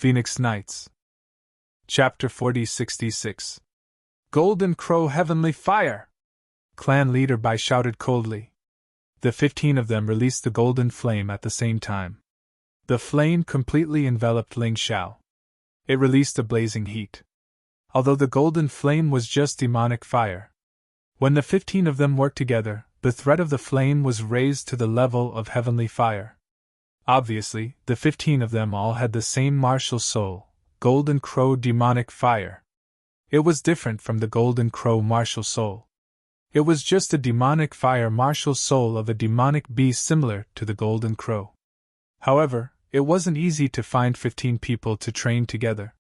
Phoenix Knights. Chapter 4066. Golden Crow Heavenly Fire! Clan leader Bai shouted coldly. The 15 of them released the golden flame at the same time. The flame completely enveloped Ling Xiao. It released a blazing heat. Although the golden flame was just demonic fire, when the 15 of them worked together, the threat of the flame was raised to the level of heavenly fire. Obviously, the 15 of them all had the same martial soul, Golden Crow demonic fire. It was different from the Golden Crow martial soul. It was just a demonic fire martial soul of a demonic beast similar to the Golden Crow. However, it wasn't easy to find 15 people to train together.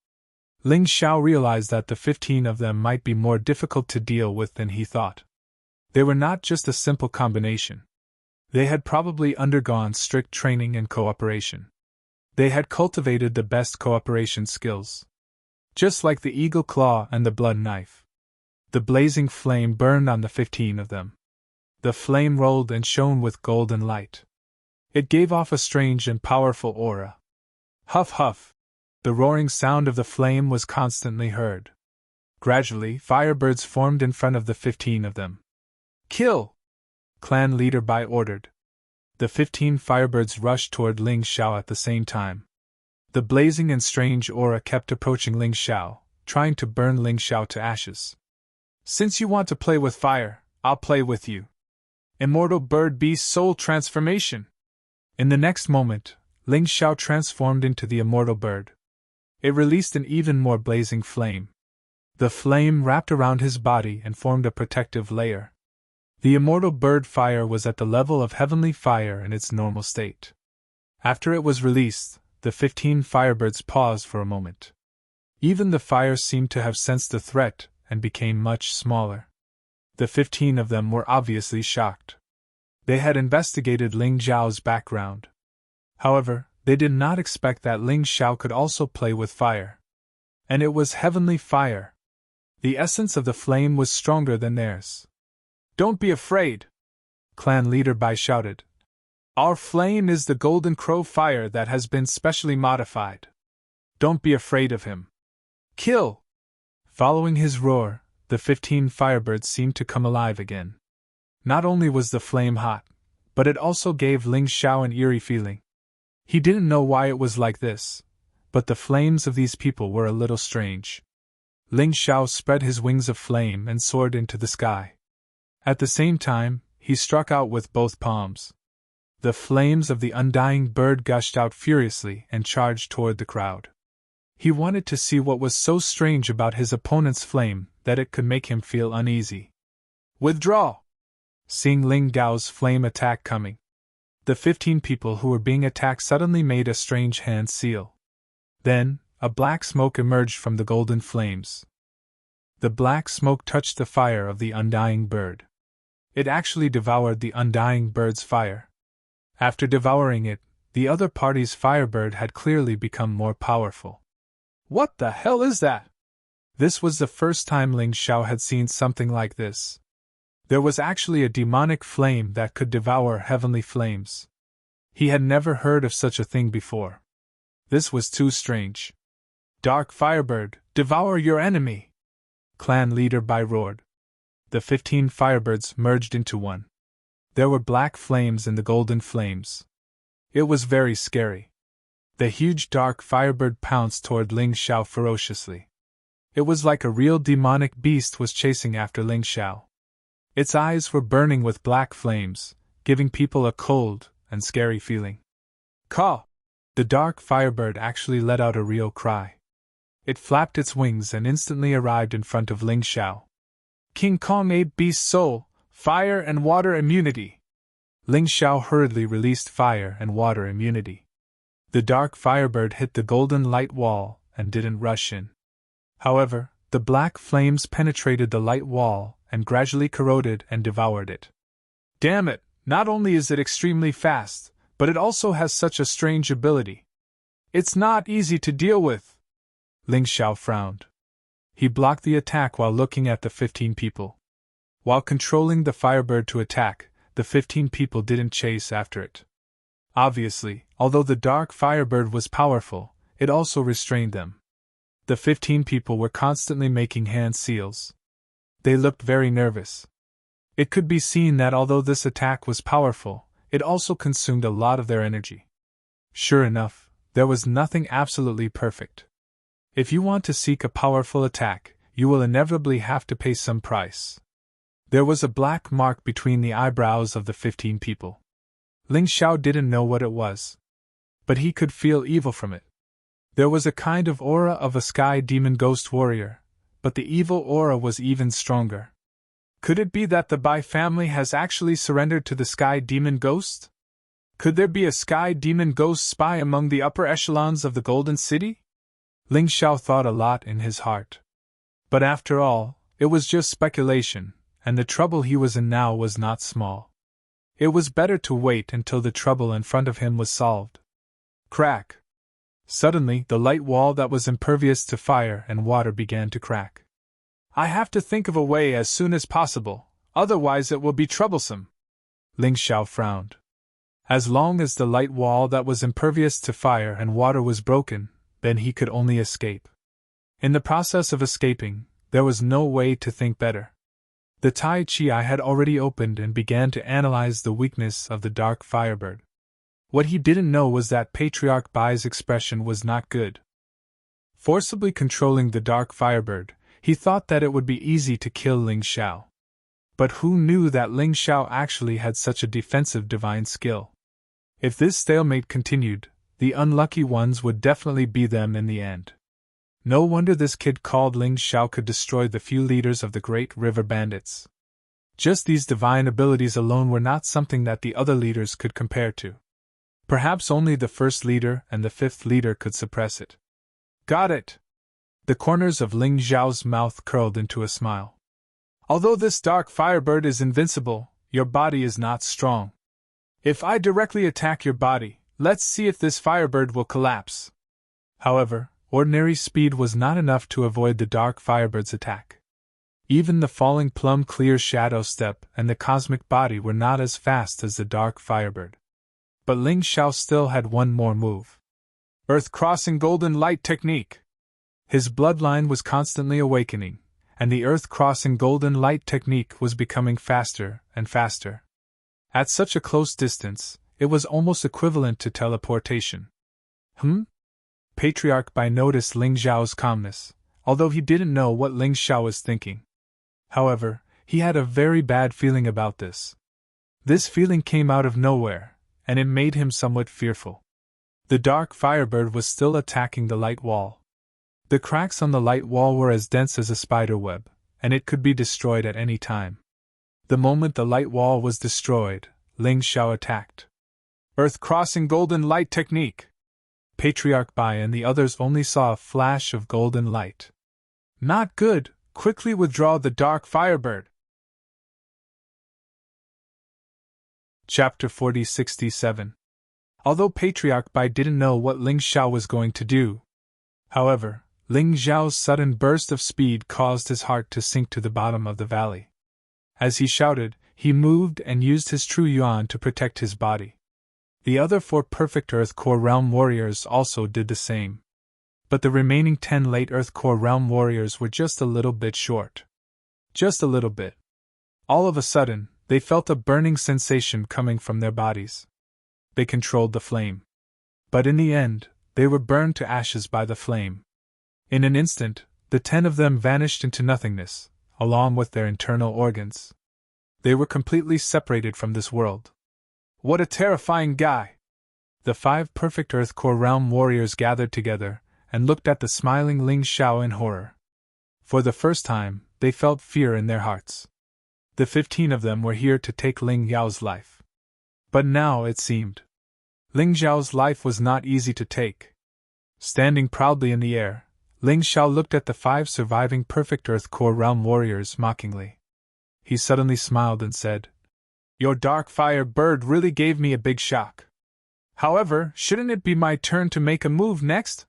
Ling Xiao realized that the 15 of them might be more difficult to deal with than he thought. They were not just a simple combination. They had probably undergone strict training and cooperation. They had cultivated the best cooperation skills. Just like the eagle claw and the blood knife. The blazing flame burned on the 15 of them. The flame rolled and shone with golden light. It gave off a strange and powerful aura. Huff huff! The roaring sound of the flame was constantly heard. Gradually, firebirds formed in front of the 15 of them. Kill! Clan leader Bai ordered. The 15 firebirds rushed toward Ling Xiao at the same time. The blazing and strange aura kept approaching Ling Xiao, trying to burn Ling Xiao to ashes. Since you want to play with fire, I'll play with you. Immortal Bird Beast Soul Transformation! In the next moment, Ling Xiao transformed into the immortal bird. It released an even more blazing flame. The flame wrapped around his body and formed a protective layer. The immortal bird fire was at the level of heavenly fire in its normal state. After it was released, the 15 firebirds paused for a moment. Even the fire seemed to have sensed the threat and became much smaller. The 15 of them were obviously shocked. They had investigated Ling Xiao's background. However, they did not expect that Ling Xiao could also play with fire. And it was heavenly fire. The essence of the flame was stronger than theirs. Don't be afraid! Clan leader Bai shouted. Our flame is the Golden Crow fire that has been specially modified. Don't be afraid of him. Kill! Following his roar, the 15 firebirds seemed to come alive again. Not only was the flame hot, but it also gave Ling Xiao an eerie feeling. He didn't know why it was like this, but the flames of these people were a little strange. Ling Xiao spread his wings of flame and soared into the sky. At the same time, he struck out with both palms. The flames of the undying bird gushed out furiously and charged toward the crowd. He wanted to see what was so strange about his opponent's flame that it could make him feel uneasy. Withdraw! Seeing Ling Gao's flame attack coming, the 15 people who were being attacked suddenly made a strange hand seal. Then, a black smoke emerged from the golden flames. The black smoke touched the fire of the undying bird. It actually devoured the undying bird's fire. After devouring it, the other party's firebird had clearly become more powerful. What the hell is that? This was the first time Ling Xiao had seen something like this. There was actually a demonic flame that could devour heavenly flames. He had never heard of such a thing before. This was too strange. Dark Firebird, devour your enemy! Clan leader Bai roared. The 15 firebirds merged into one. There were black flames in the golden flames. It was very scary. The huge dark firebird pounced toward Ling Xiao ferociously. It was like a real demonic beast was chasing after Ling Xiao. Its eyes were burning with black flames, giving people a cold and scary feeling. Caw! The dark firebird actually let out a real cry. It flapped its wings and instantly arrived in front of Ling Xiao. King Kong Ape Beast Soul, Fire and Water Immunity! Ling Xiao hurriedly released fire and water immunity. The dark firebird hit the golden light wall and didn't rush in. However, the black flames penetrated the light wall and gradually corroded and devoured it. Damn it, not only is it extremely fast, but it also has such a strange ability. It's not easy to deal with. Ling Xiao frowned. He blocked the attack while looking at the 15 people. While controlling the firebird to attack, the 15 people didn't chase after it. Obviously, although the dark firebird was powerful, it also restrained them. The 15 people were constantly making hand seals. They looked very nervous. It could be seen that although this attack was powerful, it also consumed a lot of their energy. Sure enough, there was nothing absolutely perfect. If you want to seek a powerful attack, you will inevitably have to pay some price. There was a black mark between the eyebrows of the 15 people. Ling Xiao didn't know what it was, but he could feel evil from it. There was a kind of aura of a sky demon ghost warrior, but the evil aura was even stronger. Could it be that the Bai family has actually surrendered to the sky demon ghost? Could there be a sky demon ghost spy among the upper echelons of the Golden City? Ling Xiao thought a lot in his heart. But after all, it was just speculation, and the trouble he was in now was not small. It was better to wait until the trouble in front of him was solved. Crack! Suddenly, the light wall that was impervious to fire and water began to crack. I have to think of a way as soon as possible, otherwise it will be troublesome. Ling Xiao frowned. As long as the light wall that was impervious to fire and water was broken, then he could only escape. In the process of escaping, there was no way to think better. The Tai Chi had already opened and began to analyze the weakness of the dark firebird. What he didn't know was that Patriarch Bai's expression was not good. Forcibly controlling the dark firebird, he thought that it would be easy to kill Ling Xiao. But who knew that Ling Xiao actually had such a defensive divine skill? If this stalemate continued, the unlucky ones would definitely be them in the end. No wonder this kid called Ling Xiao could destroy the few leaders of the Great River Bandits. Just these divine abilities alone were not something that the other leaders could compare to. Perhaps only the first leader and the fifth leader could suppress it. Got it! The corners of Ling Xiao's mouth curled into a smile. Although this dark firebird is invincible, your body is not strong. If I directly attack your body, let's see if this firebird will collapse. However, ordinary speed was not enough to avoid the dark firebird's attack. Even the falling plum-clear shadow step and the cosmic body were not as fast as the dark firebird. But Ling Xiao still had one more move. Earth-crossing golden light technique! His bloodline was constantly awakening, and the earth-crossing golden light technique was becoming faster and faster. At such a close distance, it was almost equivalent to teleportation. Patriarch Bai noticed Ling Xiao's calmness, although he didn't know what Ling Xiao was thinking. However, he had a very bad feeling about this. This feeling came out of nowhere, and it made him somewhat fearful. The dark firebird was still attacking the light wall. The cracks on the light wall were as dense as a spider web, and it could be destroyed at any time. The moment the light wall was destroyed, Ling Xiao attacked. Earth-crossing golden light technique! Patriarch Bai and the others only saw a flash of golden light. Not good! Quickly withdraw the dark firebird! Chapter 4067. Although Patriarch Bai didn't know what Ling Xiao was going to do, however, Ling Xiao's sudden burst of speed caused his heart to sink to the bottom of the valley. As he shouted, he moved and used his true yuan to protect his body. The other 4 perfect Earth Core Realm warriors also did the same. But the remaining 10 late Earth Core Realm warriors were just a little bit short. Just a little bit. All of a sudden, they felt a burning sensation coming from their bodies. They controlled the flame. But in the end, they were burned to ashes by the flame. In an instant, the 10 of them vanished into nothingness, along with their internal organs. They were completely separated from this world. What a terrifying guy! The 5 perfect Earth Core Realm warriors gathered together and looked at the smiling Ling Xiao in horror. For the first time, they felt fear in their hearts. The 15 of them were here to take Ling Xiao's life. But now, it seemed, Ling Xiao's life was not easy to take. Standing proudly in the air, Ling Xiao looked at the 5 surviving perfect Earth Core Realm warriors mockingly. He suddenly smiled and said, "Your dark fire bird really gave me a big shock. However, shouldn't it be my turn to make a move next?"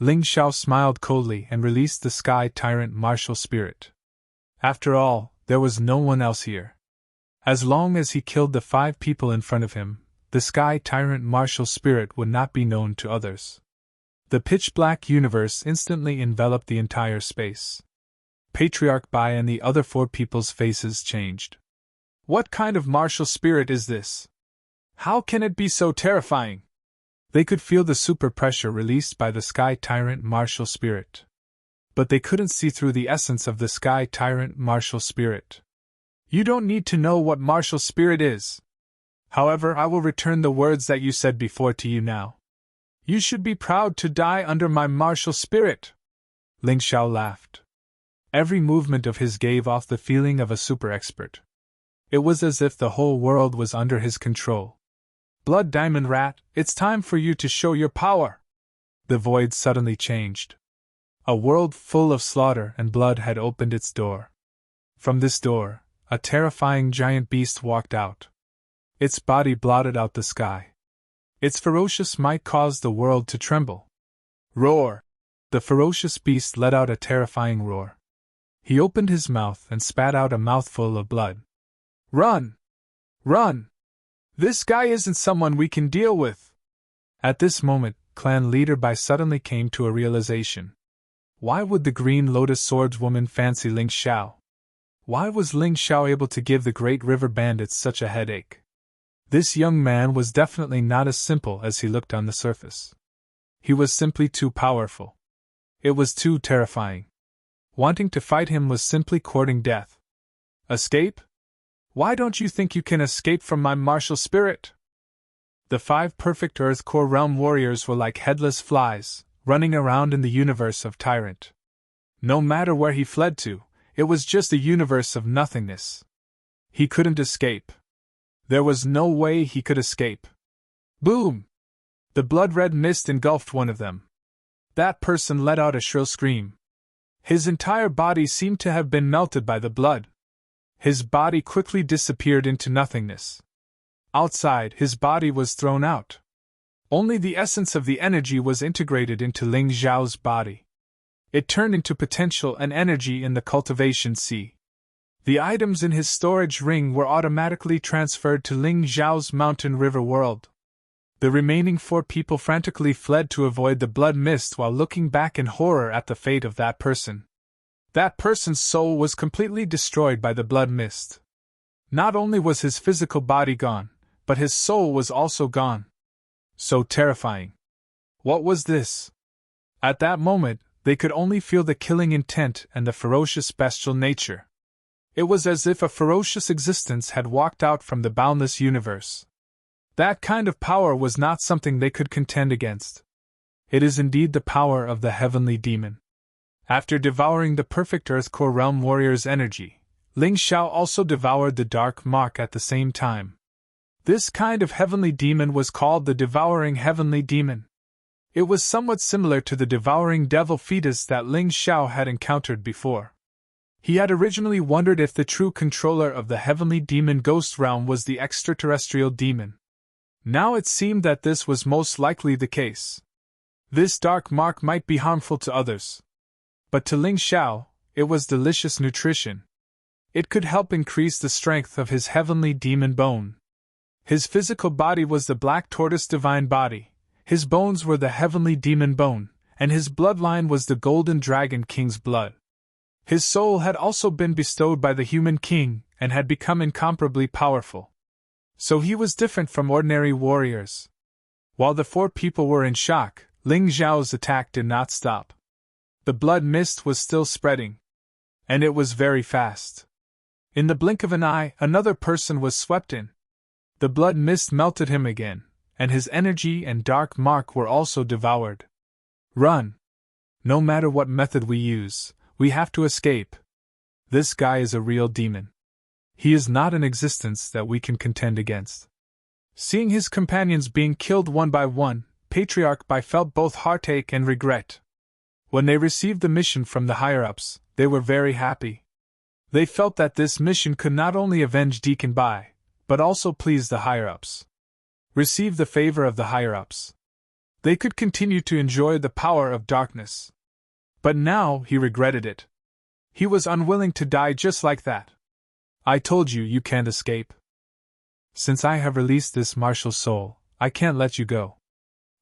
Ling Xiao smiled coldly and released the Sky Tyrant martial spirit. After all, there was no one else here. As long as he killed the 5 people in front of him, the Sky Tyrant martial spirit would not be known to others. The pitch-black universe instantly enveloped the entire space. Patriarch Bai and the other 4 people's faces changed. What kind of martial spirit is this? How can it be so terrifying? They could feel the super pressure released by the Sky Tyrant martial spirit. But they couldn't see through the essence of the Sky Tyrant martial spirit. You don't need to know what martial spirit is. However, I will return the words that you said before to you now. You should be proud to die under my martial spirit. Ling Xiao laughed. Every movement of his gave off the feeling of a super expert. It was as if the whole world was under his control. Blood Diamond Rat, it's time for you to show your power. The void suddenly changed. A world full of slaughter and blood had opened its door. From this door, a terrifying giant beast walked out. Its body blotted out the sky. Its ferocious might caused the world to tremble. Roar! The ferocious beast let out a terrifying roar. He opened his mouth and spat out a mouthful of blood. Run! Run! This guy isn't someone we can deal with. At this moment, clan leader Bai suddenly came to a realization. Why would the Green Lotus Swordswoman fancy Ling Xiao? Why was Ling Xiao able to give the Great River Bandits such a headache? This young man was definitely not as simple as he looked on the surface. He was simply too powerful. It was too terrifying. Wanting to fight him was simply courting death. Escape? Why don't you think you can escape from my martial spirit? The 5 perfect Earth Core Realm warriors were like headless flies, running around in the universe of Tyrant. No matter where he fled to, it was just a universe of nothingness. He couldn't escape. There was no way he could escape. Boom! The blood-red mist engulfed one of them. That person let out a shrill scream. His entire body seemed to have been melted by the blood. His body quickly disappeared into nothingness. Outside, his body was thrown out. Only the essence of the energy was integrated into Ling Xiao's body. It turned into potential and energy in the cultivation sea. The items in his storage ring were automatically transferred to Ling Xiao's mountain river world. The remaining 4 people frantically fled to avoid the blood mist while looking back in horror at the fate of that person. That person's soul was completely destroyed by the blood mist. Not only was his physical body gone, but his soul was also gone. So terrifying. What was this? At that moment, they could only feel the killing intent and the ferocious bestial nature. It was as if a ferocious existence had walked out from the boundless universe. That kind of power was not something they could contend against. It is indeed the power of the heavenly demon. After devouring the perfect Earth Core Realm warrior's energy, Ling Xiao also devoured the dark mark at the same time. This kind of heavenly demon was called the devouring heavenly demon. It was somewhat similar to the devouring devil fetus that Ling Xiao had encountered before. He had originally wondered if the true controller of the heavenly demon ghost realm was the extraterrestrial demon. Now it seemed that this was most likely the case. This dark mark might be harmful to others. But to Ling Xiao, it was delicious nutrition. It could help increase the strength of his heavenly demon bone. His physical body was the black tortoise divine body, his bones were the heavenly demon bone, and his bloodline was the golden dragon king's blood. His soul had also been bestowed by the human king and had become incomparably powerful. So he was different from ordinary warriors. While the 4 people were in shock, Ling Xiao's attack did not stop. The blood mist was still spreading. And it was very fast. In the blink of an eye, another person was swept in. The blood mist melted him again, and his energy and dark mark were also devoured. Run! No matter what method we use, we have to escape. This guy is a real demon. He is not an existence that we can contend against. Seeing his companions being killed one by one, Patriarch Bai felt both heartache and regret. When they received the mission from the higher-ups, they were very happy. They felt that this mission could not only avenge Deacon Bai, but also please the higher-ups. Receive the favor of the higher-ups. They could continue to enjoy the power of darkness. But now he regretted it. He was unwilling to die just like that. I told you you can't escape. Since I have released this martial soul, I can't let you go.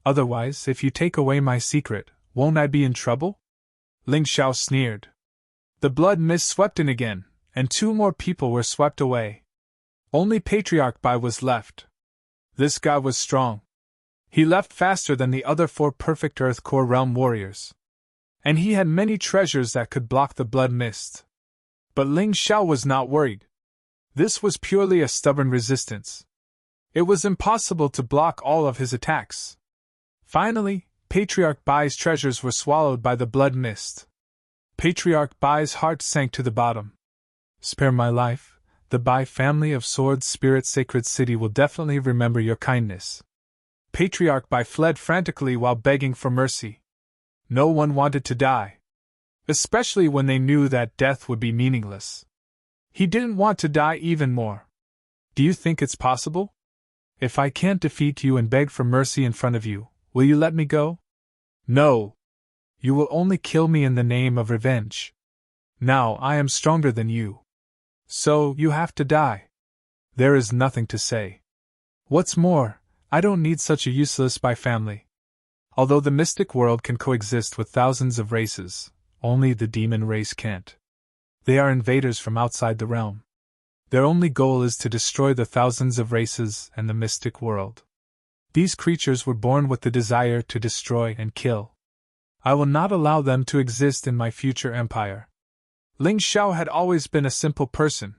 Otherwise, if you take away my secret, won't I be in trouble? Ling Xiao sneered. The blood mist swept in again, and 2 more people were swept away. Only Patriarch Bai was left. This guy was strong. He left faster than the other 4 perfect Earth Core Realm warriors. And he had many treasures that could block the blood mist. But Ling Xiao was not worried. This was purely a stubborn resistance. It was impossible to block all of his attacks. Finally, Patriarch Bai's treasures were swallowed by the blood mist. Patriarch Bai's heart sank to the bottom. Spare my life, the Bai family of Sword Spirit Sacred City will definitely remember your kindness. Patriarch Bai fled frantically while begging for mercy. No one wanted to die, especially when they knew that death would be meaningless. He didn't want to die even more. Do you think it's possible? If I can't defeat you and beg for mercy in front of you, will you let me go? No. You will only kill me in the name of revenge. Now I am stronger than you. So, you have to die. There is nothing to say. What's more, I don't need such a useless Bai family. Although the mystic world can coexist with thousands of races, only the demon race can't. They are invaders from outside the realm. Their only goal is to destroy the thousands of races and the mystic world. These creatures were born with the desire to destroy and kill. I will not allow them to exist in my future empire. Ling Xiao had always been a simple person.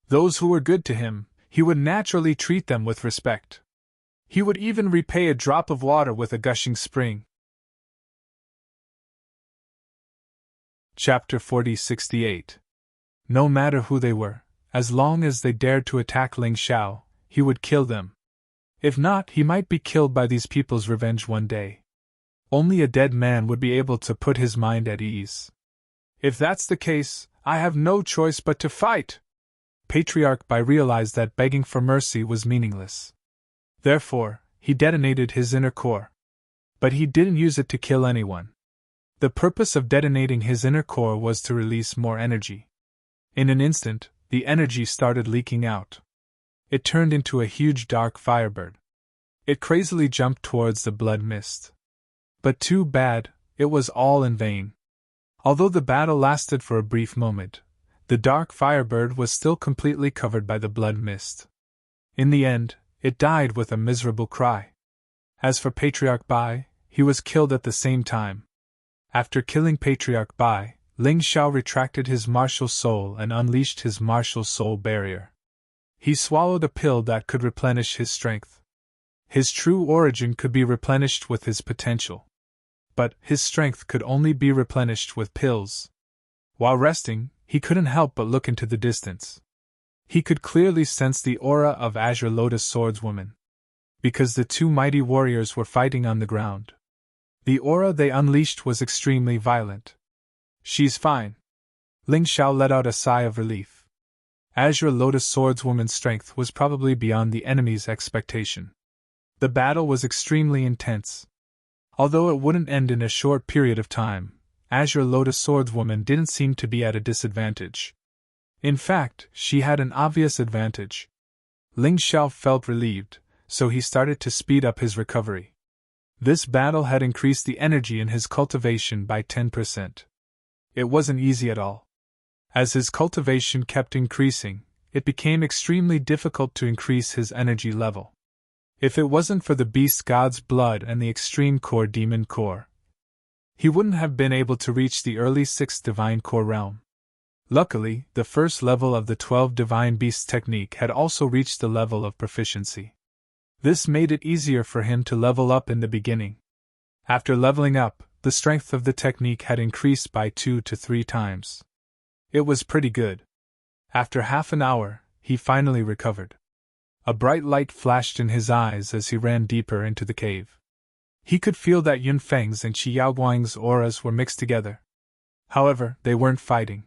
Those who were good to him, he would naturally treat them with respect. He would even repay a drop of water with a gushing spring. Chapter 4068. No matter who they were, as long as they dared to attack Ling Xiao, he would kill them. If not, he might be killed by these people's revenge one day. Only a dead man would be able to put his mind at ease. If that's the case, I have no choice but to fight. Patriarch Bai realized that begging for mercy was meaningless. Therefore, he detonated his inner core. But he didn't use it to kill anyone. The purpose of detonating his inner core was to release more energy. In an instant, the energy started leaking out. It turned into a huge dark firebird. It crazily jumped towards the blood mist. But too bad, it was all in vain. Although the battle lasted for a brief moment, the dark firebird was still completely covered by the blood mist. In the end, it died with a miserable cry. As for Patriarch Bai, he was killed at the same time. After killing Patriarch Bai, Ling Xiao retracted his martial soul and unleashed his martial soul barrier. He swallowed a pill that could replenish his strength. His true origin could be replenished with his potential. But his strength could only be replenished with pills. While resting, he couldn't help but look into the distance. He could clearly sense the aura of Azure Lotus Swordswoman. Because the 2 mighty warriors were fighting on the ground. The aura they unleashed was extremely violent. She's fine. Ling Xiao let out a sigh of relief. Azure Lotus Swordswoman's strength was probably beyond the enemy's expectation. The battle was extremely intense. Although it wouldn't end in a short period of time, Azure Lotus Swordswoman didn't seem to be at a disadvantage. In fact, she had an obvious advantage. Ling Xiao felt relieved, so he started to speed up his recovery. This battle had increased the energy in his cultivation by 10%. It wasn't easy at all. As his cultivation kept increasing, it became extremely difficult to increase his energy level. If it wasn't for the Beast God's blood and the Extreme Core Demon Core, he wouldn't have been able to reach the early 6th Divine Core realm. Luckily, the first level of the 12 Divine Beasts technique had also reached the level of proficiency. This made it easier for him to level up in the beginning. After leveling up, the strength of the technique had increased by 2 to 3 times. It was pretty good. After half an hour, he finally recovered. A bright light flashed in his eyes as he ran deeper into the cave. He could feel that Yunfeng's and Qi Yaoguang's auras were mixed together. However, they weren't fighting.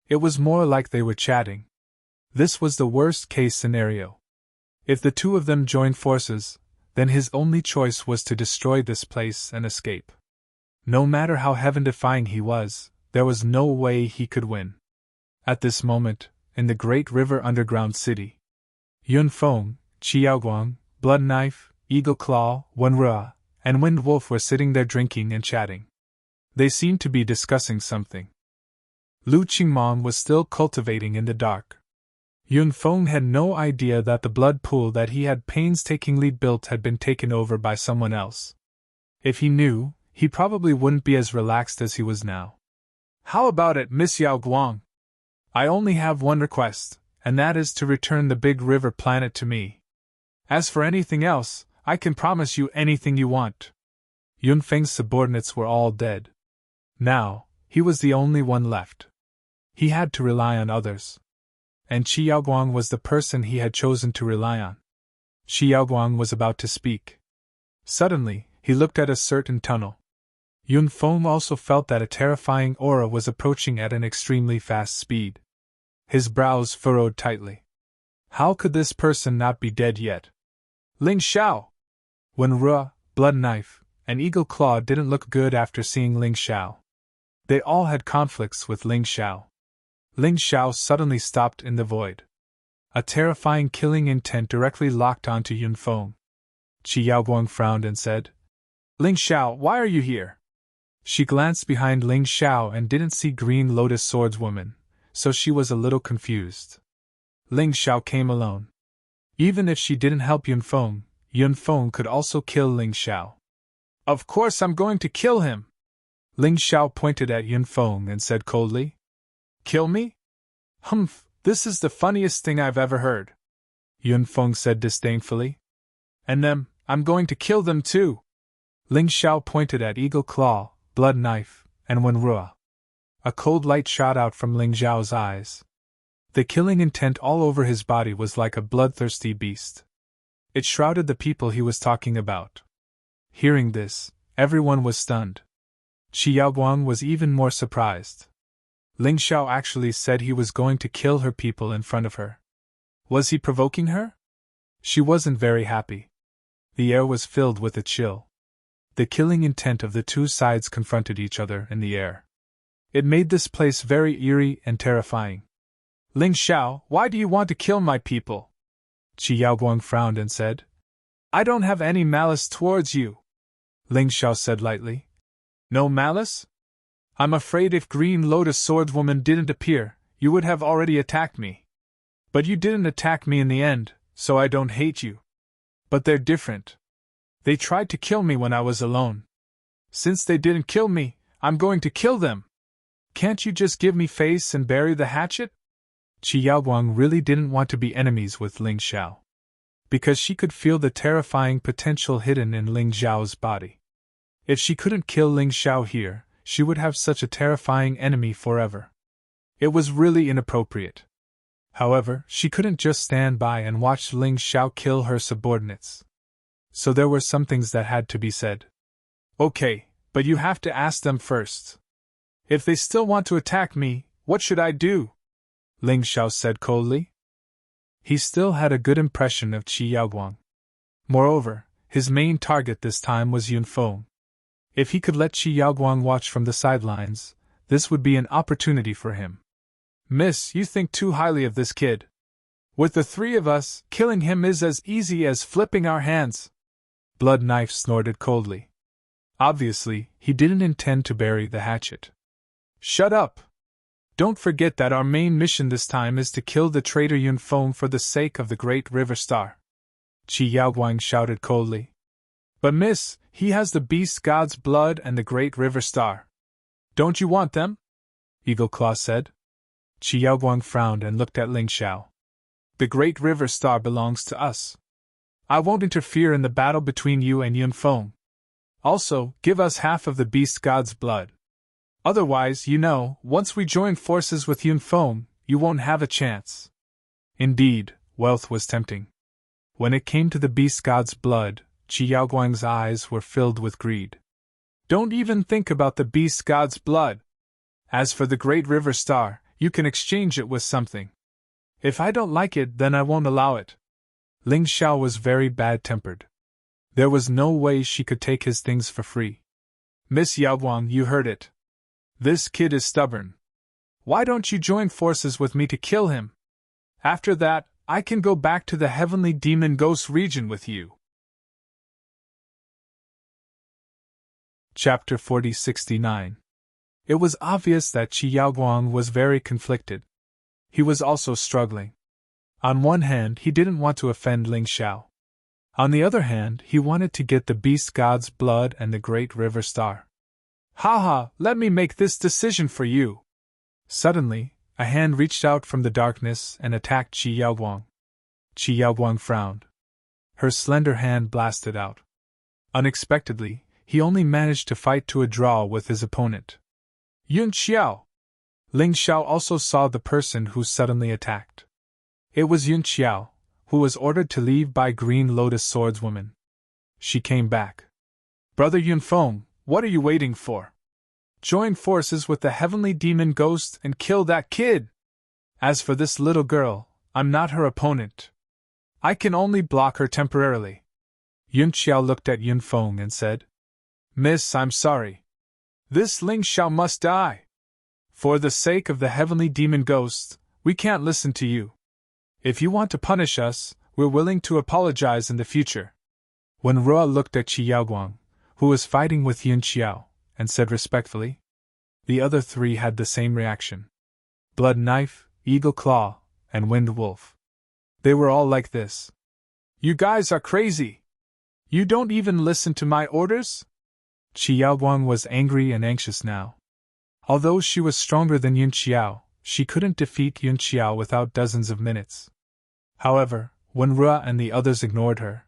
It was more like they were chatting. This was the worst-case scenario. If the 2 of them joined forces, then his only choice was to destroy this place and escape. No matter how heaven-defying he was, there was no way he could win. At this moment, in the Great River Underground City, Yunfeng, Qi Yaoguang, Blood Knife, Eagle Claw, Wenrua, and Wind Wolf were sitting there drinking and chatting. They seemed to be discussing something. Lu Qingmong was still cultivating in the dark. Yun Feng had no idea that the blood pool that he had painstakingly built had been taken over by someone else. If he knew, he probably wouldn't be as relaxed as he was now. How about it, Miss Yao Guang? I only have one request, and that is to return the Big River planet to me. As for anything else, I can promise you anything you want. Yun Feng's subordinates were all dead. Now, he was the only one left. He had to rely on others. And Qi Yaoguang was the person he had chosen to rely on. Qi Yaoguang was about to speak. Suddenly, he looked at a certain tunnel. Yun Feng also felt that a terrifying aura was approaching at an extremely fast speed. His brows furrowed tightly. How could this person not be dead yet? Ling Xiao! When Re, Blood Knife, and Eagle Claw didn't look good after seeing Ling Xiao. They all had conflicts with Ling Xiao. Ling Xiao suddenly stopped in the void. A terrifying killing intent directly locked onto Yun Feng. Qi Yaoguang frowned and said, Ling Xiao, why are you here? She glanced behind Ling Xiao and didn't see Green Lotus Swordswoman, so she was a little confused. Ling Xiao came alone. Even if she didn't help Yun Feng could also kill Ling Xiao. Of course I'm going to kill him! Ling Xiao pointed at Yun Feng and said coldly. Kill me? Humph, this is the funniest thing I've ever heard. Yun Feng said disdainfully. And them, I'm going to kill them too. Ling Xiao pointed at Eagle Claw, Blood Knife, and Wenrua. A cold light shot out from Ling Xiao's eyes. The killing intent all over his body was like a bloodthirsty beast. It shrouded the people he was talking about. Hearing this, everyone was stunned. Qi Yaoguang was even more surprised. Ling Xiao actually said he was going to kill her people in front of her. Was he provoking her? She wasn't very happy. The air was filled with a chill. The killing intent of the two sides confronted each other in the air. It made this place very eerie and terrifying. Ling Xiao, why do you want to kill my people? Qi Yaoguang frowned and said. I don't have any malice towards you. Ling Xiao said lightly. No malice? I'm afraid if Green Lotus Swordswoman didn't appear, you would have already attacked me. But you didn't attack me in the end, so I don't hate you. But they're different. They tried to kill me when I was alone. Since they didn't kill me, I'm going to kill them. Can't you just give me face and bury the hatchet? Qi Yaoguang really didn't want to be enemies with Ling Xiao. Because she could feel the terrifying potential hidden in Ling Xiao's body. If she couldn't kill Ling Xiao here, she would have such a terrifying enemy forever. It was really inappropriate. However, she couldn't just stand by and watch Ling Xiao kill her subordinates. So there were some things that had to be said. Okay, but you have to ask them first. If they still want to attack me, what should I do? Ling Xiao said coldly. He still had a good impression of Qi Yaoguang. Moreover, his main target this time was Yun Feng. If he could let Qi Yaoguang watch from the sidelines, this would be an opportunity for him. Miss, you think too highly of this kid. With the three of us, killing him is as easy as flipping our hands. Blood Knife snorted coldly. Obviously, he didn't intend to bury the hatchet. Shut up! Don't forget that our main mission this time is to kill the traitor Yun Feng for the sake of the Great River Star. Qi Yaoguang shouted coldly. But miss, he has the beast god's blood and the Great River Star. Don't you want them? Eagle Claw said. Qi Yaoguang frowned and looked at Ling Xiao. The Great River Star belongs to us. I won't interfere in the battle between you and Yun Feng. Also, give us half of the beast god's blood. Otherwise, once we join forces with Yun Feng, you won't have a chance. Indeed, wealth was tempting. When it came to the beast god's blood, Qi Yaoguang's eyes were filled with greed. Don't even think about the beast god's blood. As for the Great River Star, you can exchange it with something. If I don't like it, then I won't allow it. Ling Xiao was very bad-tempered. There was no way she could take his things for free. Miss Yaoguang, you heard it. This kid is stubborn. Why don't you join forces with me to kill him? After that, I can go back to the Heavenly Demon Ghost region with you. Chapter 4069. It was obvious that Qi Yaoguang was very conflicted. He was also struggling. On one hand, he didn't want to offend Ling Xiao. On the other hand, he wanted to get the beast god's blood and the great river star. Haha, let me make this decision for you. Suddenly, a hand reached out from the darkness and attacked Qi Yaoguang. Qi Yaoguang frowned. Her slender hand blasted out. Unexpectedly, he only managed to fight to a draw with his opponent. Yun Xiao! Ling Xiao also saw the person who suddenly attacked. It was Yun Xiao, who was ordered to leave by Green Lotus Swordswoman. She came back. Brother Yunfeng, what are you waiting for? Join forces with the heavenly demon ghost and kill that kid! As for this little girl, I'm not her opponent. I can only block her temporarily. Yun Xiao looked at Yunfeng and said, Miss, I'm sorry. This Ling Xiao must die. For the sake of the heavenly demon ghost, we can't listen to you. If you want to punish us, we're willing to apologize in the future. When Ruo looked at Qi Yaoguang, who was fighting with Yun Xiao, and said respectfully, the other three had the same reaction. Blood Knife, Eagle Claw, and Wind Wolf. They were all like this. You guys are crazy. You don't even listen to my orders? Qi Yaoguang was angry and anxious now. Although she was stronger than Yun Xiao, she couldn't defeat Yun Xiao without dozens of minutes. However, when Ruo and the others ignored her,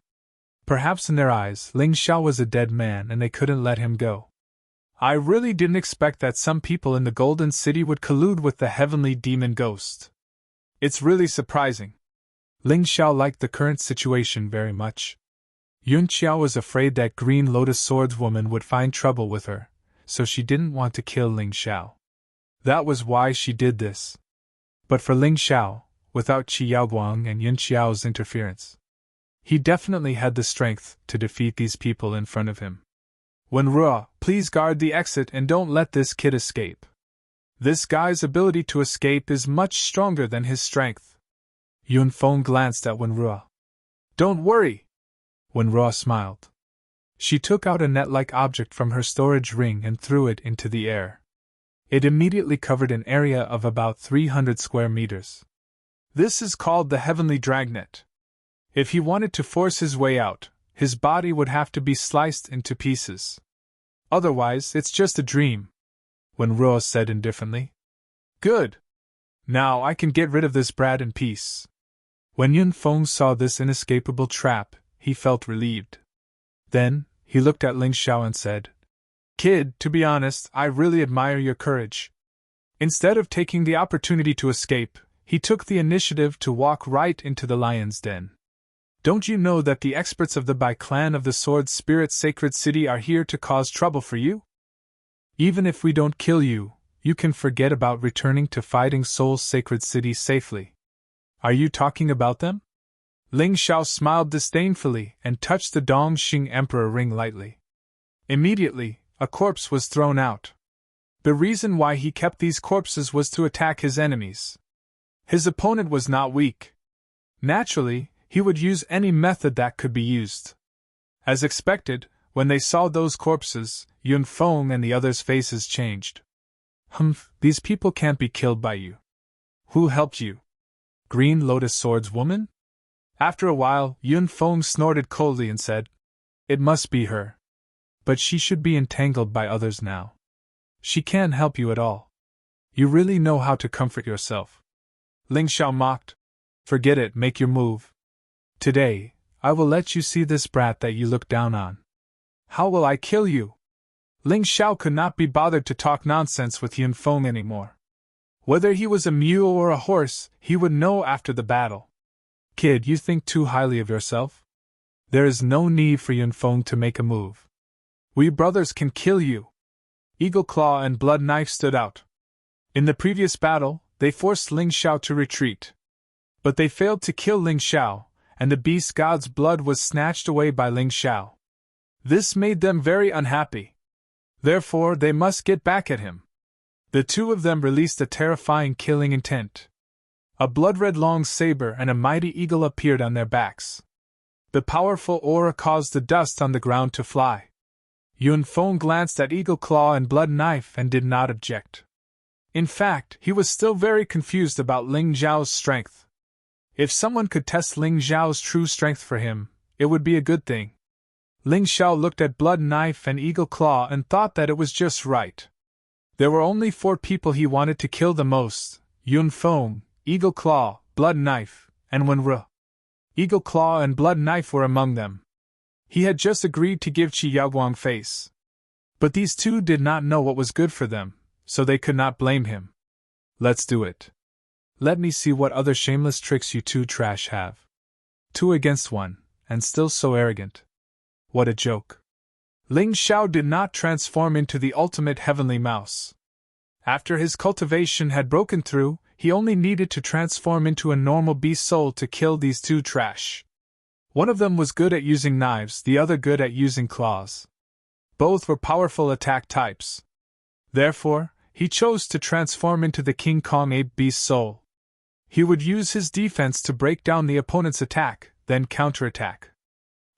perhaps in their eyes Ling Xiao was a dead man and they couldn't let him go. I really didn't expect that some people in the Golden City would collude with the heavenly demon ghost. It's really surprising. Ling Xiao liked the current situation very much. Yun Xiao was afraid that Green Lotus Swordswoman would find trouble with her, so she didn't want to kill Ling Xiao. That was why she did this. But for Ling Xiao, without Qi Yaoguang and Yun Xiao's interference, he definitely had the strength to defeat these people in front of him. When Ruo, please guard the exit and don't let this kid escape. This guy's ability to escape is much stronger than his strength. Yunfeng glanced at Wen Ruo. Don't worry. Wen Ruo smiled. She took out a net-like object from her storage ring and threw it into the air. It immediately covered an area of about 300 square meters. This is called the Heavenly Dragnet. If he wanted to force his way out, his body would have to be sliced into pieces. Otherwise, it's just a dream, Wen Ruo said indifferently. Good. Now I can get rid of this brat in peace. When Yunfeng saw this inescapable trap, he felt relieved. Then, he looked at Ling Xiao and said, Kid, to be honest, I really admire your courage. Instead of taking the opportunity to escape, he took the initiative to walk right into the lion's den. Don't you know that the experts of the Bai clan of the Sword Spirit Sacred City are here to cause trouble for you? Even if we don't kill you, you can forget about returning to Fighting Soul's Sacred City safely. Are you talking about them? Ling Xiao smiled disdainfully and touched the Dongxing Emperor ring lightly. Immediately, a corpse was thrown out. The reason why he kept these corpses was to attack his enemies. His opponent was not weak. Naturally, he would use any method that could be used. As expected, when they saw those corpses, Yunfeng and the others' faces changed. These people can't be killed by you. Who helped you? Green Lotus Swordswoman? After a while, Yunfeng snorted coldly and said, It must be her. But she should be entangled by others now. She can't help you at all. You really know how to comfort yourself. Ling Xiao mocked. Forget it, make your move. Today, I will let you see this brat that you look down on. How will I kill you? Ling Xiao could not be bothered to talk nonsense with Yunfeng anymore. Whether he was a mule or a horse, he would know after the battle. Kid, you think too highly of yourself? There is no need for Yunfeng to make a move. We brothers can kill you. Eagle Claw and Blood Knife stood out. In the previous battle, they forced Ling Xiao to retreat. But they failed to kill Ling Xiao, and the beast god's blood was snatched away by Ling Xiao. This made them very unhappy. Therefore, they must get back at him. The two of them released a terrifying killing intent. A blood-red long saber and a mighty eagle appeared on their backs. The powerful aura caused the dust on the ground to fly. Yun Feng glanced at Eagle Claw and Blood Knife and did not object. In fact, he was still very confused about Ling Zhao's strength. If someone could test Ling Zhao's true strength for him, it would be a good thing. Ling Xiao looked at Blood Knife and Eagle Claw and thought that it was just right. There were only 4 people he wanted to kill the most: Yun Feng, Eagle Claw, Blood Knife, and Wen Ru. Eagle Claw and Blood Knife were among them. He had just agreed to give Qi Yaoguang face. But these 2 did not know what was good for them, so they could not blame him. Let's do it. Let me see what other shameless tricks you 2 trash have. 2 against 1, and still so arrogant. What a joke. Ling Xiao did not transform into the ultimate heavenly mouse. After his cultivation had broken through, he only needed to transform into a normal beast soul to kill these 2 trash. One of them was good at using knives, the other good at using claws. Both were powerful attack types. Therefore, he chose to transform into the King Kong ape beast soul. He would use his defense to break down the opponent's attack, then counterattack.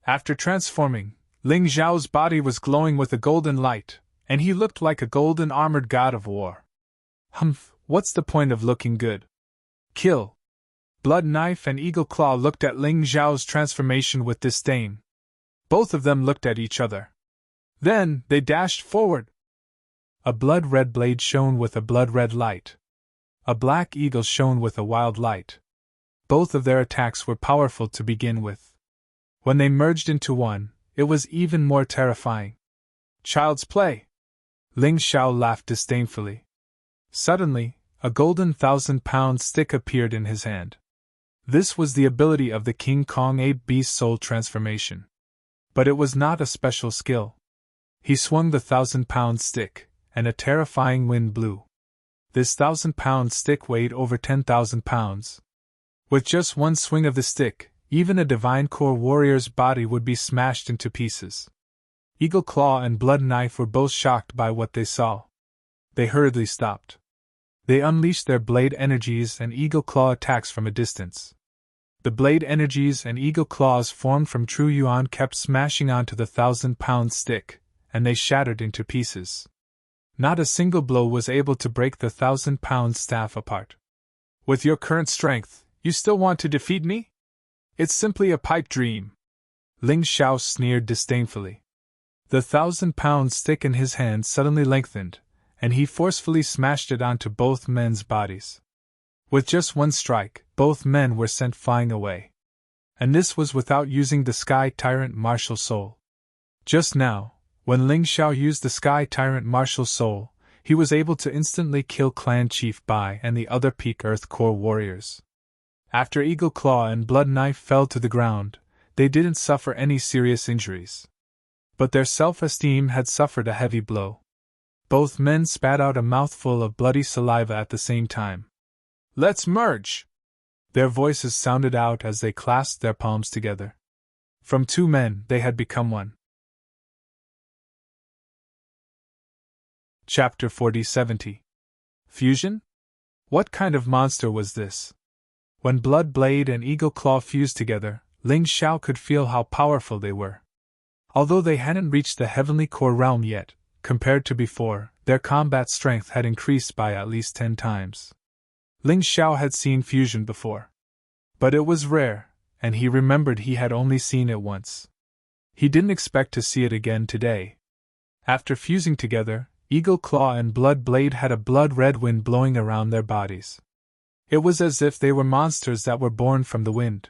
After transforming, Ling Zhao's body was glowing with a golden light, and he looked like a golden armored god of war. Humph, what's the point of looking good? Kill! Blood Knife and Eagle Claw looked at Ling Zhao's transformation with disdain. Both of them looked at each other. Then, they dashed forward. A blood-red blade shone with a blood-red light. A black eagle shone with a wild light. Both of their attacks were powerful to begin with. When they merged into one, it was even more terrifying. Child's play! Ling Xiao laughed disdainfully. Suddenly, a golden 1,000-pound stick appeared in his hand. This was the ability of the King Kong ape beast soul transformation. But it was not a special skill. He swung the 1,000-pound stick, and a terrifying wind blew. This 1,000-pound stick weighed over 10,000 pounds. With just one swing of the stick, even a divine core warrior's body would be smashed into pieces. Eagle Claw and Blood Knife were both shocked by what they saw. They hurriedly stopped. They unleashed their blade energies and Eagle Claw attacks from a distance. The blade energies and Eagle Claws formed from True Yuan kept smashing onto the 1,000-pound stick, and they shattered into pieces. Not a single blow was able to break the 1,000-pound staff apart. With your current strength, you still want to defeat me? It's simply a pipe dream. Ling Xiao sneered disdainfully. The 1,000-pound stick in his hand suddenly lengthened, and he forcefully smashed it onto both men's bodies. With just one strike, both men were sent flying away. And this was without using the Sky Tyrant Martial Soul. Just now, when Ling Xiao used the Sky Tyrant Martial Soul, he was able to instantly kill Clan Chief Bai and the other Peak Earth Core warriors. After Eagle Claw and Blood Knife fell to the ground, they didn't suffer any serious injuries. But their self-esteem had suffered a heavy blow. Both men spat out a mouthful of bloody saliva at the same time. Let's merge! Their voices sounded out as they clasped their palms together. From 2 men, they had become one. Chapter 4070. Fusion? What kind of monster was this? When Blood Blade and Eagle Claw fused together, Ling Xiao could feel how powerful they were. Although they hadn't reached the Heavenly Core realm yet, compared to before, their combat strength had increased by at least 10 times. Ling Xiao had seen fusion before. But it was rare, and he remembered he had only seen it once. He didn't expect to see it again today. After fusing together, Eagle Claw and Blood Blade had a blood-red wind blowing around their bodies. It was as if they were monsters that were born from the wind.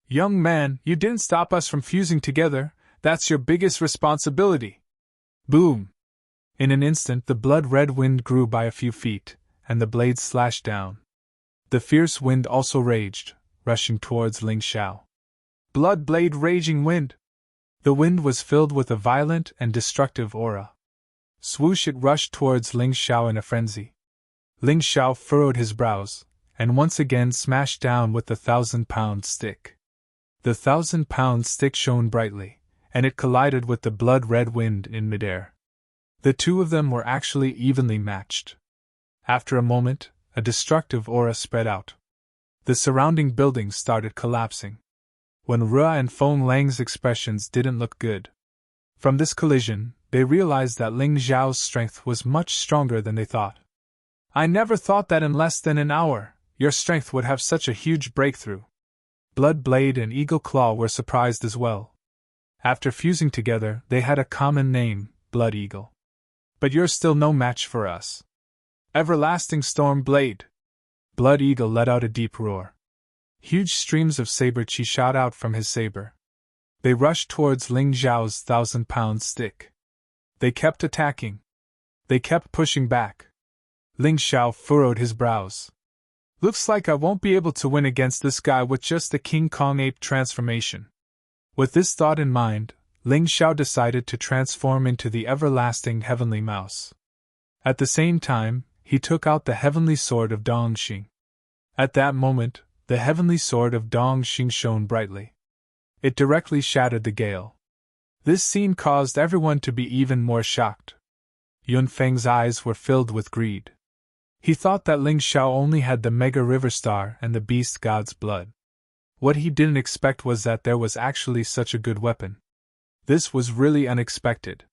Young man, you didn't stop us from fusing together, that's your biggest responsibility. Boom! In an instant the blood-red wind grew by a few feet, and the blades slashed down. The fierce wind also raged, rushing towards Ling Xiao. Blood Blade raging wind! The wind was filled with a violent and destructive aura. Swoosh, it rushed towards Ling Xiao in a frenzy. Ling Xiao furrowed his brows, and once again smashed down with the 1,000-pound stick. The 1,000-pound stick shone brightly, and it collided with the blood-red wind in midair. The 2 of them were actually evenly matched. After a moment, a destructive aura spread out. The surrounding buildings started collapsing. Wen Re and Feng Lang's expressions didn't look good. From this collision, they realized that Ling Xiao's strength was much stronger than they thought. I never thought that in less than an hour, your strength would have such a huge breakthrough. Blood Blade and Eagle Claw were surprised as well. After fusing together, they had a common name, Blood Eagle. But you're still no match for us. Everlasting Storm Blade! Blood Eagle let out a deep roar. Huge streams of saber chi shot out from his saber. They rushed towards Ling Xiao's 1,000-pound stick. They kept attacking. They kept pushing back. Ling Xiao furrowed his brows. Looks like I won't be able to win against this guy with just the King Kong ape transformation. With this thought in mind, Ling Xiao decided to transform into the everlasting heavenly mouse. At the same time, he took out the heavenly sword of Dongxing. At that moment, the heavenly sword of Dongxing shone brightly. It directly shattered the gale. This scene caused everyone to be even more shocked. Yun Feng's eyes were filled with greed. He thought that Ling Xiao only had the Mega River Star and the Beast God's blood. What he didn't expect was that there was actually such a good weapon. This was really unexpected.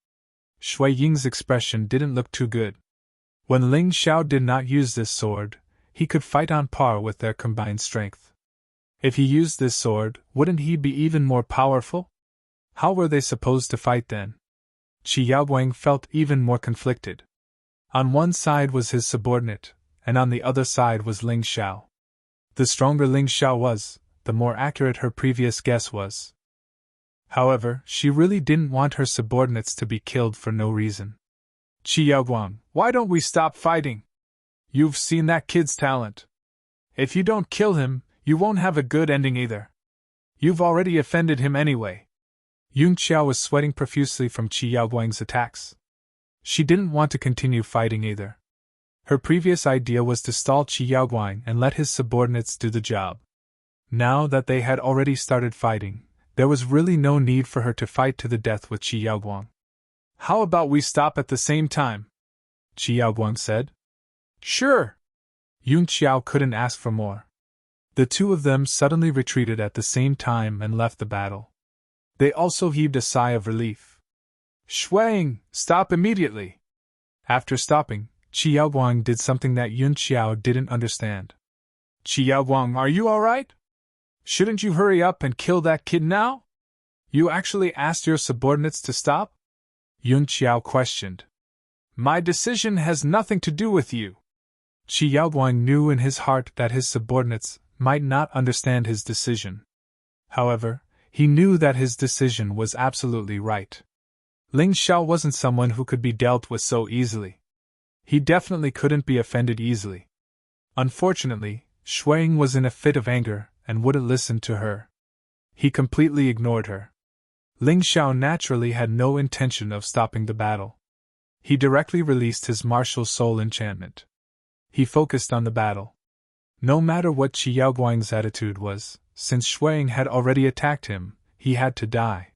Shui Ying's expression didn't look too good. When Ling Xiao did not use this sword, he could fight on par with their combined strength. If he used this sword, wouldn't he be even more powerful? How were they supposed to fight then? Qi Yaoguang felt even more conflicted. On one side was his subordinate, and on the other side was Ling Xiao. The stronger Ling Xiao was, the more accurate her previous guess was. However, she really didn't want her subordinates to be killed for no reason. Qi Yaoguang, why don't we stop fighting? You've seen that kid's talent. If you don't kill him, you won't have a good ending either. You've already offended him anyway. Yun Xiao was sweating profusely from Qi Yaoguang's attacks. She didn't want to continue fighting either. Her previous idea was to stall Qi Yaoguang and let his subordinates do the job. Now that they had already started fighting, there was really no need for her to fight to the death with Qi Yaoguang. How about we stop at the same time? Qi Yaoguang said. Sure. Yun Xiao couldn't ask for more. The two of them suddenly retreated at the same time and left the battle. They also heaved a sigh of relief. Shuang, stop immediately! After stopping, Qi Yaoguang did something that Yun Xiao didn't understand. Qi Yaoguang, are you alright? Shouldn't you hurry up and kill that kid now? You actually asked your subordinates to stop? Yun Xiao questioned. My decision has nothing to do with you. Qi Yaoguang knew in his heart that his subordinates might not understand his decision. However, he knew that his decision was absolutely right. Ling Xiao wasn't someone who could be dealt with so easily. He definitely couldn't be offended easily. Unfortunately, Shuang was in a fit of anger and wouldn't listen to her. He completely ignored her. Ling Xiao naturally had no intention of stopping the battle. He directly released his martial soul enchantment. He focused on the battle. No matter what Qi Yaoguang's attitude was, since Shuang had already attacked him, he had to die.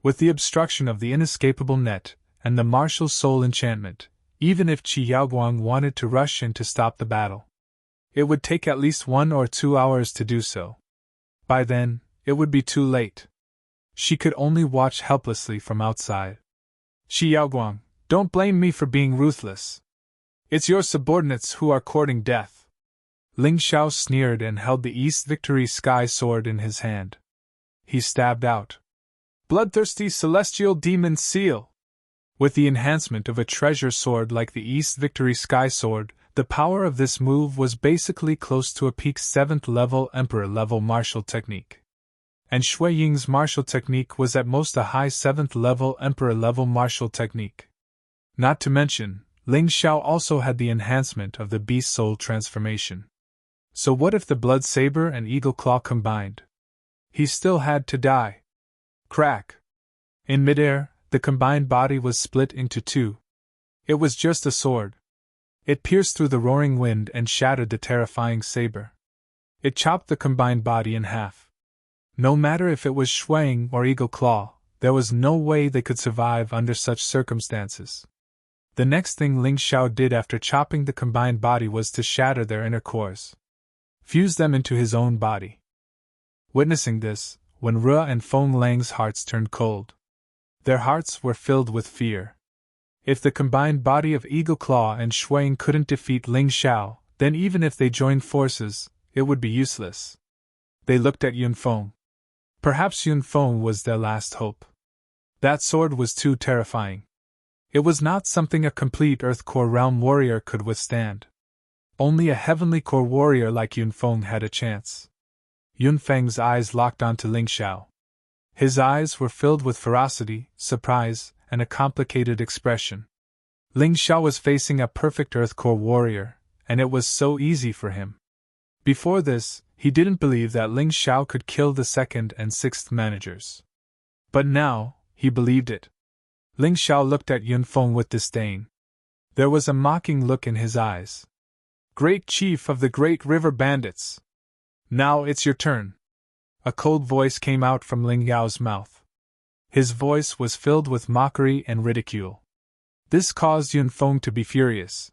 With the obstruction of the inescapable net and the martial soul enchantment, even if Qi Yaoguang wanted to rush in to stop the battle, it would take at least 1 or 2 hours to do so. By then, it would be too late. She could only watch helplessly from outside. Qi Yaoguang, don't blame me for being ruthless. It's your subordinates who are courting death. Ling Xiao sneered and held the East Victory Sky Sword in his hand. He stabbed out. Bloodthirsty Celestial Demon Seal! With the enhancement of a treasure sword like the East Victory Sky Sword, the power of this move was basically close to a peak 7th level Emperor level martial technique. And Shui Ying's martial technique was at most a high 7th level Emperor level martial technique. Not to mention, Ling Xiao also had the enhancement of the Beast Soul transformation. So what if the Blood Saber and Eagle Claw combined? He still had to die. Crack! In midair, the combined body was split into two. It was just a sword. It pierced through the roaring wind and shattered the terrifying saber. It chopped the combined body in half. No matter if it was Shuang or Eagle Claw, there was no way they could survive under such circumstances. The next thing Ling Xiao did after chopping the combined body was to shatter their inner cores. Fuse them into his own body. Witnessing this, Wen Re and Feng Lang's hearts turned cold. Their hearts were filled with fear. If the combined body of Eagle Claw and Shuang couldn't defeat Ling Xiao, then even if they joined forces, it would be useless. They looked at Yunfeng. Perhaps Yunfeng was their last hope. That sword was too terrifying. It was not something a complete Earth Core Realm warrior could withstand. Only a Heavenly Core warrior like Yunfeng had a chance. Yunfeng's eyes locked onto Ling Xiao. His eyes were filled with ferocity, surprise, and a complicated expression. Ling Xiao was facing a perfect Earth Core warrior, and it was so easy for him. Before this, he didn't believe that Ling Xiao could kill the second and sixth managers. But now, he believed it. Ling Xiao looked at Yunfeng with disdain. There was a mocking look in his eyes. Great Chief of the Great River Bandits! Now it's your turn. A cold voice came out from Ling Yao's mouth. His voice was filled with mockery and ridicule. This caused Yunfeng to be furious.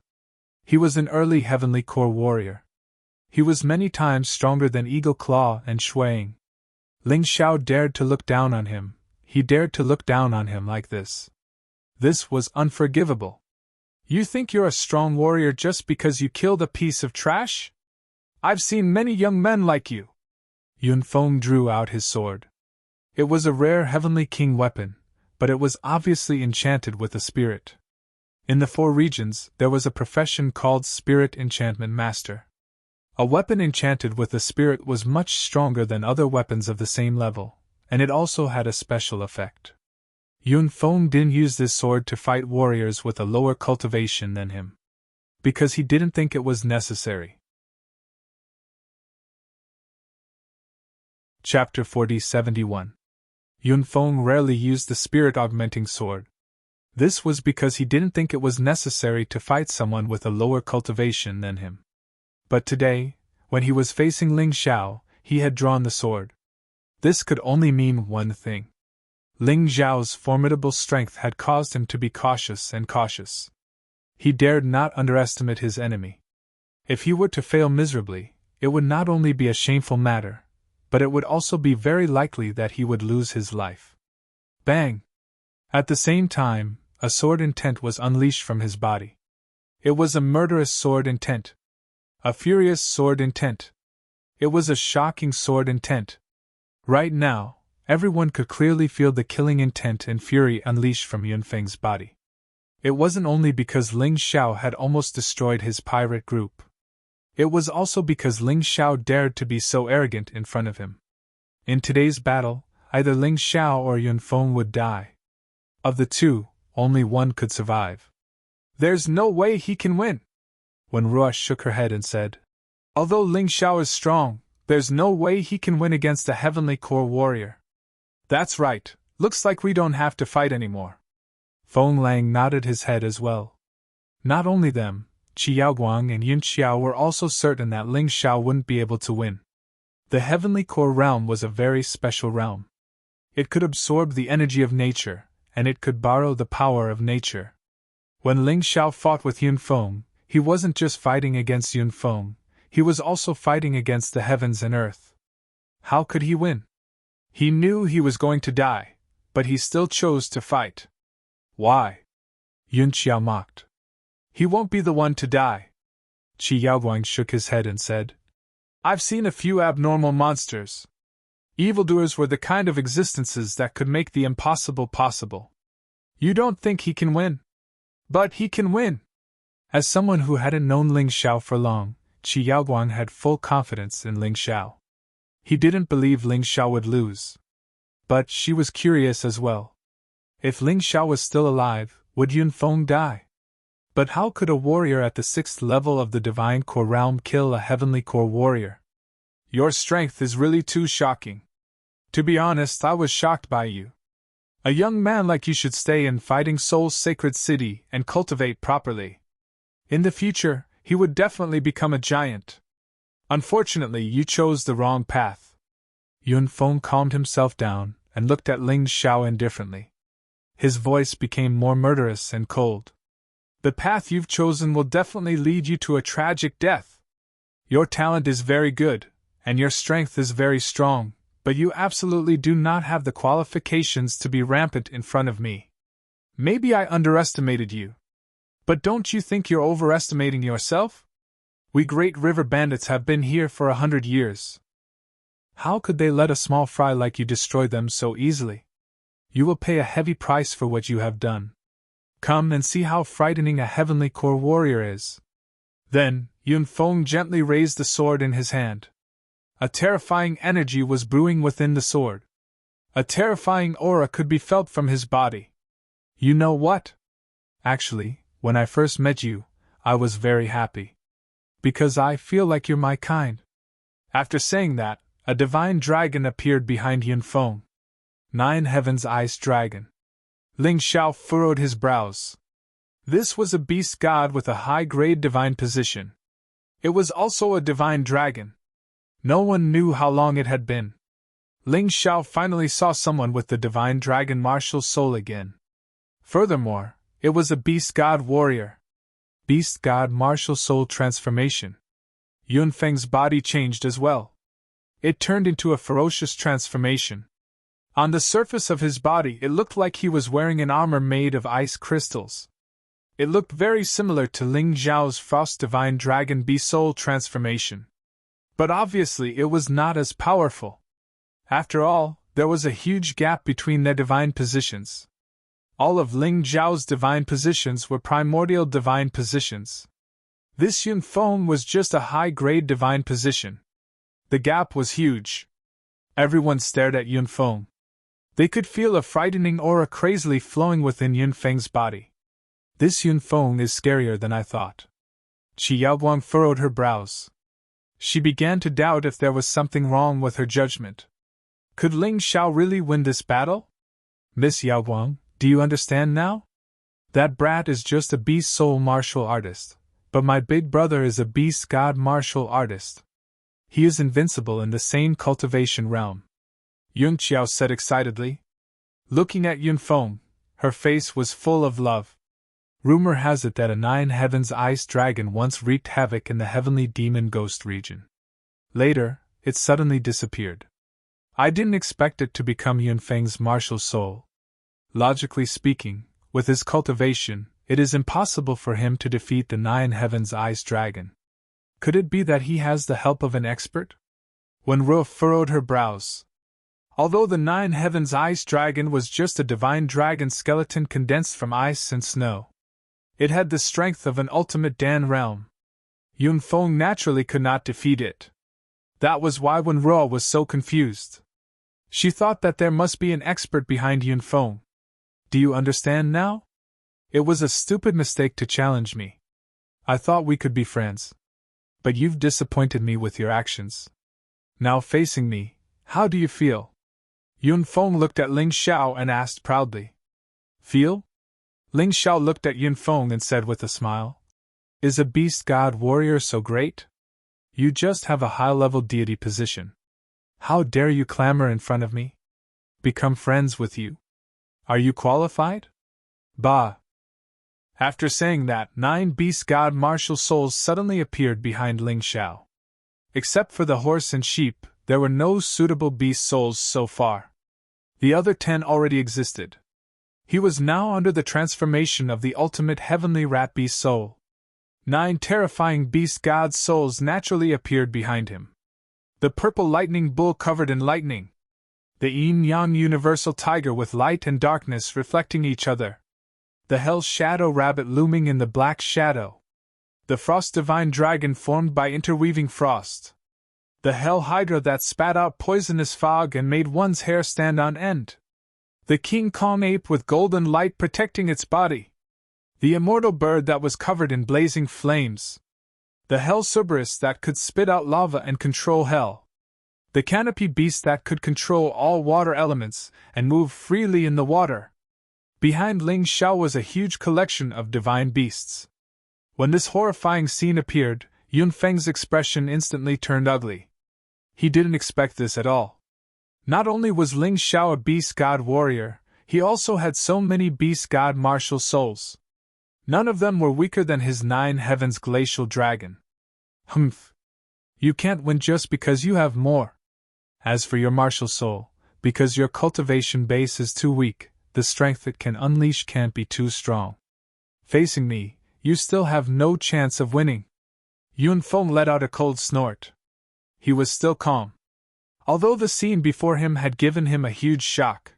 He was an early Heavenly Core warrior. He was many times stronger than Eagle Claw and Shuang. Ling Xiao dared to look down on him. He dared to look down on him like this. This was unforgivable. You think you're a strong warrior just because you killed a piece of trash? I've seen many young men like you. Yunfeng drew out his sword. It was a rare Heavenly King weapon, but it was obviously enchanted with a spirit. In the 4 regions, there was a profession called Spirit Enchantment Master. A weapon enchanted with a spirit was much stronger than other weapons of the same level, and it also had a special effect. Yunfeng didn't use this sword to fight warriors with a lower cultivation than him, because he didn't think it was necessary. Chapter 4071. Yunfeng rarely used the spirit-augmenting sword. This was because he didn't think it was necessary to fight someone with a lower cultivation than him. But today, when he was facing Ling Xiao, he had drawn the sword. This could only mean one thing. Ling Xiao's formidable strength had caused him to be cautious and cautious. He dared not underestimate his enemy. If he were to fail miserably, it would not only be a shameful matter, but it would also be very likely that he would lose his life. Bang! At the same time, a sword intent was unleashed from his body. It was a murderous sword intent. A furious sword intent. It was a shocking sword intent. Right now, everyone could clearly feel the killing intent and fury unleashed from Yunfeng's body. It wasn't only because Ling Xiao had almost destroyed his pirate group. It was also because Ling Xiao dared to be so arrogant in front of him. In today's battle, either Ling Xiao or Yunfeng would die. Of the two, only one could survive. There's no way he can win. When Ruosh shook her head and said, although Ling Xiao is strong, there's no way he can win against a Heavenly Core warrior. That's right, looks like we don't have to fight anymore. Feng Lang nodded his head as well. Not only them, Qi Yaoguang and Yun Xiao were also certain that Ling Xiao wouldn't be able to win. The Heavenly Core realm was a very special realm. It could absorb the energy of nature, and it could borrow the power of nature. When Ling Xiao fought with Yunfeng, he wasn't just fighting against Yunfeng, he was also fighting against the heavens and earth. How could he win? He knew he was going to die, but he still chose to fight. Why? Yun Xiao mocked. He won't be the one to die. Qi Yaoguang shook his head and said, I've seen a few abnormal monsters. Evildoers were the kind of existences that could make the impossible possible. You don't think he can win? But he can win! As someone who hadn't known Ling Xiao for long, Qi Yaoguang had full confidence in Ling Xiao. He didn't believe Ling Xiao would lose. But she was curious as well. If Ling Xiao was still alive, would Yunfeng die? But how could a warrior at the 6th level of the Divine Core realm kill a Heavenly Core warrior? Your strength is really too shocking. To be honest, I was shocked by you. A young man like you should stay in Fighting Soul's sacred city and cultivate properly. In the future, he would definitely become a giant. Unfortunately, you chose the wrong path. Yunfeng calmed himself down and looked at Ling Xiao indifferently. His voice became more murderous and cold. The path you've chosen will definitely lead you to a tragic death. Your talent is very good, and your strength is very strong, but you absolutely do not have the qualifications to be rampant in front of me. Maybe I underestimated you. But don't you think you're overestimating yourself? We great river bandits have been here for 100 years. How could they let a small fry like you destroy them so easily? You will pay a heavy price for what you have done. Come and see how frightening a heavenly core warrior is. Then, Yun Feng gently raised the sword in his hand. A terrifying energy was brewing within the sword. A terrifying aura could be felt from his body. You know what? Actually, when I first met you, I was very happy. Because I feel like you're my kind. After saying that, a divine dragon appeared behind Yun Feng. 9 Heavens Ice Dragon. Ling Xiao furrowed his brows. This was a beast god with a high-grade divine position. It was also a divine dragon. No one knew how long it had been. Ling Xiao finally saw someone with the divine dragon martial soul again. Furthermore, it was a beast god warrior. Beast god martial soul transformation. Yun Feng's body changed as well. It turned into a ferocious transformation. On the surface of his body, it looked like he was wearing an armor made of ice crystals. It looked very similar to Ling Xiao's Frost Divine Dragon Beast Soul transformation. But obviously it was not as powerful. After all, there was a huge gap between their divine positions. All of Ling Xiao's divine positions were primordial divine positions. This Yun Feng was just a high-grade divine position. The gap was huge. Everyone stared at Yun Feng. They could feel a frightening aura crazily flowing within Yun Feng's body. This Yun Feng is scarier than I thought. Qi Yaoguang furrowed her brows. She began to doubt if there was something wrong with her judgment. Could Ling Xiao really win this battle? Miss Yaoguang, do you understand now? That brat is just a beast soul martial artist, but my big brother is a beast god martial artist. He is invincible in the same cultivation realm. Yun Qiao said excitedly. Looking at Yun Feng, her face was full of love. Rumor has it that a 9 Heavens Ice Dragon once wreaked havoc in the heavenly demon ghost region. Later, it suddenly disappeared. I didn't expect it to become Yun Feng's martial soul. Logically speaking, with his cultivation, it is impossible for him to defeat the 9 Heavens Ice Dragon. Could it be that he has the help of an expert? Wen Ruo furrowed her brows. Although the 9 Heavens Ice Dragon was just a divine dragon skeleton condensed from ice and snow, it had the strength of an ultimate Dan realm. Yun Feng naturally could not defeat it. That was why Wen Ruo was so confused. She thought that there must be an expert behind Yun Feng. Do you understand now? It was a stupid mistake to challenge me. I thought we could be friends. But you've disappointed me with your actions. Now facing me, how do you feel? Yun Feng looked at Ling Xiao and asked proudly. Feel? Ling Xiao looked at Yun Feng and said with a smile. Is a beast god warrior so great? You just have a high-level deity position. How dare you clamor in front of me? Become friends with you? Are you qualified? Bah! After saying that, 9 beast god martial souls suddenly appeared behind Ling Xiao. Except for the horse and sheep, there were no suitable beast souls so far. The other 10 already existed. He was now under the transformation of the ultimate heavenly rat beast soul. 9 terrifying beast god souls naturally appeared behind him. The purple lightning bull covered in lightning. The yin-yang universal tiger with light and darkness reflecting each other. The hell shadow rabbit looming in the black shadow. The frost divine dragon formed by interweaving frost. The hell hydra that spat out poisonous fog and made one's hair stand on end. The King Kong ape with golden light protecting its body. The immortal bird that was covered in blazing flames. The hell Cerberus that could spit out lava and control hell. The canopy beast that could control all water elements and move freely in the water. Behind Ling Xiao was a huge collection of divine beasts. When this horrifying scene appeared, Yun Feng's expression instantly turned ugly. He didn't expect this at all. Not only was Ling Xiao a beast god warrior, he also had so many beast god martial souls. None of them were weaker than his 9 Heavens glacial dragon. Humph! You can't win just because you have more. As for your martial soul, because your cultivation base is too weak, the strength it can unleash can't be too strong. Facing me, you still have no chance of winning. Yunfeng let out a cold snort. He was still calm. Although the scene before him had given him a huge shock.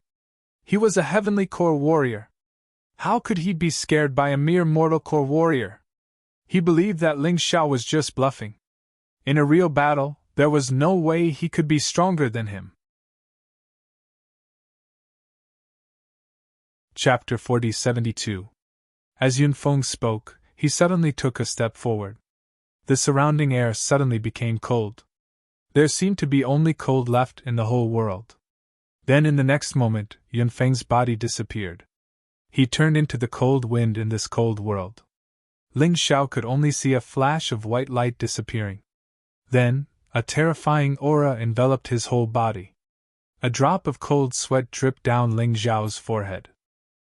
He was a heavenly core warrior. How could he be scared by a mere mortal core warrior? He believed that Ling Xiao was just bluffing. In a real battle, there was no way he could be stronger than him. Chapter 4072. As Yunfeng spoke, he suddenly took a step forward. The surrounding air suddenly became cold. There seemed to be only cold left in the whole world. Then in the next moment, Yunfeng's body disappeared. He turned into the cold wind in this cold world. Ling Xiao could only see a flash of white light disappearing. Then, a terrifying aura enveloped his whole body. A drop of cold sweat dripped down Ling Xiao's forehead.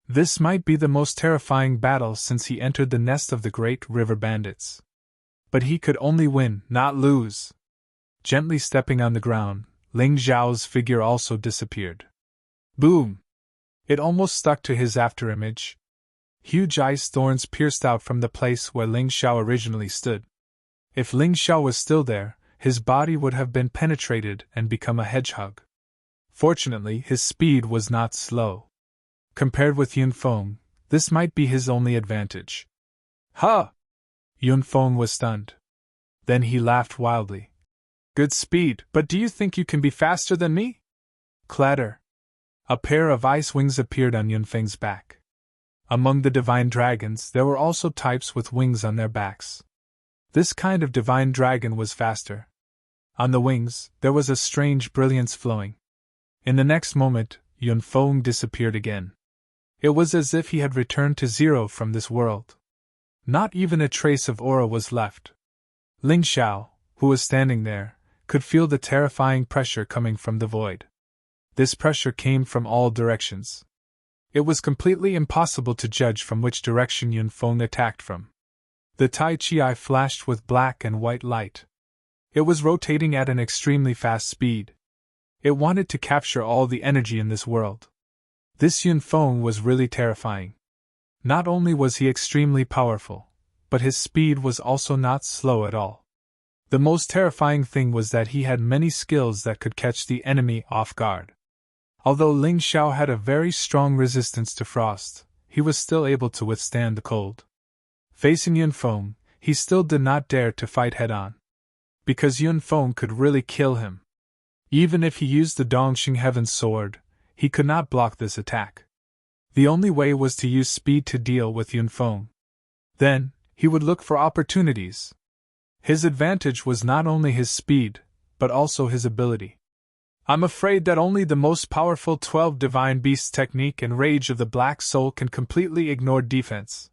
This might be the most terrifying battle since he entered the nest of the great river bandits. But he could only win, not lose. Gently stepping on the ground, Ling Xiao's figure also disappeared. Boom! It almost stuck to his afterimage. Huge ice thorns pierced out from the place where Ling Xiao originally stood. If Ling Xiao was still there, his body would have been penetrated and become a hedgehog. Fortunately, his speed was not slow. Compared with Yunfeng, this might be his only advantage. Huh! Yunfeng was stunned. Then he laughed wildly. Good speed, but do you think you can be faster than me? Clatter! A pair of ice wings appeared on Yunfeng's back. Among the divine dragons, there were also types with wings on their backs. This kind of divine dragon was faster. On the wings, there was a strange brilliance flowing. In the next moment, Yunfeng disappeared again. It was as if he had returned to zero from this world. Not even a trace of aura was left. Ling Xiao, who was standing there, could feel the terrifying pressure coming from the void. This pressure came from all directions. It was completely impossible to judge from which direction Yunfeng attacked from. The Tai Chi flashed with black and white light. It was rotating at an extremely fast speed. It wanted to capture all the energy in this world. This Yunfeng was really terrifying. Not only was he extremely powerful, but his speed was also not slow at all. The most terrifying thing was that he had many skills that could catch the enemy off guard. Although Ling Xiao had a very strong resistance to frost, he was still able to withstand the cold. Facing Yunfeng, he still did not dare to fight head-on. Because Yunfeng could really kill him. Even if he used the Dongxing Heaven's Sword, he could not block this attack. The only way was to use speed to deal with Yunfeng. Then, he would look for opportunities. His advantage was not only his speed, but also his ability. I'm afraid that only the most powerful 12 Divine Beasts technique and Rage of the Black Soul can completely ignore defense.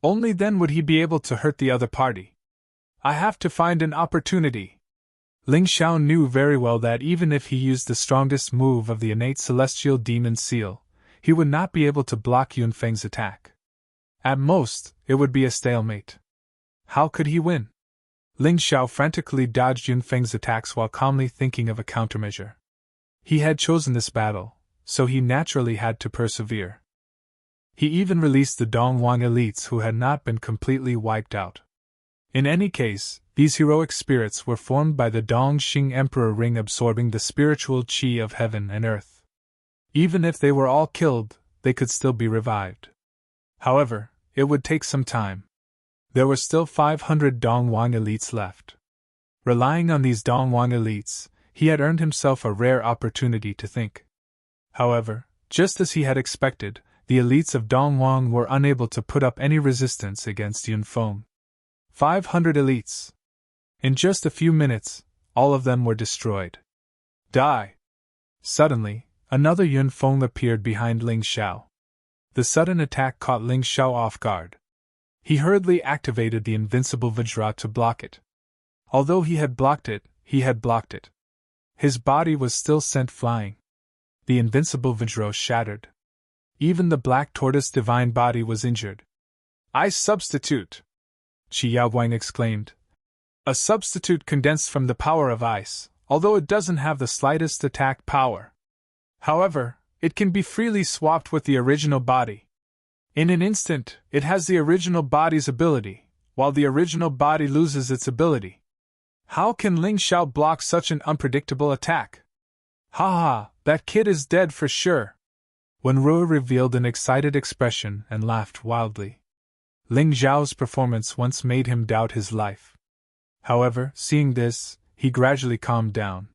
Only then would he be able to hurt the other party. I have to find an opportunity. Ling Xiao knew very well that even if he used the strongest move of the innate celestial demon seal, he would not be able to block Yunfeng's attack. At most, it would be a stalemate. How could he win? Ling Xiao frantically dodged Yunfeng's attacks while calmly thinking of a countermeasure. He had chosen this battle, so he naturally had to persevere. He even released the Dongwang elites who had not been completely wiped out. In any case, these heroic spirits were formed by the Dongxing Emperor ring absorbing the spiritual qi of heaven and earth. Even if they were all killed, they could still be revived. However, it would take some time. There were still 500 Dongwang elites left. Relying on these Dongwang elites, he had earned himself a rare opportunity to think. However, just as he had expected, the elites of Dongwang were unable to put up any resistance against Yunfeng. 500 elites. In just a few minutes, all of them were destroyed. Die! Suddenly, another Yunfeng appeared behind Ling Xiao. The sudden attack caught Ling Xiao off guard. He hurriedly activated the invincible Vajra to block it. Although he had blocked it, His body was still sent flying. The invincible Vajra shattered. Even the black tortoise divine body was injured. Ice substitute! Qi Yaoguang exclaimed. A substitute condensed from the power of ice, although it doesn't have the slightest attack power. However, it can be freely swapped with the original body. In an instant, it has the original body's ability, while the original body loses its ability. How can Ling Xiao block such an unpredictable attack? Ha ha, that kid is dead for sure. Wen Ruo revealed an excited expression and laughed wildly. Ling Xiao's performance once made him doubt his life. However, seeing this, he gradually calmed down.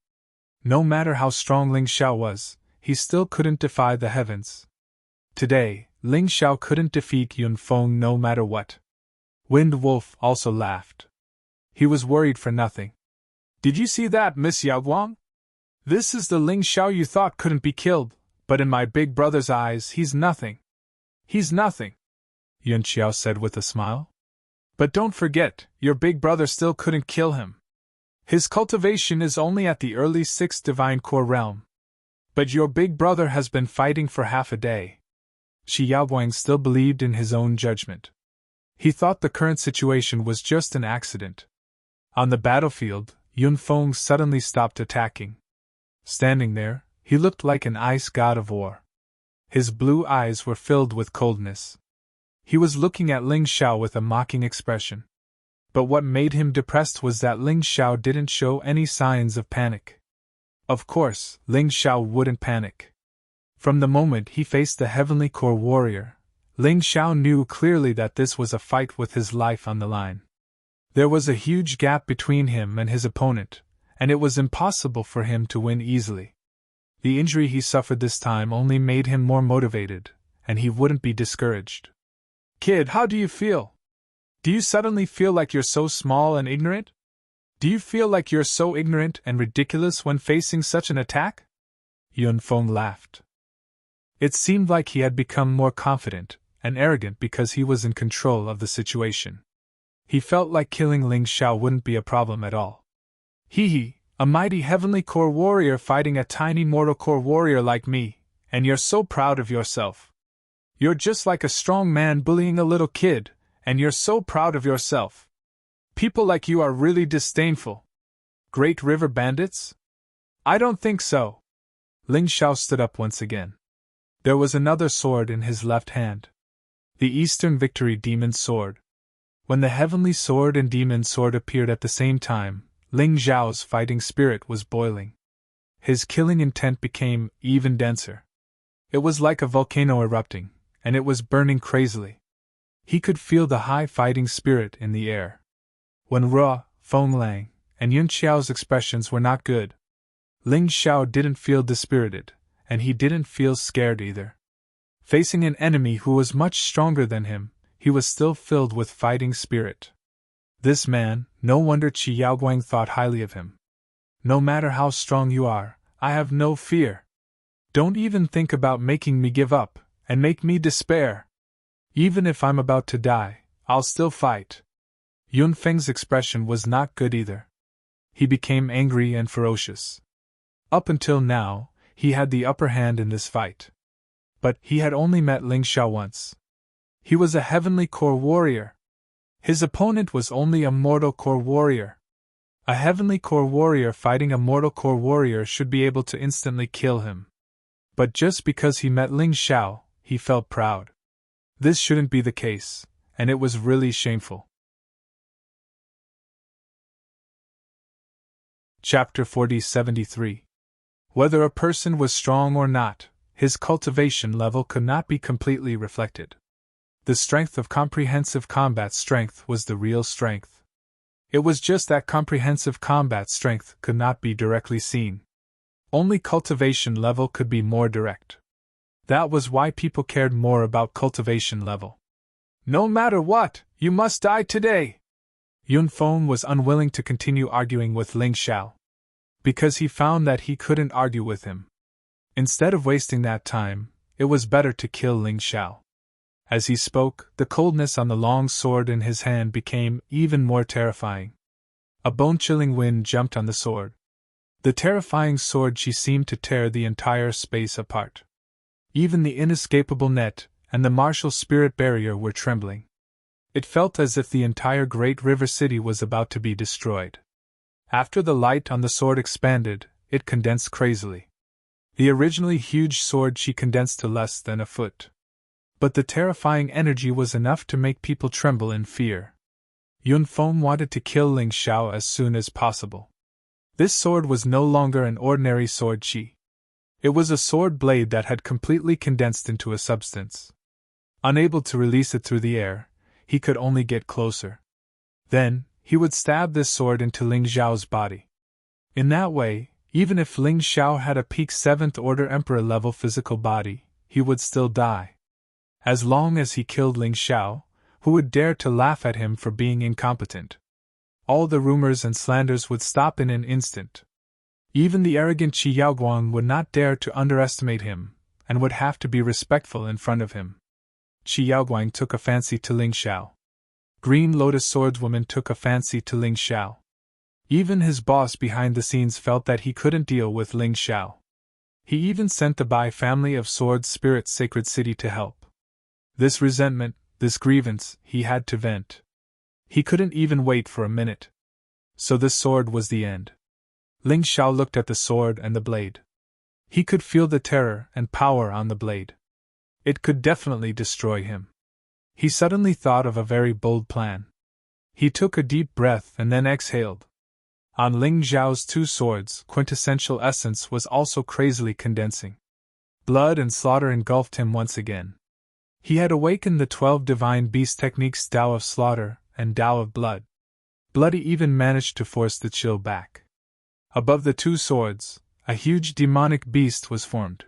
No matter how strong Ling Xiao was, he still couldn't defy the heavens. Today, Ling Xiao couldn't defeat Yun Feng no matter what. Wind Wolf also laughed. He was worried for nothing. Did you see that, Miss Yao Guang? This is the Ling Xiao you thought couldn't be killed, but in my big brother's eyes he's nothing. He's nothing, Yun Xiao said with a smile. But don't forget, your big brother still couldn't kill him. His cultivation is only at the early 6th Divine Core realm. But your big brother has been fighting for half a day. Shi Yaoguang still believed in his own judgment. He thought the current situation was just an accident. On the battlefield, Yun Feng suddenly stopped attacking. Standing there, he looked like an ice god of war. His blue eyes were filled with coldness. He was looking at Ling Xiao with a mocking expression. But what made him depressed was that Ling Xiao didn't show any signs of panic. Of course, Ling Xiao wouldn't panic. From the moment he faced the Heavenly Core warrior, Ling Xiao knew clearly that this was a fight with his life on the line. There was a huge gap between him and his opponent, and it was impossible for him to win easily. The injury he suffered this time only made him more motivated, and he wouldn't be discouraged. Kid, how do you feel? Do you suddenly feel like you're so small and ignorant? Do you feel like you're so ignorant and ridiculous when facing such an attack? Yun Feng laughed. It seemed like he had become more confident and arrogant because he was in control of the situation. He felt like killing Ling Xiao wouldn't be a problem at all. Hee, a mighty Heavenly Core warrior fighting a tiny mortal core warrior like me, and you're so proud of yourself. You're just like a strong man bullying a little kid, and you're so proud of yourself. People like you are really disdainful. Great River Bandits? I don't think so. Ling Xiao stood up once again. There was another sword in his left hand. The Eastern Victory Demon Sword. When the Heavenly Sword and Demon Sword appeared at the same time, Ling Xiao's fighting spirit was boiling. His killing intent became even denser. It was like a volcano erupting, and it was burning crazily. He could feel the high fighting spirit in the air. When Ruo, Feng Lang, and Yun Xiao's expressions were not good, Ling Xiao didn't feel dispirited, and he didn't feel scared either. Facing an enemy who was much stronger than him, he was still filled with fighting spirit. This man, no wonder Qi Yaoguang thought highly of him. No matter how strong you are, I have no fear. Don't even think about making me give up, and make me despair. Even if I'm about to die, I'll still fight. Yun Feng's expression was not good either. He became angry and ferocious. Up until now, he had the upper hand in this fight. But he had only met Ling Xiao once. He was a Heavenly Core warrior. His opponent was only a Mortal Core warrior. A Heavenly Core warrior fighting a Mortal Core warrior should be able to instantly kill him. But just because he met Ling Xiao, he felt proud. This shouldn't be the case, and it was really shameful. Chapter 4073. Whether a person was strong or not, his cultivation level could not be completely reflected. The strength of comprehensive combat strength was the real strength. It was just that comprehensive combat strength could not be directly seen. Only cultivation level could be more direct. That was why people cared more about cultivation level. No matter what, you must die today! Yun Feng was unwilling to continue arguing with Ling Xiao, because he found that he couldn't argue with him. Instead of wasting that time, it was better to kill Ling Xiao. As he spoke, the coldness on the long sword in his hand became even more terrifying. A bone-chilling wind jumped on the sword. The terrifying sword seemed to tear the entire space apart. Even the inescapable net and the martial spirit barrier were trembling. It felt as if the entire great river city was about to be destroyed. After the light on the sword expanded, it condensed crazily. The originally huge sword she condensed to less than a foot. But the terrifying energy was enough to make people tremble in fear. Yunfeng wanted to kill Ling Xiao as soon as possible. This sword was no longer an ordinary sword qi. It was a sword blade that had completely condensed into a substance. Unable to release it through the air, he could only get closer. Then, he would stab this sword into Ling Xiao's body. In that way, even if Ling Xiao had a peak 7th order emperor level physical body, he would still die. As long as he killed Ling Xiao, who would dare to laugh at him for being incompetent? All the rumors and slanders would stop in an instant. Even the arrogant Qi Yaoguang would not dare to underestimate him, and would have to be respectful in front of him. Qi Yaoguang took a fancy to Ling Xiao. Green Lotus Swordswoman took a fancy to Ling Xiao. Even his boss behind the scenes felt that he couldn't deal with Ling Xiao. He even sent the Bai family of Swords Spirit Sacred City to help. This resentment, this grievance, he had to vent. He couldn't even wait for a minute. So this sword was the end. Ling Xiao looked at the sword and the blade. He could feel the terror and power on the blade. It could definitely destroy him. He suddenly thought of a very bold plan. He took a deep breath and then exhaled. On Ling Xiao's two swords, quintessential essence was also crazily condensing. Blood and slaughter engulfed him once again. He had awakened the 12 divine beast techniques Tao of Slaughter and Tao of Blood. Bloody even managed to force the chill back. Above the two swords, a huge demonic beast was formed.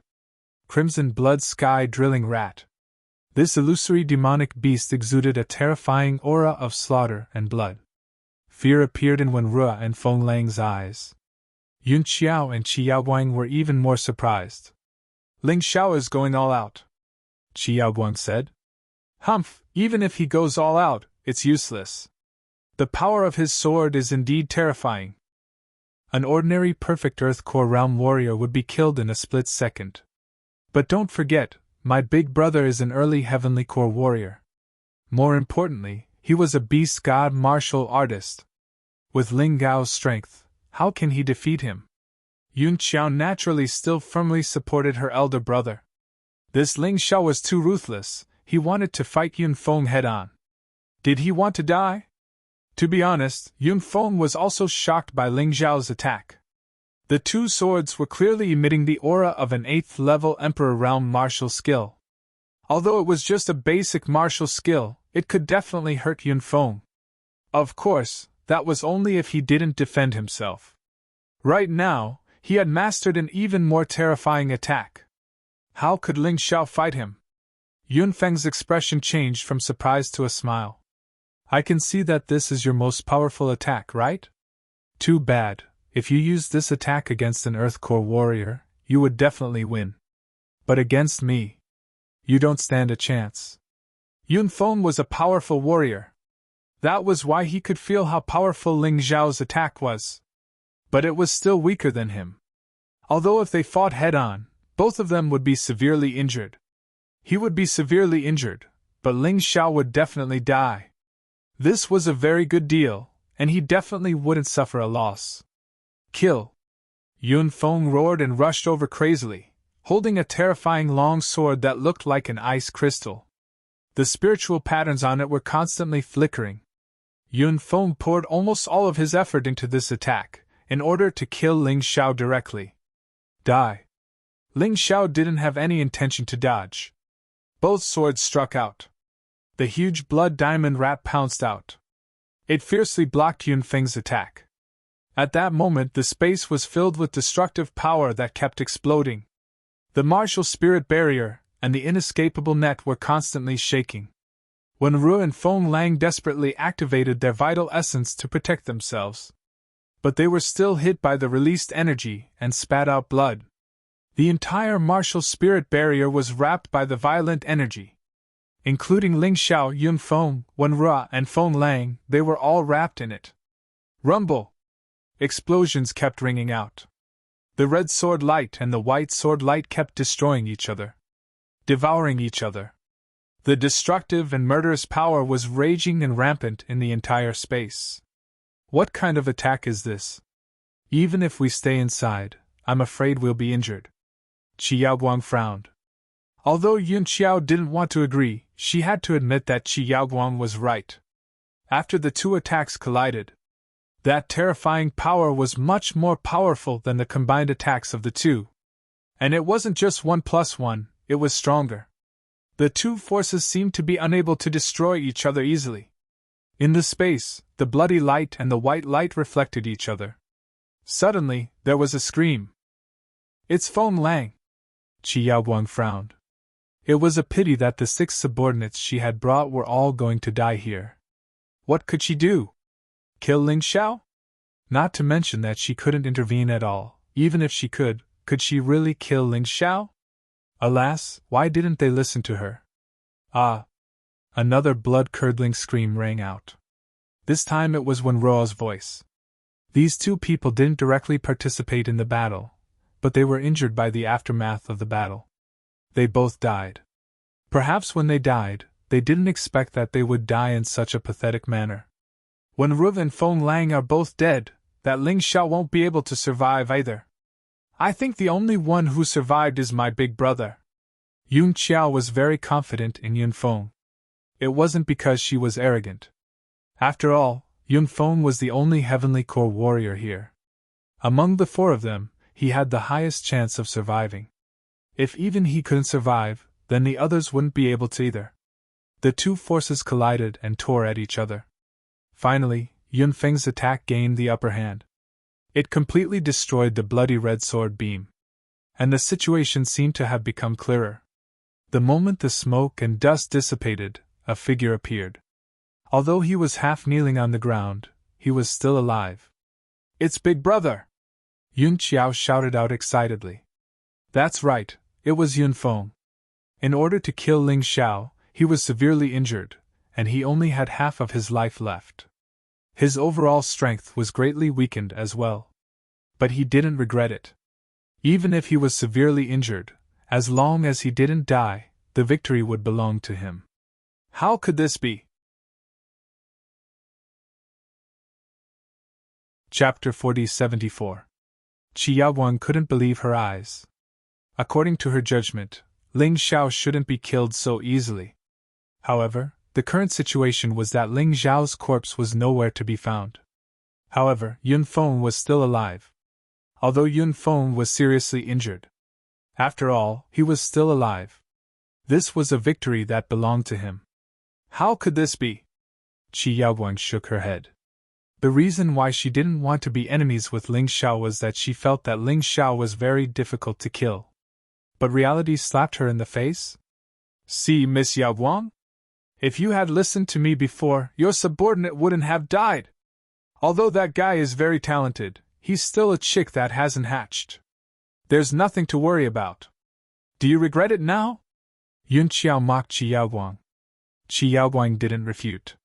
Crimson Blood Sky Drilling Rat. This illusory demonic beast exuded a terrifying aura of slaughter and blood. Fear appeared in Wenrua and Feng Lang's eyes. Yun Qiao and Qi Yaoguang were even more surprised. Ling Xiao is going all out, Qi Yaoguang said. Humph, even if he goes all out, it's useless. The power of his sword is indeed terrifying. An ordinary perfect Earth Core Realm warrior would be killed in a split second. But don't forget, my big brother is an early Heavenly Core warrior. More importantly, he was a beast god martial artist. With Ling Gao's strength, how can he defeat him? Yun Qiao naturally still firmly supported her elder brother. This Ling Xiao was too ruthless, he wanted to fight Yun Feng head-on. Did he want to die? To be honest, Yun Feng was also shocked by Ling Xiao's attack. The two swords were clearly emitting the aura of an 8th level Emperor Realm martial skill. Although it was just a basic martial skill, it could definitely hurt Yun Feng. Of course, that was only if he didn't defend himself. Right now, he had mastered an even more terrifying attack. How could Ling Xiao fight him? Yun Feng's expression changed from surprise to a smile. I can see that this is your most powerful attack, right? Too bad. If you used this attack against an Earth Core warrior, you would definitely win. But against me, you don't stand a chance. Yun Feng was a powerful warrior. That was why he could feel how powerful Ling Xiao's attack was. But it was still weaker than him. Although if they fought head-on, both of them would be severely injured. He would be severely injured, but Ling Xiao would definitely die. This was a very good deal, and he definitely wouldn't suffer a loss. Kill! Yun Feng roared and rushed over crazily, holding a terrifying long sword that looked like an ice crystal. The spiritual patterns on it were constantly flickering. Yun Feng poured almost all of his effort into this attack, in order to kill Ling Xiao directly. Die! Ling Xiao didn't have any intention to dodge. Both swords struck out. The huge blood diamond rat pounced out. It fiercely blocked Yun Feng's attack. At that moment the space was filled with destructive power that kept exploding. The martial spirit barrier and the inescapable net were constantly shaking. Wenru and Feng Lang desperately activated their vital essence to protect themselves. But they were still hit by the released energy and spat out blood. The entire martial spirit barrier was wrapped by the violent energy. Including Ling Xiao, Yun Feng, Wenru, and Feng Lang, they were all wrapped in it. Rumble! Explosions kept ringing out. The red sword light and the white sword light kept destroying each other. Devouring each other. The destructive and murderous power was raging and rampant in the entire space. What kind of attack is this? Even if we stay inside, I'm afraid we'll be injured. Qi Yaoguang frowned. Although Yun Qiao didn't want to agree, she had to admit that Qi Yaoguang was right. After the two attacks collided, that terrifying power was much more powerful than the combined attacks of the two. And it wasn't just 1+1, it was stronger. The two forces seemed to be unable to destroy each other easily. In the space, the bloody light and the white light reflected each other. Suddenly, there was a scream. "It's Feng Lang!" Qi Yaoguang frowned. It was a pity that the 6 subordinates she had brought were all going to die here. What could she do? Kill Ling Xiao? Not to mention that she couldn't intervene at all. Even if she could she really kill Ling Xiao? Alas, why didn't they listen to her? Ah! Another blood-curdling scream rang out. This time it was Wenruo's voice. These two people didn't directly participate in the battle, but they were injured by the aftermath of the battle. They both died. Perhaps when they died, they didn't expect that they would die in such a pathetic manner. When Ruv and Feng Lang are both dead, that Ling Xiao won't be able to survive either. I think the only one who survived is my big brother. Yun Qiao was very confident in Yun Feng. It wasn't because she was arrogant. After all, Yun Feng was the only Heavenly Core warrior here. Among the 4 of them, he had the highest chance of surviving. If even he couldn't survive, then the others wouldn't be able to either. The two forces collided and tore at each other. Finally, Yun Feng's attack gained the upper hand. It completely destroyed the bloody red sword beam. And the situation seemed to have become clearer. The moment the smoke and dust dissipated, a figure appeared. Although he was half kneeling on the ground, he was still alive. "It's Big Brother!" Yun Qiao shouted out excitedly. That's right, it was Yun Feng. In order to kill Ling Xiao, he was severely injured, and he only had half of his life left. His overall strength was greatly weakened as well. But he didn't regret it. Even if he was severely injured, as long as he didn't die, the victory would belong to him. How could this be? Chapter 4074. Qi Yaoguang couldn't believe her eyes. According to her judgment, Ling Xiao shouldn't be killed so easily. However, the current situation was that Ling Xiao's corpse was nowhere to be found. However, Yun Feng was still alive. Although Yun Feng was seriously injured. After all, he was still alive. This was a victory that belonged to him. How could this be? Qi Yaoguang shook her head. The reason why she didn't want to be enemies with Ling Xiao was that she felt that Ling Xiao was very difficult to kill. But reality slapped her in the face. See, Miss Yaoguang? If you had listened to me before, your subordinate wouldn't have died. Although that guy is very talented, he's still a chick that hasn't hatched. There's nothing to worry about. Do you regret it now? Yun Qiao mocked Qi Yaoguang. Qi Yaoguang didn't refute.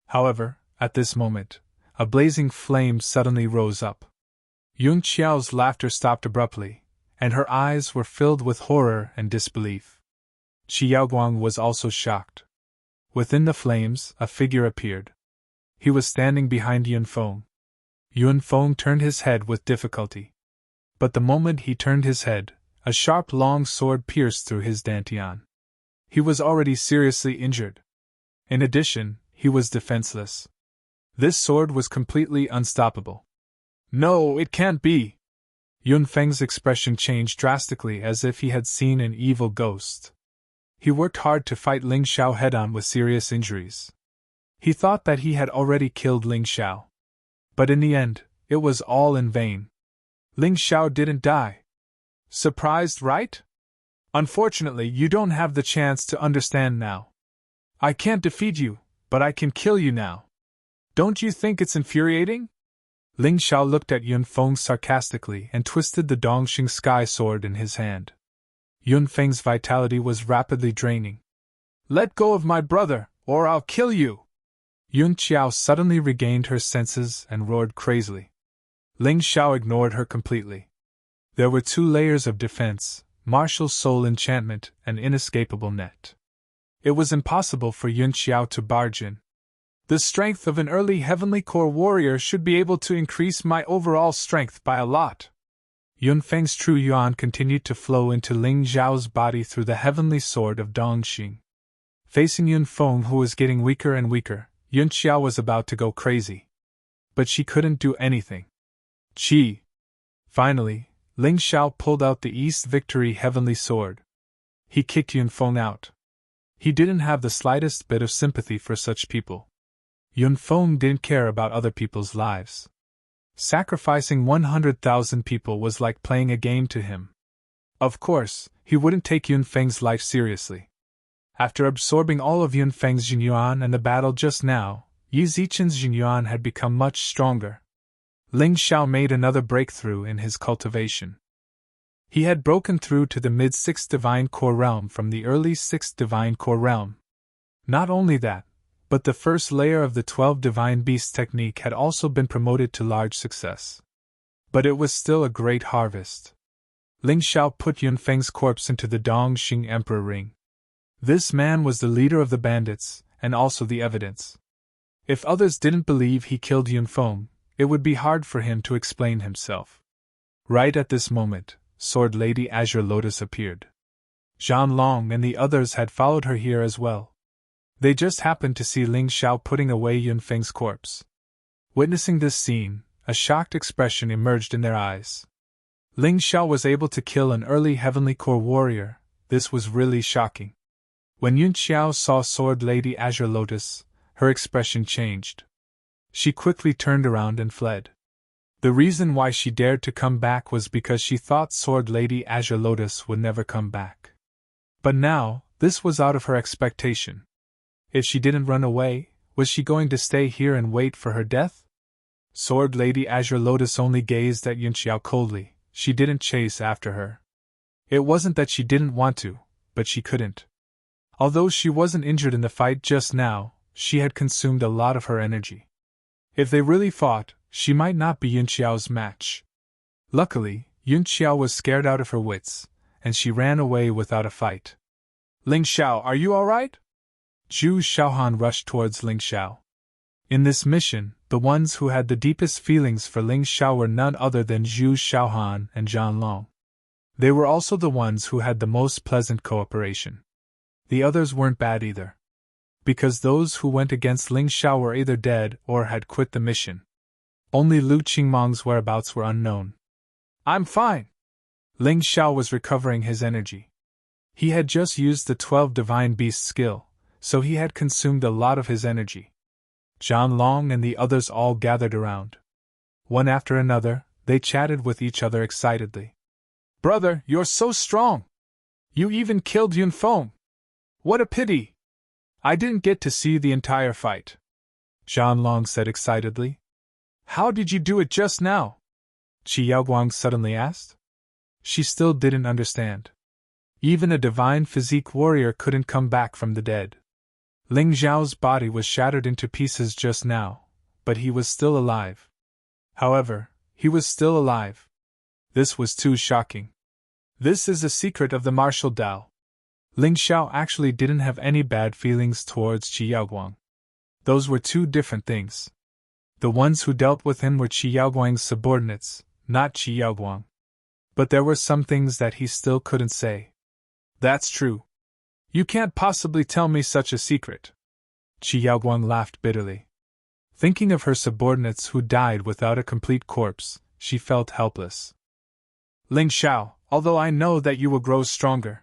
However, at this moment, a blazing flame suddenly rose up. Yun Qiao's laughter stopped abruptly, and her eyes were filled with horror and disbelief. Qi Yaoguang was also shocked. Within the flames, a figure appeared. He was standing behind Yun Feng. Yun Feng turned his head with difficulty. But the moment he turned his head, a sharp long sword pierced through his dantian. He was already seriously injured. In addition, he was defenseless. This sword was completely unstoppable. No, it can't be! Yun Feng's expression changed drastically as if he had seen an evil ghost. He worked hard to fight Ling Xiao head-on with serious injuries. He thought that he had already killed Ling Xiao. But in the end, it was all in vain. Ling Xiao didn't die. Surprised, right? Unfortunately, you don't have the chance to understand now. I can't defeat you, but I can kill you now. Don't you think it's infuriating? Ling Xiao looked at Yun Feng sarcastically and twisted the Dongxing Sky Sword in his hand. Yun Feng's vitality was rapidly draining. Let go of my brother, or I'll kill you! Yun Qiao suddenly regained her senses and roared crazily. Ling Xiao ignored her completely. There were 2 layers of defense, martial soul enchantment, and inescapable net. It was impossible for Yun Qiao to barge in. The strength of an early Heavenly Core warrior should be able to increase my overall strength by a lot. Yun Feng's true yuan continued to flow into Ling Zhao's body through the heavenly sword of Dongxing. Facing Yun Feng, who was getting weaker and weaker, Yun Xiao was about to go crazy. But she couldn't do anything. Chi! Finally, Ling Xiao pulled out the East Victory heavenly sword. He kicked Yun Feng out. He didn't have the slightest bit of sympathy for such people. Yun Feng didn't care about other people's lives. Sacrificing 100,000 people was like playing a game to him. Of course, he wouldn't take Yun Feng's life seriously. After absorbing all of Yun Feng's Jinyuan and the battle just now, Yi Zichen's Jinyuan had become much stronger. Ling Xiao made another breakthrough in his cultivation. He had broken through to the mid-6th Divine Core Realm from the early 6th Divine Core Realm. Not only that, but the first layer of the 12 Divine Beasts technique had also been promoted to large success. But it was still a great harvest. Ling Xiao put Yun Feng's corpse into the Dongxing Emperor Ring. This man was the leader of the bandits, and also the evidence. If others didn't believe he killed Yun Feng, it would be hard for him to explain himself. Right at this moment, Sword Lady Azure Lotus appeared. Zhan Long and the others had followed her here as well. They just happened to see Ling Xiao putting away Yun Feng's corpse. Witnessing this scene, a shocked expression emerged in their eyes. Ling Xiao was able to kill an early Heavenly Core warrior. This was really shocking. When Yun Xiao saw Sword Lady Azure Lotus, her expression changed. She quickly turned around and fled. The reason why she dared to come back was because she thought Sword Lady Azure Lotus would never come back. But now, this was out of her expectation. If she didn't run away, was she going to stay here and wait for her death? Sword Lady Azure Lotus only gazed at Yun Xiao coldly. She didn't chase after her. It wasn't that she didn't want to, but she couldn't. Although she wasn't injured in the fight just now, she had consumed a lot of her energy. If they really fought, she might not be Yun Xiao's match. Luckily, Yun Xiao was scared out of her wits, and she ran away without a fight. Ling Xiao, are you alright? Zhu Xiaohan rushed towards Ling Xiao. In this mission, the ones who had the deepest feelings for Ling Xiao were none other than Zhu Xiaohan and Zhan Long. They were also the ones who had the most pleasant cooperation. The others weren't bad either. Because those who went against Ling Xiao were either dead or had quit the mission. Only Lu Qingmong's whereabouts were unknown. I'm fine. Ling Xiao was recovering his energy. He had just used the 12 Divine Beast skill, so he had consumed a lot of his energy. Zhan Long and the others all gathered around. One after another, they chatted with each other excitedly. Brother, you're so strong! You even killed Yun Feng! What a pity! I didn't get to see the entire fight. Zhan Long said excitedly. How did you do it just now? Qi Yaoguang suddenly asked. She still didn't understand. Even a divine physique warrior couldn't come back from the dead. Ling Zhao's body was shattered into pieces just now, but he was still alive. However, he was still alive. This was too shocking. This is the secret of the martial Dao. Ling Xiao actually didn't have any bad feelings towards Qi Yaoguang. Those were two different things. The ones who dealt with him were Qi Yaoguang's subordinates, not Qi Yaoguang. But there were some things that he still couldn't say. That's true. You can't possibly tell me such a secret. Qi Yaoguang laughed bitterly. Thinking of her subordinates who died without a complete corpse, she felt helpless. Ling Xiao, although I know that you will grow stronger.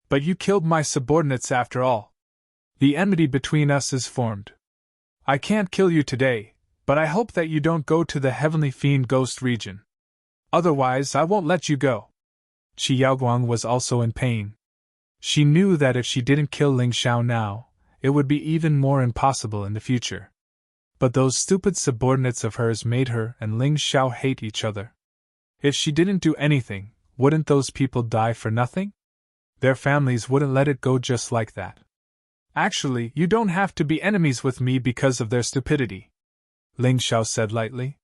But you killed my subordinates after all. The enmity between us is formed. I can't kill you today, but I hope that you don't go to the Heavenly Fiend Ghost region. Otherwise, I won't let you go. Qi Yaoguang was also in pain. She knew that if she didn't kill Ling Xiao now, it would be even more impossible in the future. But those stupid subordinates of hers made her and Ling Xiao hate each other. If she didn't do anything, wouldn't those people die for nothing? Their families wouldn't let it go just like that. Actually, you don't have to be enemies with me because of their stupidity, Ling Xiao said lightly.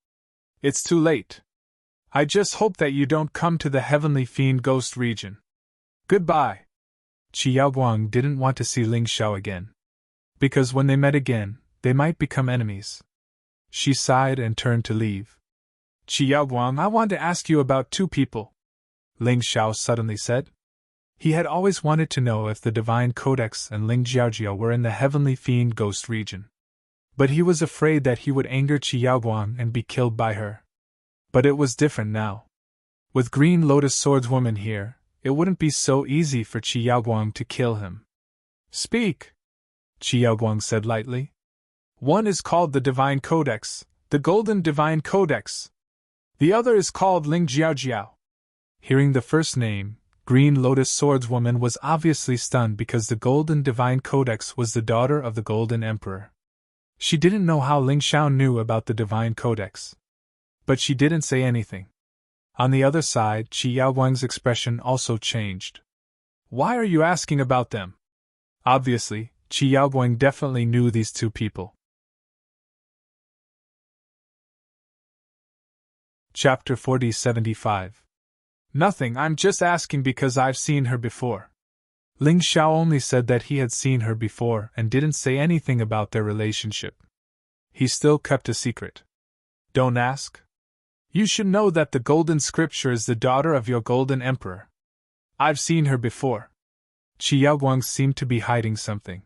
It's too late. I just hope that you don't come to the Heavenly Fiend Ghost region. Goodbye. Qi Yaoguang didn't want to see Ling Xiao again. Because when they met again, they might become enemies. She sighed and turned to leave. Qiyaoguang, I want to ask you about two people, Ling Xiao suddenly said. He had always wanted to know if the Divine Codex and Ling Jiaojiao were in the Heavenly Fiend Ghost region. But he was afraid that he would anger Qiyaoguang and be killed by her. But it was different now. With Green Lotus Swordswoman here, it wouldn't be so easy for Qiyaoguang to kill him. Speak, Qiyaoguang said lightly. One is called the Divine Codex, the Golden Divine Codex. The other is called Ling Jiaojiao. Hearing the first name, Green Lotus Swordswoman was obviously stunned because the Golden Divine Codex was the daughter of the Golden Emperor. She didn't know how Ling Xiao knew about the Divine Codex. But she didn't say anything. On the other side, Qiyaoguang's expression also changed. Why are you asking about them? Obviously, Qiyaoguang definitely knew these two people. Chapter 4075. Nothing, I'm just asking because I've seen her before. Ling Xiao only said that he had seen her before and didn't say anything about their relationship. He still kept a secret. Don't ask. You should know that the Golden Scripture is the daughter of your Golden Emperor. I've seen her before. Qiyaoguang seemed to be hiding something.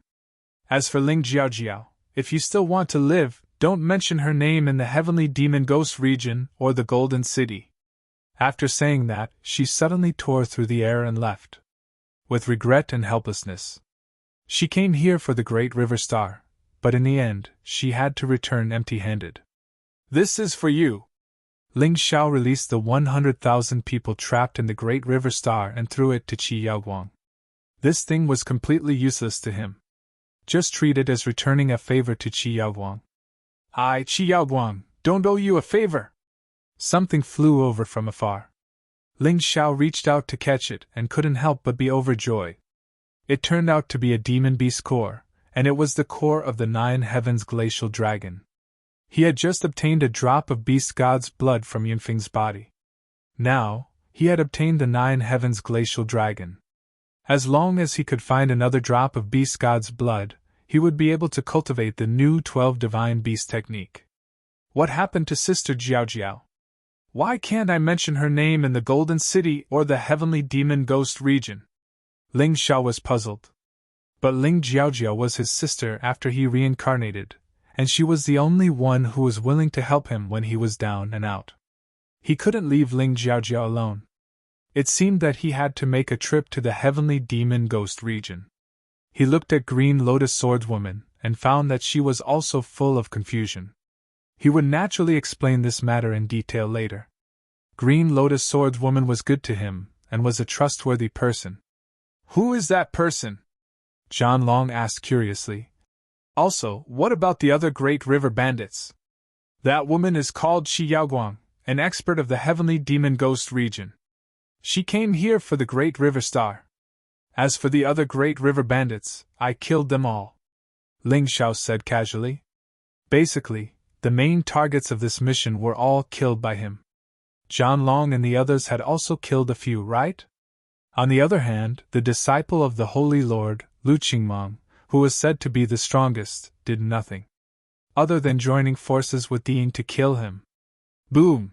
As for Ling Jiaojiao, if you still want to live, don't mention her name in the Heavenly Demon Ghost region or the Golden City. After saying that, she suddenly tore through the air and left. With regret and helplessness. She came here for the Great River Star, but in the end, she had to return empty-handed. This is for you. Ling Xiao released the 100,000 people trapped in the Great River Star and threw it to Qiyaoguang. This thing was completely useless to him. Just treat it as returning a favor to Qiyaoguang. Qiyaoguang, don't owe you a favor. Something flew over from afar. Ling Xiao reached out to catch it and couldn't help but be overjoyed. It turned out to be a demon beast core, and it was the core of the Nine Heavens glacial dragon. He had just obtained a drop of beast god's blood from Yunfeng's body. Now, he had obtained the Nine Heavens glacial dragon. As long as he could find another drop of beast god's blood, he would be able to cultivate the new 12 divine beast technique. What happened to Sister Jiaojiao? Why can't I mention her name in the Golden City or the Heavenly Demon Ghost region? Ling Xiao was puzzled. But Ling Jiaojiao was his sister after he reincarnated, and she was the only one who was willing to help him when he was down and out. He couldn't leave Ling Jiaojiao alone. It seemed that he had to make a trip to the Heavenly Demon Ghost region. He looked at Green Lotus Swordswoman and found that she was also full of confusion. He would naturally explain this matter in detail later. Green Lotus Swordswoman was good to him and was a trustworthy person. Who is that person? John Long asked curiously. Also, what about the other Great River bandits? That woman is called Qiyaoguang, an expert of the Heavenly Demon Ghost region. She came here for the Great River Star. As for the other Great River bandits, I killed them all. Ling Xiao said casually. Basically, the main targets of this mission were all killed by him. John Long and the others had also killed a few, right? On the other hand, the disciple of the Holy Lord, Lu Qingmong, who was said to be the strongest, did nothing other than joining forces with Ying to kill him. Boom!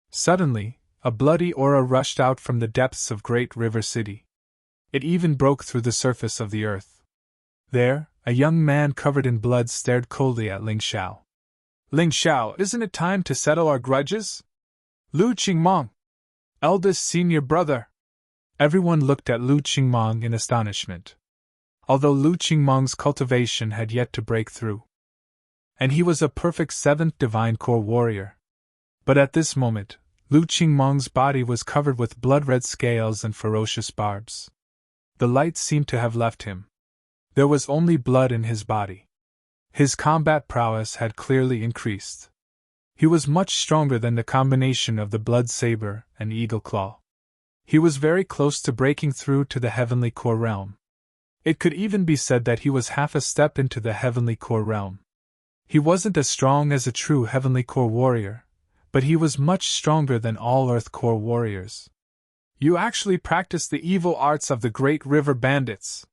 Suddenly, a bloody aura rushed out from the depths of Great River City. It even broke through the surface of the earth. There, a young man covered in blood stared coldly at Ling Xiao. Ling Xiao, isn't it time to settle our grudges? Lu Qingmong, eldest senior brother. Everyone looked at Lu Qingmong in astonishment. Although Lu Qingmong's cultivation had yet to break through. And he was a perfect 7th Divine Core warrior. But at this moment, Lu Qingmong's body was covered with blood-red scales and ferocious barbs. The light seemed to have left him. There was only blood in his body. His combat prowess had clearly increased. He was much stronger than the combination of the blood saber and eagle claw. He was very close to breaking through to the Heavenly Core realm. It could even be said that he was half a step into the Heavenly Core realm. He wasn't as strong as a true Heavenly Core warrior, but he was much stronger than all Earth Core warriors. You actually practice the evil arts of the Great River bandits,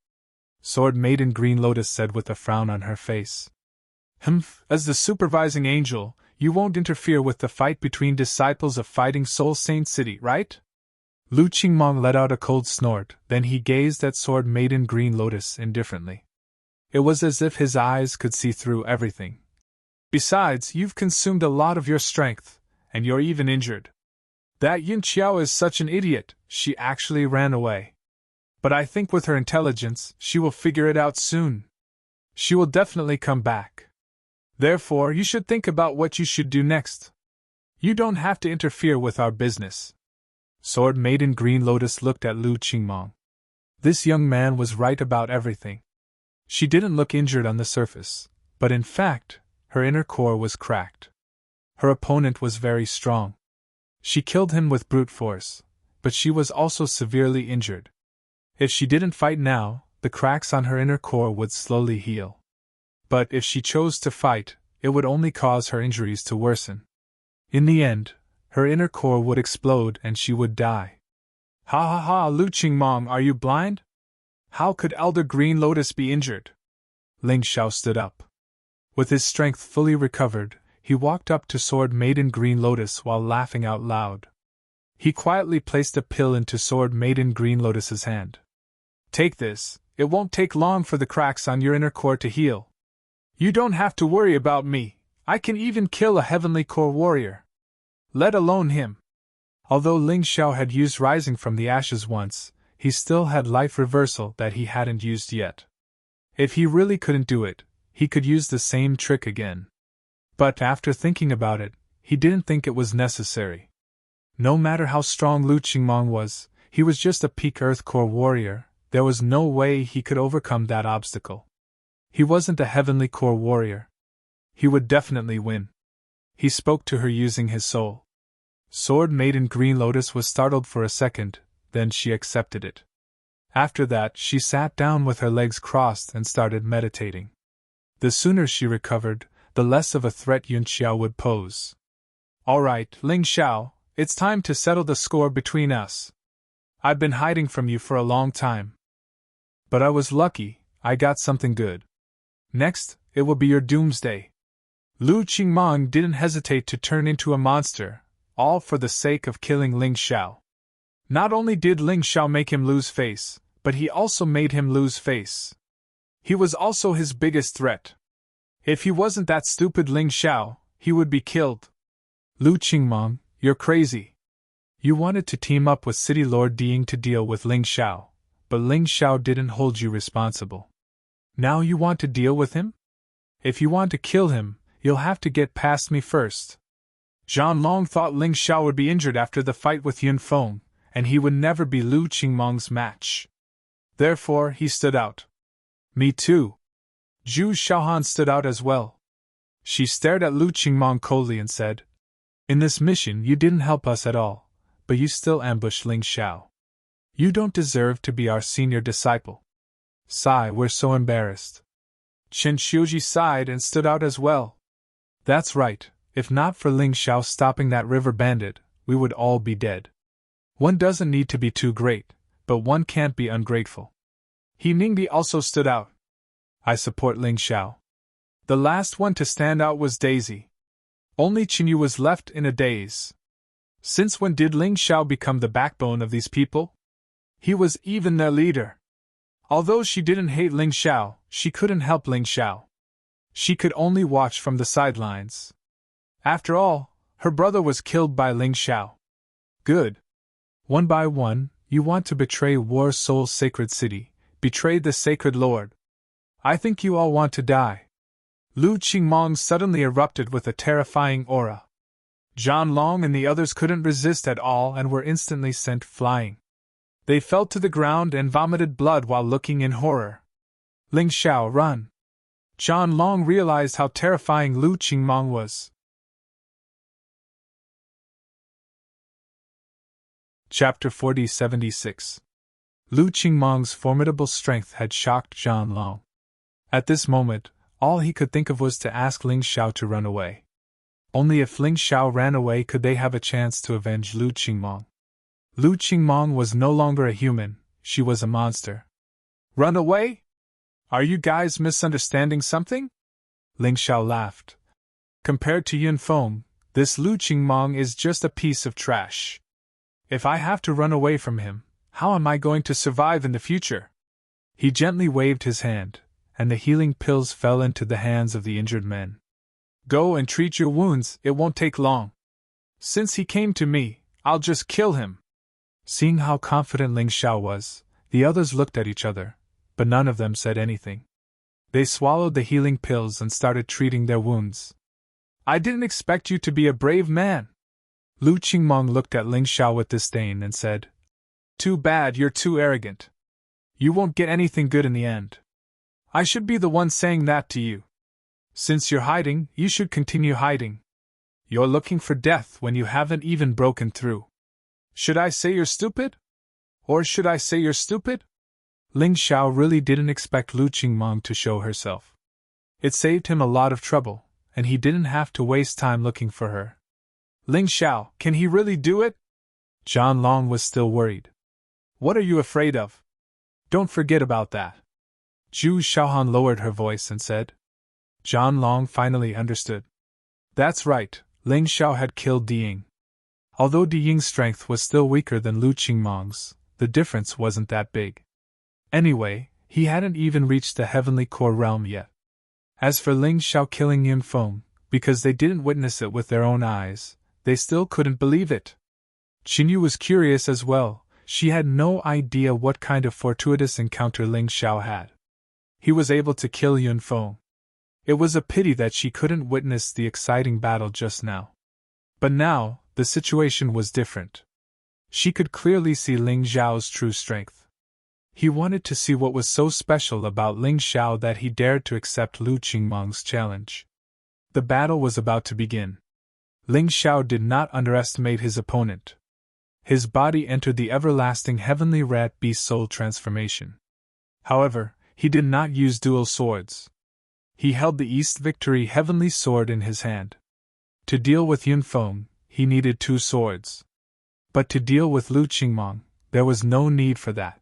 Sword Maiden Green Lotus said with a frown on her face. As the supervising angel, you won't interfere with the fight between disciples of Fighting Soul Saint City, right? Lu Qingmong let out a cold snort, then he gazed at Sword Maiden Green Lotus indifferently. It was as if his eyes could see through everything. Besides, you've consumed a lot of your strength, and you're even injured. That Yin Xiao is such an idiot, she actually ran away. But I think with her intelligence, she will figure it out soon. She will definitely come back. Therefore, you should think about what you should do next. You don't have to interfere with our business. Sword Maiden Green Lotus looked at Lu Qingmong. This young man was right about everything. She didn't look injured on the surface, but in fact, her inner core was cracked. Her opponent was very strong. She killed him with brute force, but she was also severely injured. If she didn't fight now, the cracks on her inner core would slowly heal. But if she chose to fight, it would only cause her injuries to worsen. In the end, her inner core would explode and she would die. Ha ha ha, Lu Qingmong, are you blind? How could Elder Green Lotus be injured? Ling Xiao stood up. With his strength fully recovered, he walked up to Sword Maiden Green Lotus while laughing out loud. He quietly placed a pill into Sword Maiden Green Lotus's hand. Take this, it won't take long for the cracks on your inner core to heal. You don't have to worry about me, I can even kill a heavenly core warrior. Let alone him. Although Ling Xiao had used Rising from the Ashes once, he still had Life Reversal that he hadn't used yet. If he really couldn't do it, he could use the same trick again. But after thinking about it, he didn't think it was necessary. No matter how strong Lu Qingmong was, he was just a peak Earth Core warrior. There was no way he could overcome that obstacle. He wasn't a heavenly core warrior. He would definitely win. He spoke to her using his soul. Sword Maiden Green Lotus was startled for a second, then she accepted it. After that, she sat down with her legs crossed and started meditating. The sooner she recovered, the less of a threat Yun Xiao would pose. All right, Ling Xiao, it's time to settle the score between us. I've been hiding from you for a long time. But I was lucky, I got something good. Next, it will be your doomsday. Lu Qingmong didn't hesitate to turn into a monster, all for the sake of killing Ling Xiao. Not only did Ling Xiao make him lose face, but he also made him lose face. He was also his biggest threat. If he wasn't that stupid Ling Xiao, he would be killed. Lu Qingmong, you're crazy. You wanted to team up with City Lord Diying to deal with Ling Xiao, but Ling Xiao didn't hold you responsible. Now you want to deal with him? If you want to kill him, you'll have to get past me first. Zhan Long thought Ling Xiao would be injured after the fight with Yun Feng, and he would never be Lu Qingmong's match. Therefore, he stood out. Me too. Zhu Xiaohan stood out as well. She stared at Lu Qingmong coldly and said, In this mission you didn't help us at all, but you still ambushed Ling Xiao. You don't deserve to be our senior disciple. Sigh, we're so embarrassed. Chen Xiuji sighed and stood out as well. That's right, if not for Ling Xiao stopping that river bandit, we would all be dead. One doesn't need to be too great, but one can't be ungrateful. He Ningbi also stood out. I support Ling Xiao. The last one to stand out was Daisy. Only Qinyu was left in a daze. Since when did Ling Xiao become the backbone of these people? He was even their leader. Although she didn't hate Ling Xiao, she couldn't help Ling Xiao. She could only watch from the sidelines. After all, her brother was killed by Ling Xiao. Good. One by one, you want to betray War Soul's sacred city, betray the sacred lord. I think you all want to die. Lu Qingmong suddenly erupted with a terrifying aura. Zhan Long and the others couldn't resist at all and were instantly sent flying. They fell to the ground and vomited blood while looking in horror. Ling Xiao, run! Zhan Long realized how terrifying Lu Qingmong was. Chapter 4076. Lu Qingmong's formidable strength had shocked Zhan Long. At this moment, all he could think of was to ask Ling Xiao to run away. Only if Ling Xiao ran away could they have a chance to avenge Lu Qingmong. Lu Qingmong was no longer a human, she was a monster. Run away? Are you guys misunderstanding something? Ling Xiao laughed. Compared to Yun Feng, this Lu Qingmong is just a piece of trash. If I have to run away from him, how am I going to survive in the future? He gently waved his hand, and the healing pills fell into the hands of the injured men. Go and treat your wounds, it won't take long. Since he came to me, I'll just kill him. Seeing how confident Ling Xiao was, the others looked at each other, but none of them said anything. They swallowed the healing pills and started treating their wounds. I didn't expect you to be a brave man. Lu Qingmong looked at Ling Xiao with disdain and said, Too bad, you're too arrogant. You won't get anything good in the end. I should be the one saying that to you. Since you're hiding, you should continue hiding. You're looking for death when you haven't even broken through. Should I say you're stupid? Or should I say you're stupid? Ling Xiao really didn't expect Lu Qingmong to show herself. It saved him a lot of trouble, and he didn't have to waste time looking for her. Ling Xiao, can he really do it? John Long was still worried. What are you afraid of? Don't forget about that. Zhu Xiaohan lowered her voice and said. John Long finally understood. That's right, Ling Xiao had killed Diying. Although Diying's strength was still weaker than Lu Qingmong's, the difference wasn't that big. Anyway, he hadn't even reached the heavenly core realm yet. As for Ling Xiao killing Yun Feng, because they didn't witness it with their own eyes, they still couldn't believe it. Qinyu was curious as well. She had no idea what kind of fortuitous encounter Ling Xiao had. He was able to kill Yun Feng. It was a pity that she couldn't witness the exciting battle just now. But now, the situation was different. She could clearly see Ling Xiao's true strength. He wanted to see what was so special about Ling Xiao that he dared to accept Lu Qingmong's challenge. The battle was about to begin. Ling Xiao did not underestimate his opponent. His body entered the everlasting heavenly rat beast soul transformation. However, he did not use dual swords. He held the East Victory heavenly sword in his hand. To deal with Yun Feng, he needed 2 swords. But to deal with Lu Qingmong, there was no need for that.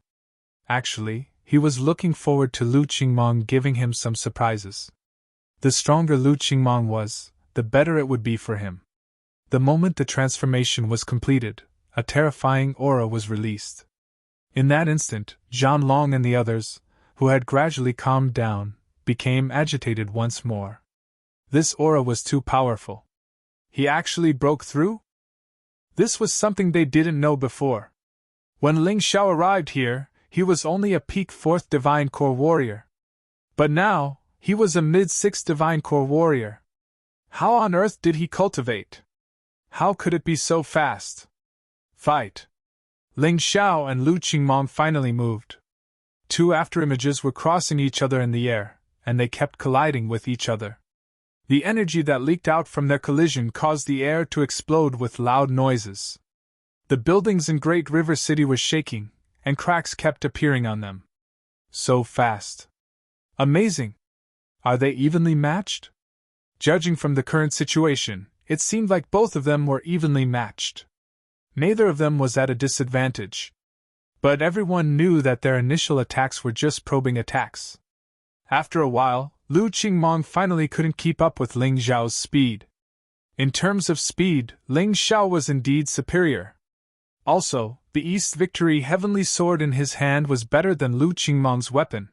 Actually, he was looking forward to Lu Qingmong giving him some surprises. The stronger Lu Qingmong was, the better it would be for him. The moment the transformation was completed, a terrifying aura was released. In that instant, Zhan Long and the others, who had gradually calmed down, became agitated once more. This aura was too powerful. He actually broke through? This was something they didn't know before. When Ling Xiao arrived here, he was only a peak 4th Divine Core warrior. But now, he was a mid-6th Divine Core warrior. How on earth did he cultivate? How could it be so fast? Fight! Ling Xiao and Lu Qingmong finally moved. 2 afterimages were crossing each other in the air, and they kept colliding with each other. The energy that leaked out from their collision caused the air to explode with loud noises. The buildings in Great River City were shaking, and cracks kept appearing on them. So fast. Amazing! Are they evenly matched? Judging from the current situation, it seemed like both of them were evenly matched. Neither of them was at a disadvantage. But everyone knew that their initial attacks were just probing attacks. After a while, Lu Qingmong finally couldn't keep up with Ling Xiao's speed. In terms of speed, Ling Xiao was indeed superior. Also, the East Victory Heavenly Sword in his hand was better than Lu Qingmong's weapon.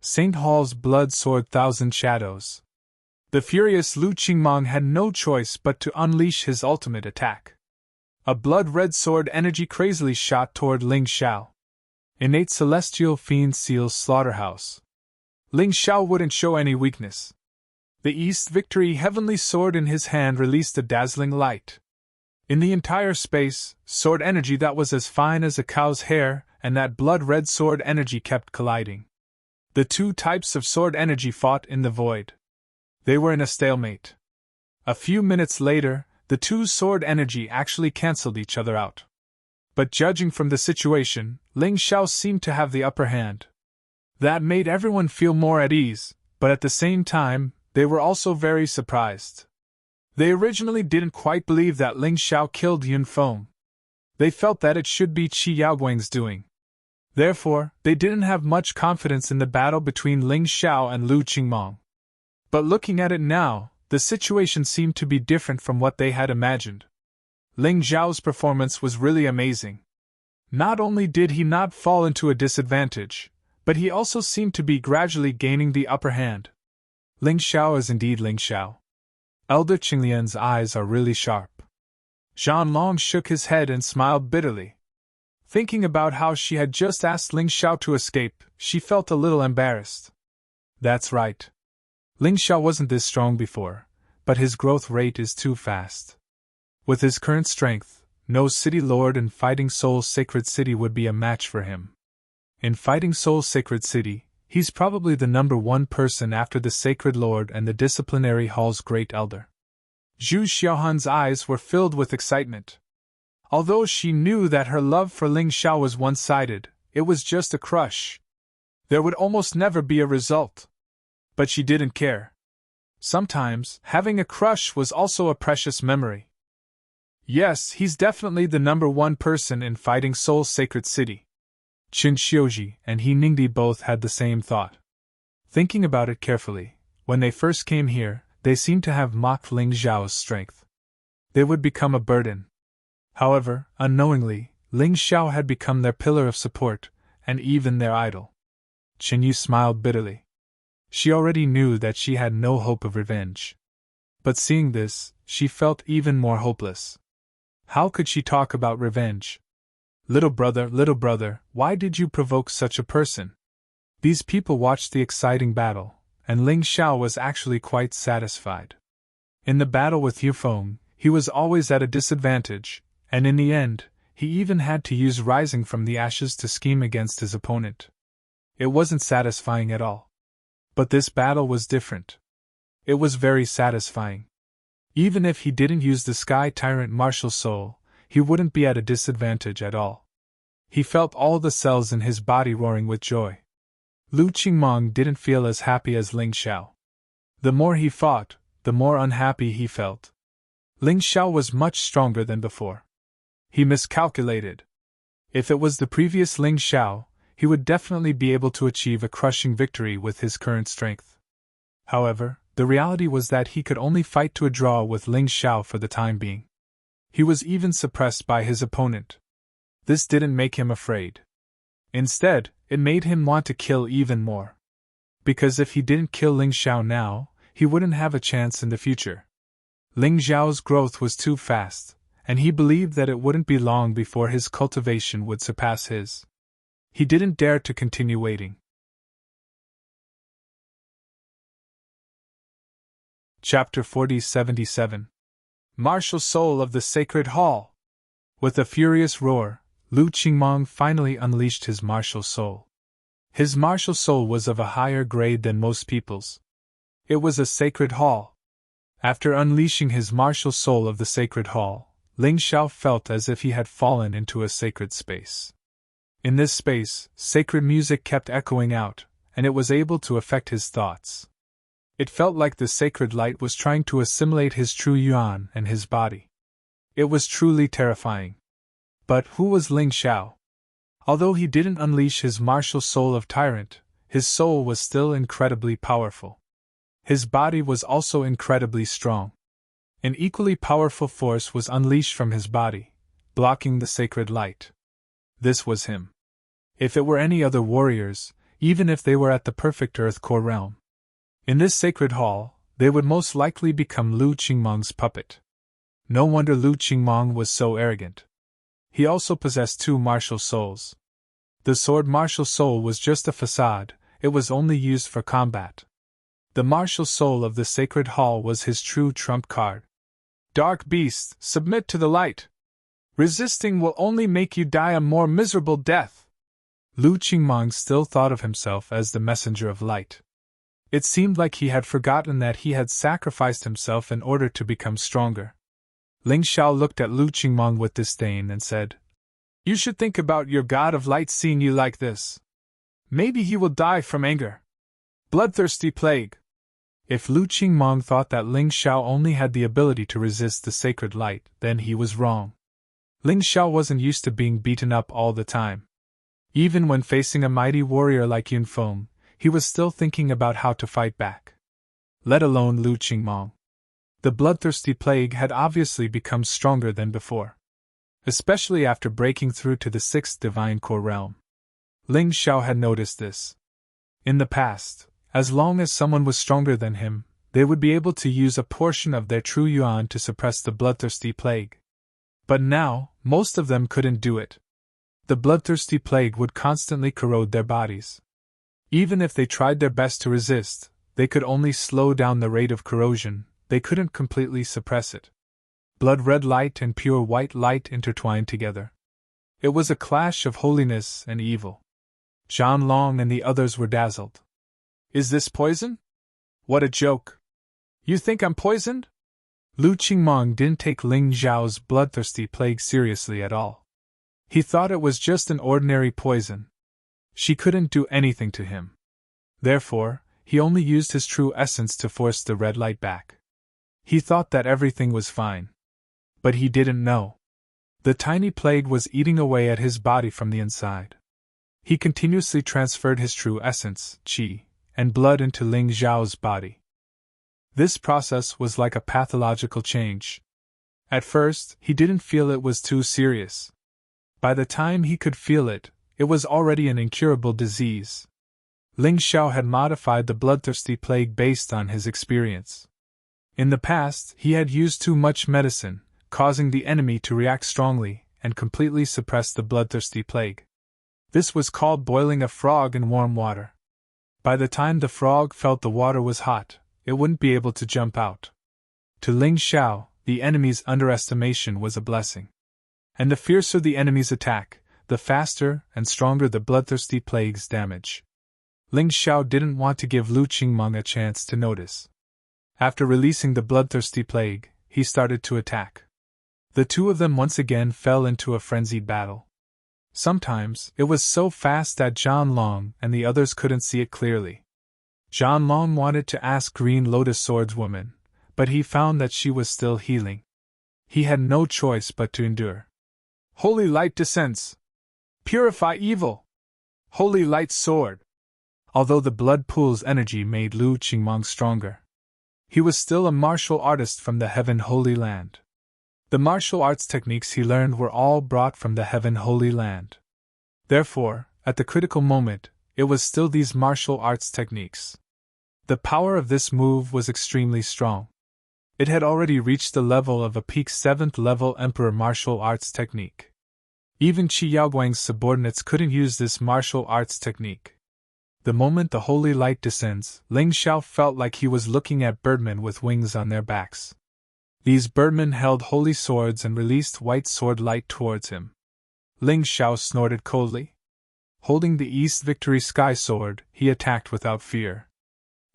St. Hall's Blood Sword Thousand Shadows. The furious Lu Qingmong had no choice but to unleash his ultimate attack. A blood-red sword energy crazily shot toward Ling Xiao. Innate Celestial Fiend Seals Slaughterhouse. Ling Xiao wouldn't show any weakness. The East Victory Heavenly Sword in his hand released a dazzling light. In the entire space, sword energy that was as fine as a cow's hair and that blood-red sword energy kept colliding. The 2 types of sword energy fought in the void. They were in a stalemate. A few minutes later, the 2 sword energy actually cancelled each other out. But judging from the situation, Ling Xiao seemed to have the upper hand. That made everyone feel more at ease, but at the same time, they were also very surprised. They originally didn't quite believe that Ling Xiao killed Yun Feng. They felt that it should be Qi Yaoguang's doing. Therefore, they didn't have much confidence in the battle between Ling Xiao and Lu Qingmong. But looking at it now, The situation seemed to be different from what they had imagined. Ling Xiao's performance was really amazing. Not only did he not fall into a disadvantage, but he also seemed to be gradually gaining the upper hand. Ling Xiao is indeed Ling Xiao. Elder Qinglian's eyes are really sharp. Zhan Long shook his head and smiled bitterly. Thinking about how she had just asked Ling Xiao to escape, she felt a little embarrassed. That's right. Ling Xiao wasn't this strong before, but his growth rate is too fast. With his current strength, no city lord in Fighting Soul's Sacred City would be a match for him. In Fighting Soul's Sacred City, he's probably the number one person after the Sacred Lord and the Disciplinary Hall's Great Elder. Zhu Xiaohan's eyes were filled with excitement. Although she knew that her love for Ling Xiao was one-sided, it was just a crush. There would almost never be a result. But she didn't care. Sometimes, having a crush was also a precious memory. Yes, he's definitely the number one person in Fighting Soul's Sacred City. Qin Xiuji and He Ningdi both had the same thought. Thinking about it carefully, when they first came here, they seemed to have mocked Ling Xiao's strength. They would become a burden. However, unknowingly, Ling Xiao had become their pillar of support, and even their idol. Qin Yu smiled bitterly. She already knew that she had no hope of revenge. But seeing this, she felt even more hopeless. How could she talk about revenge? Little brother, why did you provoke such a person? These people watched the exciting battle, and Ling Xiao was actually quite satisfied. In the battle with Yufeng, he was always at a disadvantage, and in the end, he even had to use rising from the ashes to scheme against his opponent. It wasn't satisfying at all. But this battle was different. It was very satisfying. Even if he didn't use the Sky Tyrant martial soul, he wouldn't be at a disadvantage at all. He felt all the cells in his body roaring with joy. Lu Qingmong didn't feel as happy as Ling Xiao. The more he fought, the more unhappy he felt. Ling Xiao was much stronger than before. He miscalculated. If it was the previous Ling Xiao, he would definitely be able to achieve a crushing victory with his current strength. However, the reality was that he could only fight to a draw with Ling Xiao for the time being. He was even suppressed by his opponent. This didn't make him afraid. Instead, it made him want to kill even more. Because if he didn't kill Ling Xiao now, he wouldn't have a chance in the future. Ling Xiao's growth was too fast, and he believed that it wouldn't be long before his cultivation would surpass his. He didn't dare to continue waiting. Chapter 4077. Martial Soul of the Sacred Hall. With a furious roar, Lu Qingmong finally unleashed his martial soul. His martial soul was of a higher grade than most people's. It was a sacred hall. After unleashing his martial soul of the sacred hall, Ling Xiao felt as if he had fallen into a sacred space. In this space, sacred music kept echoing out, and it was able to affect his thoughts. It felt like the sacred light was trying to assimilate his true yuan and his body. It was truly terrifying. But who was Ling Xiao? Although he didn't unleash his martial soul of Tyrant, his soul was still incredibly powerful. His body was also incredibly strong. An equally powerful force was unleashed from his body, blocking the sacred light. This was him. If it were any other warriors, even if they were at the perfect Earth Core realm, in this sacred hall, they would most likely become Lu Qingmong's puppet. No wonder Lu Qingmong was so arrogant. He also possessed two martial souls. The sword martial soul was just a facade, it was only used for combat. The martial soul of the sacred hall was his true trump card. Dark beast, submit to the light. Resisting will only make you die a more miserable death. Lu Qingmong still thought of himself as the messenger of light. It seemed like he had forgotten that he had sacrificed himself in order to become stronger. Ling Xiao looked at Lu Qingmong with disdain and said, "You should think about your god of light seeing you like this. Maybe he will die from anger. Bloodthirsty plague." If Lu Qingmong thought that Ling Xiao only had the ability to resist the sacred light, then he was wrong. Ling Xiao wasn't used to being beaten up all the time. Even when facing a mighty warrior like Yunfeng, he was still thinking about how to fight back. Let alone Lu Qingmong. The bloodthirsty plague had obviously become stronger than before, especially after breaking through to the sixth divine core realm. Ling Xiao had noticed this. In the past, as long as someone was stronger than him, they would be able to use a portion of their true yuan to suppress the bloodthirsty plague. But now, most of them couldn't do it. The bloodthirsty plague would constantly corrode their bodies. Even if they tried their best to resist, they could only slow down the rate of corrosion, they couldn't completely suppress it. Blood-red light and pure white light intertwined together. It was a clash of holiness and evil. Zhan Long and the others were dazzled. Is this poison? What a joke! You think I'm poisoned? Lu Qingmong didn't take Ling Xiao's bloodthirsty plague seriously at all. He thought it was just an ordinary poison. She couldn't do anything to him. Therefore, he only used his true essence to force the red light back. He thought that everything was fine. But he didn't know. The tiny plague was eating away at his body from the inside. He continuously transferred his true essence, qi, and blood into Ling Xiao's body. This process was like a pathological change. At first, he didn't feel it was too serious. By the time he could feel it, it was already an incurable disease. Ling Xiao had modified the bloodthirsty plague based on his experience. In the past, he had used too much medicine, causing the enemy to react strongly and completely suppress the bloodthirsty plague. This was called boiling a frog in warm water. By the time the frog felt the water was hot, it wouldn't be able to jump out. To Ling Xiao, the enemy's underestimation was a blessing. And the fiercer the enemy's attack, the faster and stronger the bloodthirsty plague's damage. Ling Xiao didn't want to give Lu Qingmong a chance to notice. After releasing the bloodthirsty plague, he started to attack. The two of them once again fell into a frenzied battle. Sometimes, it was so fast that Zhan Long and the others couldn't see it clearly. Zhan Long wanted to ask Green Lotus Swordswoman, but he found that she was still healing. He had no choice but to endure. Holy light descends. Purify evil. Holy light sword. Although the blood pool's energy made Lu Qingmong stronger, he was still a martial artist from the Heaven Holy Land. The martial arts techniques he learned were all brought from the Heaven Holy Land. Therefore, at the critical moment, it was still these martial arts techniques. The power of this move was extremely strong. It had already reached the level of a peak 7th level Emperor martial arts technique. Even Qi Yaoguang's subordinates couldn't use this martial arts technique. The moment the holy light descends, Ling Xiao felt like he was looking at birdmen with wings on their backs. These birdmen held holy swords and released white sword light towards him. Ling Xiao snorted coldly. Holding the East Victory Sky Sword, he attacked without fear.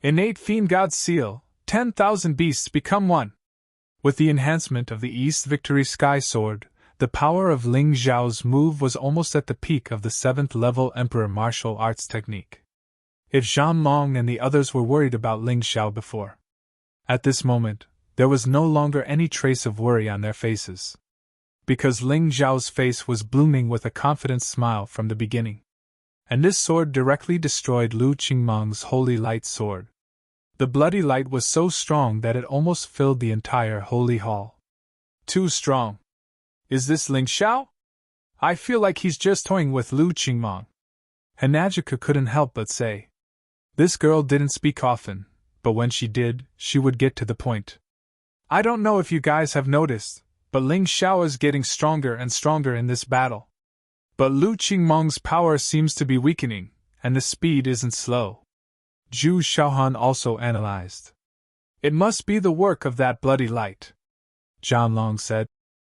Innate Fiend God Seal, 10,000 beasts become one. With the enhancement of the East Victory Sky Sword, the power of Ling Xiao's move was almost at the peak of the 7th level Emperor martial arts technique. If Zhan Long and the others were worried about Ling Xiao before, at this moment, there was no longer any trace of worry on their faces. Because Ling Xiao's face was blooming with a confident smile from the beginning. And this sword directly destroyed Lu Qingmong's holy light sword. The bloody light was so strong that it almost filled the entire holy hall. Too strong. Is this Ling Xiao? I feel like he's just toying with Lu Qingmong. Hanajika couldn't help but say. This girl didn't speak often, but when she did, she would get to the point. I don't know if you guys have noticed, but Ling Xiao is getting stronger and stronger in this battle. But Lu Qingmong's power seems to be weakening, and the speed isn't slow. Zhu Xiaohan also analyzed. It must be the work of that bloody light. Zhan Long said.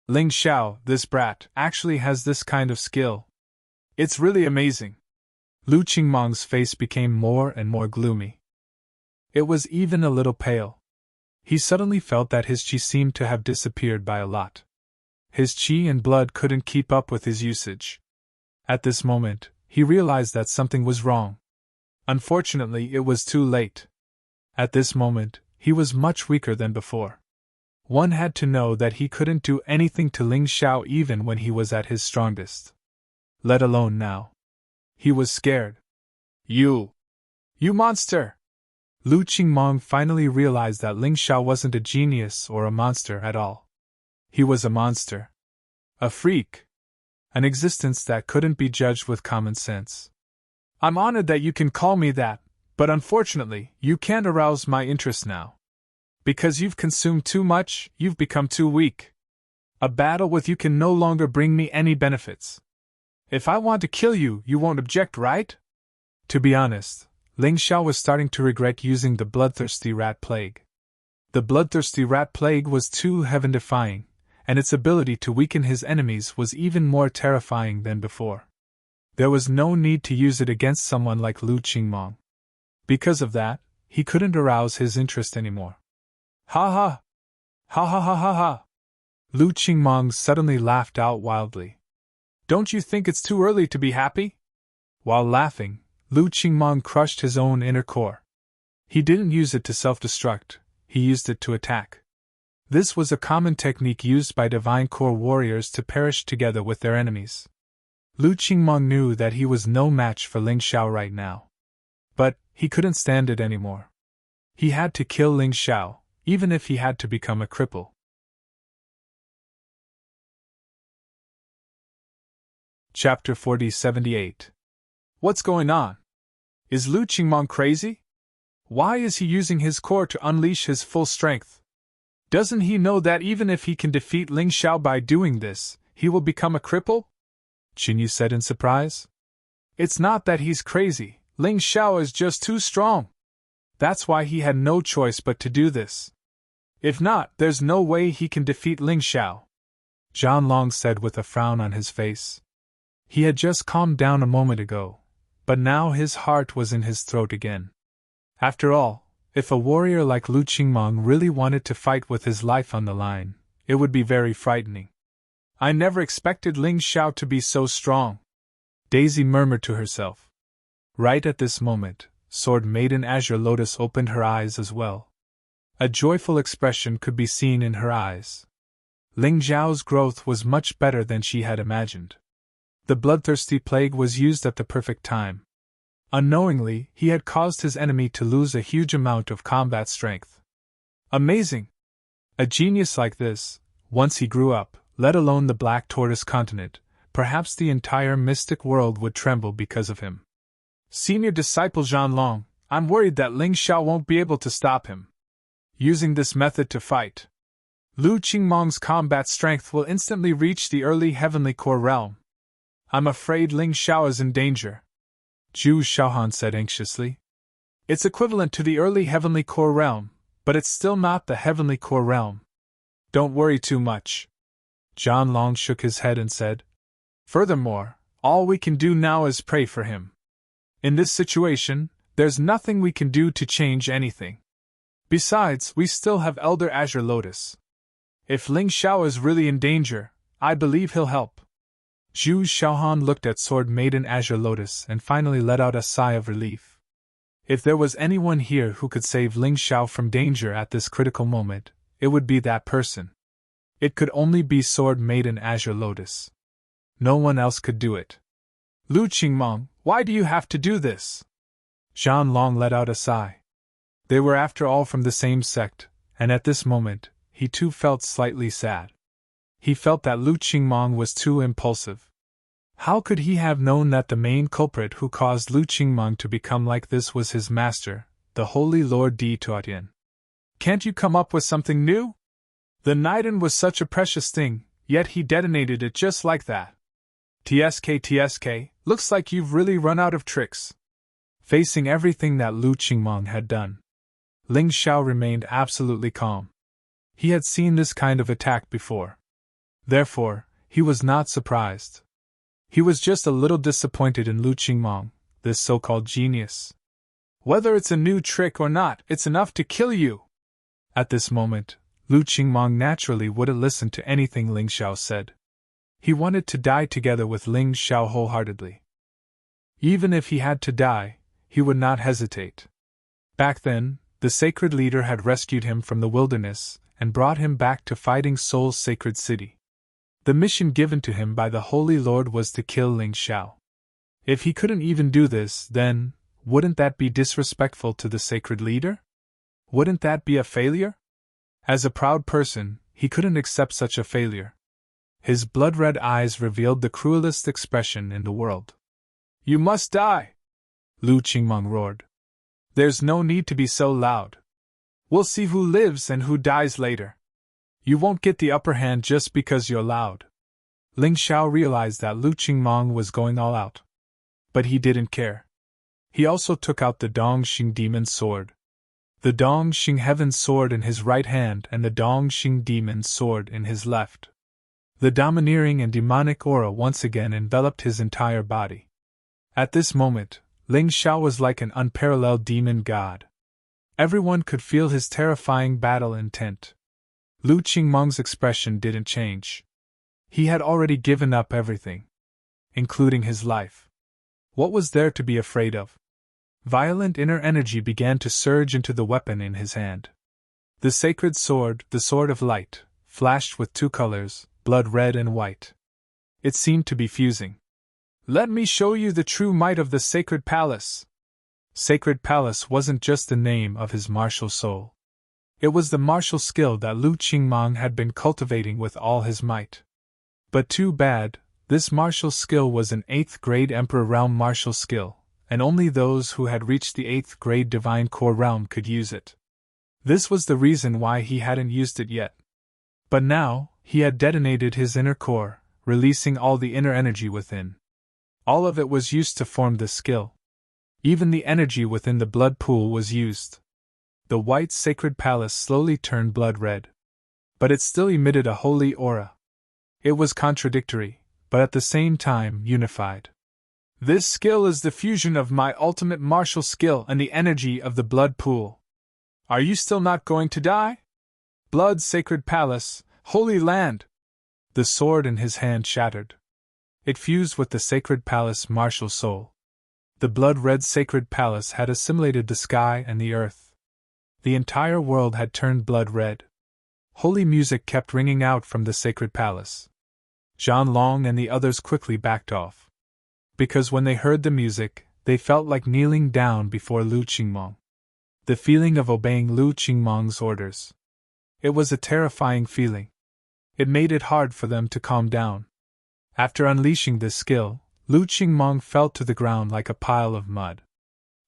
Ling Xiao, this brat, actually has this kind of skill. It's really amazing. Lu Qingmong's face became more and more gloomy. It was even a little pale. He suddenly felt that his qi seemed to have disappeared by a lot. His qi and blood couldn't keep up with his usage. At this moment, he realized that something was wrong. Unfortunately, it was too late. At this moment, he was much weaker than before. One had to know that he couldn't do anything to Ling Xiao even when he was at his strongest. Let alone now. He was scared. You monster! Lu Qingmong finally realized that Ling Xiao wasn't a genius or a monster at all. He was a monster. A freak. An existence that couldn't be judged with common sense. I'm honored that you can call me that, but unfortunately, you can't arouse my interest now. Because you've consumed too much, you've become too weak. A battle with you can no longer bring me any benefits. If I want to kill you, you won't object, right? To be honest, Ling Xiao was starting to regret using the bloodthirsty rat plague. The bloodthirsty rat plague was too heaven-defying, and its ability to weaken his enemies was even more terrifying than before. There was no need to use it against someone like Lu Qingmong. Because of that, he couldn't arouse his interest anymore. Ha ha! Ha ha ha ha ha! Lu Qingmong suddenly laughed out wildly. Don't you think it's too early to be happy? While laughing, Lu Qingmong crushed his own inner core. He didn't use it to self-destruct, he used it to attack. This was a common technique used by divine core warriors to perish together with their enemies. Lu Qingmong knew that he was no match for Ling Xiao right now. But he couldn't stand it anymore. He had to kill Ling Xiao, even if he had to become a cripple. Chapter 4078. What's going on? Is Lu Qingmong crazy? Why is he using his core to unleash his full strength? Doesn't he know that even if he can defeat Ling Xiao by doing this, he will become a cripple? Qinyu said in surprise. It's not that he's crazy, Ling Xiao is just too strong. That's why he had no choice but to do this. If not, there's no way he can defeat Ling Xiao. Zhan Long said with a frown on his face. He had just calmed down a moment ago, but now his heart was in his throat again. After all, if a warrior like Lu Qingmong really wanted to fight with his life on the line, it would be very frightening. I never expected Ling Xiao to be so strong, Daisy murmured to herself. Right at this moment, Sword Maiden Azure Lotus opened her eyes as well. A joyful expression could be seen in her eyes. Ling Xiao's growth was much better than she had imagined. The bloodthirsty plague was used at the perfect time. Unknowingly, he had caused his enemy to lose a huge amount of combat strength. Amazing! A genius like this, once he grew up, let alone the Black Tortoise continent, perhaps the entire mystic world would tremble because of him. Senior disciple Zhan Long, I'm worried that Ling Xiao won't be able to stop him. Using this method to fight, Lu Qingmong's combat strength will instantly reach the early heavenly core realm. I'm afraid Ling Xiao is in danger, Zhu Xiaohan said anxiously. It's equivalent to the early heavenly core realm, but it's still not the heavenly core realm. Don't worry too much. Zhan Long shook his head and said, Furthermore, all we can do now is pray for him. In this situation, there's nothing we can do to change anything. Besides, we still have Elder Azure Lotus. If Ling Xiao is really in danger, I believe he'll help. Zhu Xiaohan looked at Sword Maiden Azure Lotus and finally let out a sigh of relief. If there was anyone here who could save Ling Xiao from danger at this critical moment, it would be that person. It could only be Sword Maiden Azure Lotus. No one else could do it. Lu Qingmong, why do you have to do this? Zhan Long let out a sigh. They were after all from the same sect, and at this moment, he too felt slightly sad. He felt that Lu Qingmong was too impulsive. How could he have known that the main culprit who caused Lu Qingmong to become like this was his master, the Holy Lord Di Tuotian? Can't you come up with something new? The Niden was such a precious thing, yet he detonated it just like that. TSK, looks like you've really run out of tricks. Facing everything that Lu Qingmong had done, Ling Xiao remained absolutely calm. He had seen this kind of attack before. Therefore, he was not surprised. He was just a little disappointed in Lu Qingmong, this so-called genius. Whether it's a new trick or not, it's enough to kill you. At this moment, Lu Qingmong naturally wouldn't listen to anything Ling Xiao said. He wanted to die together with Ling Xiao wholeheartedly. Even if he had to die, he would not hesitate. Back then, the sacred leader had rescued him from the wilderness and brought him back to Fighting Soul's sacred city. The mission given to him by the Holy Lord was to kill Ling Xiao. If he couldn't even do this, then, wouldn't that be disrespectful to the sacred leader? Wouldn't that be a failure? As a proud person, he couldn't accept such a failure. His blood-red eyes revealed the cruelest expression in the world. You must die! Lu Qingmeng roared. There's no need to be so loud. We'll see who lives and who dies later. You won't get the upper hand just because you're loud. Ling Xiao realized that Lu Qingmeng was going all out. But he didn't care. He also took out the Dongxing Demon's sword. The Dongxing Heaven's sword in his right hand and the Dongxing Demon's sword in his left. The domineering and demonic aura once again enveloped his entire body. At this moment, Ling Xiao was like an unparalleled demon god. Everyone could feel his terrifying battle intent. Lu Qingmeng's expression didn't change. He had already given up everything, including his life. What was there to be afraid of? Violent inner energy began to surge into the weapon in his hand. The sacred sword, the sword of light, flashed with two colors, blood red and white. It seemed to be fusing. Let me show you the true might of the Sacred Palace. Sacred Palace wasn't just the name of his martial soul. It was the martial skill that Lu Qingmeng had been cultivating with all his might. But too bad, this martial skill was an 8th grade Emperor realm martial skill, and only those who had reached the 8th grade Divine Core realm could use it. This was the reason why he hadn't used it yet. But now, he had detonated his inner core, releasing all the inner energy within. All of it was used to form this skill. Even the energy within the blood pool was used. The white sacred palace slowly turned blood red. But it still emitted a holy aura. It was contradictory, but at the same time unified. This skill is the fusion of my ultimate martial skill and the energy of the blood pool. Are you still not going to die? Blood sacred palace, holy land! The sword in his hand shattered. It fused with the sacred palace martial soul. The blood-red sacred palace had assimilated the sky and the earth. The entire world had turned blood-red. Holy music kept ringing out from the sacred palace. Zhan Long and the others quickly backed off. Because when they heard the music, they felt like kneeling down before Lu Qingmeng. The feeling of obeying Lu Qingmeng's orders. It was a terrifying feeling. It made it hard for them to calm down. After unleashing this skill, Lu Qingmeng fell to the ground like a pile of mud.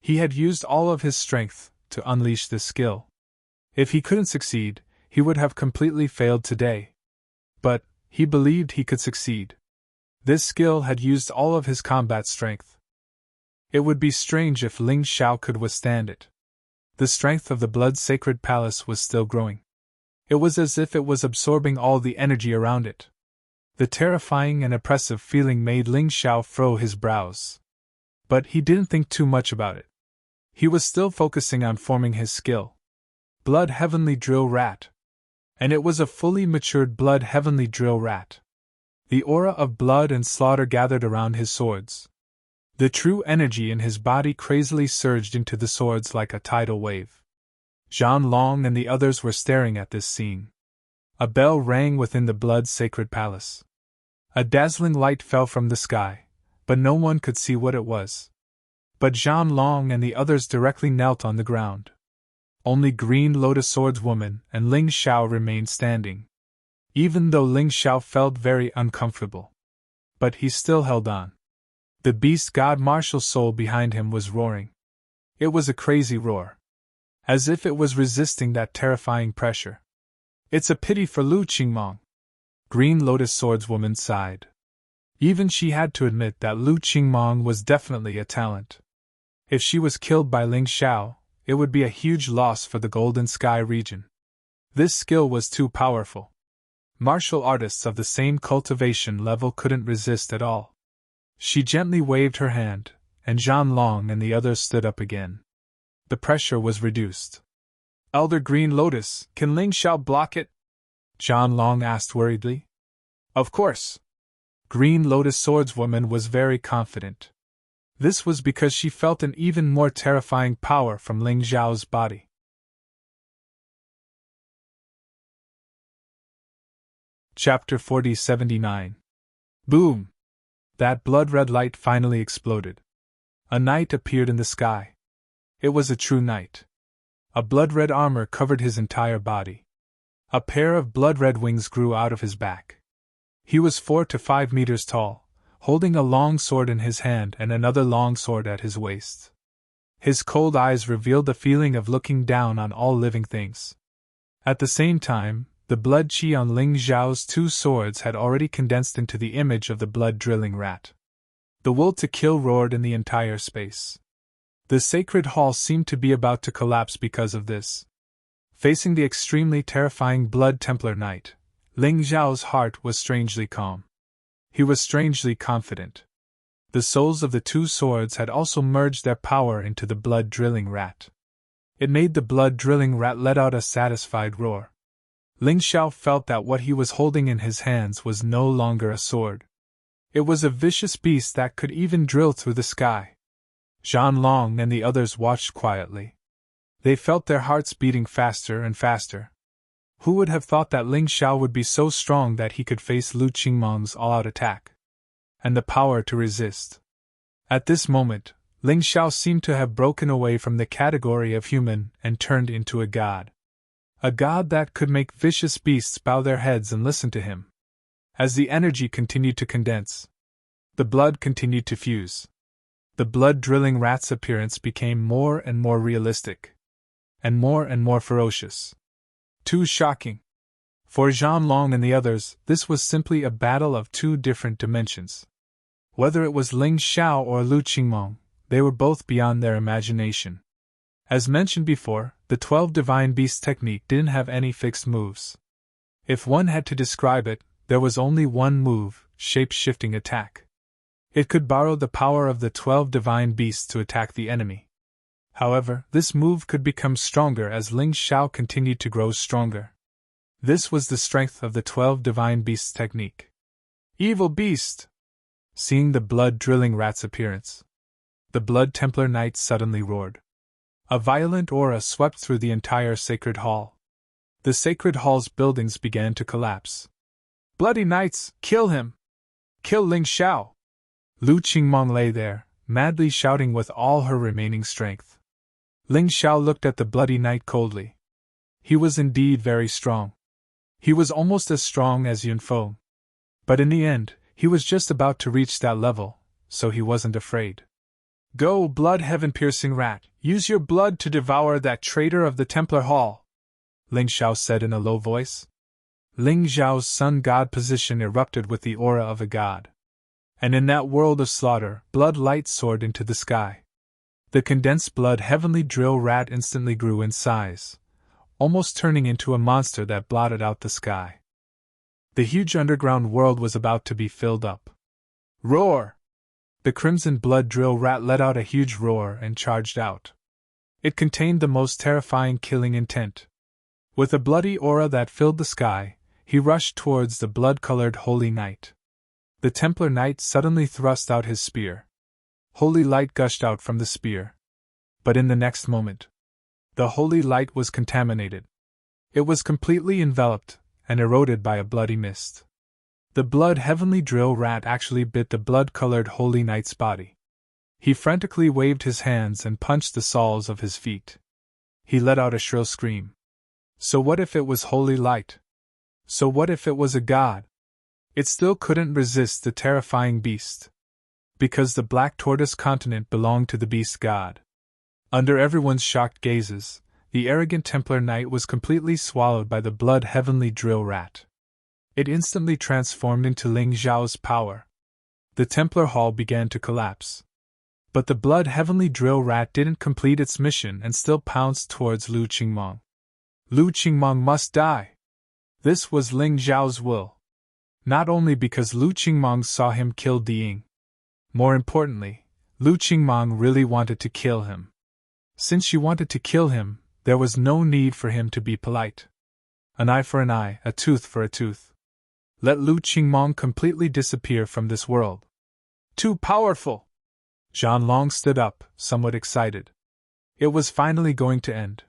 He had used all of his strength to unleash this skill. If he couldn't succeed, he would have completely failed today. But he believed he could succeed. This skill had used all of his combat strength. It would be strange if Ling Xiao could withstand it. The strength of the blood sacred palace was still growing. It was as if it was absorbing all the energy around it. The terrifying and oppressive feeling made Ling Xiao furrow his brows. But he didn't think too much about it. He was still focusing on forming his skill. Blood Heavenly Drill Rat. And it was a fully matured Blood Heavenly Drill Rat. The aura of blood and slaughter gathered around his swords. The true energy in his body crazily surged into the swords like a tidal wave. Zhan Long and the others were staring at this scene. A bell rang within the blood sacred palace. A dazzling light fell from the sky, but no one could see what it was. But Zhan Long and the others directly knelt on the ground. Only Green Lotus Swordswoman and Ling Xiao remained standing. Even though Ling Xiao felt very uncomfortable. But he still held on. The beast god martial soul behind him was roaring. It was a crazy roar. As if it was resisting that terrifying pressure. It's a pity for Lu Qingmeng. Green Lotus Swordswoman sighed. Even she had to admit that Lu Qingmeng was definitely a talent. If she was killed by Ling Xiao, it would be a huge loss for the Golden Sky region. This skill was too powerful. Martial artists of the same cultivation level couldn't resist at all. She gently waved her hand, and Zhan Long and the others stood up again. The pressure was reduced. Elder Green Lotus, can Ling Xiao block it? Zhan Long asked worriedly. Of course. Green Lotus Swordswoman was very confident. This was because she felt an even more terrifying power from Ling Xiao's body. Chapter 4079. Boom! That blood-red light finally exploded. A knight appeared in the sky. It was a true knight. A blood-red armor covered his entire body. A pair of blood-red wings grew out of his back. He was 4 to 5 meters tall, holding a long sword in his hand and another long sword at his waist. His cold eyes revealed the feeling of looking down on all living things. At the same time, the blood chi on Ling Zhao's 2 swords had already condensed into the image of the blood-drilling rat. The will to kill roared in the entire space. The sacred hall seemed to be about to collapse because of this. Facing the extremely terrifying Blood Templar Knight, Ling Zhao's heart was strangely calm. He was strangely confident. The souls of the 2 swords had also merged their power into the blood-drilling rat. It made the blood-drilling rat let out a satisfied roar. Ling Zhao felt that what he was holding in his hands was no longer a sword. It was a vicious beast that could even drill through the sky. Zhan Long and the others watched quietly. They felt their hearts beating faster and faster. Who would have thought that Ling Zhao would be so strong that he could face Lu Qingmeng's all-out attack? And the power to resist. At this moment, Ling Zhao seemed to have broken away from the category of human and turned into a god. A god that could make vicious beasts bow their heads and listen to him. As the energy continued to condense, the blood continued to fuse. The blood-drilling rat's appearance became more and more realistic, and more ferocious. Too shocking. For Zhan Long and the others, this was simply a battle of 2 different dimensions. Whether it was Ling Zhao or Lu Qingmeng, they were both beyond their imagination. As mentioned before, the 12 Divine Beasts technique didn't have any fixed moves. If one had to describe it, there was only one move, shape-shifting attack. It could borrow the power of the 12 Divine Beasts to attack the enemy. However, this move could become stronger as Ling Zhao continued to grow stronger. This was the strength of the 12 Divine Beasts technique. Evil Beast! Seeing the blood-drilling rat's appearance, the Blood Templar Knight suddenly roared. A violent aura swept through the entire sacred hall. The sacred hall's buildings began to collapse. Bloody Knights, kill him! Kill Ling Zhao! Lu Qingmeng lay there, madly shouting with all her remaining strength. Ling Zhao looked at the Bloody Knight coldly. He was indeed very strong. He was almost as strong as Yun Feng. But in the end, he was just about to reach that level, so he wasn't afraid. Go, blood heaven-piercing rat, use your blood to devour that traitor of the Templar Hall, Ling Zhao said in a low voice. Ling Zhao's sun-god position erupted with the aura of a god. And in that world of slaughter, blood light soared into the sky. The condensed blood heavenly drill rat instantly grew in size, almost turning into a monster that blotted out the sky. The huge underground world was about to be filled up. Roar! The crimson blood drill rat let out a huge roar and charged out. It contained the most terrifying killing intent. With a bloody aura that filled the sky, he rushed towards the blood-colored Holy Knight. The Templar Knight suddenly thrust out his spear. Holy light gushed out from the spear. But in the next moment, the holy light was contaminated. It was completely enveloped and eroded by a bloody mist. The blood heavenly drill rat actually bit the blood-colored Holy Knight's body. He frantically waved his hands and punched the soles of his feet. He let out a shrill scream. So what if it was holy light? So what if it was a god? It still couldn't resist the terrifying beast. Because the Black Tortoise continent belonged to the beast god. Under everyone's shocked gazes, the arrogant Templar Knight was completely swallowed by the blood heavenly drill rat. It instantly transformed into Ling Zhao's power. The Templar Hall began to collapse. But the blood heavenly drill rat didn't complete its mission and still pounced towards Lu Qingmeng. Lu Qingmeng must die. This was Ling Zhao's will. Not only because Lu Qingmeng saw him kill Diying. More importantly, Lu Qingmeng really wanted to kill him. Since she wanted to kill him, there was no need for him to be polite. An eye for an eye, a tooth for a tooth. Let Lu Qingmeng completely disappear from this world. Too powerful! Zhan Long stood up, somewhat excited. It was finally going to end.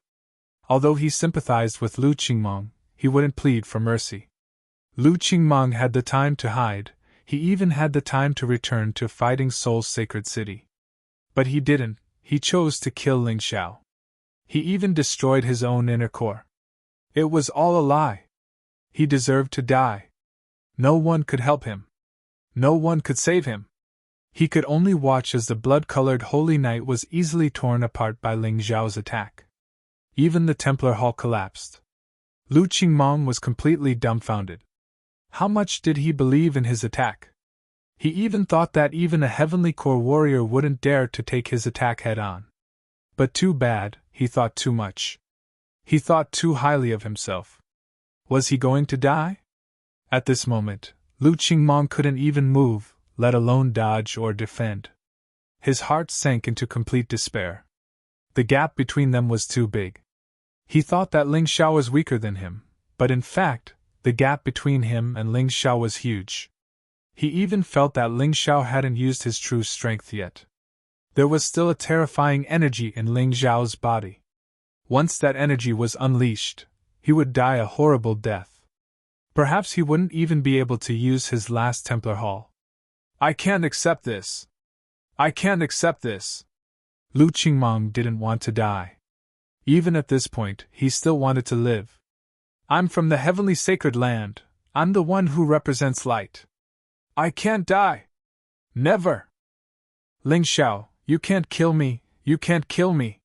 Although he sympathized with Lu Qingmeng, he wouldn't plead for mercy. Lu Qingmeng had the time to hide, he even had the time to return to Fighting Soul's sacred city. But he didn't, he chose to kill Ling Xiao. He even destroyed his own inner core. It was all a lie. He deserved to die. No one could help him. No one could save him. He could only watch as the blood-colored holy night was easily torn apart by Ling Xiao's attack. Even the Templar Hall collapsed. Lu Qingmong was completely dumbfounded. How much did he believe in his attack? He even thought that even a heavenly core warrior wouldn't dare to take his attack head-on. But too bad, he thought too much. He thought too highly of himself. Was he going to die? At this moment, Lu Qingmong couldn't even move, let alone dodge or defend. His heart sank into complete despair. The gap between them was too big. He thought that Ling Xiao was weaker than him, but in fact, the gap between him and Ling Xiao was huge. He even felt that Ling Xiao hadn't used his true strength yet. There was still a terrifying energy in Ling Xiao's body. Once that energy was unleashed, he would die a horrible death. Perhaps he wouldn't even be able to use his last Templar Hall. I can't accept this. I can't accept this. Lu Qingmong didn't want to die. Even at this point, he still wanted to live. I'm from the heavenly sacred land. I'm the one who represents light. I can't die. Never. Ling Xiao, you can't kill me, you can't kill me.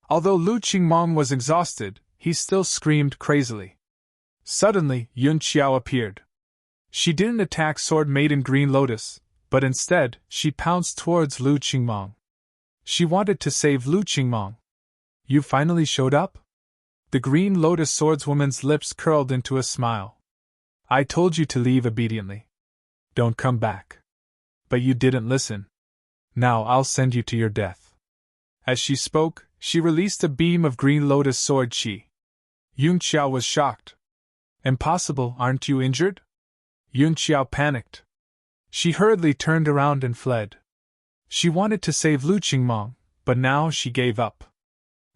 Although Lu Qingmong was exhausted, he still screamed crazily. Suddenly, Yun Xiao appeared. She didn't attack Sword Maiden Green Lotus, but instead, she pounced towards Lu Qingmong. She wanted to save Lu Qingmong. You finally showed up? The Green Lotus swordswoman's lips curled into a smile. I told you to leave obediently. Don't come back. But you didn't listen. Now I'll send you to your death. As she spoke, she released a beam of Green Lotus sword chi. Yun Xiao was shocked. Impossible, aren't you injured? Yun Xiao panicked. She hurriedly turned around and fled. She wanted to save Lu Qingmong, but now she gave up.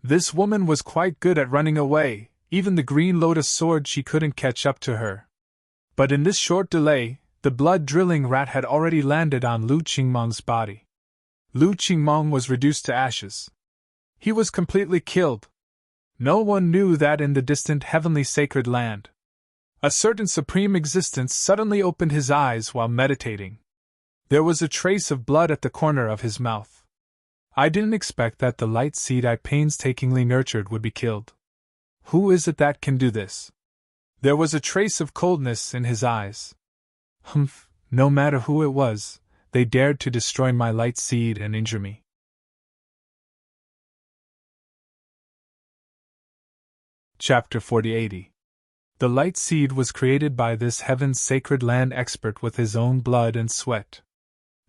This woman was quite good at running away, even the Green Lotus sword she couldn't catch up to her. But in this short delay, the blood-drilling rat had already landed on Lu Qingmong's body. Lu Qingmong was reduced to ashes. He was completely killed. No one knew that in the distant heavenly sacred land, a certain supreme existence suddenly opened his eyes while meditating. There was a trace of blood at the corner of his mouth. I didn't expect that the light seed I painstakingly nurtured would be killed. Who is it that can do this? There was a trace of coldness in his eyes. Humph, no matter who it was, they dared to destroy my light seed and injure me. Chapter 4080. The light seed was created by this heaven's sacred land expert with his own blood and sweat.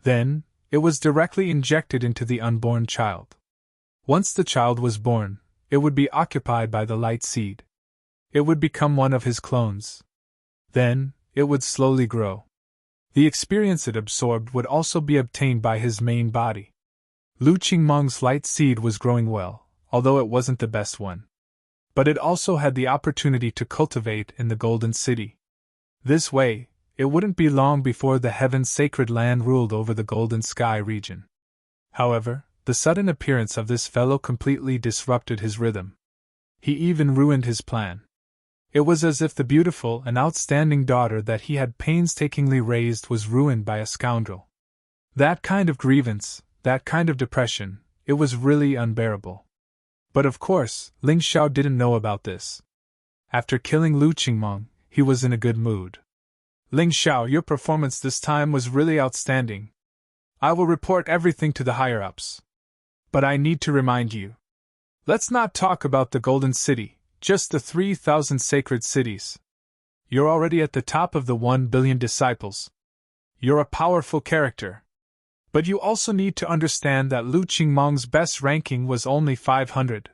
Then, it was directly injected into the unborn child. Once the child was born, it would be occupied by the light seed. It would become one of his clones. Then, it would slowly grow. The experience it absorbed would also be obtained by his main body. Lu Qingmong's light seed was growing well, although it wasn't the best one. But it also had the opportunity to cultivate in the Golden City. This way, it wouldn't be long before the heaven's sacred land ruled over the Golden Sky region. However, the sudden appearance of this fellow completely disrupted his rhythm. He even ruined his plan. It was as if the beautiful and outstanding daughter that he had painstakingly raised was ruined by a scoundrel. That kind of grievance, that kind of depression, it was really unbearable. But of course, Ling Xiao didn't know about this. After killing Lu Qingmong, he was in a good mood. Ling Xiao, your performance this time was really outstanding. I will report everything to the higher-ups. But I need to remind you. Let's not talk about the Golden City, just the 3,000 sacred cities. You're already at the top of the 1 billion disciples. You're a powerful character. But you also need to understand that Lu Qingmong's best ranking was only 500.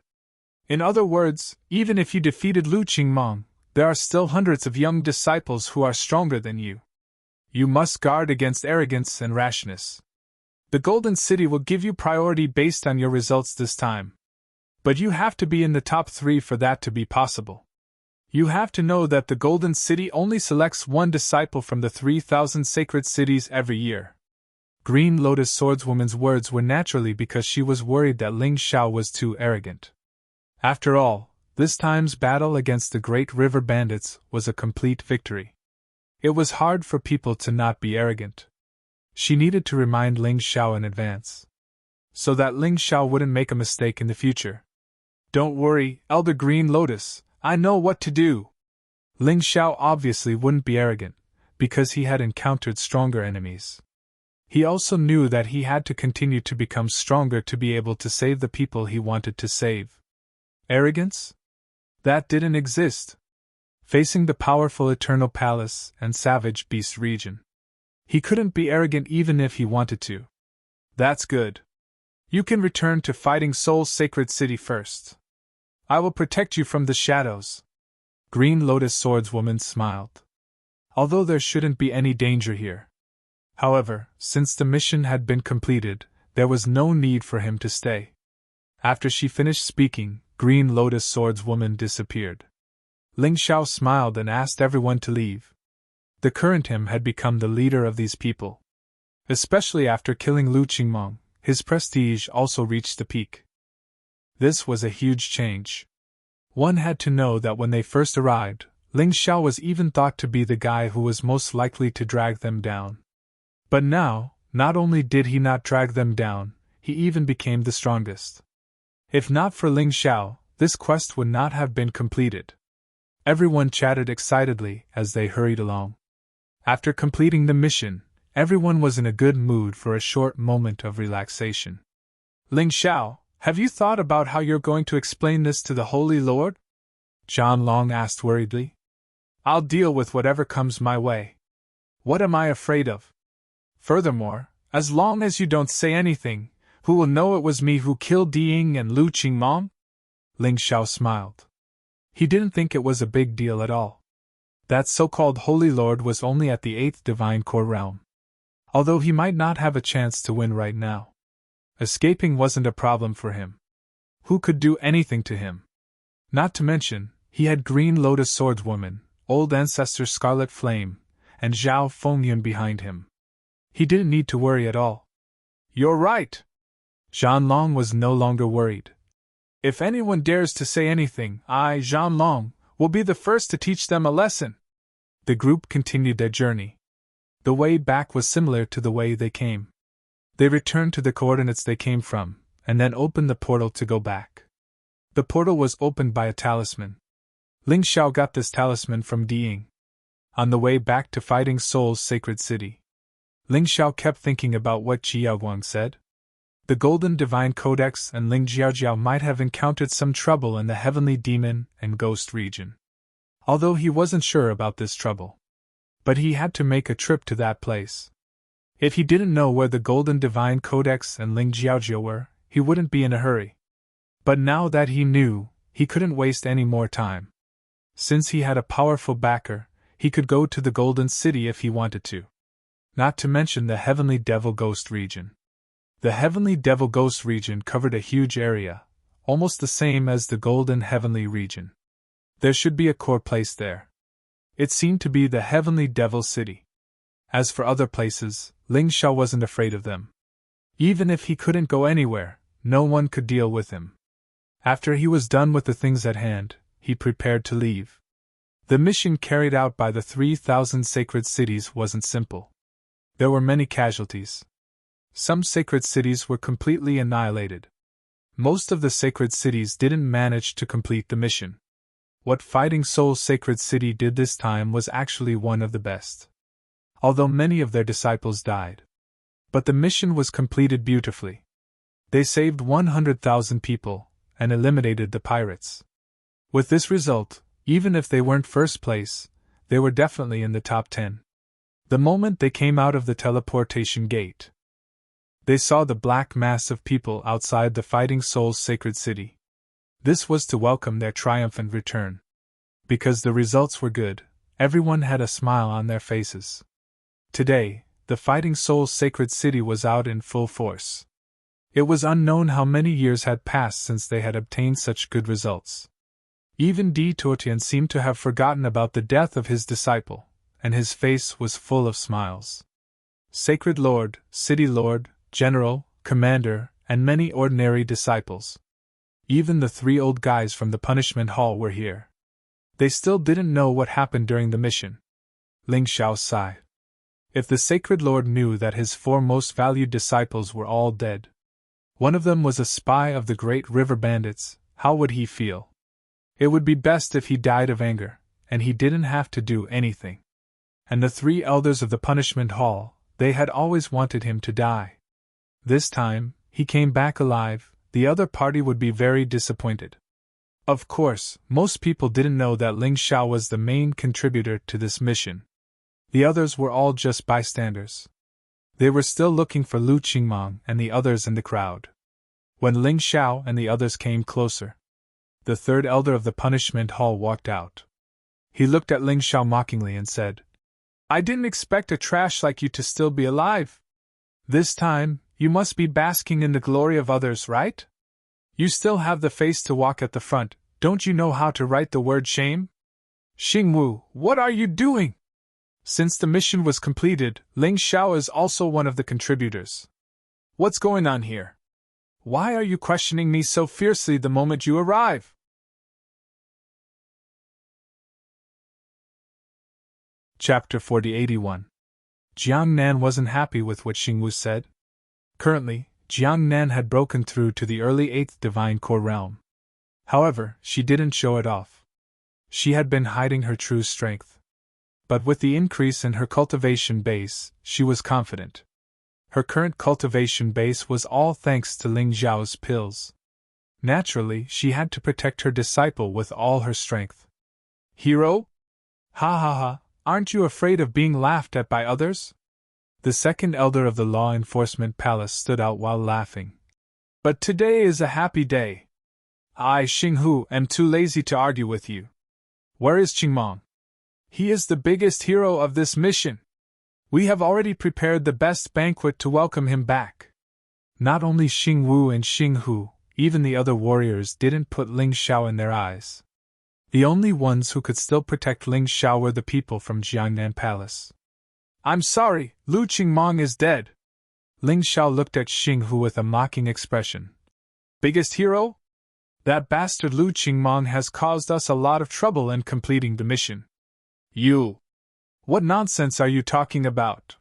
In other words, even if you defeated Lu Qingmong, there are still hundreds of young disciples who are stronger than you. You must guard against arrogance and rashness. The Golden City will give you priority based on your results this time. But you have to be in the top 3 for that to be possible. You have to know that the Golden City only selects one disciple from the 3,000 sacred cities every year. Green Lotus Swordswoman's words were naturally because she was worried that Ling Xiao was too arrogant. After all, this time's battle against the Great River Bandits was a complete victory. It was hard for people to not be arrogant. She needed to remind Ling Xiao in advance, so that Ling Xiao wouldn't make a mistake in the future. Don't worry, Elder Green Lotus, I know what to do. Ling Xiao obviously wouldn't be arrogant, because he had encountered stronger enemies. He also knew that he had to continue to become stronger to be able to save the people he wanted to save. Arrogance? That didn't exist. Facing the powerful Eternal Palace and Savage Beast region, he couldn't be arrogant even if he wanted to. That's good. You can return to Fighting Soul's sacred city first. I will protect you from the shadows. Green Lotus Swordswoman smiled. Although there shouldn't be any danger here. However, since the mission had been completed, there was no need for him to stay. After she finished speaking, Green Lotus Swordswoman disappeared. Ling Xiao smiled and asked everyone to leave. The current him had become the leader of these people. Especially after killing Lu Qingmong, his prestige also reached the peak. This was a huge change. One had to know that when they first arrived, Ling Xiao was even thought to be the guy who was most likely to drag them down. But now, not only did he not drag them down, he even became the strongest. If not for Ling Xiao, this quest would not have been completed. Everyone chatted excitedly as they hurried along. After completing the mission, everyone was in a good mood for a short moment of relaxation. Ling Xiao, have you thought about how you're going to explain this to the Holy Lord? John Long asked worriedly. I'll deal with whatever comes my way. What am I afraid of? Furthermore, as long as you don't say anything, who will know it was me who killed Diying and Lu Qingmong? Ling Xiao smiled. He didn't think it was a big deal at all. That so-called Holy Lord was only at the 8th Divine Core realm. Although he might not have a chance to win right now. Escaping wasn't a problem for him. Who could do anything to him? Not to mention, he had Green Lotus Swordswoman, Old Ancestor Scarlet Flame, and Zhao Fengyun behind him. He didn't need to worry at all. You're right. Zhan Long was no longer worried. If anyone dares to say anything, I, Zhan Long, will be the first to teach them a lesson. The group continued their journey. The way back was similar to the way they came. They returned to the coordinates they came from, and then opened the portal to go back. The portal was opened by a talisman. Ling Xiao got this talisman from Diying. On the way back to Fighting Soul's sacred city, Ling Xiao kept thinking about what Jiaoguang said. The Golden Divine Codex and Ling Jiaojiao might have encountered some trouble in the Heavenly Demon and Ghost region. Although he wasn't sure about this trouble. But he had to make a trip to that place. If he didn't know where the Golden Divine Codex and Ling Jiaojiao were, he wouldn't be in a hurry. But now that he knew, he couldn't waste any more time. Since he had a powerful backer, he could go to the Golden City if he wanted to. Not to mention the Heavenly Devil Ghost region. The Heavenly Devil Ghost region covered a huge area, almost the same as the Golden Heavenly region. There should be a core place there. It seemed to be the Heavenly Devil City. As for other places, Ling Xiao wasn't afraid of them. Even if he couldn't go anywhere, no one could deal with him. After he was done with the things at hand, he prepared to leave. The mission carried out by the 3,000 sacred cities wasn't simple. There were many casualties. Some sacred cities were completely annihilated. Most of the sacred cities didn't manage to complete the mission. What Fighting Soul's sacred city did this time was actually one of the best. Although many of their disciples died. But the mission was completed beautifully. They saved 100,000 people, and eliminated the pirates. With this result, even if they weren't first place, they were definitely in the top 10. The moment they came out of the teleportation gate, they saw the black mass of people outside the Fighting Soul's sacred city. This was to welcome their triumphant return. Because the results were good, everyone had a smile on their faces. Today, the Fighting Soul's sacred city was out in full force. It was unknown how many years had passed since they had obtained such good results. Even Di Tuotian seemed to have forgotten about the death of his disciple, and his face was full of smiles. Sacred Lord, City Lord, General, Commander, and many ordinary disciples. Even the 3 old guys from the punishment hall were here. They still didn't know what happened during the mission. Ling Xiao sighed. If the Sacred Lord knew that his 4 most valued disciples were all dead, one of them was a spy of the great river bandits, how would he feel? It would be best if he died of anger, and he didn't have to do anything. And the 3 elders of the punishment hall, they had always wanted him to die. This time, he came back alive. The other party would be very disappointed. Of course, most people didn't know that Ling Xiao was the main contributor to this mission. The others were all just bystanders. They were still looking for Lu Qingmong and the others in the crowd. When Ling Xiao and the others came closer, the 3rd elder of the punishment hall walked out. He looked at Ling Xiao mockingly and said, "I didn't expect a trash like you to still be alive. This time, you must be basking in the glory of others, right? You still have the face to walk at the front. Don't you know how to write the word shame? Xingwu, what are you doing?" Since the mission was completed, Ling Xiao is also one of the contributors. "What's going on here? Why are you questioning me so fiercely the moment you arrive?" Chapter 4081. Jiang Nan wasn't happy with what Xingwu said. Currently, Jiang Nan had broken through to the early 8th Divine Core realm. However, she didn't show it off. She had been hiding her true strength. But with the increase in her cultivation base, she was confident. Her current cultivation base was all thanks to Ling Xiao's pills. Naturally, she had to protect her disciple with all her strength. "Hero? Ha ha ha, aren't you afraid of being laughed at by others?" The 2nd elder of the law enforcement palace stood out while laughing. "But today is a happy day. I, Xinghu, am too lazy to argue with you. Where is Qingmong? He is the biggest hero of this mission. We have already prepared the best banquet to welcome him back." Not only Xingwu and Xinghu, even the other warriors didn't put Ling Xiao in their eyes. The only ones who could still protect Ling Xiao were the people from Jiangnan Palace. "I'm sorry, Lu Qingmong is dead." Ling Xiao looked at Xinghu with a mocking expression. "Biggest hero? That bastard Lu Qingmong has caused us a lot of trouble in completing the mission." "You! What nonsense are you talking about?"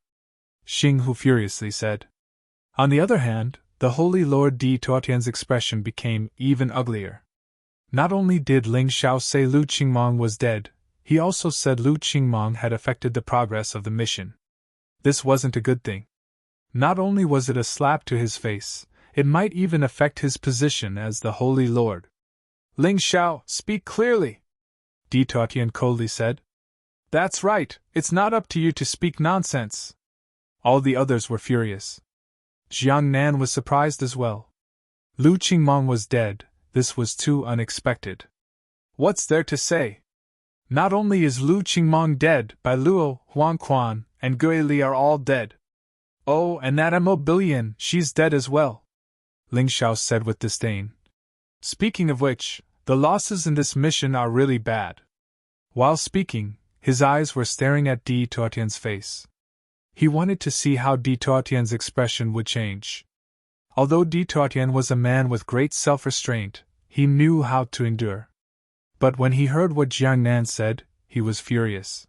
Xinghu furiously said. On the other hand, the Holy Lord Di Tuotian's expression became even uglier. Not only did Ling Xiao say Lu Qingmong was dead, he also said Lu Qingmong had affected the progress of the mission. This wasn't a good thing. Not only was it a slap to his face, it might even affect his position as the Holy Lord. "Ling Xiao, speak clearly," Di Tuotian coldly said. "That's right, it's not up to you to speak nonsense." All the others were furious. Jiang Nan was surprised as well. Lu Qingmong was dead. This was too unexpected. What's there to say? Not only is Lu Qingmong dead, but Luo, Huangquan, and Gui Li are all dead. Oh, and that Immobilian, she's dead as well, Ling Xiao said with disdain. Speaking of which, the losses in this mission are really bad. While speaking, his eyes were staring at Di Tuotian's face. He wanted to see how Di Tuotian's expression would change. Although Di Tuotian was a man with great self-restraint, he knew how to endure. But when he heard what Jiang Nan said, he was furious.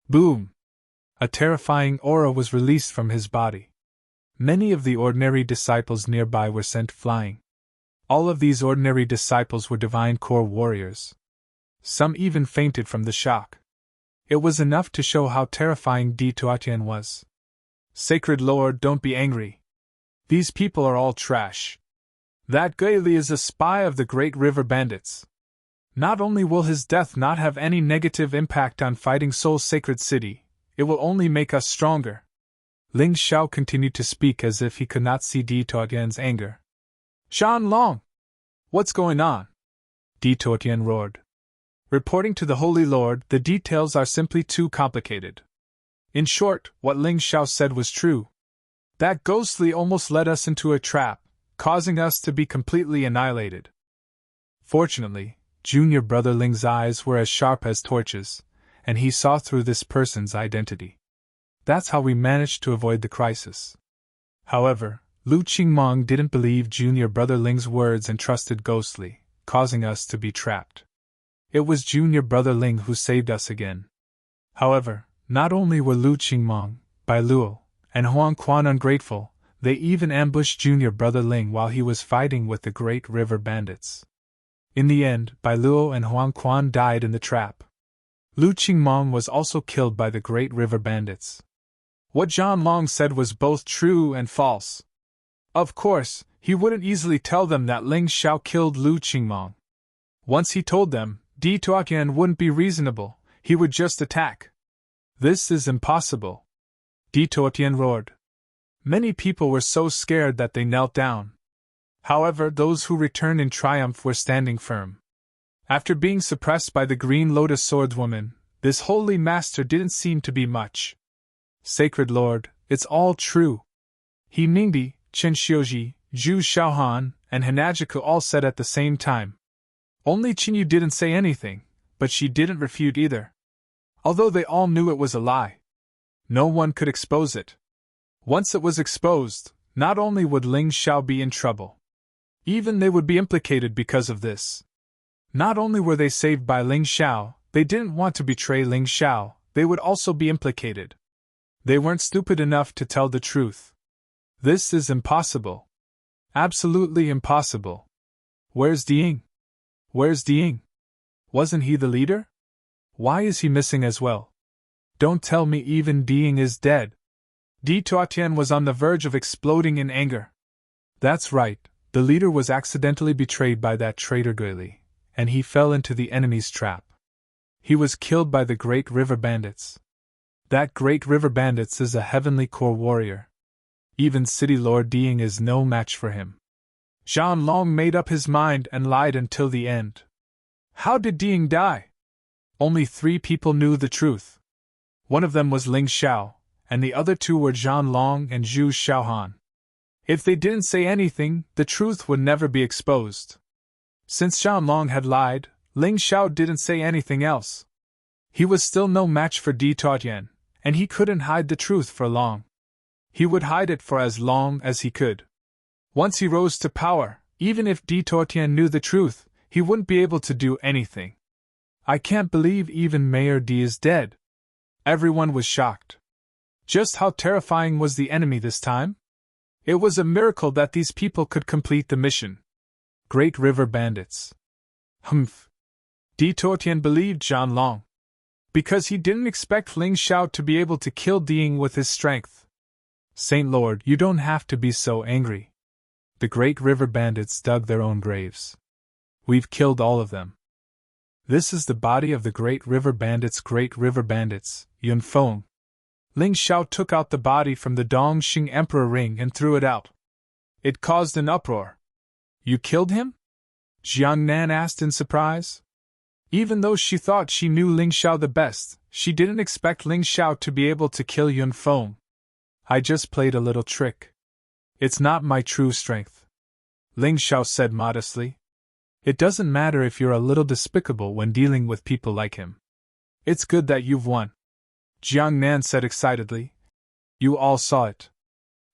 Boom! A terrifying aura was released from his body. Many of the ordinary disciples nearby were sent flying. All of these ordinary disciples were Divine Core warriors. Some even fainted from the shock. It was enough to show how terrifying Di Tuotian was. Sacred Lord, don't be angry. These people are all trash. That Gaili is a spy of the Great River Bandits. Not only will his death not have any negative impact on fighting Soul's sacred city, it will only make us stronger. Ling Xiao continued to speak as if he could not see Di Tuotian's anger. Shan Long! What's going on? Di Tuotian roared. Reporting to the Holy Lord, the details are simply too complicated. In short, what Ling Xiao said was true. That ghostly almost led us into a trap, causing us to be completely annihilated. Fortunately, Junior Brother Ling's eyes were as sharp as torches, and he saw through this person's identity. That's how we managed to avoid the crisis. However, Lu Qingmong didn't believe junior brother Ling's words and trusted Ghostly, causing us to be trapped. It was junior brother Ling who saved us again. However, not only were Lu Qingmong, Bai Luo, and Huang Quan ungrateful, they even ambushed junior brother Ling while he was fighting with the Great River Bandits. In the end, Bai Luo and Huang Quan died in the trap. Lu Qingmong was also killed by the Great River Bandits. What Zhan Long said was both true and false. Of course, he wouldn't easily tell them that Ling Xiao killed Lu Qingmong. Once he told them, Di Tuotian wouldn't be reasonable, he would just attack. This is impossible. Di Tuotian roared. Many people were so scared that they knelt down. However, those who returned in triumph were standing firm. After being suppressed by the Green Lotus Swordswoman, this holy master didn't seem to be much. Sacred Lord, it's all true. He Ningdi, Chen Xiuji, Zhu Xiaohan, and Hanajiku all said at the same time. Only Qinyu didn't say anything, but she didn't refute either. Although they all knew it was a lie. No one could expose it. Once it was exposed, not only would Ling Xiao be in trouble. Even they would be implicated because of this. Not only were they saved by Ling Xiao, they didn't want to betray Ling Xiao, they would also be implicated. They weren't stupid enough to tell the truth. This is impossible. Absolutely impossible. Where's Diying? Where's Diying? Wasn't he the leader? Why is he missing as well? Don't tell me even Diying is dead. Di Tuotian was on the verge of exploding in anger. That's right, the leader was accidentally betrayed by that traitor Guili, and he fell into the enemy's trap. He was killed by the Great River Bandits. That Great River Bandits is a heavenly core warrior. Even City Lord Diying is no match for him. Zhan Long made up his mind and lied until the end. How did Diying die? Only 3 people knew the truth. One of them was Ling Xiao, and the other 2 were Zhan Long and Zhu Xiaohan. If they didn't say anything, the truth would never be exposed. Since Zhan Long had lied, Ling Xiao didn't say anything else. He was still no match for Di Tuotian, and he couldn't hide the truth for long. He would hide it for as long as he could. Once he rose to power, even if Di Tuotian knew the truth, he wouldn't be able to do anything. I can't believe even Mayor Di is dead. Everyone was shocked. Just how terrifying was the enemy this time? It was a miracle that these people could complete the mission. Great River Bandits. Humph. Di Tuotian believed Zhan Long. Because he didn't expect Ling Xiao to be able to kill Diying with his strength. Saint Lord, you don't have to be so angry. The Great River Bandits dug their own graves. We've killed all of them. This is the body of the Great River Bandits, Yun Feng. Ling Xiao took out the body from the Dongxing Emperor ring and threw it out. It caused an uproar. You killed him? Jiang Nan asked in surprise. Even though she thought she knew Ling Xiao the best, she didn't expect Ling Xiao to be able to kill Yun Feng. I just played a little trick. It's not my true strength. Ling Xiao said modestly. It doesn't matter if you're a little despicable when dealing with people like him. It's good that you've won. Jiang Nan said excitedly. You all saw it.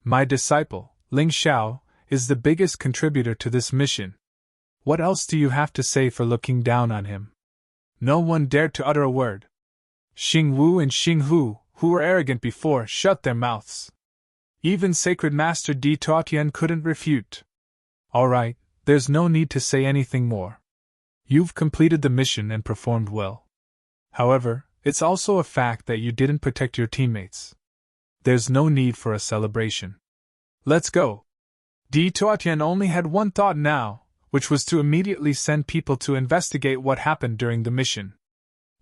My disciple, Ling Xiao, is the biggest contributor to this mission. What else do you have to say for looking down on him? No one dared to utter a word. Xing Wu and Xing Hu, who were arrogant before, shut their mouths. Even Sacred Master Di Tuotian couldn't refute. All right, there's no need to say anything more. You've completed the mission and performed well. However, it's also a fact that you didn't protect your teammates. There's no need for a celebration. Let's go. Di Tuotian only had one thought now, which was to immediately send people to investigate what happened during the mission.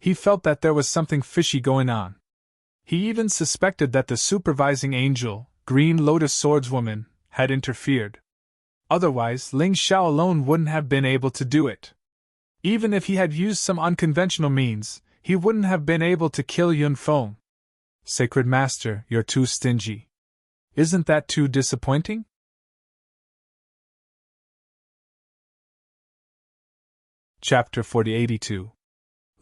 He felt that there was something fishy going on. He even suspected that the supervising angel, Green Lotus Swordswoman, had interfered. Otherwise, Ling Xiao alone wouldn't have been able to do it. Even if he had used some unconventional means, he wouldn't have been able to kill Yun Feng. Sacred Master, you're too stingy. Isn't that too disappointing? Chapter 4082.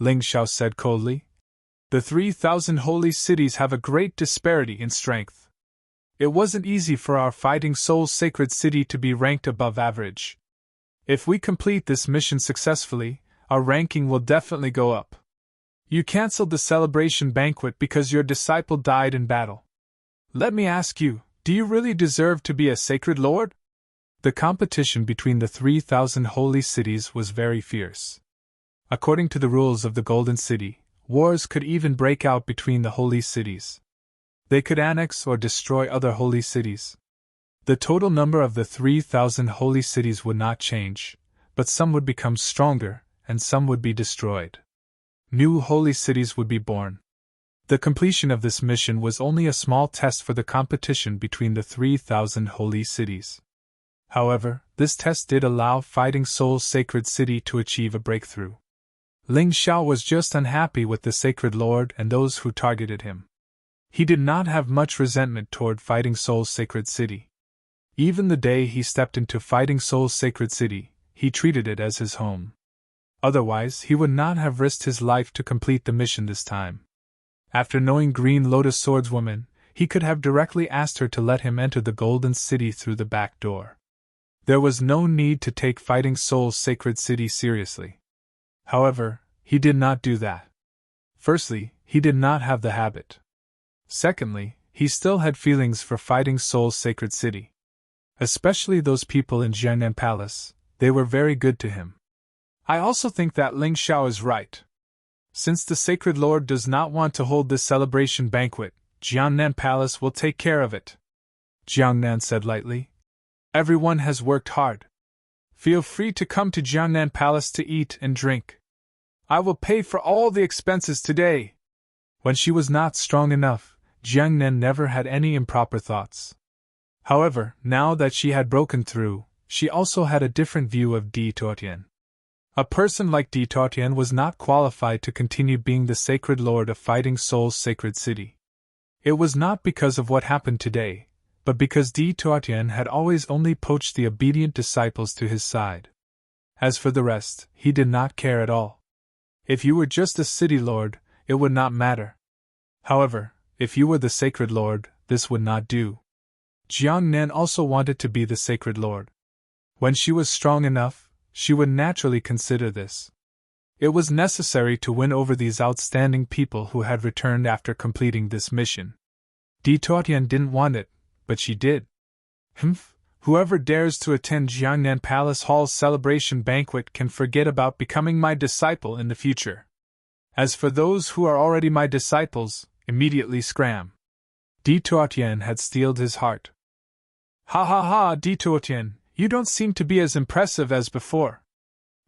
Ling Xiao said coldly. The 3,000 holy cities have a great disparity in strength. It wasn't easy for our Fighting Souls sacred city to be ranked above average. If we complete this mission successfully, our ranking will definitely go up. You cancelled the celebration banquet because your disciple died in battle. Let me ask you, do you really deserve to be a sacred lord? The competition between the 3,000 holy cities was very fierce. According to the rules of the Golden City, wars could even break out between the holy cities. They could annex or destroy other holy cities. The total number of the 3,000 holy cities would not change, but some would become stronger, and some would be destroyed. New holy cities would be born. The completion of this mission was only a small test for the competition between the 3,000 holy cities. However, this test did allow Fighting Souls Sacred City to achieve a breakthrough. Ling Xiao was just unhappy with the Sacred Lord and those who targeted him. He did not have much resentment toward Fighting Souls Sacred City. Even the day he stepped into Fighting Souls Sacred City, he treated it as his home. Otherwise, he would not have risked his life to complete the mission this time. After knowing Green Lotus Swordswoman, he could have directly asked her to let him enter the Golden City through the back door. There was no need to take Fighting Souls Sacred City seriously. However, he did not do that. Firstly, he did not have the habit. Secondly, he still had feelings for Fighting Souls Sacred City. Especially those people in Jiangnan Palace, they were very good to him. I also think that Ling Xiao is right. Since the Sacred Lord does not want to hold this celebration banquet, Jiangnan Palace will take care of it. Jiangnan said lightly. Everyone has worked hard. Feel free to come to Jiangnan Palace to eat and drink. I will pay for all the expenses today. When she was not strong enough, Jiangnan never had any improper thoughts. However, now that she had broken through, she also had a different view of Di Tuotian. A person like Di Tuotian was not qualified to continue being the Sacred Lord of Fighting Souls Sacred City. It was not because of what happened today, but because Di Tuotian had always only poached the obedient disciples to his side. As for the rest, he did not care at all. If you were just a city lord, it would not matter. However, if you were the Sacred Lord, this would not do. Jiangnan also wanted to be the Sacred Lord. When she was strong enough, she would naturally consider this. It was necessary to win over these outstanding people who had returned after completing this mission. Di Tuotian didn't want it, but she did. Whoever dares to attend Jiangnan Palace Hall's celebration banquet can forget about becoming my disciple in the future. As for those who are already my disciples, immediately scram. Di Tuotian had steeled his heart. Ha ha ha, Di Tuotian, you don't seem to be as impressive as before.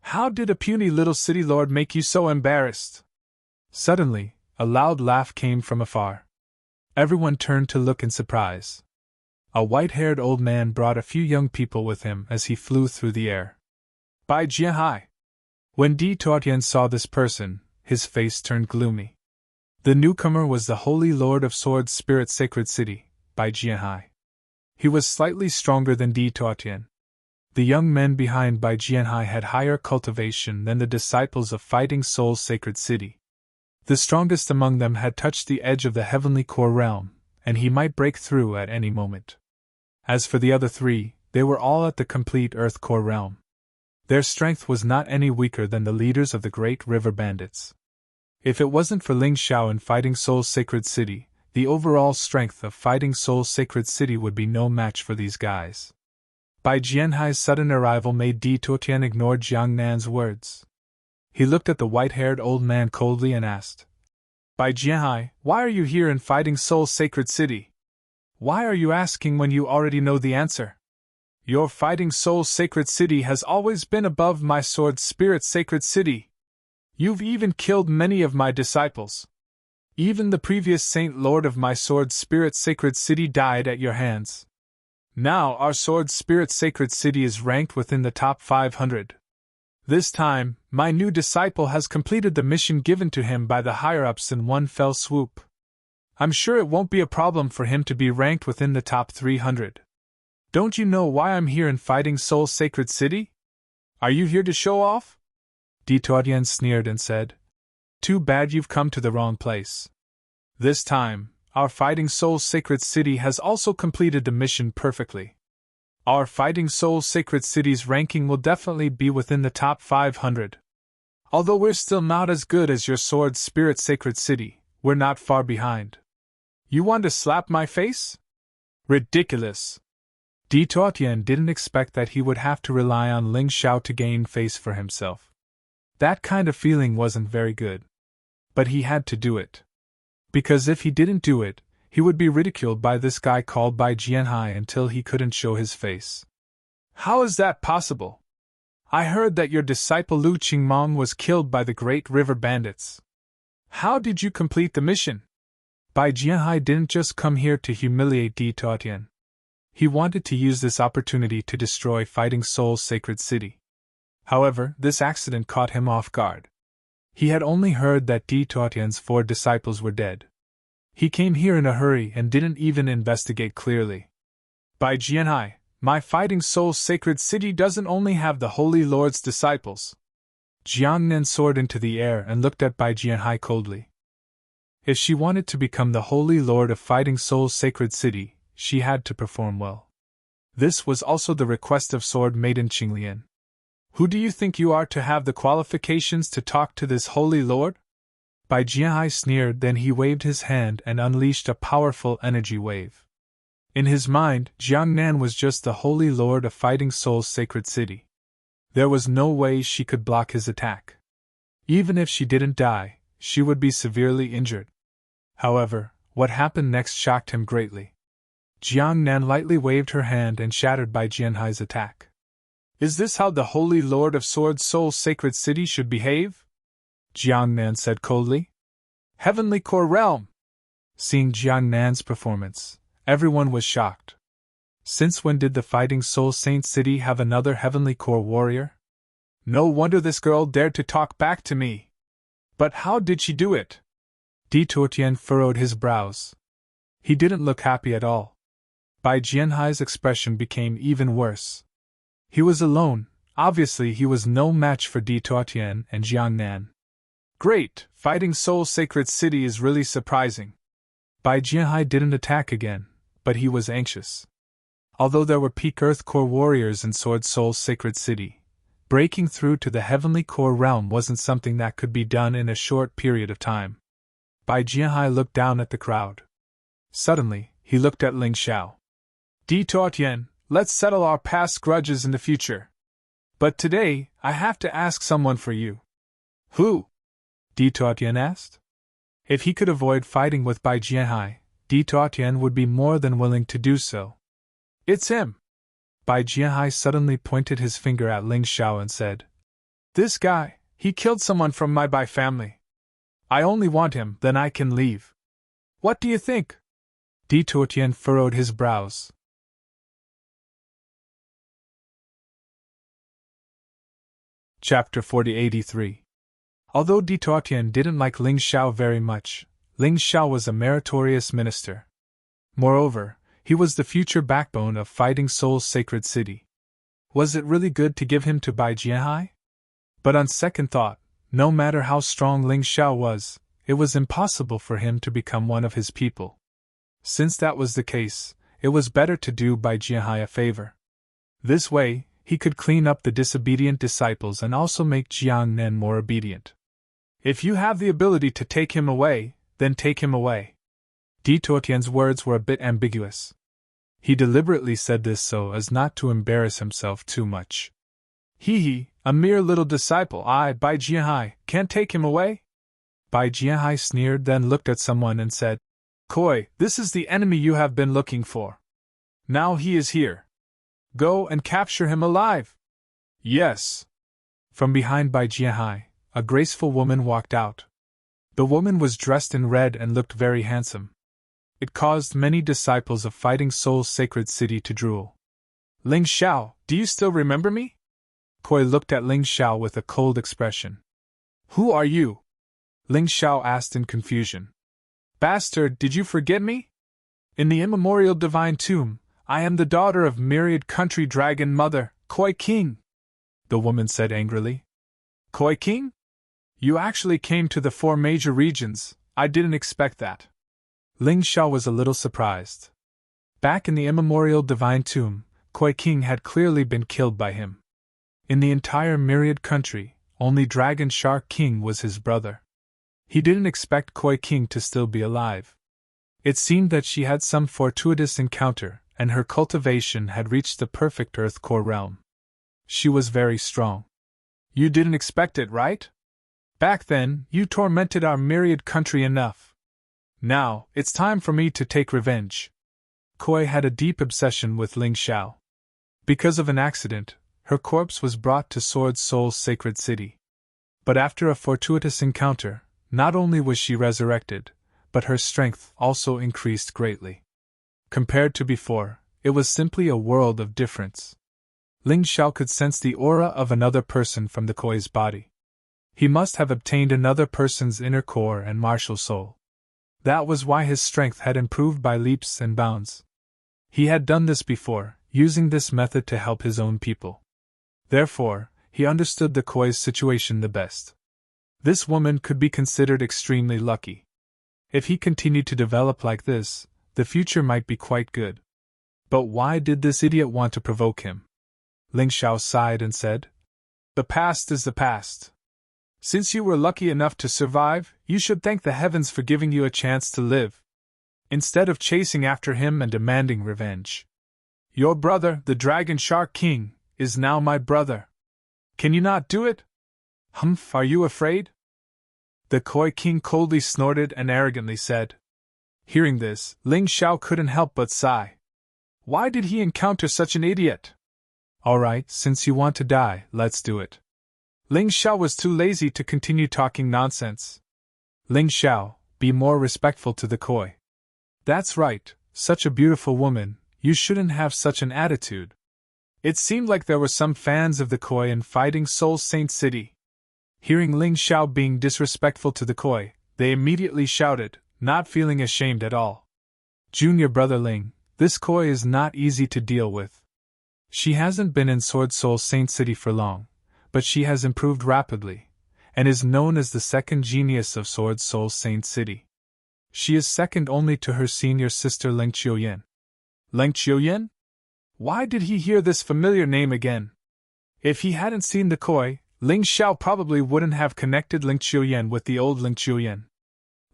How did a puny little city lord make you so embarrassed? Suddenly, a loud laugh came from afar. Everyone turned to look in surprise. A white-haired old man brought a few young people with him as he flew through the air. Bai Jianhai. When Di Tuotian saw this person, his face turned gloomy. The newcomer was the Holy Lord of Swords Spirit Sacred City, Bai Jianhai. He was slightly stronger than Di Tuotian. The young men behind Bai Jianhai had higher cultivation than the disciples of Fighting Souls Sacred City. The strongest among them had touched the edge of the heavenly core realm, and he might break through at any moment. As for the other three, they were all at the complete Earth core realm. Their strength was not any weaker than the leaders of the Great River Bandits. If it wasn't for Ling Xiao in Fighting Souls Sacred City, the overall strength of Fighting Souls Sacred City would be no match for these guys. Bai Jianhai's sudden arrival made Di Tuotian ignore Jiangnan's words. He looked at the white-haired old man coldly and asked, Bai Jianhai, why are you here in Fighting Souls Sacred City? Why are you asking when you already know the answer? Your Fighting Souls Sacred City has always been above my Sword Spirit Sacred City. You've even killed many of my disciples. Even the previous Saint Lord of my Sword Spirit Sacred City died at your hands. Now our Sword Spirit Sacred City is ranked within the top 500. This time, my new disciple has completed the mission given to him by the higher-ups in one fell swoop. I'm sure it won't be a problem for him to be ranked within the top 300. Don't you know why I'm here in Fighting Souls Sacred City? Are you here to show off? Di Tuotian sneered and said. Too bad you've come to the wrong place. This time, our Fighting Soul Sacred City has also completed the mission perfectly. Our Fighting Soul Sacred City's ranking will definitely be within the top 500. Although we're still not as good as your Sword Spirit Sacred City, we're not far behind. You want to slap my face? Ridiculous! Tyrant didn't expect that he would have to rely on Ling Xiao to gain face for himself. That kind of feeling wasn't very good. But he had to do it. Because if he didn't do it, he would be ridiculed by this guy called Bai Jianhai until he couldn't show his face. How is that possible? I heard that your disciple Lu Qingmong was killed by the Great River Bandits. How did you complete the mission? Bai Jianhai didn't just come here to humiliate Tyrant. He wanted to use this opportunity to destroy Fighting Soul's Sacred City. However, this accident caught him off guard. He had only heard that Tyrant's 4 disciples were dead. He came here in a hurry and didn't even investigate clearly. Bai Jianhai, my Fighting Soul's Sacred City doesn't only have the Holy Lord's disciples. Jiang Nan soared into the air and looked at Bai Jianhai coldly. If she wanted to become the Holy Lord of Fighting Soul's Sacred City, she had to perform well. This was also the request of Sword Maiden Qinglian. Who do you think you are to have the qualifications to talk to this Holy Lord? Bai Jianhai sneered, then he waved his hand and unleashed a powerful energy wave. In his mind, Jiang Nan was just the Holy Lord of Fighting Soul's Sacred City. There was no way she could block his attack. Even if she didn't die, she would be severely injured. However, what happened next shocked him greatly. Jiang Nan lightly waved her hand and shattered Bai Jianhai's attack. Is this how the Holy Lord of Sword Soul's Sacred City should behave? Jiang Nan said coldly. Heavenly Core Realm! Seeing Jiang Nan's performance, everyone was shocked. Since when did the Fighting Soul Saint City have another Heavenly Core warrior? No wonder this girl dared to talk back to me. But how did she do it? Tyrant furrowed his brows. He didn't look happy at all. Bai Jianhai's expression became even worse. He was alone. Obviously he was no match for Tyrant and Jiang Nan. Great, Fighting Soul Sacred City is really surprising. Bai Jianhai didn't attack again, but he was anxious. Although there were peak Earth Core warriors in Sword Soul's Sacred City, breaking through to the Heavenly Core realm wasn't something that could be done in a short period of time. Bai Jianhai looked down at the crowd. Suddenly, he looked at Ling Xiao. Tyrant, let's settle our past grudges in the future. But today, I have to ask someone for you. Who? Tyrant asked. If he could avoid fighting with Bai Jianhai, Tyrant would be more than willing to do so. It's him. Bai Jianhai suddenly pointed his finger at Ling Xiao and said, This guy, he killed someone from my Bai family. I only want him, then I can leave. What do you think? Tyrant furrowed his brows. Chapter 4083. Although Tyrant didn't like Ling Xiao very much, Ling Xiao was a meritorious minister. Moreover, he was the future backbone of Fighting Soul's Sacred City. Was it really good to give him to Bai Jianhai? But on second thought, no matter how strong Ling Xiao was, it was impossible for him to become one of his people. Since that was the case, it was better to do Bai Jianhai a favor. This way, he could clean up the disobedient disciples and also make Jiang Nan more obedient. If you have the ability to take him away, then take him away. Tyrant's words were a bit ambiguous. He deliberately said this so as not to embarrass himself too much. He, a mere little disciple, Bai Jianhai, can't take him away? Bai Jianhai sneered, then looked at someone and said, Koi, this is the enemy you have been looking for. Now he is here. Go and capture him alive. Yes. From behind Bai Jianhai, a graceful woman walked out. The woman was dressed in red and looked very handsome. It caused many disciples of Fighting Soul's Sacred City to drool. Ling Xiao, do you still remember me? Koi looked at Ling Xiao with a cold expression. Who are you? Ling Xiao asked in confusion. Bastard, did you forget me? In the immemorial divine tomb, I am the daughter of myriad country dragon mother, Koi King. The woman said angrily. Koi King? You actually came to the 4 major regions, I didn't expect that. Ling Xiao was a little surprised. Back in the immemorial divine tomb, Koi King had clearly been killed by him. In the entire myriad country, only Dragon Shark King was his brother. He didn't expect Koi King to still be alive. It seemed that she had some fortuitous encounter, and her cultivation had reached the perfect Earth Core realm. She was very strong. You didn't expect it, right? Back then, you tormented our myriad country enough. Now, it's time for me to take revenge. Koi had a deep obsession with Ling Xiao. Because of an accident, her corpse was brought to Sword Soul's sacred city. But after a fortuitous encounter, not only was she resurrected, but her strength also increased greatly. Compared to before, it was simply a world of difference. Ling Xiao could sense the aura of another person from the Koi's body. He must have obtained another person's inner core and martial soul. That was why his strength had improved by leaps and bounds. He had done this before, using this method to help his own people. Therefore, he understood the Koi's situation the best. This woman could be considered extremely lucky. If he continued to develop like this, the future might be quite good. But why did this idiot want to provoke him? Ling Xiao sighed and said, "The past is the past. Since you were lucky enough to survive, you should thank the heavens for giving you a chance to live, instead of chasing after him and demanding revenge. Your brother, the Dragon Shark King, is now my brother. Can you not do it? Humph, are you afraid?" The Koi King coldly snorted and arrogantly said. Hearing this, Ling Xiao couldn't help but sigh. Why did he encounter such an idiot? All right, since you want to die, let's do it. Ling Xiao was too lazy to continue talking nonsense. Ling Xiao, be more respectful to the Koi. That's right, such a beautiful woman, you shouldn't have such an attitude. It seemed like there were some fans of the Koi in Fighting Soul Saint City. Hearing Ling Xiao being disrespectful to the Koi, they immediately shouted, not feeling ashamed at all. Junior brother Ling, this Koi is not easy to deal with. She hasn't been in Sword Soul Saint City for long, but she has improved rapidly, and is known as the second genius of Sword Soul Saint City. She is second only to her senior sister Ling Qiuyan. Ling Qiuyan? Why did he hear this familiar name again? If he hadn't seen the Koi, Ling Xiao probably wouldn't have connected Ling Qiuyan with the old Ling Qiuyan.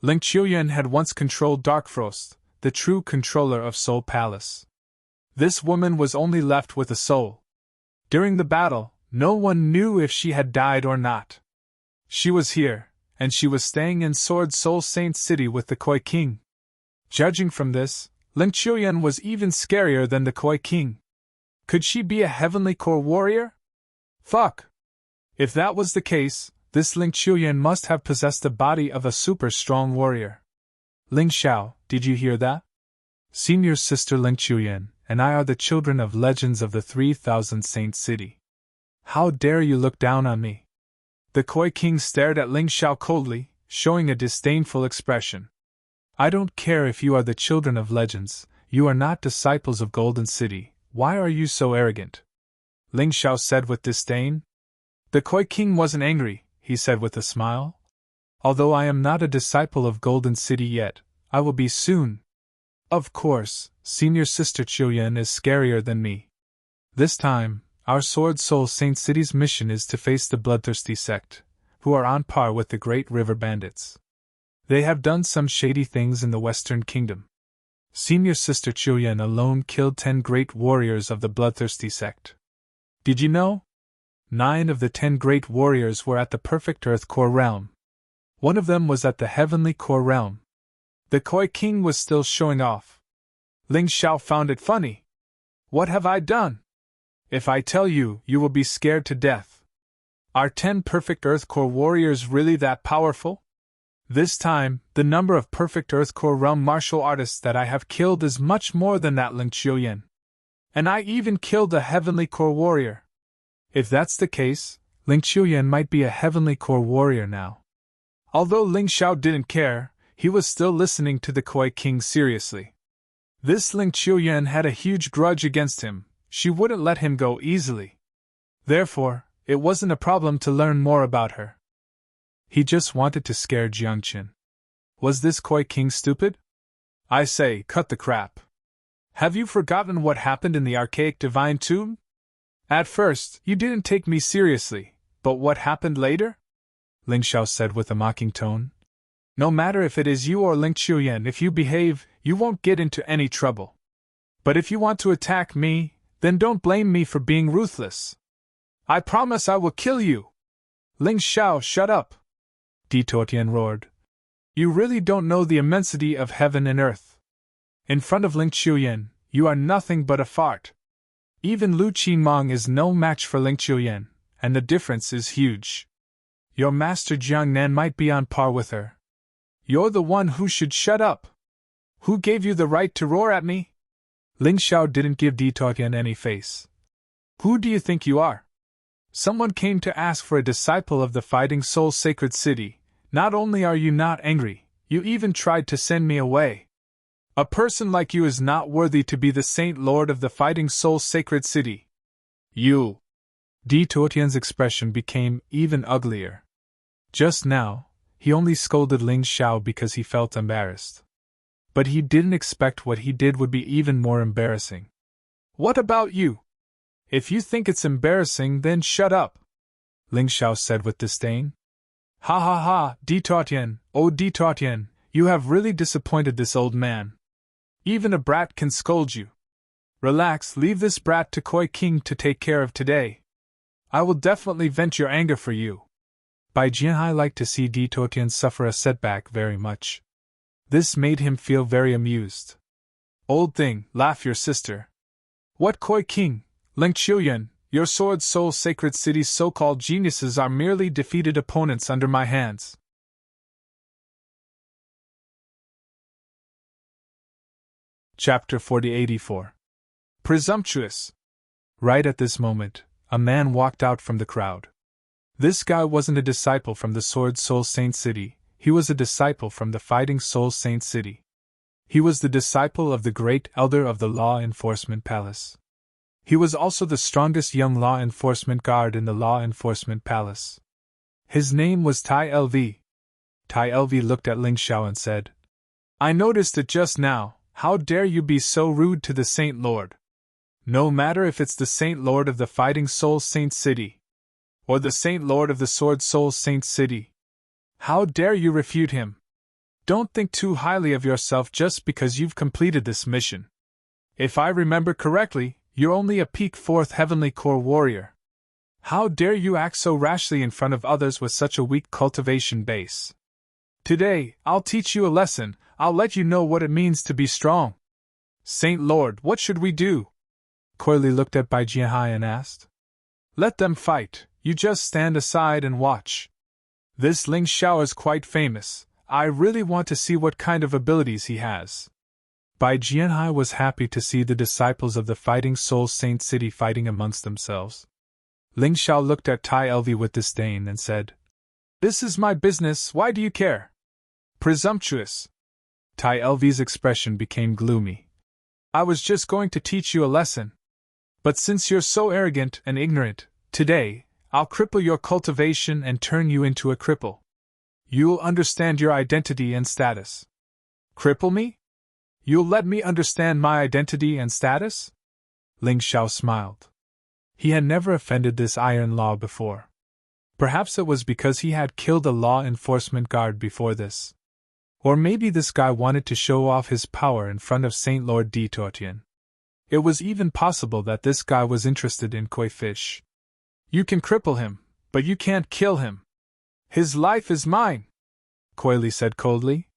Ling Qiuyan had once controlled Darkfrost, the true controller of Soul Palace. This woman was only left with a soul. During the battle, no one knew if she had died or not. She was here, and she was staying in Sword Soul Saint City with the Koi King. Judging from this, Ling Qiuyan was even scarier than the Koi King. Could she be a heavenly core warrior? Fuck! If that was the case, this Ling Qiuyan must have possessed the body of a super strong warrior. Ling Xiao, did you hear that? Senior sister Ling Qiuyan and I are the children of legends of the 3000 Saint City. How dare you look down on me? The Koi King stared at Ling Xiao coldly, showing a disdainful expression. I don't care if you are the children of legends, you are not disciples of Golden City, why are you so arrogant? Ling Xiao said with disdain. The Koi King wasn't angry, he said with a smile. Although I am not a disciple of Golden City yet, I will be soon. Of course, senior sister Qiuyan is scarier than me. This time, our Sword Soul Saint City's mission is to face the bloodthirsty sect, who are on par with the Great River Bandits. They have done some shady things in the Western Kingdom. Senior sister Qiuyan alone killed 10 great warriors of the bloodthirsty sect. Did you know? 9 of the 10 great warriors were at the perfect Earth Core realm. One of them was at the Heavenly Core realm. The Koi King was still showing off. Ling Xiao found it funny. What have I done? If I tell you, you will be scared to death. Are 10 perfect Earth Core warriors really that powerful? This time, the number of perfect Earth Core realm martial artists that I have killed is much more than that, Ling Qiuyan. And I even killed a Heavenly Core warrior. If that's the case, Ling Qiuyan might be a Heavenly Core warrior now. Although Ling Xiao didn't care, he was still listening to the Koi King seriously. This Ling Qiuyan had a huge grudge against him, she wouldn't let him go easily. Therefore, it wasn't a problem to learn more about her. He just wanted to scare Jiangqin. Was this Koi King stupid? I say, cut the crap. Have you forgotten what happened in the archaic divine tomb? At first, you didn't take me seriously, but what happened later? Ling Xiao said with a mocking tone. No matter if it is you or Ling Qiuyan, if you behave, you won't get into any trouble. But if you want to attack me, then don't blame me for being ruthless. I promise I will kill you. Ling Xiao, shut up! Di Tuotian roared. You really don't know the immensity of heaven and earth. In front of Ling Qiuyan, you are nothing but a fart. Even Lu Qinmong is no match for Ling Qiuyan, and the difference is huge. Your master Jiangnan might be on par with her. You're the one who should shut up. Who gave you the right to roar at me? Ling Xiao didn't give Di Tuotian any face. Who do you think you are? Someone came to ask for a disciple of the Fighting Soul Sacred City. Not only are you not angry, you even tried to send me away. A person like you is not worthy to be the Saint Lord of the Fighting Soul Sacred City. You! Di Tuotian's expression became even uglier. Just now, he only scolded Ling Xiao because he felt embarrassed. But he didn't expect what he did would be even more embarrassing. What about you? If you think it's embarrassing, then shut up, Ling Xiao said with disdain. Ha ha ha, Di Tuotian, oh Di Tuotian, you have really disappointed this old man. Even a brat can scold you. Relax, leave this brat to Koi King to take care of today. I will definitely vent your anger for you. Bai Jianhai liked to see Di Tuotian suffer a setback very much. This made him feel very amused. Old thing, laugh your sister. What Koi King, Ling Qiuyan, your sword soul sacred city's so-called geniuses are merely defeated opponents under my hands. Chapter 4084. Presumptuous. Right at this moment, a man walked out from the crowd. This guy wasn't a disciple from the Sword Soul Saint City, he was a disciple from the Fighting Soul Saint City. He was the disciple of the great elder of the Law Enforcement Palace. He was also the strongest young law enforcement guard in the Law Enforcement Palace. His name was Tai LV. Tai LV looked at Ling Xiao and said, I noticed it just now, how dare you be so rude to the Saint Lord? No matter if it's the Saint Lord of the Fighting Soul Saint City, or the Saint Lord of the Sword Soul Saint City. How dare you refute him? Don't think too highly of yourself just because you've completed this mission. If I remember correctly, you're only a peak 4th Heavenly Core warrior. How dare you act so rashly in front of others with such a weak cultivation base? Today, I'll teach you a lesson, I'll let you know what it means to be strong. Saint Lord, what should we do? Coily looked at Bai Jianhai and asked. Let them fight. You just stand aside and watch. This Ling Xiao is quite famous. I really want to see what kind of abilities he has. Bai Jianhai was happy to see the disciples of the Fighting Soul Saint City fighting amongst themselves. Ling Xiao looked at Tai LV with disdain and said, This is my business, why do you care? Presumptuous. Tai LV's expression became gloomy. I was just going to teach you a lesson. But since you're so arrogant and ignorant, today, I'll cripple your cultivation and turn you into a cripple. You'll understand your identity and status. Cripple me? You'll let me understand my identity and status? Ling Xiao smiled. He had never offended this iron law before. Perhaps it was because he had killed a law enforcement guard before this. Or maybe this guy wanted to show off his power in front of Saint Lord Di Tuotian. It was even possible that this guy was interested in koi fish. You can cripple him, but you can't kill him. His life is mine, Coily said coldly.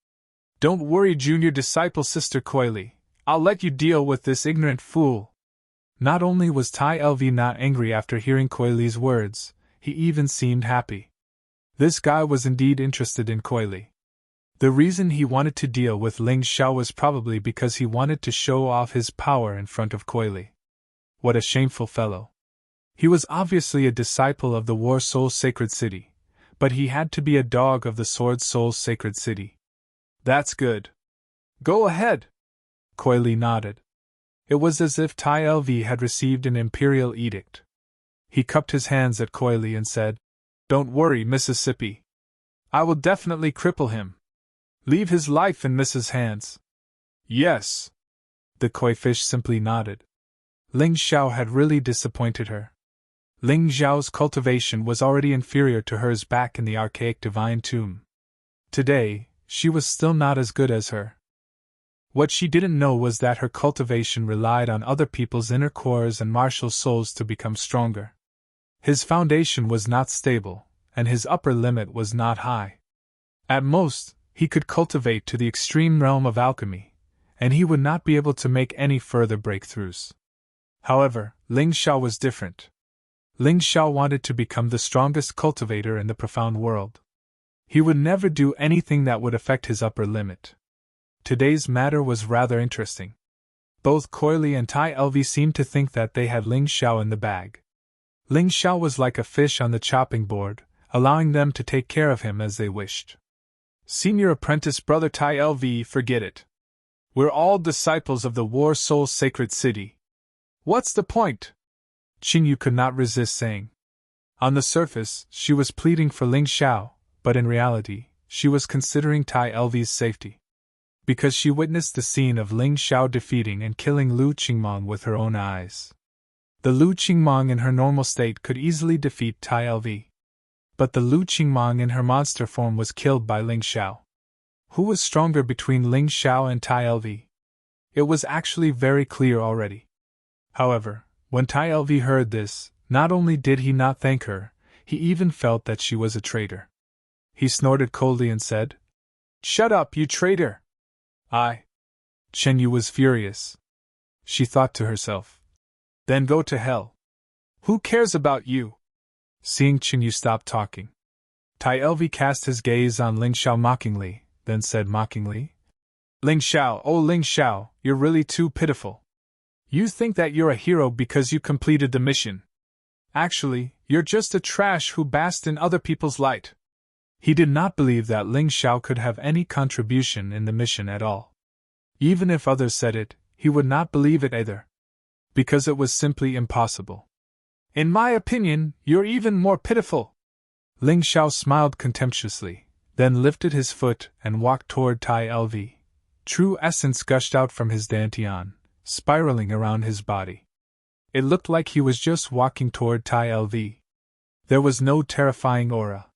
Don't worry, junior disciple Sister Coily, I'll let you deal with this ignorant fool. Not only was Tai LV not angry after hearing Coily's words, he even seemed happy. This guy was indeed interested in Coily. The reason he wanted to deal with Ling Xiao was probably because he wanted to show off his power in front of Coily. What a shameful fellow. He was obviously a disciple of the War Soul Sacred City, but he had to be a dog of the Sword Soul Sacred City. That's good. Go ahead. Coily nodded. It was as if Tai LV had received an imperial edict. He cupped his hands at Coily and said, Don't worry, Mississippi. I will definitely cripple him. Leave his life in Mrs. hands. Yes. The koi fish simply nodded. Ling Xiao had really disappointed her. Ling Xiao's cultivation was already inferior to hers back in the archaic divine tomb. Today, she was still not as good as her. What she didn't know was that her cultivation relied on other people's inner cores and martial souls to become stronger. His foundation was not stable, and his upper limit was not high. At most, he could cultivate to the extreme realm of alchemy, and he would not be able to make any further breakthroughs. However, Ling Xiao was different. Ling Xiao wanted to become the strongest cultivator in the profound world. He would never do anything that would affect his upper limit. Today's matter was rather interesting. Both Koi Li and Tai Lv seemed to think that they had Ling Xiao in the bag. Ling Xiao was like a fish on the chopping board, allowing them to take care of him as they wished. Senior apprentice brother Tai Lv, forget it. We're all disciples of the War Soul Sacred City. What's the point? Qingyu could not resist saying. On the surface, she was pleading for Ling Xiao, but in reality, she was considering Tai Lv's safety. Because she witnessed the scene of Ling Xiao defeating and killing Lu Qingmong with her own eyes. The Lu Qingmong in her normal state could easily defeat Tai Lv. But the Lu Qingmong in her monster form was killed by Ling Xiao. Who was stronger between Ling Xiao and Tai Lv? It was actually very clear already. However, when Tai Lv heard this, not only did he not thank her, he even felt that she was a traitor. He snorted coldly and said, "Shut up, you traitor!" Chen Yu was furious. She thought to herself, "Then go to hell. Who cares about you?" Seeing Chen Yu stop talking, Tai Lv cast his gaze on Ling Xiao mockingly, then said mockingly, "Ling Xiao, oh Ling Xiao, you're really too pitiful. You think that you're a hero because you completed the mission. Actually, you're just a trash who basked in other people's light." He did not believe that Ling Xiao could have any contribution in the mission at all. Even if others said it, he would not believe it either. Because it was simply impossible. "In my opinion, you're even more pitiful." Ling Xiao smiled contemptuously, then lifted his foot and walked toward Tai Lv. True essence gushed out from his dantian, spiraling around his body. It looked like he was just walking toward Tai Lv. There was no terrifying aura.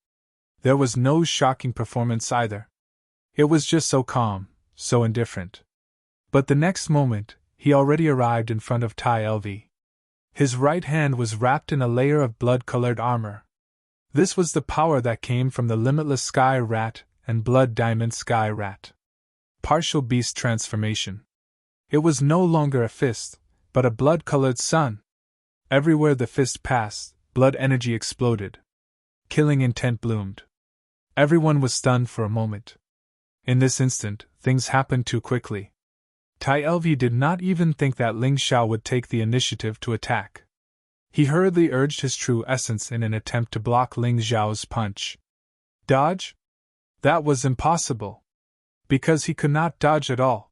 There was no shocking performance either. It was just so calm, so indifferent. But the next moment, he already arrived in front of Tai Lv. His right hand was wrapped in a layer of blood-colored armor. This was the power that came from the limitless Sky Rat and Blood Diamond Sky Rat. Partial beast transformation. It was no longer a fist, but a blood-colored sun. Everywhere the fist passed, blood energy exploded. Killing intent bloomed. Everyone was stunned for a moment. In this instant, things happened too quickly. Tai Lv did not even think that Ling Xiao would take the initiative to attack. He hurriedly urged his true essence in an attempt to block Ling Xiao's punch. Dodge? That was impossible. Because he could not dodge at all.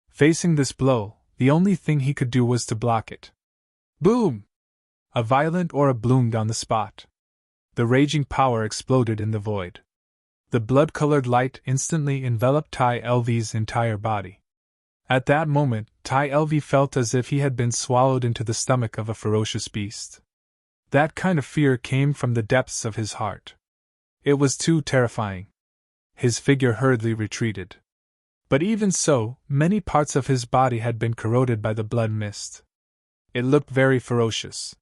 Facing this blow, the only thing he could do was to block it. Boom! A violent aura bloomed on the spot. The raging power exploded in the void. The blood-colored light instantly enveloped Tai Lv's entire body. At that moment, Tai Lv felt as if he had been swallowed into the stomach of a ferocious beast. That kind of fear came from the depths of his heart. It was too terrifying. His figure hurriedly retreated. But even so, many parts of his body had been corroded by the blood mist. It looked very ferocious.